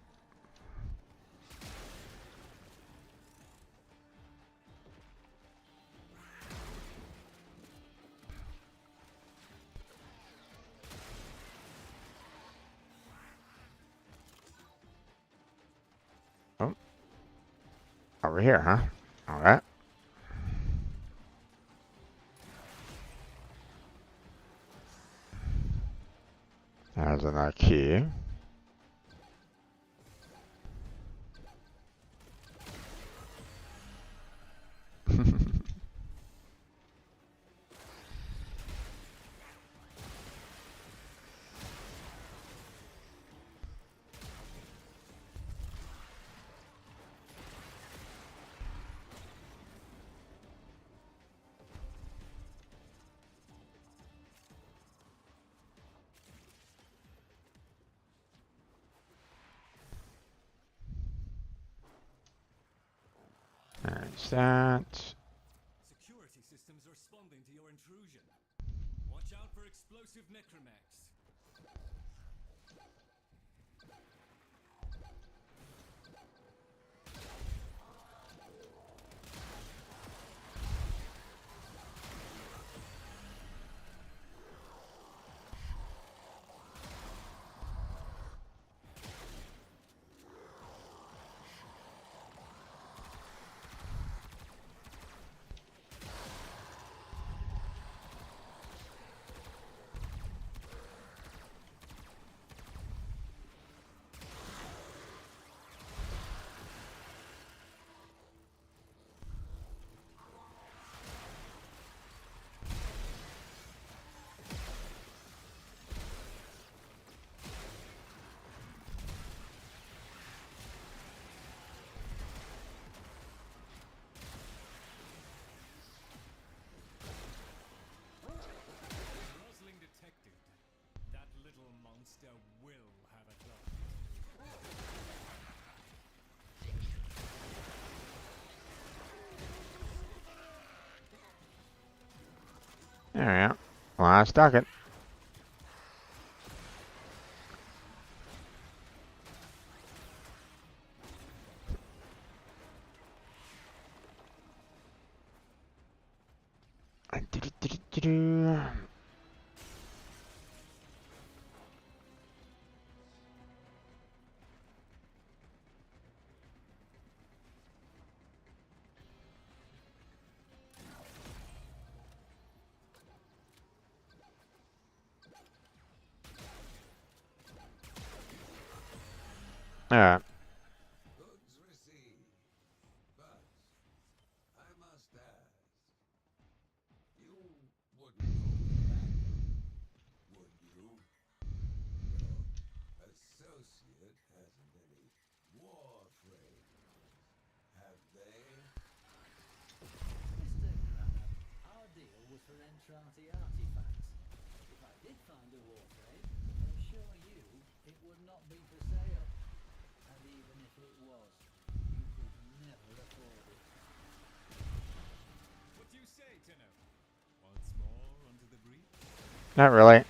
Oh, over here, huh? Alright. There's another key. What's that? Security systems are responding to your intrusion. Watch out for explosive necromechs. Rosling detected. That little monster will have a target. There we go. Well, I stuck it. Alright. Goods received. But I must ask, you wouldn't go back, would you? Your associate hasn't any Warframe, have they? Mr. Granner, our deal was for Entrati artifacts. If I did find a Warframe, I assure you it would not be for sale. And even if it was, you could never afford it. What do you say, Tenno? Once more under the breach? Not really.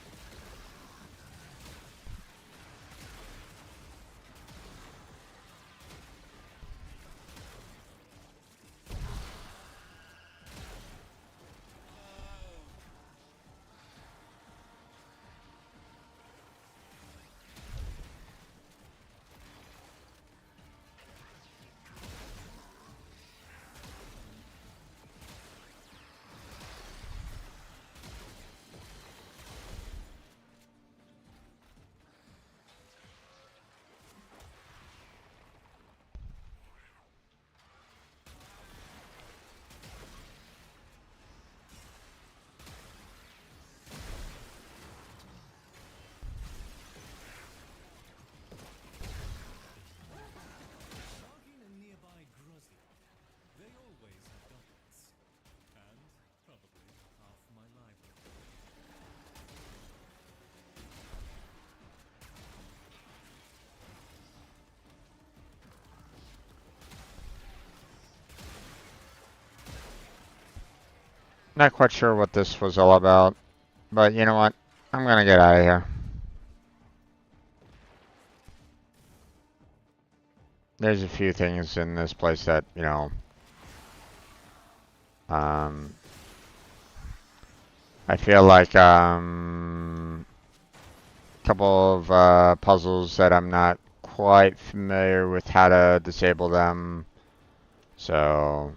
Bargain in nearby Grozny. They always have dockets. And probably half my library. Not quite sure what this was all about. But you know what? I'm gonna get out of here. There's a few things in this place that, you know, I feel like, a couple of puzzles that I'm not quite familiar with how to disable them. So,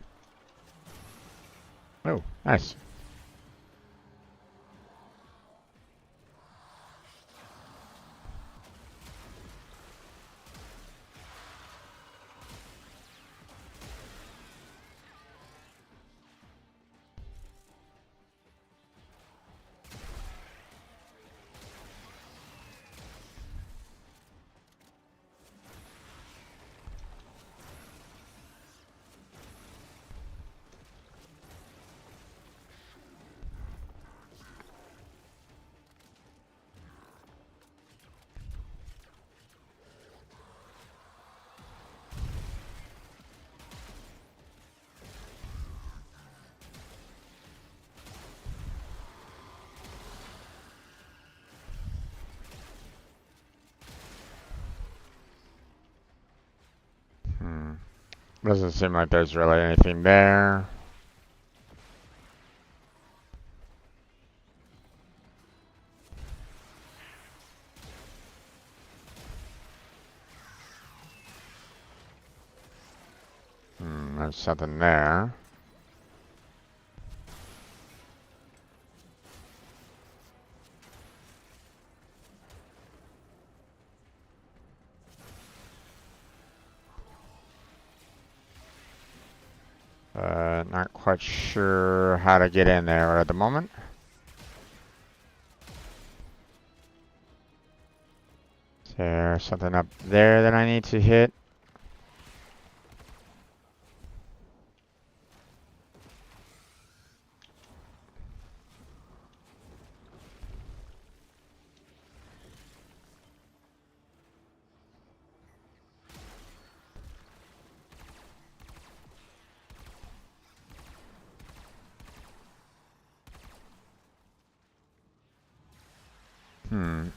oh, nice. Doesn't seem like there's really anything there. There's something there. Not quite sure how to get in there at the moment. Is there something up there that I need to hit? Hmm.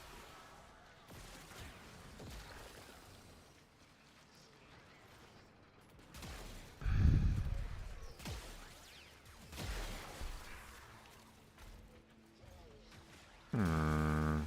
Hmm.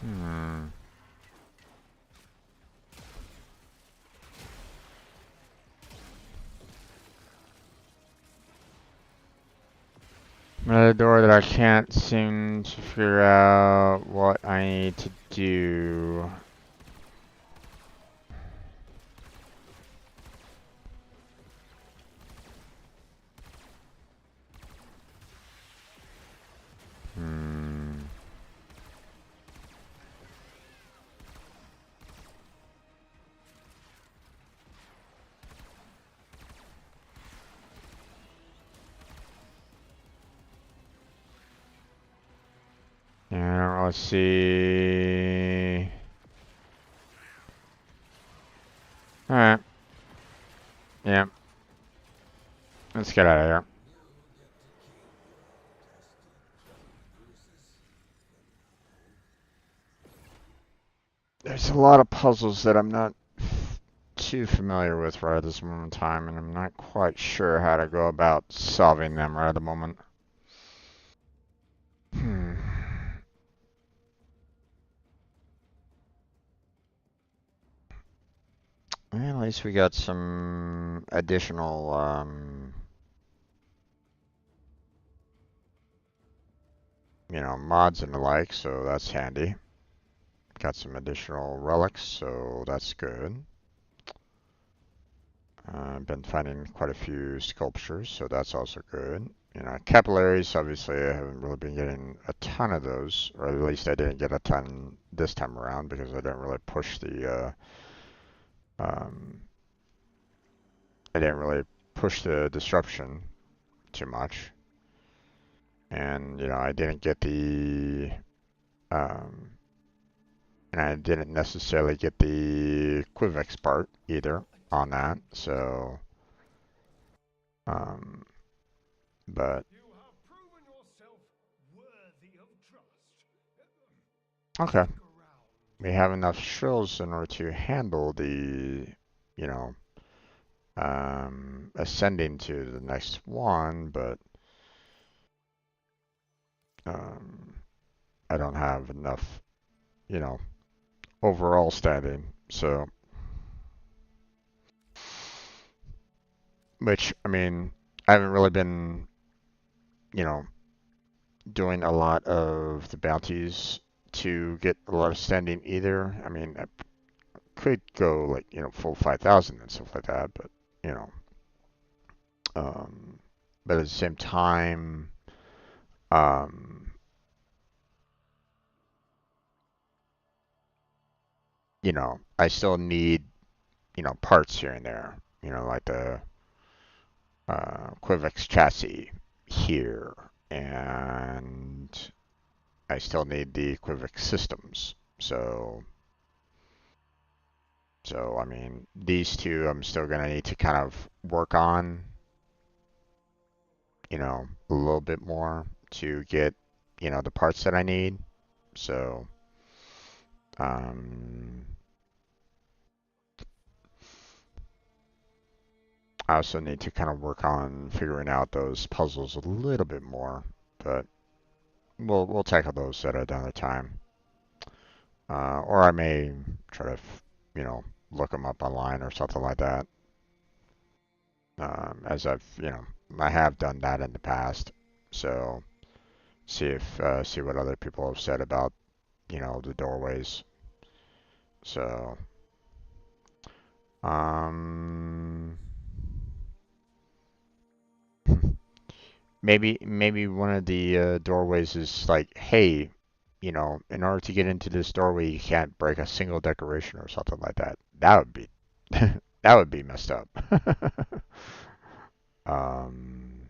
Hmm. Another door that I can't seem to figure out what I need to do. Hmm. Yeah, I don't really see. Alright. Yeah. Let's get out of here. There's a lot of puzzles that I'm not too familiar with right at this moment in time, and I'm not quite sure how to go about solving them right at the moment. Hmm. Well, at least we got some additional, mods and the like, so that's handy. Got some additional relics, so that's good. I've been finding quite a few sculptures, so that's also good. Capillaries, obviously, I haven't really been getting a ton of those, or at least I didn't get a ton this time around because I didn't really push um, I didn't really push the disruption too much. And, I didn't get um, and I didn't necessarily get the Quivex part either on that, so, um, but, You have proven yourself worthy of trust. okay. Stick around. We have enough shrills in order to handle the, you know, ascending to the next one, but um, I don't have enough, you know, overall standing. So, which, I mean, I haven't really been, you know, doing a lot of the bounties to get a lot of standing either. I mean, could go like, full 5,000 and stuff like that, but, you know, but at the same time, um, I still need, parts here and there, like the Quivix chassis here, and I still need the Quivix systems. So I mean, these two I'm still gonna need to kind of work on, a little bit more to get, the parts that I need. So, um, I also need to kind of work on figuring out those puzzles a little bit more, but we'll tackle those at another time. Or I may try to, look them up online or something like that. As I have done that in the past. So see what other people have said about, the doorways. So, um, maybe one of the doorways is like, hey, in order to get into this doorway, you can't break a single decoration or something like that. That would be that would be messed up. um,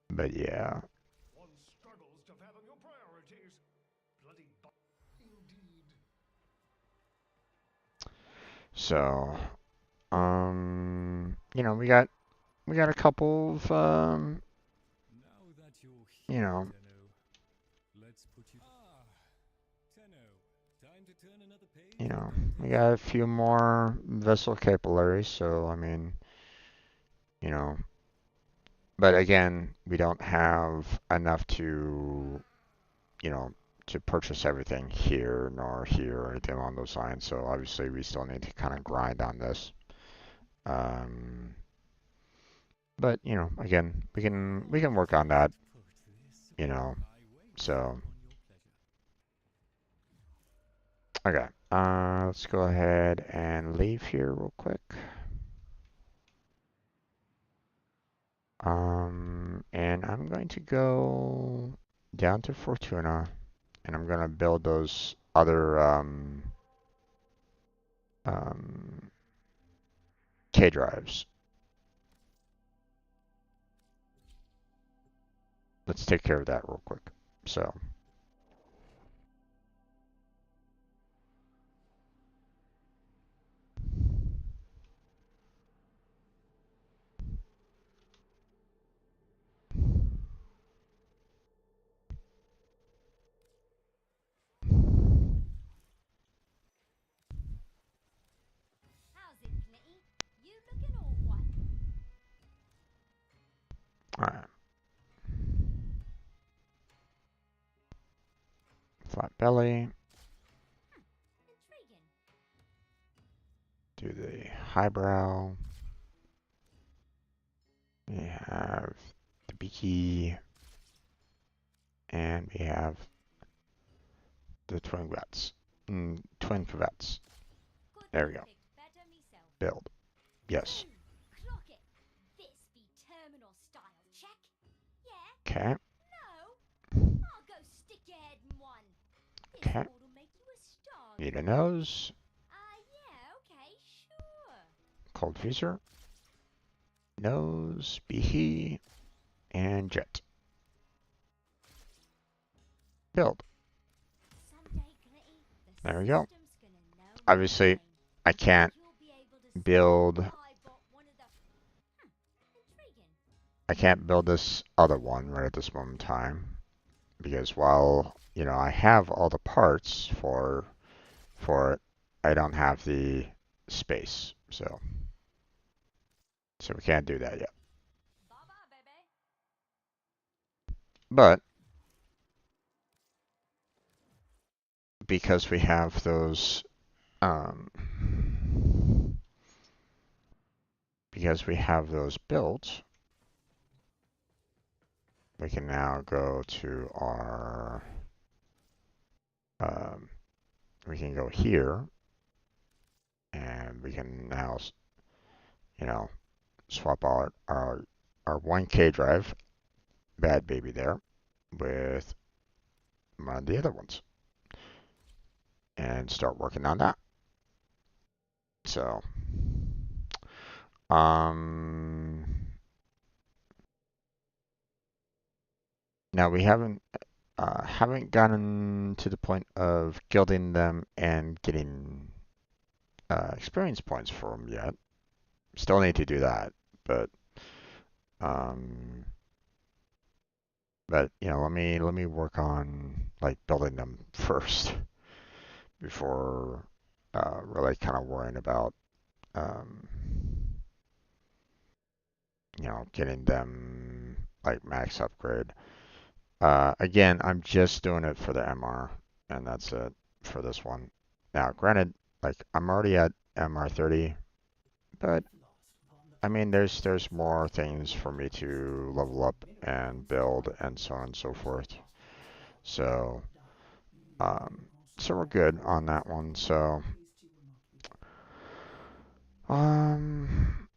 but yeah. One struggles to fathom your priorities. Bloody indeed. So, we got a couple of Now that you're you here, know, Tenno, let's put you. Tenno, time to turn another page. In we Dante's got a story. few more vessel capillaries, so I mean, you know, but again, we don't have enough to, you know, to purchase everything here nor here or anything along those lines. So obviously, we still need to kind of grind on this. Um, but again, we can work on that. Put this You know, I wait so upon your pleasure. okay. Let's go ahead and leave here real quick. And I'm going to go down to Fortuna, and I'm gonna build those other um, K drives. Let's take care of that real quick. So, How's it, Clitty? You looking all what? alright. Flat belly. Intriguing. Do the highbrow. We have the beaky, and we have the twin guts. Twin cravats. Couldn't There have we go. picked better myself. Build. Yes. Ooh, clock it. This be terminal style, check? Yeah? Okay. No? I'll go stick your head in one. This Okay. board'll make you a star. Need a nose. Yeah, okay, sure. Cold freezer. Nose. Beaky. And jet. Build. Someday, Clitty, the There we go. system's gonna know your Obviously, name. I can't You'll be able to say, build. I bought one of the... intriguing. I can't build this other one right at this moment in time because while I have all the parts for it, I don't have the space. So we can't do that yet. Bye-bye, baby. But because we have those built, we can now go to our we can go here we can now, you know, swap out our 1K drive, bad baby there, with one of the other ones and start working on that. So, um, now we haven't gotten to the point of gilding them and getting experience points for them yet. Still need to do that, but um, let me work on like building them first before really kind of worrying about um, getting them like max upgrade. Again, I'm just doing it for the MR, and that's it for this one. Now, granted, like I'm already at MR30, but I mean, there's more things for me to level up and build and so on and so forth. So, um, so we're good on that one. Um,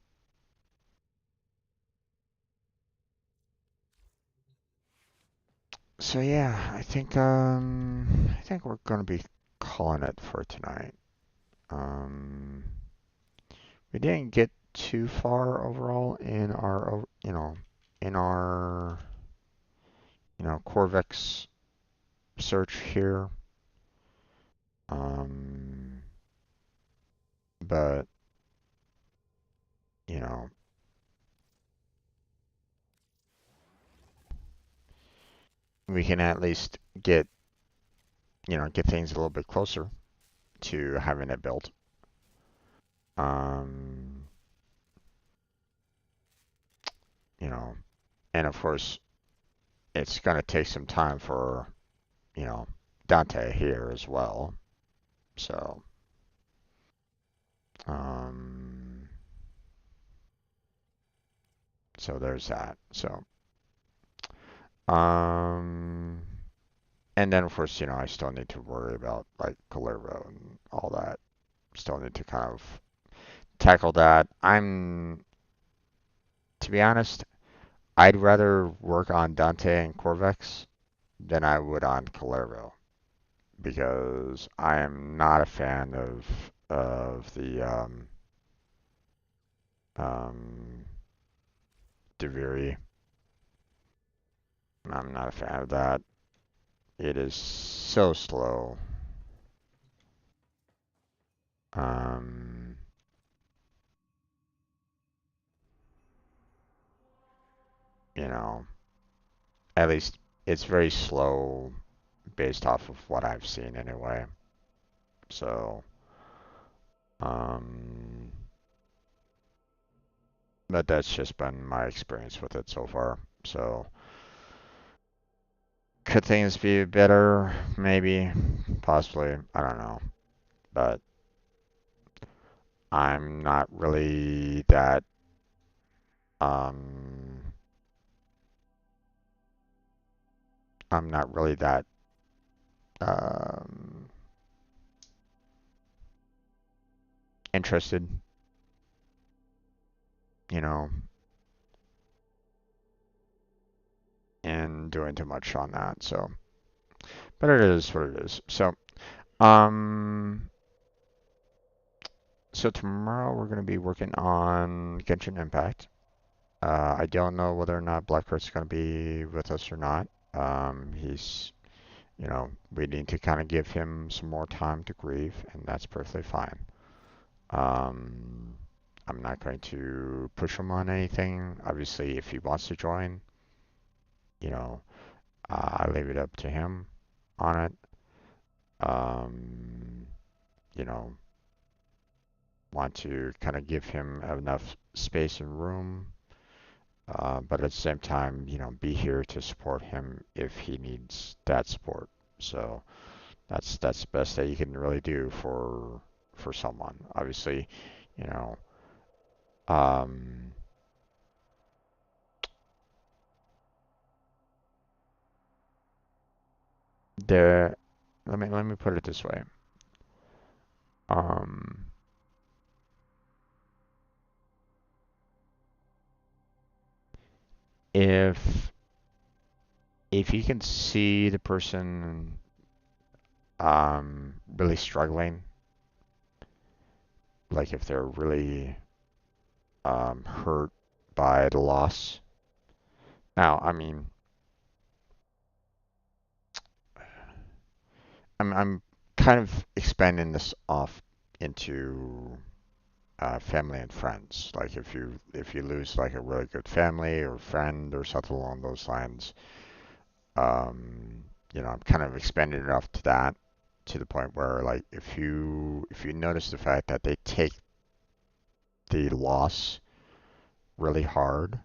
so yeah, I think we're gonna be calling it for tonight. Um, we didn't get too far overall in our Corvex search here. Um, but you know, we can at least get things a little bit closer to having it built. Um, you know, and of course, it's gonna take some time for Dante here as well. So, um, so there's that. So, um, and then of course, I still need to worry about like Calervo and all that. Still need to kind of tackle that. To be honest, I'd rather work on Dante and Corvex than I would on Calervo because I am not a fan of the um, Deviri. I'm not a fan of that. It is so slow. Um, you know, at least it's very slow based off of what I've seen anyway. So, um, but that's just been my experience with it so far. So, could things be better? Maybe, possibly. I don't know. But I'm not really that um I'm not really that um interested, you know, in doing too much on that. So, but it is what it is. Um so tomorrow we're gonna be working on Genshin Impact. I don't know whether or not Blackheart's gonna be with us or not. He's we need to kind of give him some more time to grieve, and that's perfectly fine. Um, I'm not going to push him on anything. Obviously, if he wants to join, you know, I leave it up to him on it. Um, you know, want to kind of give him enough space and room, but at the same time, be here to support him if he needs that support. So that's the best that you can really do for someone. Obviously, you know, um, there. Let me put it this way. Um, if you can see the person really struggling, like if they're really hurt by the loss. Now, I mean, I'm kind of expanding this off into family and friends. Like if you lose like a really good family or friend or something along those lines, I'm kind of expanding it off to that, to the point where like if you notice the fact that they take the loss really hard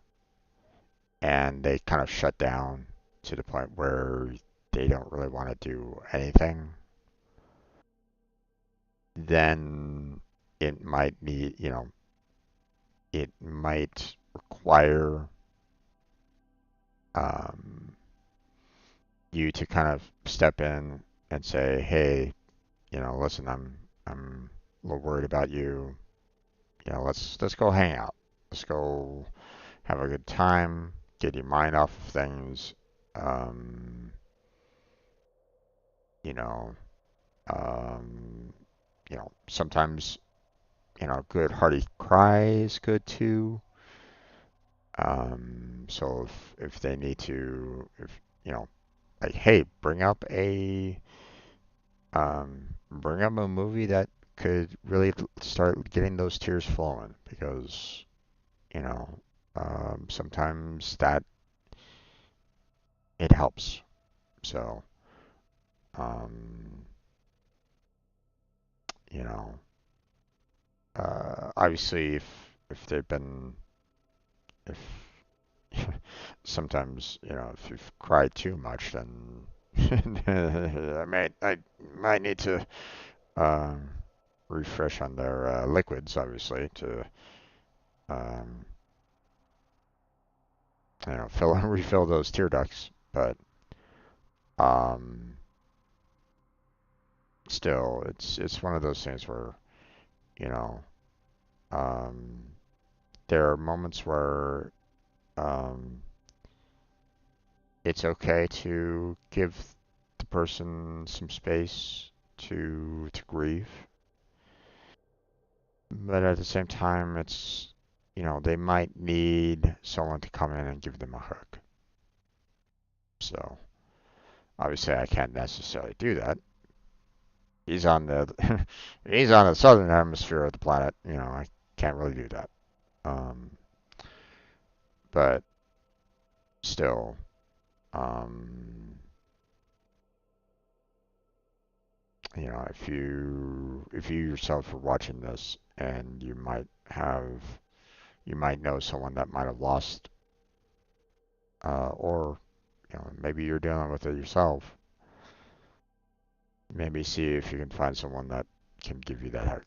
and they kind of shut down to the point where they don't really want to do anything, then it might need, it might require um, you to kind of step in and say, hey, listen, I'm a little worried about you. Let's go hang out. Let's go have a good time, get your mind off of things. Um, you know, um, sometimes good hearty cry is good too. So if they need to, if like, hey, bring up a movie that could really start getting those tears flowing, because you know, sometimes that it helps. So, um, you know, obviously, if they've been, if sometimes, if you've cried too much, then I might need to um, refresh on their liquids, obviously, to um, fill refill those tear ducts. But um, still, it's one of those things where you know um, there are moments where um, it's okay to give the person some space to grieve, but at the same time, it's they might need someone to come in and give them a hug. So obviously, I can't necessarily do that. He's on the he's on the southern hemisphere of the planet. I can't really do that. Um, but still, um, if you yourself are watching this and you might know someone that might have lost, or maybe you're dealing with it yourself. Maybe see if you can find someone that can give you that hug,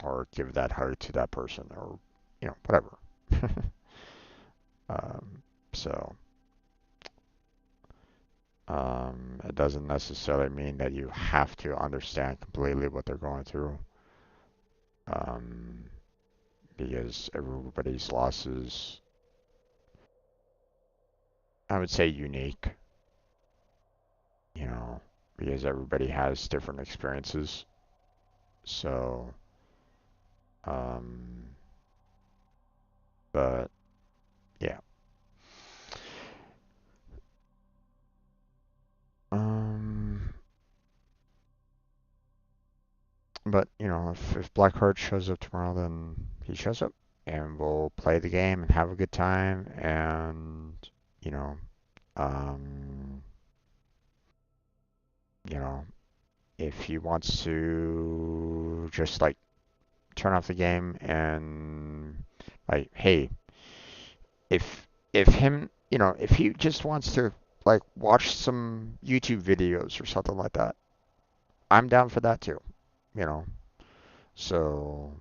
or give that hug to that person, or whatever. um, so it doesn't necessarily mean that you have to understand completely what they're going through, um, because everybody's loss is, I would say, unique, you know, because everybody has different experiences. So, um, but yeah. Um, but if Blackheart shows up tomorrow, then he shows up, and we'll play the game and have a good time, and you know, um, you know, if he wants to just like turn off the game and like, hey, if he just wants to like watch some YouTube videos or something like that, I'm down for that too, you know. So,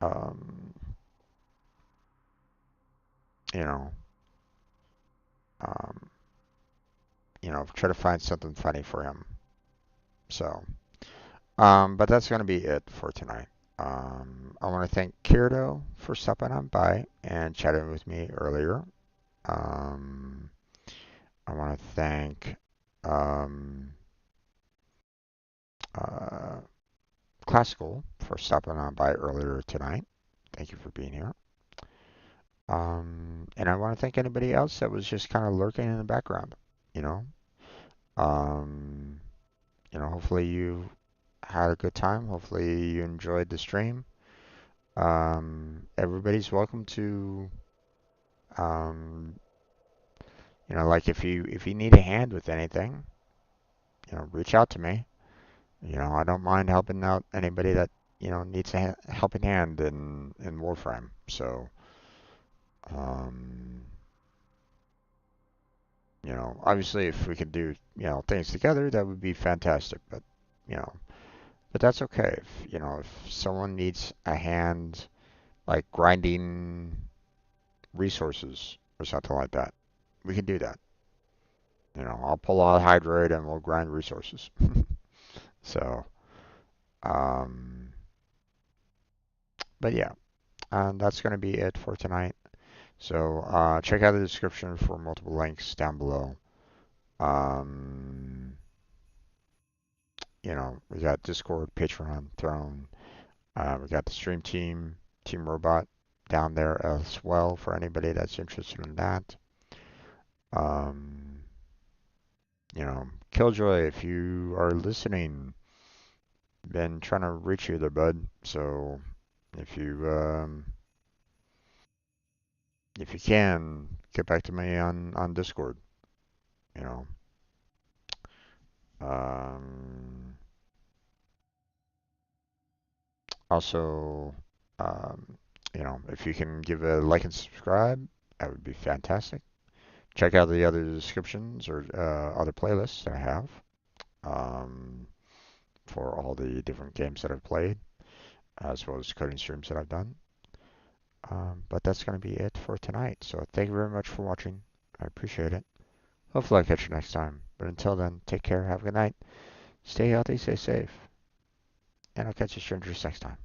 um, you know, um, try to find something funny for him. So, but that's gonna be it for tonight. I want to thank Kirito for stopping on by and chatting with me earlier. Um, I want to thank um, uh, Classical for stopping on by earlier tonight. Thank you for being here. And I want to thank anybody else that was just kind of lurking in the background. You know, um, hopefully you had a good time. Hopefully you enjoyed the stream. Everybody's welcome to, um, like if you need a hand with anything, reach out to me. I don't mind helping out anybody that needs a helping hand in Warframe. So, um, obviously if we could do things together, that would be fantastic. But you know, but that's okay. If someone needs a hand, like grinding resources or something like that, we can do that. I'll pull out Hydroid and we'll grind resources. So, um, but yeah, that's going to be it for tonight. So, check out the description for multiple links down below. Um, we got Discord, Patreon, Throne. We got the Stream Team, Team Robot down there as well for anybody that's interested in that. Um, Killjoy, if you are listening, been trying to reach you there, bud. So if you if you can get back to me on Discord, you know. Um, Also, um, if you can give a like and subscribe, that would be fantastic. Check out the other descriptions or other playlists that I have um, for all the different games that I've played, as well as coding streams that I've done. But that's going to be it for tonight. So thank you very much for watching. I appreciate it. Hopefully I'll catch you next time. But until then, take care, have a good night, stay healthy, stay safe, and I'll catch you strangers next time.